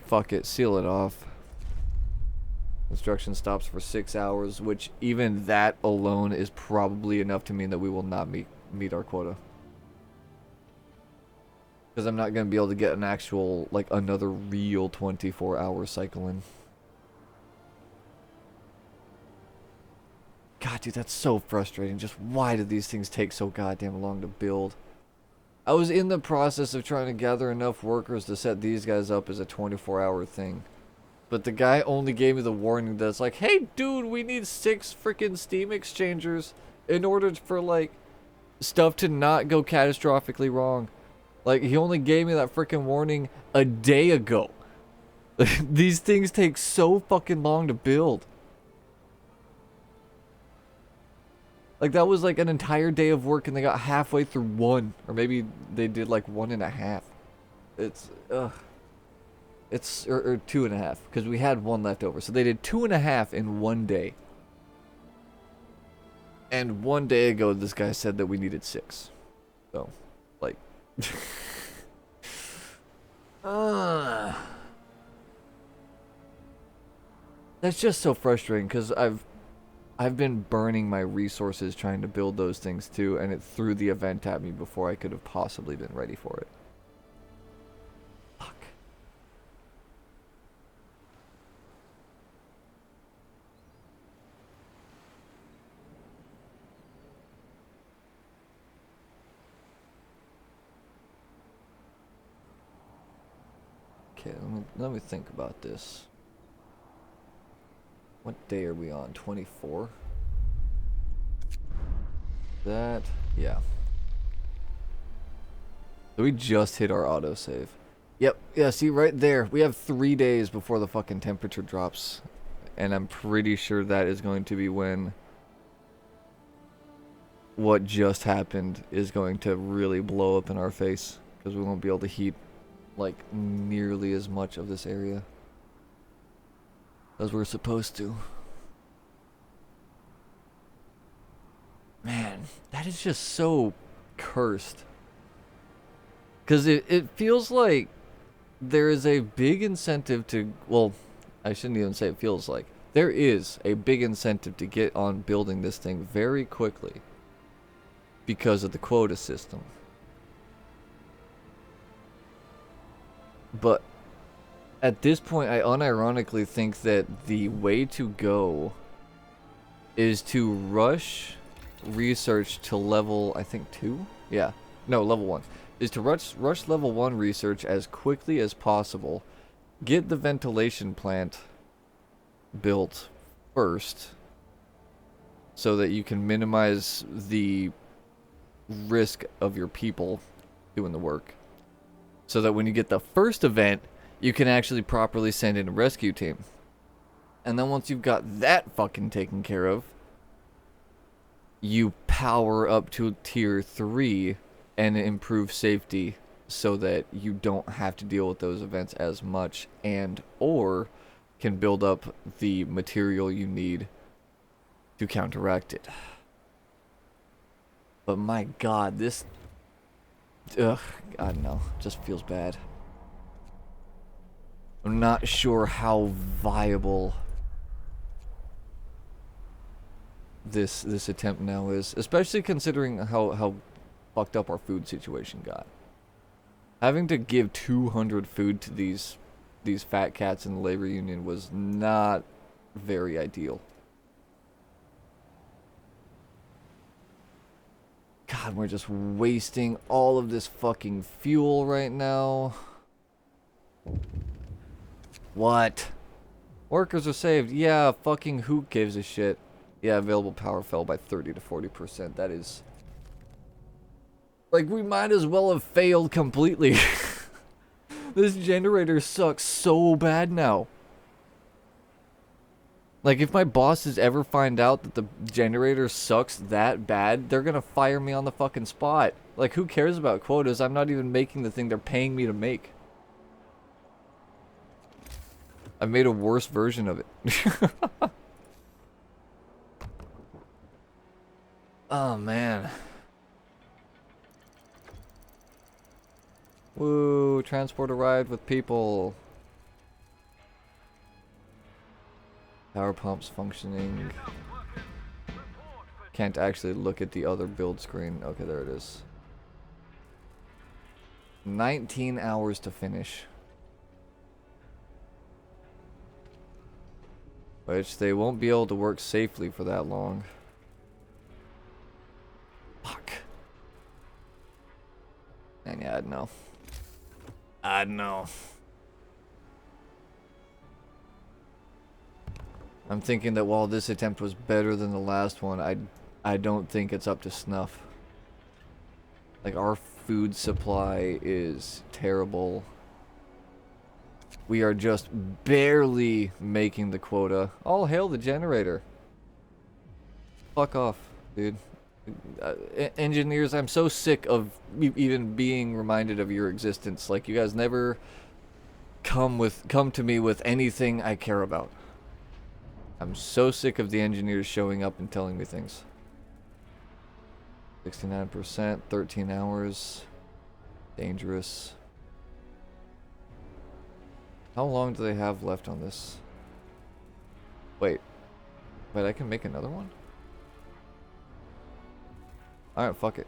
Fuck it, seal it off. Construction stops for 6 hours, which even that alone is probably enough to mean that we will not meet our quota. Because I'm not going to be able to get an actual, like, another real 24-hour cycle in. God, dude, that's so frustrating. Just why do these things take so goddamn long to build? I was in the process of trying to gather enough workers to set these guys up as a 24-hour thing. But the guy only gave me the warning that's like, hey dude, we need 6 freaking Steam exchangers in order for like stuff to not go catastrophically wrong. Like, he only gave me that freaking warning a day ago. These things take so fucking long to build. Like, that was like an entire day of work and they got halfway through one. Or maybe they did like 1.5. It's, It's, or 2.5. Because we had one left over. So they did 2.5 in one day. And one day ago, this guy said that we needed 6. So, like... That's just so frustrating because I've been burning my resources trying to build those things too, and it threw the event at me before I could have possibly been ready for it. Fuck. Okay, let me think about this. What day are we on? 24? That, yeah. So we just hit our autosave. Yep, yeah, see right there. We have 3 days before the fucking temperature drops. And I'm pretty sure that is going to be when what just happened is going to really blow up in our face. Because we won't be able to heat, like, nearly as much of this area as we're supposed to. Man, that is just so cursed. Because it feels like there is a big incentive to... Well, I shouldn't even say it feels like. There is a big incentive to get on building this thing very quickly. Because of the quota system. But at this point, I unironically think that the way to go is to rush research to level, I think 2? Yeah. No, level 1. Is to rush level 1 research as quickly as possible. Get the ventilation plant built first so that you can minimize the risk of your people doing the work. So that when you get the first event, you can actually properly send in a rescue team. And then once you've got that fucking taken care of, you power up to tier 3 and improve safety so that you don't have to deal with those events as much, and or can build up the material you need to counteract it. But my god, this... Ugh, I don't know, just feels bad. I'm not sure how viable this attempt now is, especially considering how fucked up our food situation got. Having to give 200 food to these fat cats in the labor union was not very ideal. God, we're just wasting all of this fucking fuel right now. What? Workers are saved. Yeah, fucking who gives a shit? Yeah, available power fell by 30 to 40%. That is... Like, we might as well have failed completely. This generator sucks so bad now. Like, if my bosses ever find out that the generator sucks that bad, they're gonna fire me on the fucking spot. Like, who cares about quotas? I'm not even making the thing they're paying me to make. I made a worse version of it. Oh, man. Woo, transport arrived with people. Power pumps functioning. Can't actually look at the other build screen. Okay, there it is. 19 hours to finish. Which they won't be able to work safely for that long. Fuck. I'd know. I'd know. I'm thinking that while this attempt was better than the last one, I don't think it's up to snuff. Like, our food supply is terrible. We are just barely making the quota. All hail the generator. Fuck off, dude. Engineers, I'm so sick of even being reminded of your existence. Like, you guys never come to me with anything I care about. I'm so sick of the engineers showing up and telling me things. 69%, 13 hours. Dangerous. How long do they have left on this? Wait, I can make another one? Alright, fuck it.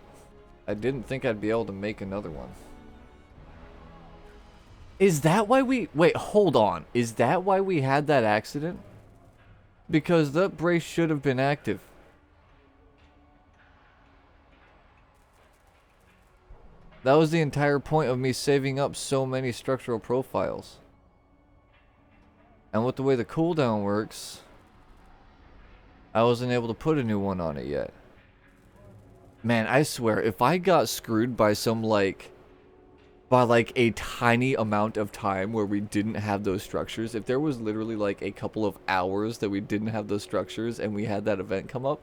I didn't think I'd be able to make another one. Is that why we... Wait, hold on. Is that why we had that accident? Because that brace should have been active. That was the entire point of me saving up so many structural profiles. And with the way the cooldown works, I wasn't able to put a new one on it yet. Man, I swear, if I got screwed by by a tiny amount of time where we didn't have those structures, if there was literally like a couple of hours that we didn't have those structures and we had that event come up,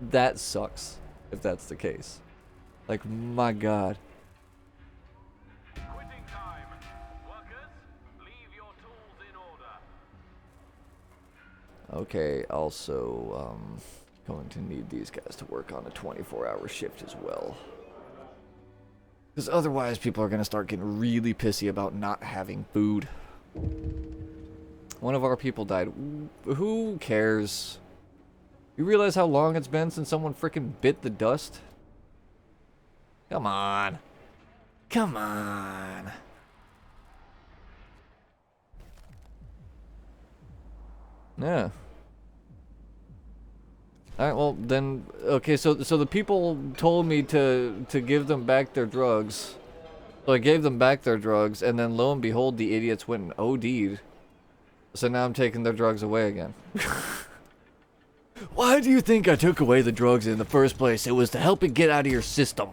that sucks if that's the case. Like, my god. Quitting time. Workers, leave your tools in order. Okay, also, going to need these guys to work on a 24-hour shift as well. Because otherwise people are going to start getting really pissy about not having food. One of our people died. Who cares? You realize how long it's been since someone frickin' bit the dust? Come on. Come on. Yeah. Alright, well, then, okay, so the people told me to give them back their drugs. So I gave them back their drugs, and then lo and behold, the idiots went and OD'd. So now I'm taking their drugs away again. Why do you think I took away the drugs in the first place? It was to help it get out of your system.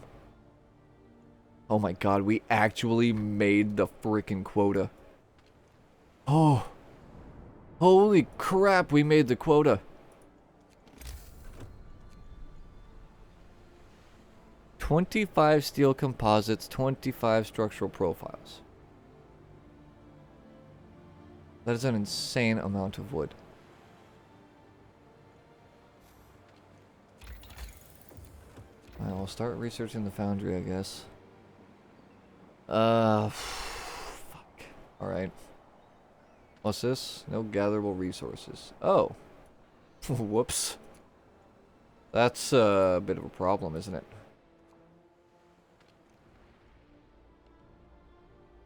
Oh my god, we actually made the frickin' quota. Oh. Holy crap, we made the quota. 25 steel composites, 25 structural profiles. That is an insane amount of wood. Alright, we'll start researching the foundry, I guess. Fuck. Alright. What's this? No gatherable resources. Oh. Whoops. That's a bit of a problem, isn't it?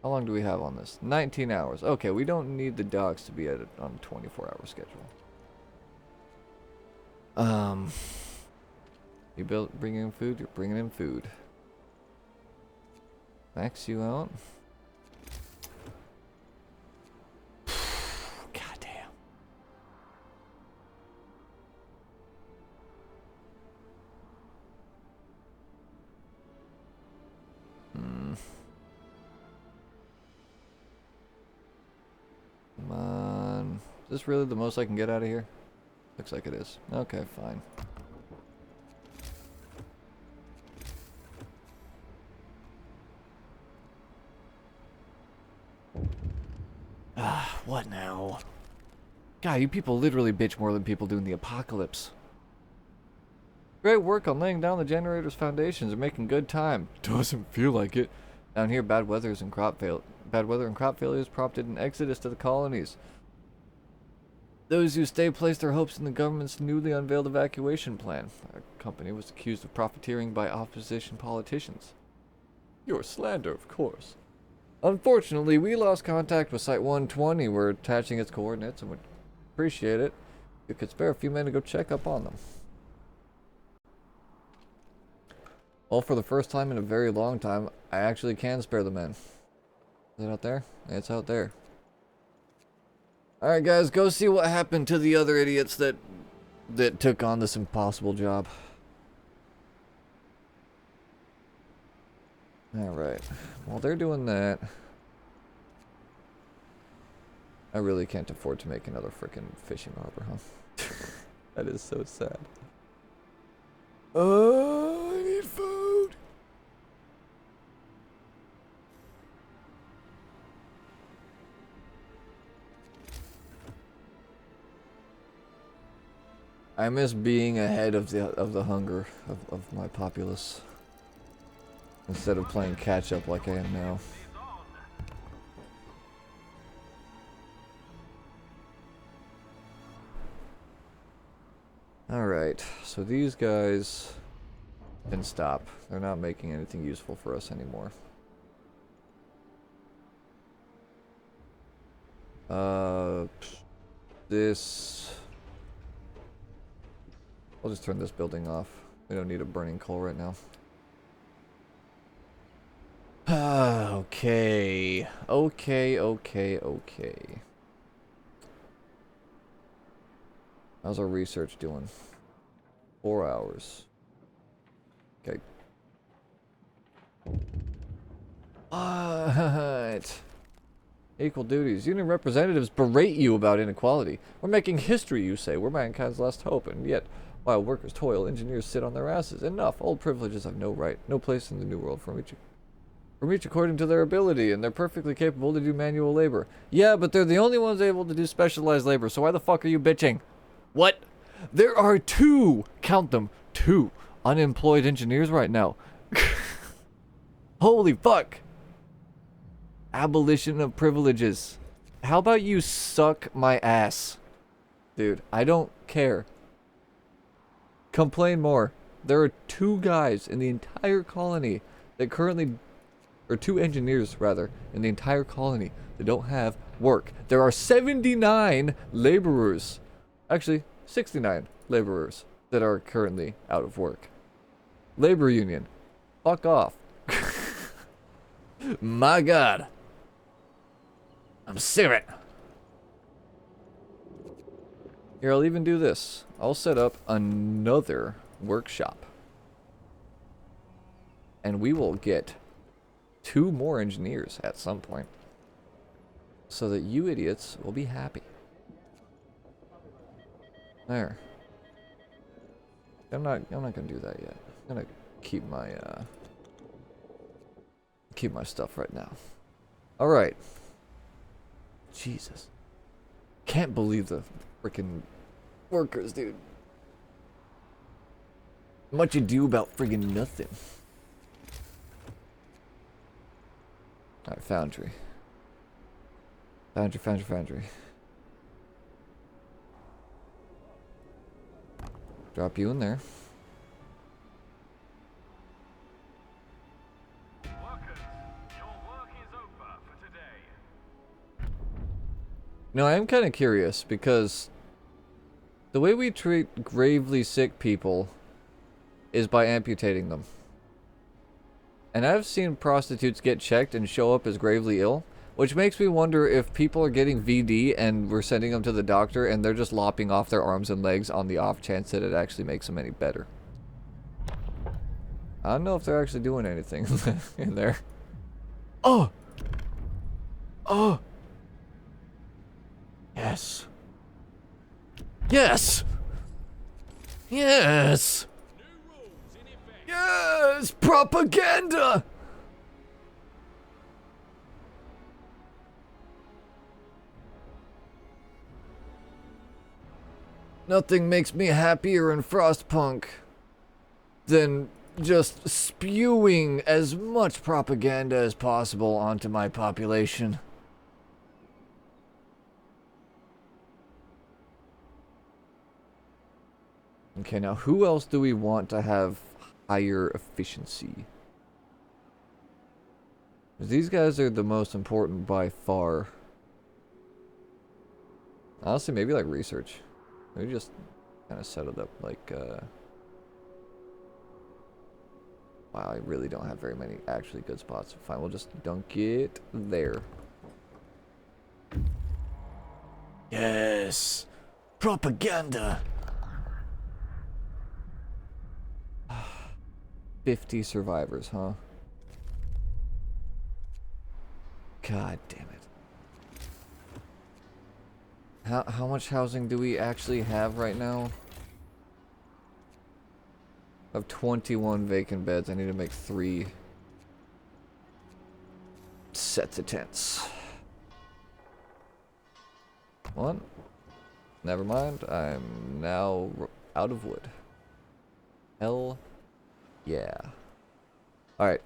How long do we have on this? 19 hours. Okay, we don't need the docks to be on a 24-hour schedule. You bringing in food? You're bringing in food. Max you out. Goddamn. Come on. Is this really the most I can get out of here? Looks like it is. Okay, fine. What now? God, you people literally bitch more than people do in the apocalypse. Great work on laying down the generator's foundations and making good time. Doesn't feel like it. Down here, bad weather and crop failures prompted an exodus to the colonies. Those who stayed placed their hopes in the government's newly unveiled evacuation plan. Our company was accused of profiteering by opposition politicians. Your slander, of course. Unfortunately, we lost contact with Site 120. We're attaching its coordinates and would appreciate it. You could spare a few men to go check up on them. Well, for the first time in a very long time, I actually can spare the men. Is it out there? It's out there. Alright guys, go see what happened to the other idiots that took on this impossible job. Alright. While they're doing that, I really can't afford to make another frickin' fishing harbor, huh? That is so sad. Oh, I need food! I miss being ahead of the hunger of my populace. Instead of playing catch up like I am now. Alright, so these guys can stop. They're not making anything useful for us anymore. This... I'll just turn this building off. We don't need a burning coal right now. Okay. Okay. How's our research doing? 4 hours. Okay. What? Equal duties. Union representatives berate you about inequality. We're making history, you say. We're mankind's last hope, and yet, while workers toil, engineers sit on their asses. Enough. Old privileges have no right, no place in the new world from each according to their ability, and they're perfectly capable to do manual labor. Yeah, but they're the only ones able to do specialized labor, so why the fuck are you bitching? What? There are 2, count them, 2 unemployed engineers right now. Holy fuck. Abolition of privileges. How about you suck my ass? Dude, I don't care. Complain more. There are 2 guys in the entire colony that currently, or 2 engineers rather, in the entire colony that don't have work. There are 79 laborers. Actually, 69 laborers that are currently out of work. Labor union. Fuck off. My god. I'm sick of it. Here, I'll even do this. I'll set up another workshop. And we will get 2 more engineers at some point. So that you idiots will be happy. There. I'm not gonna do that yet. I'm gonna keep my stuff right now. Alright. Jesus. Can't believe the freaking workers, dude. Much ado about friggin' nothing. Alright, foundry. Foundry. Drop you in there. Workers, your work is over for today. No, I am kind of curious because the way we treat gravely sick people is by amputating them. And I've seen prostitutes get checked and show up as gravely ill, which makes me wonder if people are getting VD and we're sending them to the doctor and they're just lopping off their arms and legs on the off chance that it actually makes them any better. I don't know if they're actually doing anything in there. Oh! Oh! Yes. Yes! Yes! New rules in effect. Yes! Propaganda! Nothing makes me happier in Frostpunk than just spewing as much propaganda as possible onto my population. Okay, now who else do we want to have higher efficiency? These guys are the most important by far. Honestly, maybe like research. Maybe just kind of set it up like, Wow, I really don't have very many actually good spots. Fine, we'll just dunk it there. Yes! Propaganda! 50 survivors, huh? God damn it. How much housing do we actually have right now? I have 21 vacant beds. I need to make 3 sets of tents. 1. Never mind. I'm now out of wood. Hell yeah. Alright.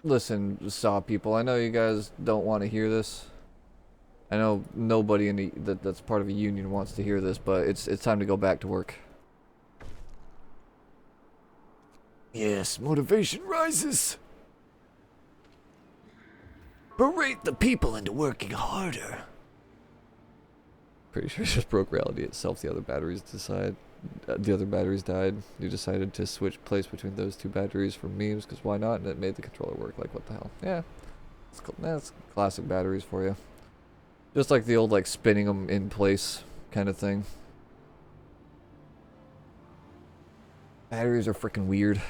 Listen, Saw people. I know you guys don't want to hear this. I know nobody in that's part of a union wants to hear this, but it's time to go back to work. Yes, motivation rises. Berate the people into working harder. Pretty sure it just broke reality itself. The other batteries died. You decided to switch place between those 2 batteries for memes, because why not? And it made the controller work. Like, what the hell? Yeah, that's classic batteries for you. Just like the old, like, spinning them in place kind of thing. Batteries are freaking weird.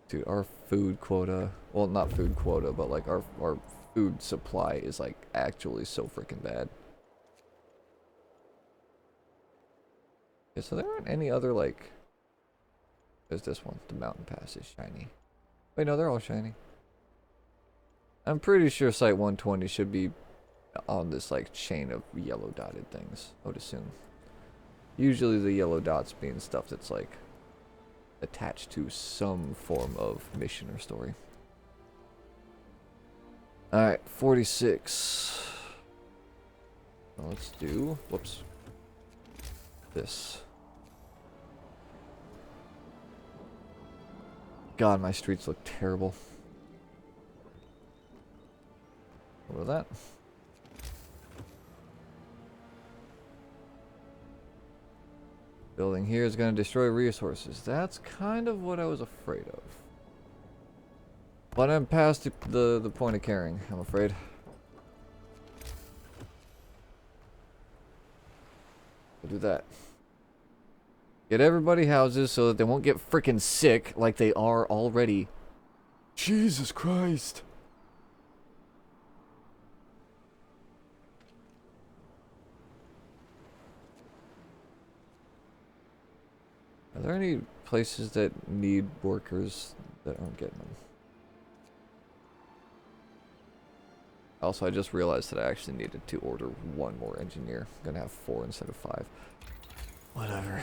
Dude, our food quota, well, not food quota, but like our food supply is like actually so freaking bad. Yeah, so there aren't any other like, there's this one, the mountain pass is shiny. Wait, no, they're all shiny. I'm pretty sure site 120 should be on this like chain of yellow dotted things, I would assume. Usually the yellow dots being stuff that's like attached to some form of mission or story. Alright, 46. Well, let's do, whoops, this. God, my streets look terrible. What was that? Building here is going to destroy resources. That's kind of what I was afraid of. But I'm past the point of caring, I'm afraid. We'll do that. Get everybody houses so that they won't get freaking sick like they are already. Jesus Christ. Are there any places that need workers that aren't getting them? Also, I just realized that I actually needed to order 1 more engineer. I'm gonna have 4 instead of 5. Whatever.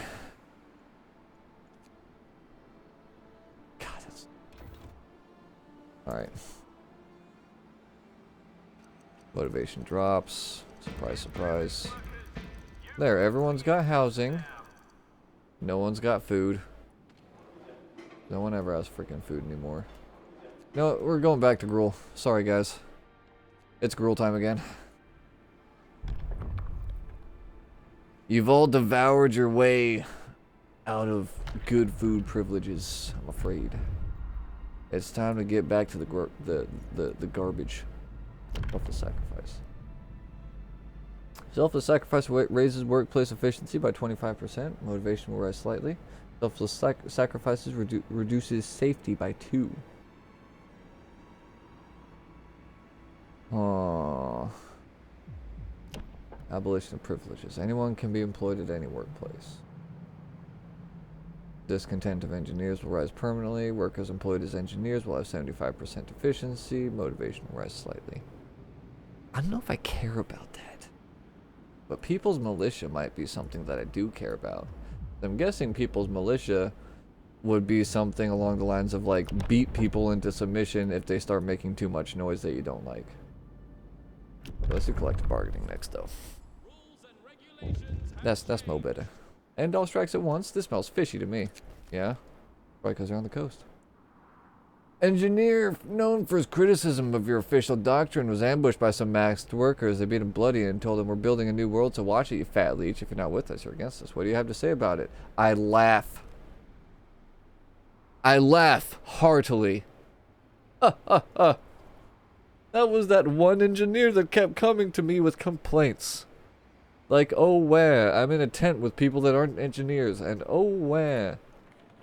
God, that's... Alright. Motivation drops. Surprise, surprise. There, everyone's got housing. No one's got food. No one ever has freaking food anymore. No, we're going back to gruel. Sorry, guys. It's gruel time again. You've all devoured your way out of good food privileges, I'm afraid. It's time to get back to the garbage. Selfless sacrifice. Selfless sacrifice raises workplace efficiency by 25%. Motivation will rise slightly. Selfless sacrifices reduces safety by 2. Aww. Abolition of privileges. Anyone can be employed at any workplace. Discontent of engineers will rise permanently. Workers employed as engineers will have 75% efficiency. Motivation will rise slightly. I don't know if I care about that. But People's Militia might be something that I do care about. I'm guessing People's Militia would be something along the lines of like beat people into submission if they start making too much noise that you don't like. Let's do collective bargaining next though. That's mo better. End all strikes at once? This smells fishy to me. Yeah? Probably because they're on the coast. Engineer known for his criticism of your official doctrine was ambushed by some masked workers. They beat him bloody and told him, we're building a new world, so watch it, you fat leech. If you're not with us, you're against us. What do you have to say about it? I laugh. I laugh heartily. Ha ha ha. That was that one engineer that kept coming to me with complaints. Like, oh, where? I'm in a tent with people that aren't engineers, and oh, where?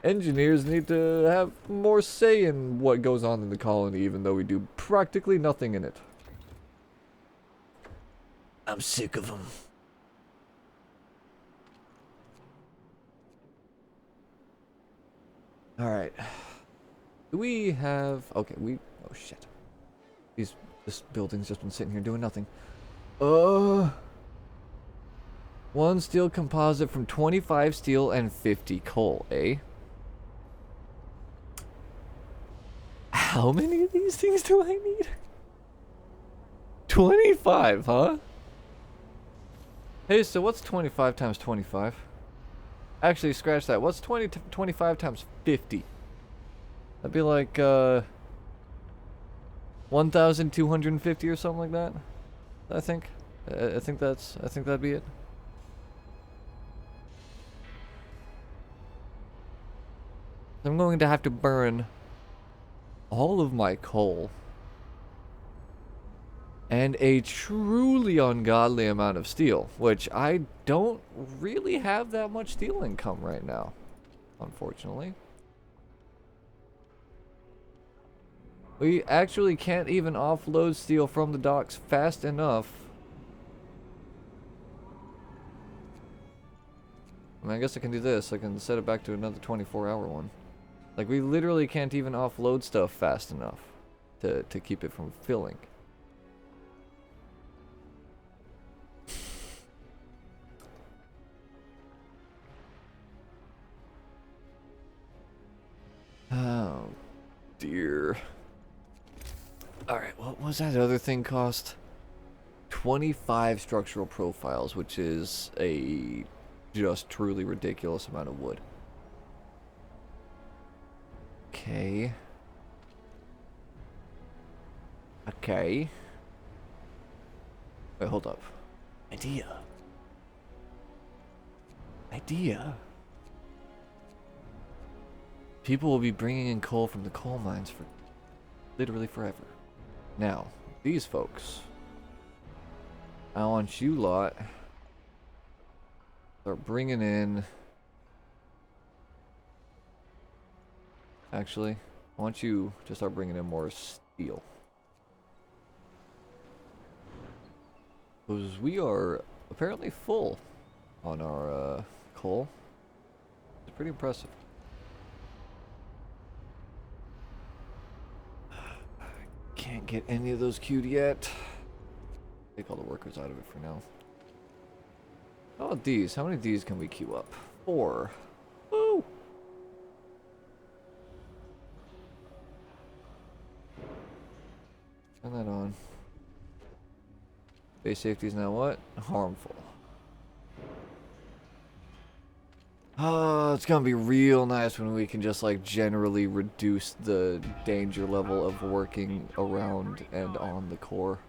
Engineers need to have more say in what goes on in the colony, even though we do practically nothing in it. I'm sick of them. Alright. Do we have... Okay, we... Oh, shit. This building's just been sitting here doing nothing. One steel composite from 25 steel and 50 coal, eh? How many of these things do I need? 25, huh? Hey, so what's 25 times 25? Actually, scratch that. What's 25 times 50? That'd be like, 1,250 or something like that. I think. I think that'd be it. I'm going to have to burn all of my coal and a truly ungodly amount of steel, which I don't really have that much steel income right now, unfortunately. We actually can't even offload steel from the docks fast enough. I mean, I guess I can do this. I can set it back to another 24-hour one. Like, we literally can't even offload stuff fast enough to keep it from filling. Oh, dear. Alright, what was that other thing cost? 25 structural profiles, which is a just truly ridiculous amount of wood. Okay. Okay. Wait, hold up. Idea. People will be bringing in coal from the coal mines for literally forever. Now, these folks. I want you lot start bringing in. Actually, I want you to start bringing in more steel. Because we are apparently full on our coal. It's pretty impressive. Can't get any of those queued yet. Take all the workers out of it for now. How about these? How many of these can we queue up? 4. Woo! Turn that on. Base safety is now what? Harmful. It's gonna be real nice when we can just like generally reduce the danger level of working around and on the core.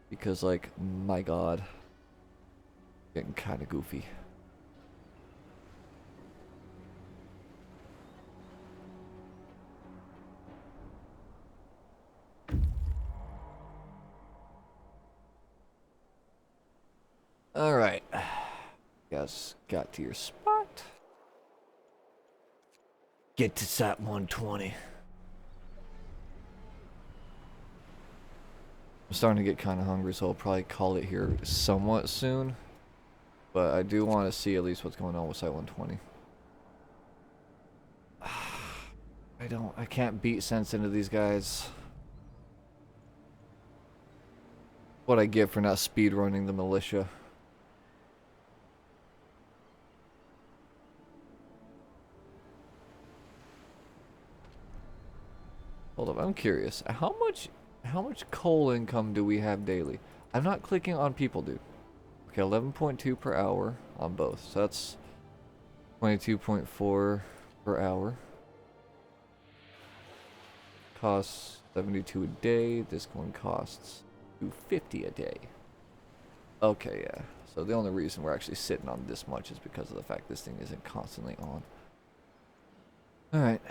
Because like, my god. Getting kinda goofy. Alright. Guys, got to your spot. Get to Sat 120. I'm starting to get kind of hungry, so I'll probably call it here somewhat soon. But I do want to see at least what's going on with Site 120. I can't beat sense into these guys. What I get for not speedrunning the militia. Hold up, I'm curious. How much coal income do we have daily? I'm not clicking on people, dude. Okay, 11.2 per hour on both. So that's 22.4 per hour. costs 72 a day. This one costs 250 a day. Okay, yeah. So the only reason we're actually sitting on this much is because of the fact this thing isn't constantly on. Alright.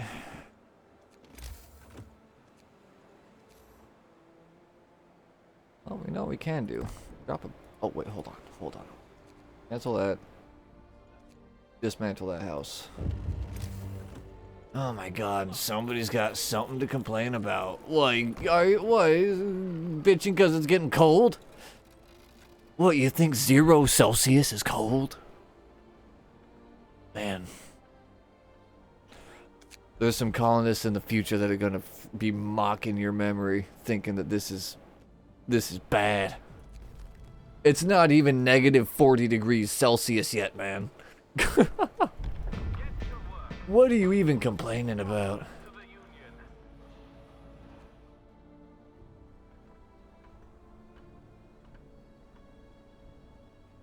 Oh, we know what we can do. Drop a... Oh, wait, hold on. Hold on. Cancel that. Dismantle that house. Oh my god, somebody's got something to complain about. Like, what? Bitching because it's getting cold? What, you think 0 Celsius is cold? Man. There's some colonists in the future that are gonna be mocking your memory, thinking that this is bad. It's not even negative 40 degrees Celsius yet, man. What are you even complaining about?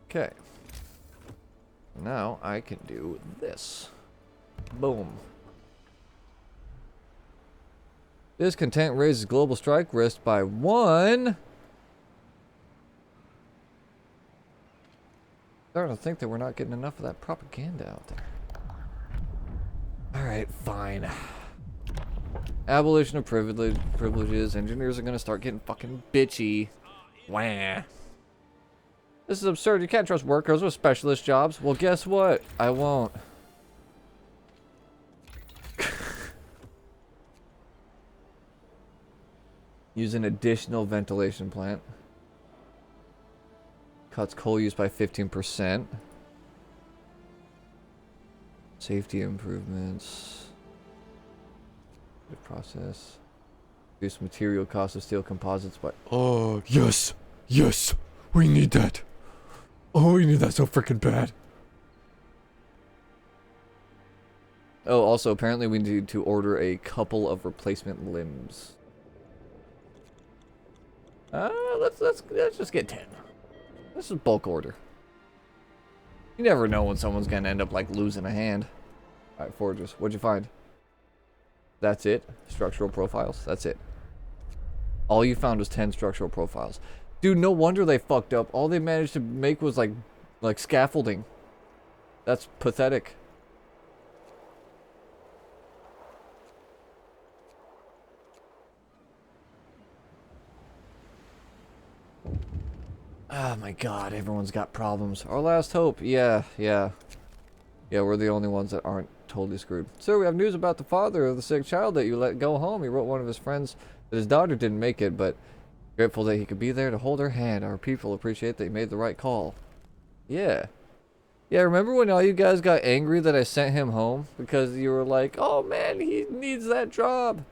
Okay. Now I can do this. Boom. Discontent raises global strike risk by 1. Starting to think that we're not getting enough of that propaganda out there. Alright, fine. Abolition of privileges. Engineers are gonna start getting fucking bitchy. Wah. This is absurd. You can't trust workers with specialist jobs. Well, guess what? I won't. Use an additional ventilation plant. Cuts coal use by 15%. Safety improvements. Good process. Reduce material cost of steel composites by... Oh, yes! Yes! We need that! Oh, we need that so freaking bad. Oh, also, apparently we need to order a couple of replacement limbs. Let's just get 10. This is bulk order. You never know when someone's gonna end up like losing a hand. Alright, foragers, what'd you find? That's it? Structural profiles? That's it. All you found was 10 structural profiles. Dude, no wonder they fucked up. All they managed to make was like scaffolding. That's pathetic. Oh my god, everyone's got problems. Our last hope. Yeah, we're the only ones that aren't totally screwed. Sir, we have news about the father of the sick child that you let go home. He wrote one of his friends that his daughter didn't make it, but grateful that he could be there to hold her hand. Our people appreciate that he made the right call. Yeah. Yeah, remember when all you guys got angry that I sent him home? Because you were like, oh man, he needs that job.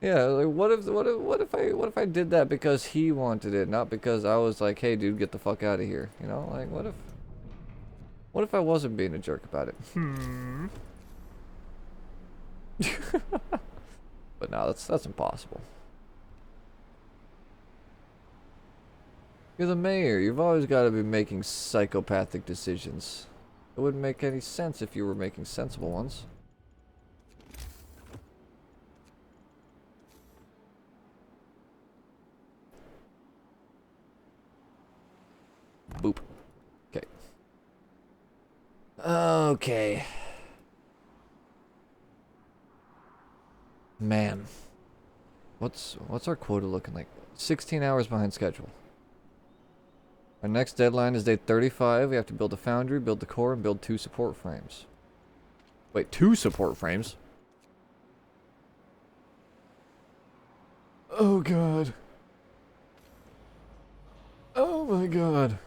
Yeah, like what if I did that because he wanted it, not because I was like, hey dude, get the fuck out of here. You know, like what if I wasn't being a jerk about it? But no, that's impossible. You're the mayor. You've always got to be making psychopathic decisions. It wouldn't make any sense if you were making sensible ones. Boop. Okay. Okay. Man. What's our quota looking like? 16 hours behind schedule. Our next deadline is day 35. We have to build a foundry, build the core, and build 2 support frames. Wait, 2 support frames? Oh god. Oh my god.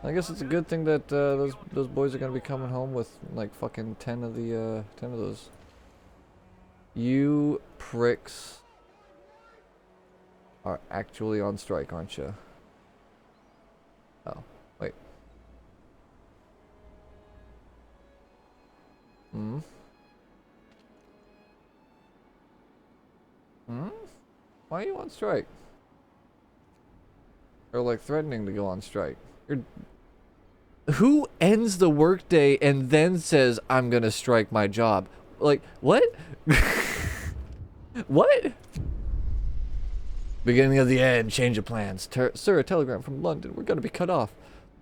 I guess it's a good thing that those boys are gonna be coming home with like fucking 10 of those. You pricks are actually on strike, aren't you? Oh, wait. Hmm? Hmm? Why are you on strike? Or like threatening to go on strike? You're... who ends the workday and then says, I'm gonna strike my job? Like, what? What? Beginning of the end, change of plans. Sir, a telegram from London. We're gonna be cut off.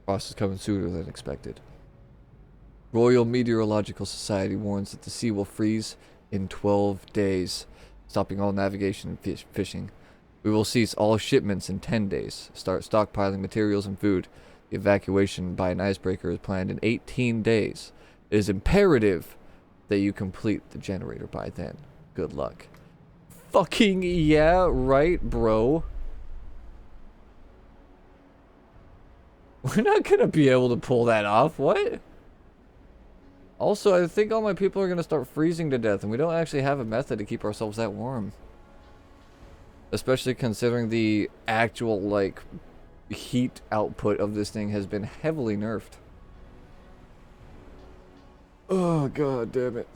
Frost is coming sooner than expected. Royal Meteorological Society warns that the sea will freeze in 12 days, stopping all navigation and fishing. We will cease all shipments in 10 days. Start stockpiling materials and food. The evacuation by an icebreaker is planned in 18 days. It is imperative that you complete the generator by then. Good luck. Fucking yeah, right, bro. We're not gonna be able to pull that off. What? Also, I think all my people are gonna start freezing to death, and we don't actually have a method to keep ourselves that warm. Especially considering the actual, like, heat output of this thing has been heavily nerfed. Oh, god damn it.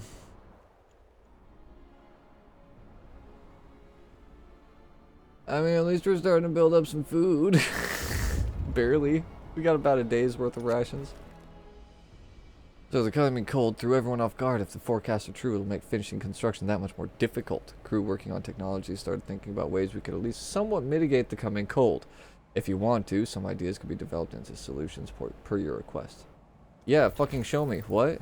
I mean, at least we're starting to build up some food. Barely. We got about a day's worth of rations. So the coming cold threw everyone off guard. If the forecasts are true, it'll make finishing construction that much more difficult. Crew working on technology started thinking about ways we could at least somewhat mitigate the coming cold. If you want to, some ideas could be developed into solutions per your request. Yeah, fucking show me. What?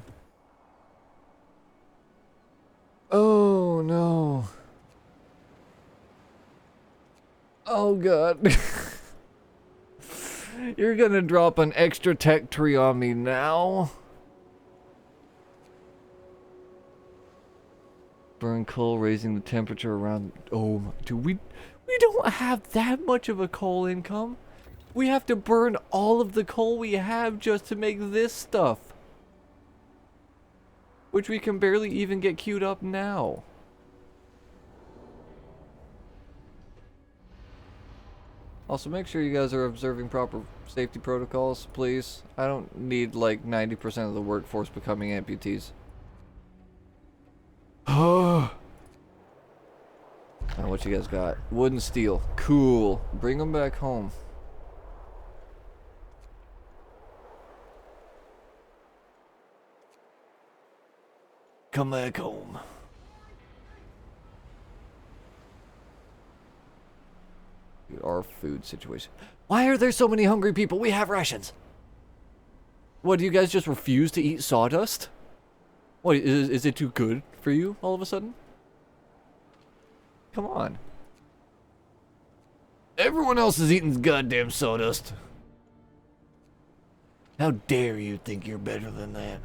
Oh, no. Oh, God. You're gonna drop an extra tech tree on me now? Burn coal, raising the temperature around... Oh, dude, we don't have that much of a coal income. We have to burn all of the coal we have just to make this stuff. Which we can barely even get queued up now. Also, make sure you guys are observing proper safety protocols, please. I don't need, like, 90% of the workforce becoming amputees. Oh. Now, what you guys got? Wood and steel. Cool. Bring them back home. Come back home. Dude, our food situation. Why are there so many hungry people? We have rations. What, do you guys just refuse to eat sawdust? What, is it too good for you all of a sudden? Come on. Everyone else is eating goddamn sawdust. How dare you think you're better than that?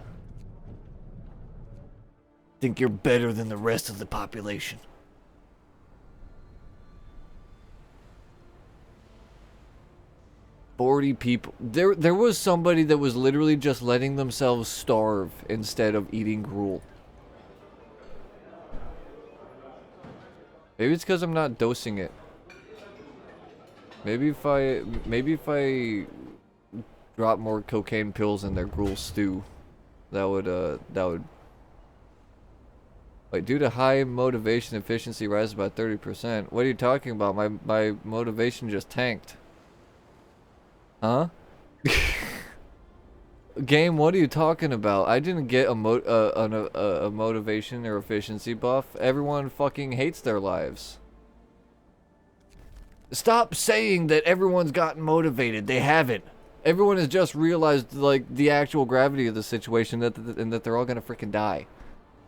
Think you're better than the rest of the population. $40 people. There was somebody that was literally just letting themselves starve instead of eating gruel. Maybe it's because I'm not dosing it. Maybe if I drop more cocaine pills in their gruel stew, that would wait, due to high motivation, efficiency rises by 30%. What are you talking about? My motivation just tanked. Huh? Game, what are you talking about? I didn't get a motivation or efficiency buff. Everyone fucking hates their lives. Stop saying that everyone's gotten motivated. They haven't. Everyone has just realized, like, the actual gravity of the situation, and that they're all gonna freaking die,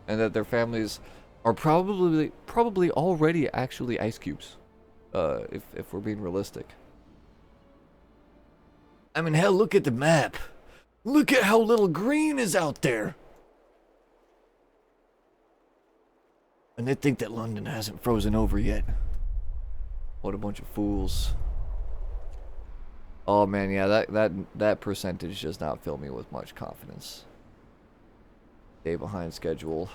and that their families are probably already actually ice cubes. If we're being realistic. I mean, hell, look at the map. Look at how little green is out there. And they think that London hasn't frozen over yet. What a bunch of fools. Oh man, yeah, that percentage does not fill me with much confidence. Day behind schedule.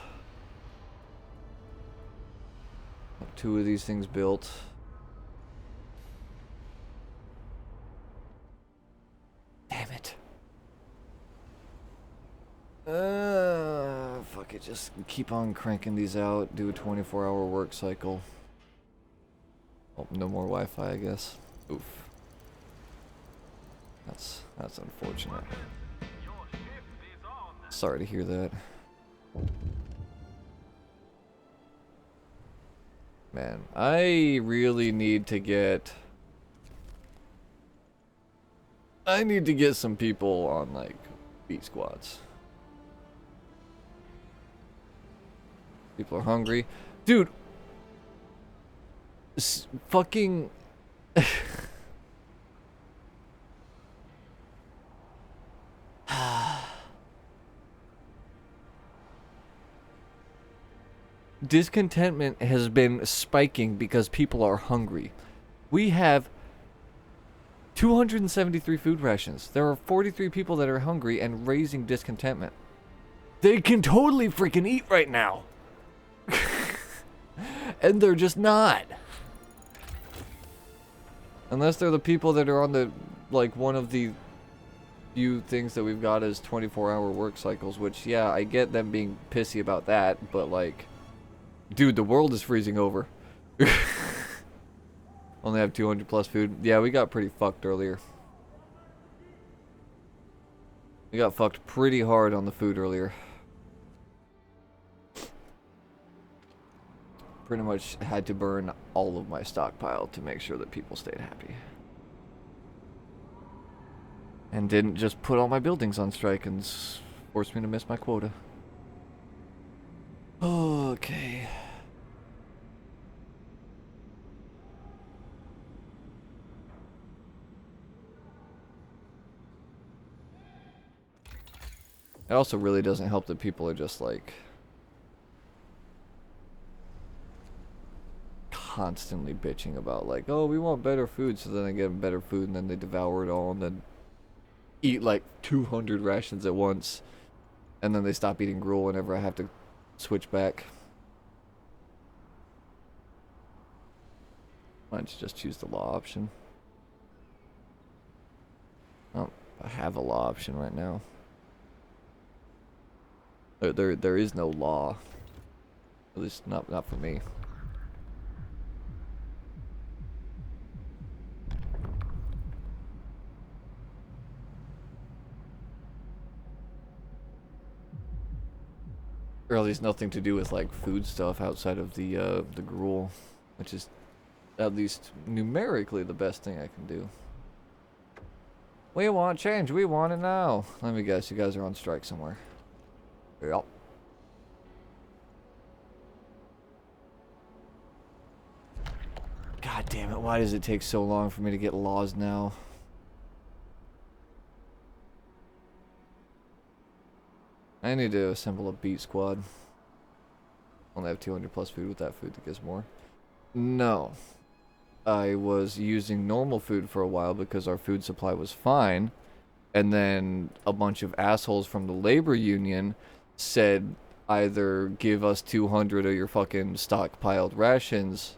2 of these things built. Damn it. Fuck it, just keep on cranking these out, do a 24-hour work cycle. Oh, no more Wi-Fi, I guess. Oof. That's unfortunate. Your Sorry to hear that. Man, I really need to get... I need to get some people on, like, beat squads. People are hungry. Dude! Fucking... Discontentment has been spiking because people are hungry. We have 273 food rations. There are 43 people that are hungry and raising discontentment. They can totally freaking eat right now. And they're just not. Unless they're the people that are on the, like, one of the few things that we've got as 24-hour work cycles, which, yeah, I get them being pissy about that, but, like, dude, the world is freezing over. Only have 200 plus food. Yeah, we got pretty fucked earlier. We got fucked pretty hard on the food earlier. Pretty much had to burn all of my stockpile to make sure that people stayed happy. And didn't just put all my buildings on strike and force me to miss my quota. Okay. It also really doesn't help that people are just like constantly bitching about like, oh, we want better food, so then they get better food and then they devour it all and then eat like 200 rations at once and then they stop eating gruel whenever I have to switch back. Why don't you just choose the law option? Oh, I have a law option right now. There is no law. At least not for me. Or at least nothing to do with like food stuff outside of the gruel, which is at least numerically the best thing I can do. We want change. We want it now. Let me guess. You guys are on strike somewhere. Yep. God damn it. Why does it take so long for me to get laws now? I need to assemble a beat squad. Only have 200 plus food with that food that gives more. No. I was using normal food for a while because our food supply was fine. And then a bunch of assholes from the labor union said either give us 200 of your fucking stockpiled rations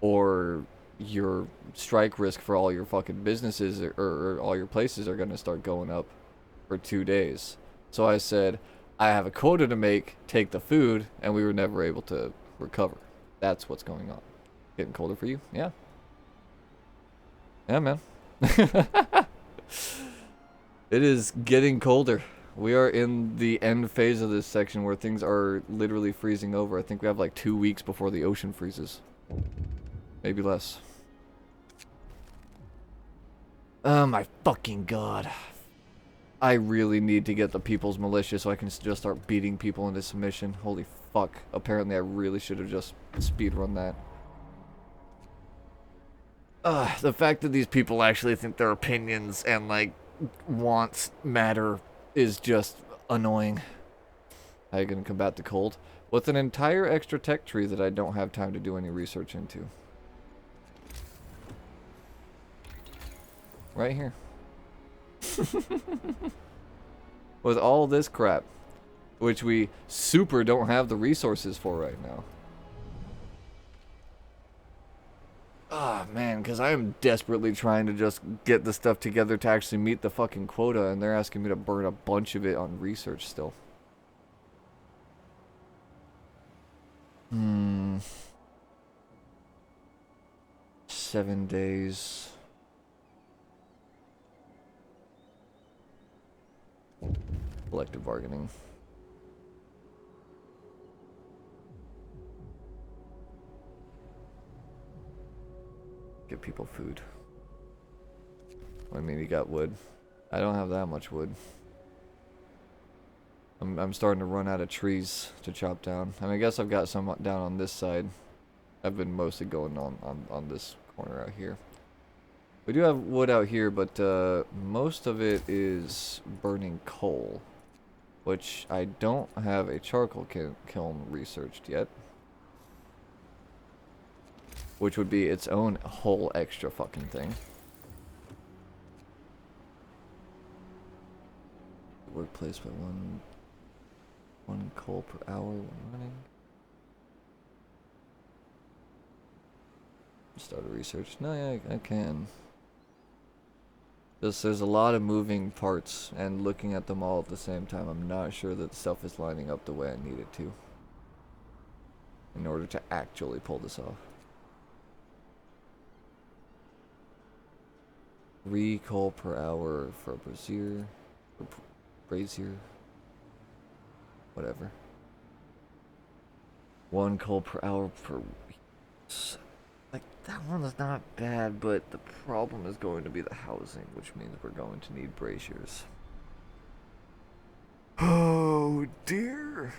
or your strike risk for all your fucking businesses or all your places are going to start going up for 2 days. So I said, I have a quota to make, take the food, and we were never able to recover. That's what's going on. Getting colder for you? Yeah. Yeah, man. It is getting colder. We are in the end phase of this section where things are literally freezing over. I think we have like 2 weeks before the ocean freezes. Maybe less. Oh my fucking god. I really need to get the People's Militia so I can just start beating people into submission. Holy fuck. Apparently I really should have just speedrun that. The fact that these people actually think their opinions and, like, wants matter is just annoying. How are you gonna combat the cold? With an entire extra tech tree that I don't have time to do any research into. Right here. With all this crap, which we super don't have the resources for right now. Ah, man, because I am desperately trying to just get the stuff together to actually meet the fucking quota, and they're asking me to burn a bunch of it on research still. 7 days. Collective bargaining. Give people food. I mean, you got wood. I don't have that much wood. I'm starting to run out of trees to chop down. I mean, I guess I've got some down on this side. I've been mostly going on this corner out here. We do have wood out here, but most of it is burning coal, which I don't have a charcoal kiln researched yet. Which would be its own whole extra fucking thing. Workplace by one coal per hour when running. Start a research. No, yeah, I can. Just there's a lot of moving parts, and looking at them all at the same time, I'm not sure that stuff is lining up the way I need it to. In order to actually pull this off. 3 coal per hour for a brazier. Or brazier. Whatever. 1 coal per hour per week. Like, that one is not bad, but the problem is going to be the housing, which means we're going to need braziers. Oh dear.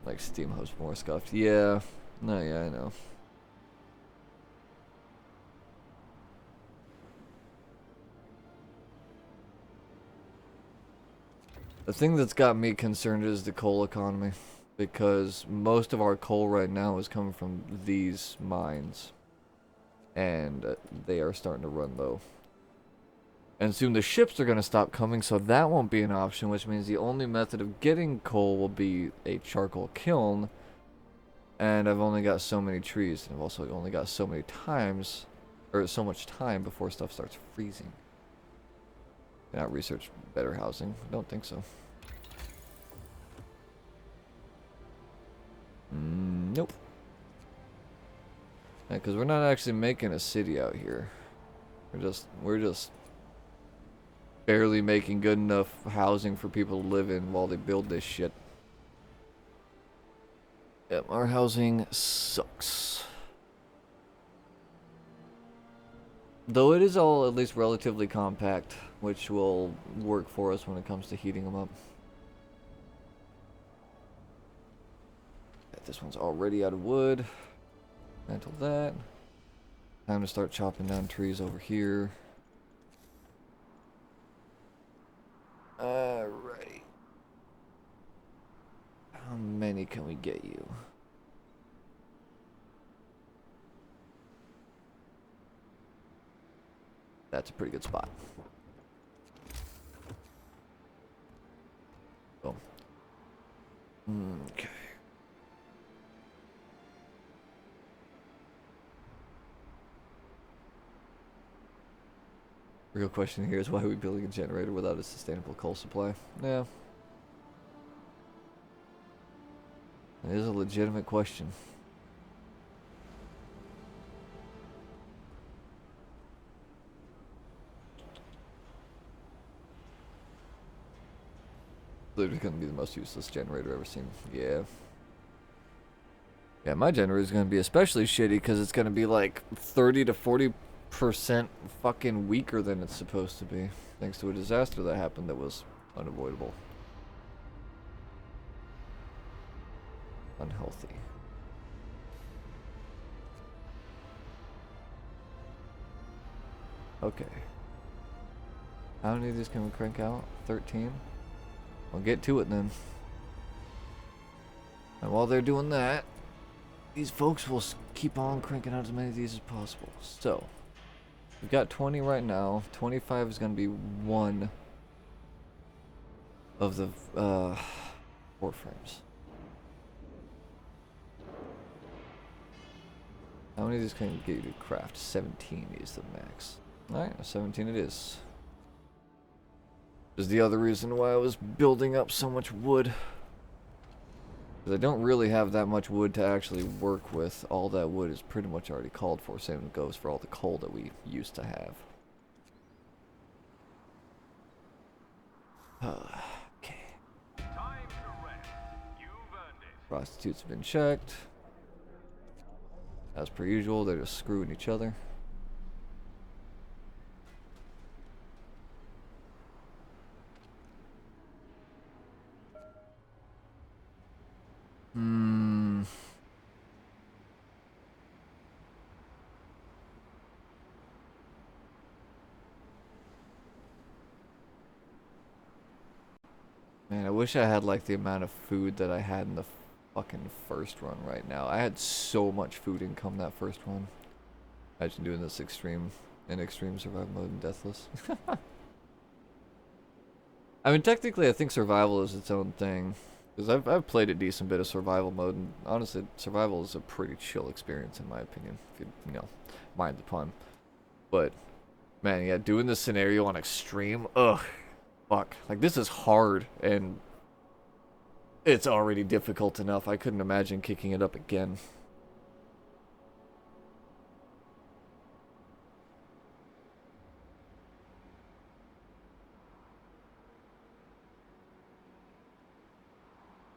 Like Steam hosts more scuffed. Yeah. No, yeah, I know. The thing that's got me concerned is the coal economy, because most of our coal right now is coming from these mines, and they are starting to run low. And soon the ships are going to stop coming, so that won't be an option, which means the only method of getting coal will be a charcoal kiln, and I've only got so many trees, and I've also only got so many times, or so much time before stuff starts freezing. Not research better housing? I don't think so. Nope. Yeah, because we're not actually making a city out here. We're just barely making good enough housing for people to live in while they build this shit. Yep, our housing sucks. Though it is all at least relatively compact, which will work for us when it comes to heating them up. This one's already out of wood. Mantle that. Time to start chopping down trees over here. Alright. How many can we get you? That's a pretty good spot. Oh. Okay. Real question here is why are we building a generator without a sustainable coal supply? Yeah. It is a legitimate question. Literally gonna be the most useless generator I've ever seen. Yeah. Yeah, my generator is gonna be especially shitty because it's gonna be like 30 to 40% fucking weaker than it's supposed to be, thanks to a disaster that happened that was unavoidable. Unhealthy. Okay. How many of these can we crank out? 13? I'll get to it then. And while they're doing that, these folks will keep on cranking out as many of these as possible. So, we've got 20 right now. 25 is going to be one of the 4 frames. How many of these can get you to craft? 17 is the max. Alright, 17 it is. Is the other reason why I was building up so much wood. Because I don't really have that much wood to actually work with. All that wood is pretty much already called for. Same goes for all the coal that we used to have. Okay. Time to rest. You've earned it. Prostitutes have been checked. As per usual, they're just screwing each other. Hmm. Man, I wish I had like the amount of food that I had in the fucking first run right now. I had so much food income that first one. Imagine doing this extreme survival mode in Deathless. I mean, technically, I think survival is its own thing. Because I've played a decent bit of survival mode, and honestly, survival is a pretty chill experience in my opinion. If you know, mind the pun. But, man, yeah, doing this scenario on extreme, ugh. Fuck. Like, this is hard, and it's already difficult enough. I couldn't imagine kicking it up again.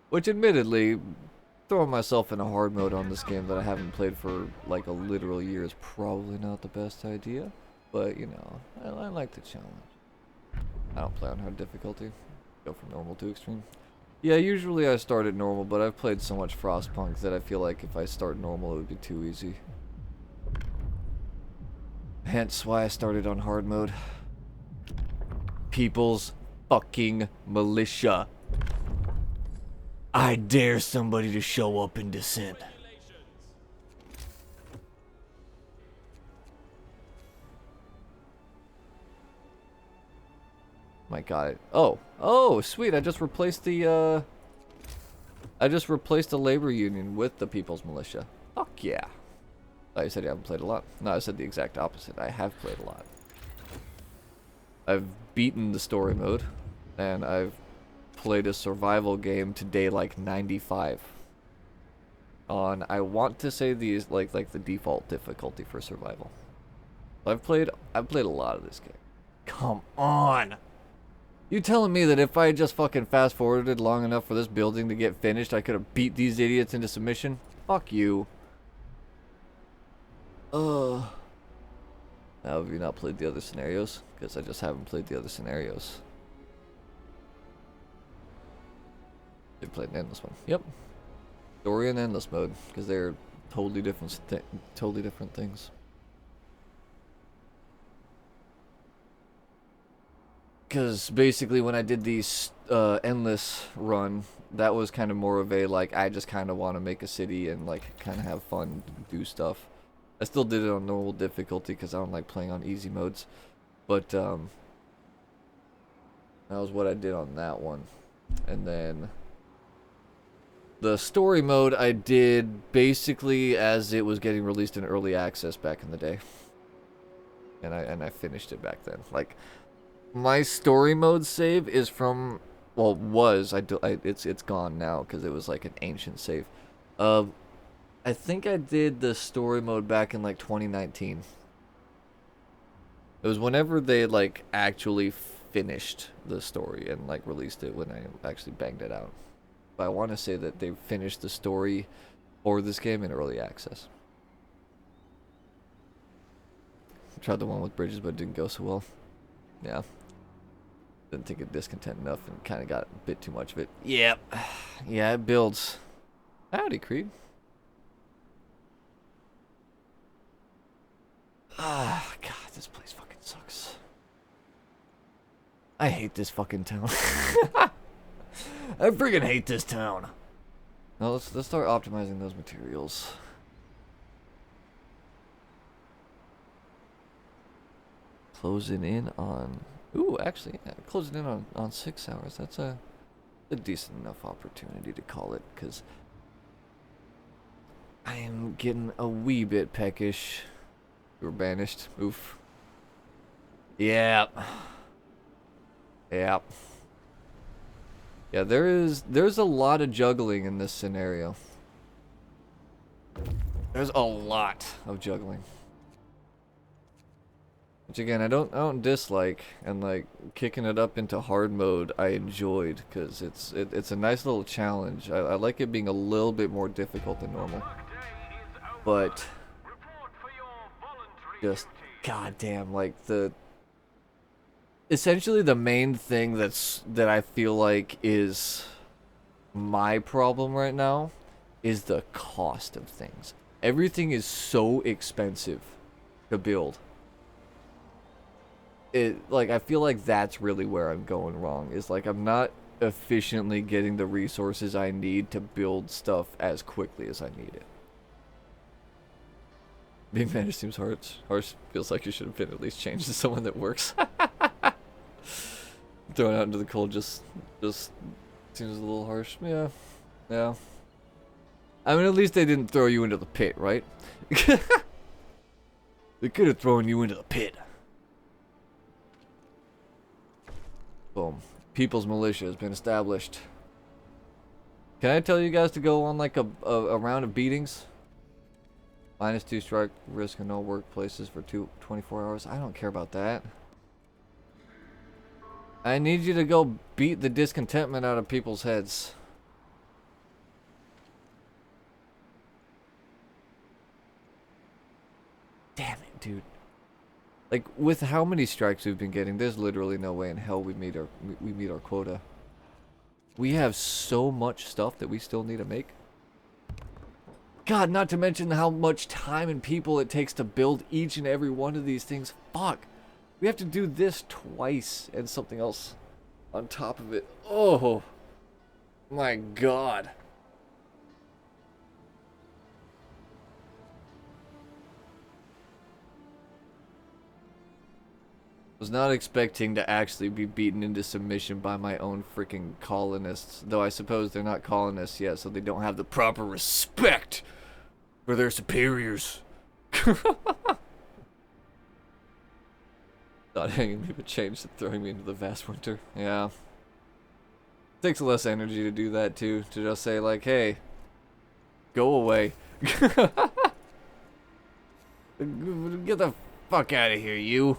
Which, admittedly, throwing myself in a hard mode on this game that I haven't played for, like, a literal year is probably not the best idea. But, you know, I like the challenge. I don't play on hard difficulty. Go from normal to extreme. Yeah, usually I start at normal, but I've played so much Frostpunk that I feel like if I start normal, it would be too easy. Hence why I started on hard mode. People's fucking militia. I dare somebody to show up in dissent. My god. Oh, sweet. I just replaced the labor union with the People's Militia. Fuck yeah. I said you haven't played a lot. No, I said the exact opposite. I have played a lot. I've beaten the story mode, and I've played a survival game to day like 95. On, I want to say these like the default difficulty for survival. I've played a lot of this game. Come on. You telling me that if I just fucking fast forwarded long enough for this building to get finished, I could have beat these idiots into submission? Fuck you. Now have you not played the other scenarios? Because I just haven't played the other scenarios. You played an endless one. Yep. Story and endless mode, because they're totally different things. Because basically when I did the endless run, that was kind of more of a, like, I just kind of want to make a city and, like, kind of have fun, do stuff. I still did it on normal difficulty because I don't like playing on easy modes. But, that was what I did on that one. And then the story mode I did basically as it was getting released in early access back in the day. And I finished it back then. Like, my story mode save is from, well, it's gone now because it was like an ancient save. I think I did the story mode back in like 2019. It was whenever they like actually finished the story and like released it, when I actually banged it out. But I want to say that they finished the story for this game in early access. Tried the one with bridges, but it didn't go so well. Yeah. Didn't think it discontent enough and kind of got a bit too much of it. Yep. Yeah, it builds. Howdy, Creed. Ah, God, this place fucking sucks. I hate this fucking town. I freaking hate this town. Now let's start optimizing those materials. Closing in on, ooh, actually, yeah, closing in on 6 hours. That's a decent enough opportunity to call it, because I am getting a wee bit peckish. We were banished. Oof. Yep. Yep. Yeah, there's a lot of juggling in this scenario. There's a lot of juggling. Which again, I don't dislike, and like kicking it up into hard mode I enjoyed because it's a nice little challenge. I like it being a little bit more difficult than normal. But just goddamn, like essentially the main thing that I feel like is my problem right now is the cost of things. Everything is so expensive to build. Like I feel like that's really where I'm going wrong. Is like I'm not efficiently getting the resources I need to build stuff as quickly as I need it. Being managed seems harsh. Feels like you should have been at least changed to someone that works. Thrown out into the cold just seems a little harsh. Yeah. Yeah. I mean, at least they didn't throw you into the pit, right? They could have thrown you into the pit. Boom. People's militia has been established. Can I tell you guys to go on like a round of beatings? -2 strike risk in all workplaces for 24 hours. I don't care about that. I need you to go beat the discontentment out of people's heads. Damn it, dude. Like, with how many strikes we've been getting, there's literally no way in hell we meet our quota. We have so much stuff that we still need to make. God, not to mention how much time and people it takes to build each and every one of these things. Fuck. We have to do this twice and something else on top of it. Oh my god. Was not expecting to actually be beaten into submission by my own freaking colonists. Though I suppose they're not colonists yet, so they don't have the proper respect for their superiors. Not hanging me but changed and throwing me into the vast winter. Yeah. Takes less energy to do that too. To just say like, hey, go away. Get the fuck out of here, you.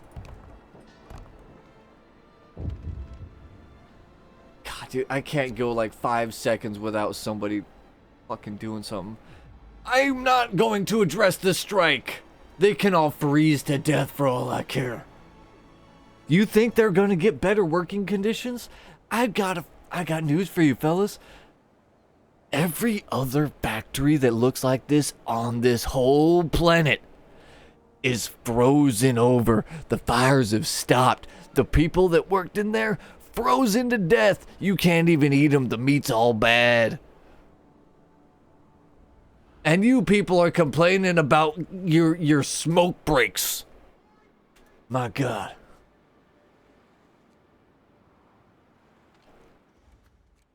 God, dude, I can't go like 5 seconds without somebody fucking doing something. I'm not going to address the strike. They can all freeze to death for all I care. You think they're gonna get better working conditions? I got news for you, fellas. Every other factory that looks like this on this whole planet is frozen over. The fires have stopped. The people that worked in there frozen to death. You can't even eat them. The meat's all bad. And you people are complaining about your smoke breaks. My God.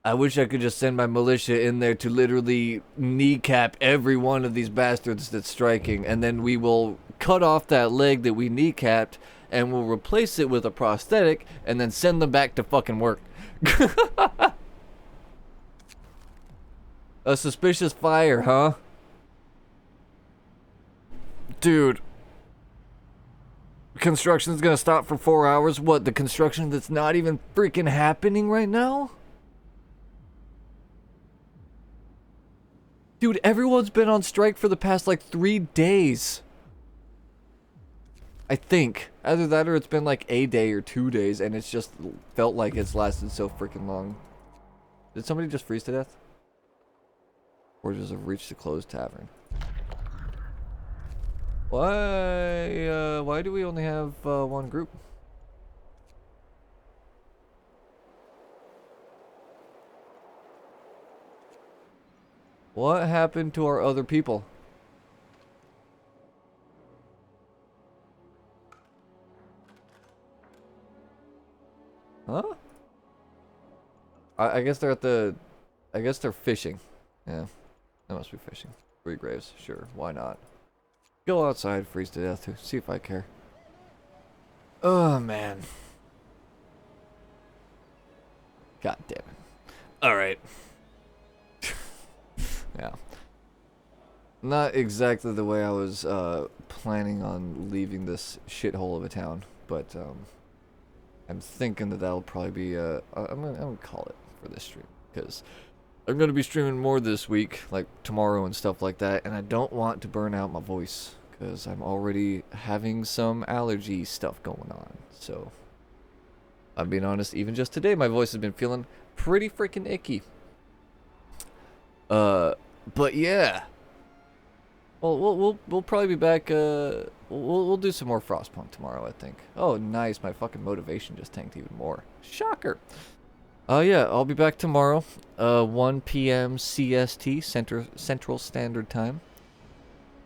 I wish I could just send my militia in there to literally kneecap every one of these bastards that's striking, and then we will cut off that leg that we kneecapped, and we'll replace it with a prosthetic, and then send them back to fucking work. A suspicious fire, huh? Dude. Construction's gonna stop for 4 hours? What, the construction that's not even freaking happening right now? Dude, everyone's been on strike for the past, like, 3 days. I think. Either that or it's been, like, a day or 2 days, and it's just felt like it's lasted so freaking long. Did somebody just freeze to death? Or just have reached the closed tavern? Why do we only have, one group? What happened to our other people? Huh? I guess they're at the... I guess they're fishing. Yeah. They must be fishing. 3 graves. Sure. Why not? Go outside, freeze to death. See if I care. Oh, man. God damn it. Alright. Yeah. Not exactly the way I was planning on leaving this shithole of a town, but I'm thinking that that'll probably be I'm gonna call it for this stream because I'm gonna be streaming more this week, like tomorrow and stuff like that, and I don't want to burn out my voice because I'm already having some allergy stuff going on. So I'm being honest, even just today my voice has been feeling pretty freaking icky. But yeah. Well, we'll probably be back. We'll do some more Frostpunk tomorrow, I think. Oh, nice! My fucking motivation just tanked even more. Shocker. Yeah, I'll be back tomorrow. 1 p.m. CST, Central Standard Time.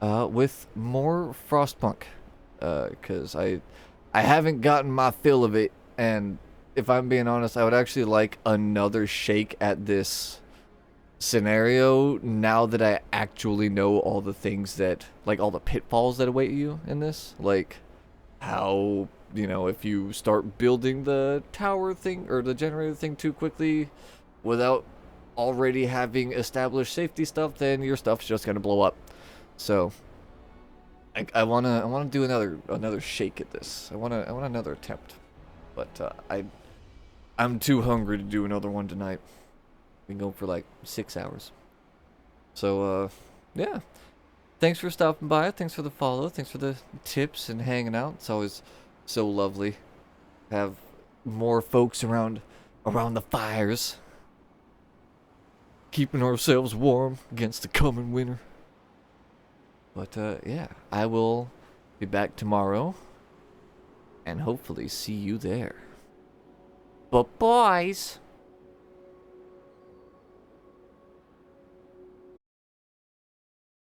With more Frostpunk. Cause I haven't gotten my fill of it, and if I'm being honest, I would actually like another shake at this scenario now that I actually know all the things that, like, all the pitfalls that await you in this, like how, you know, if you start building the tower thing or the generator thing too quickly without already having established safety stuff, then your stuff's just gonna blow up. So I wanna do another shake at this. I want another attempt, but I'm too hungry to do another one tonight. We can go for like 6 hours. So, yeah. Thanks for stopping by. Thanks for the follow. Thanks for the tips and hanging out. It's always so lovely to have more folks around the fires, keeping ourselves warm against the coming winter. But, yeah. I will be back tomorrow and hopefully see you there. But boys...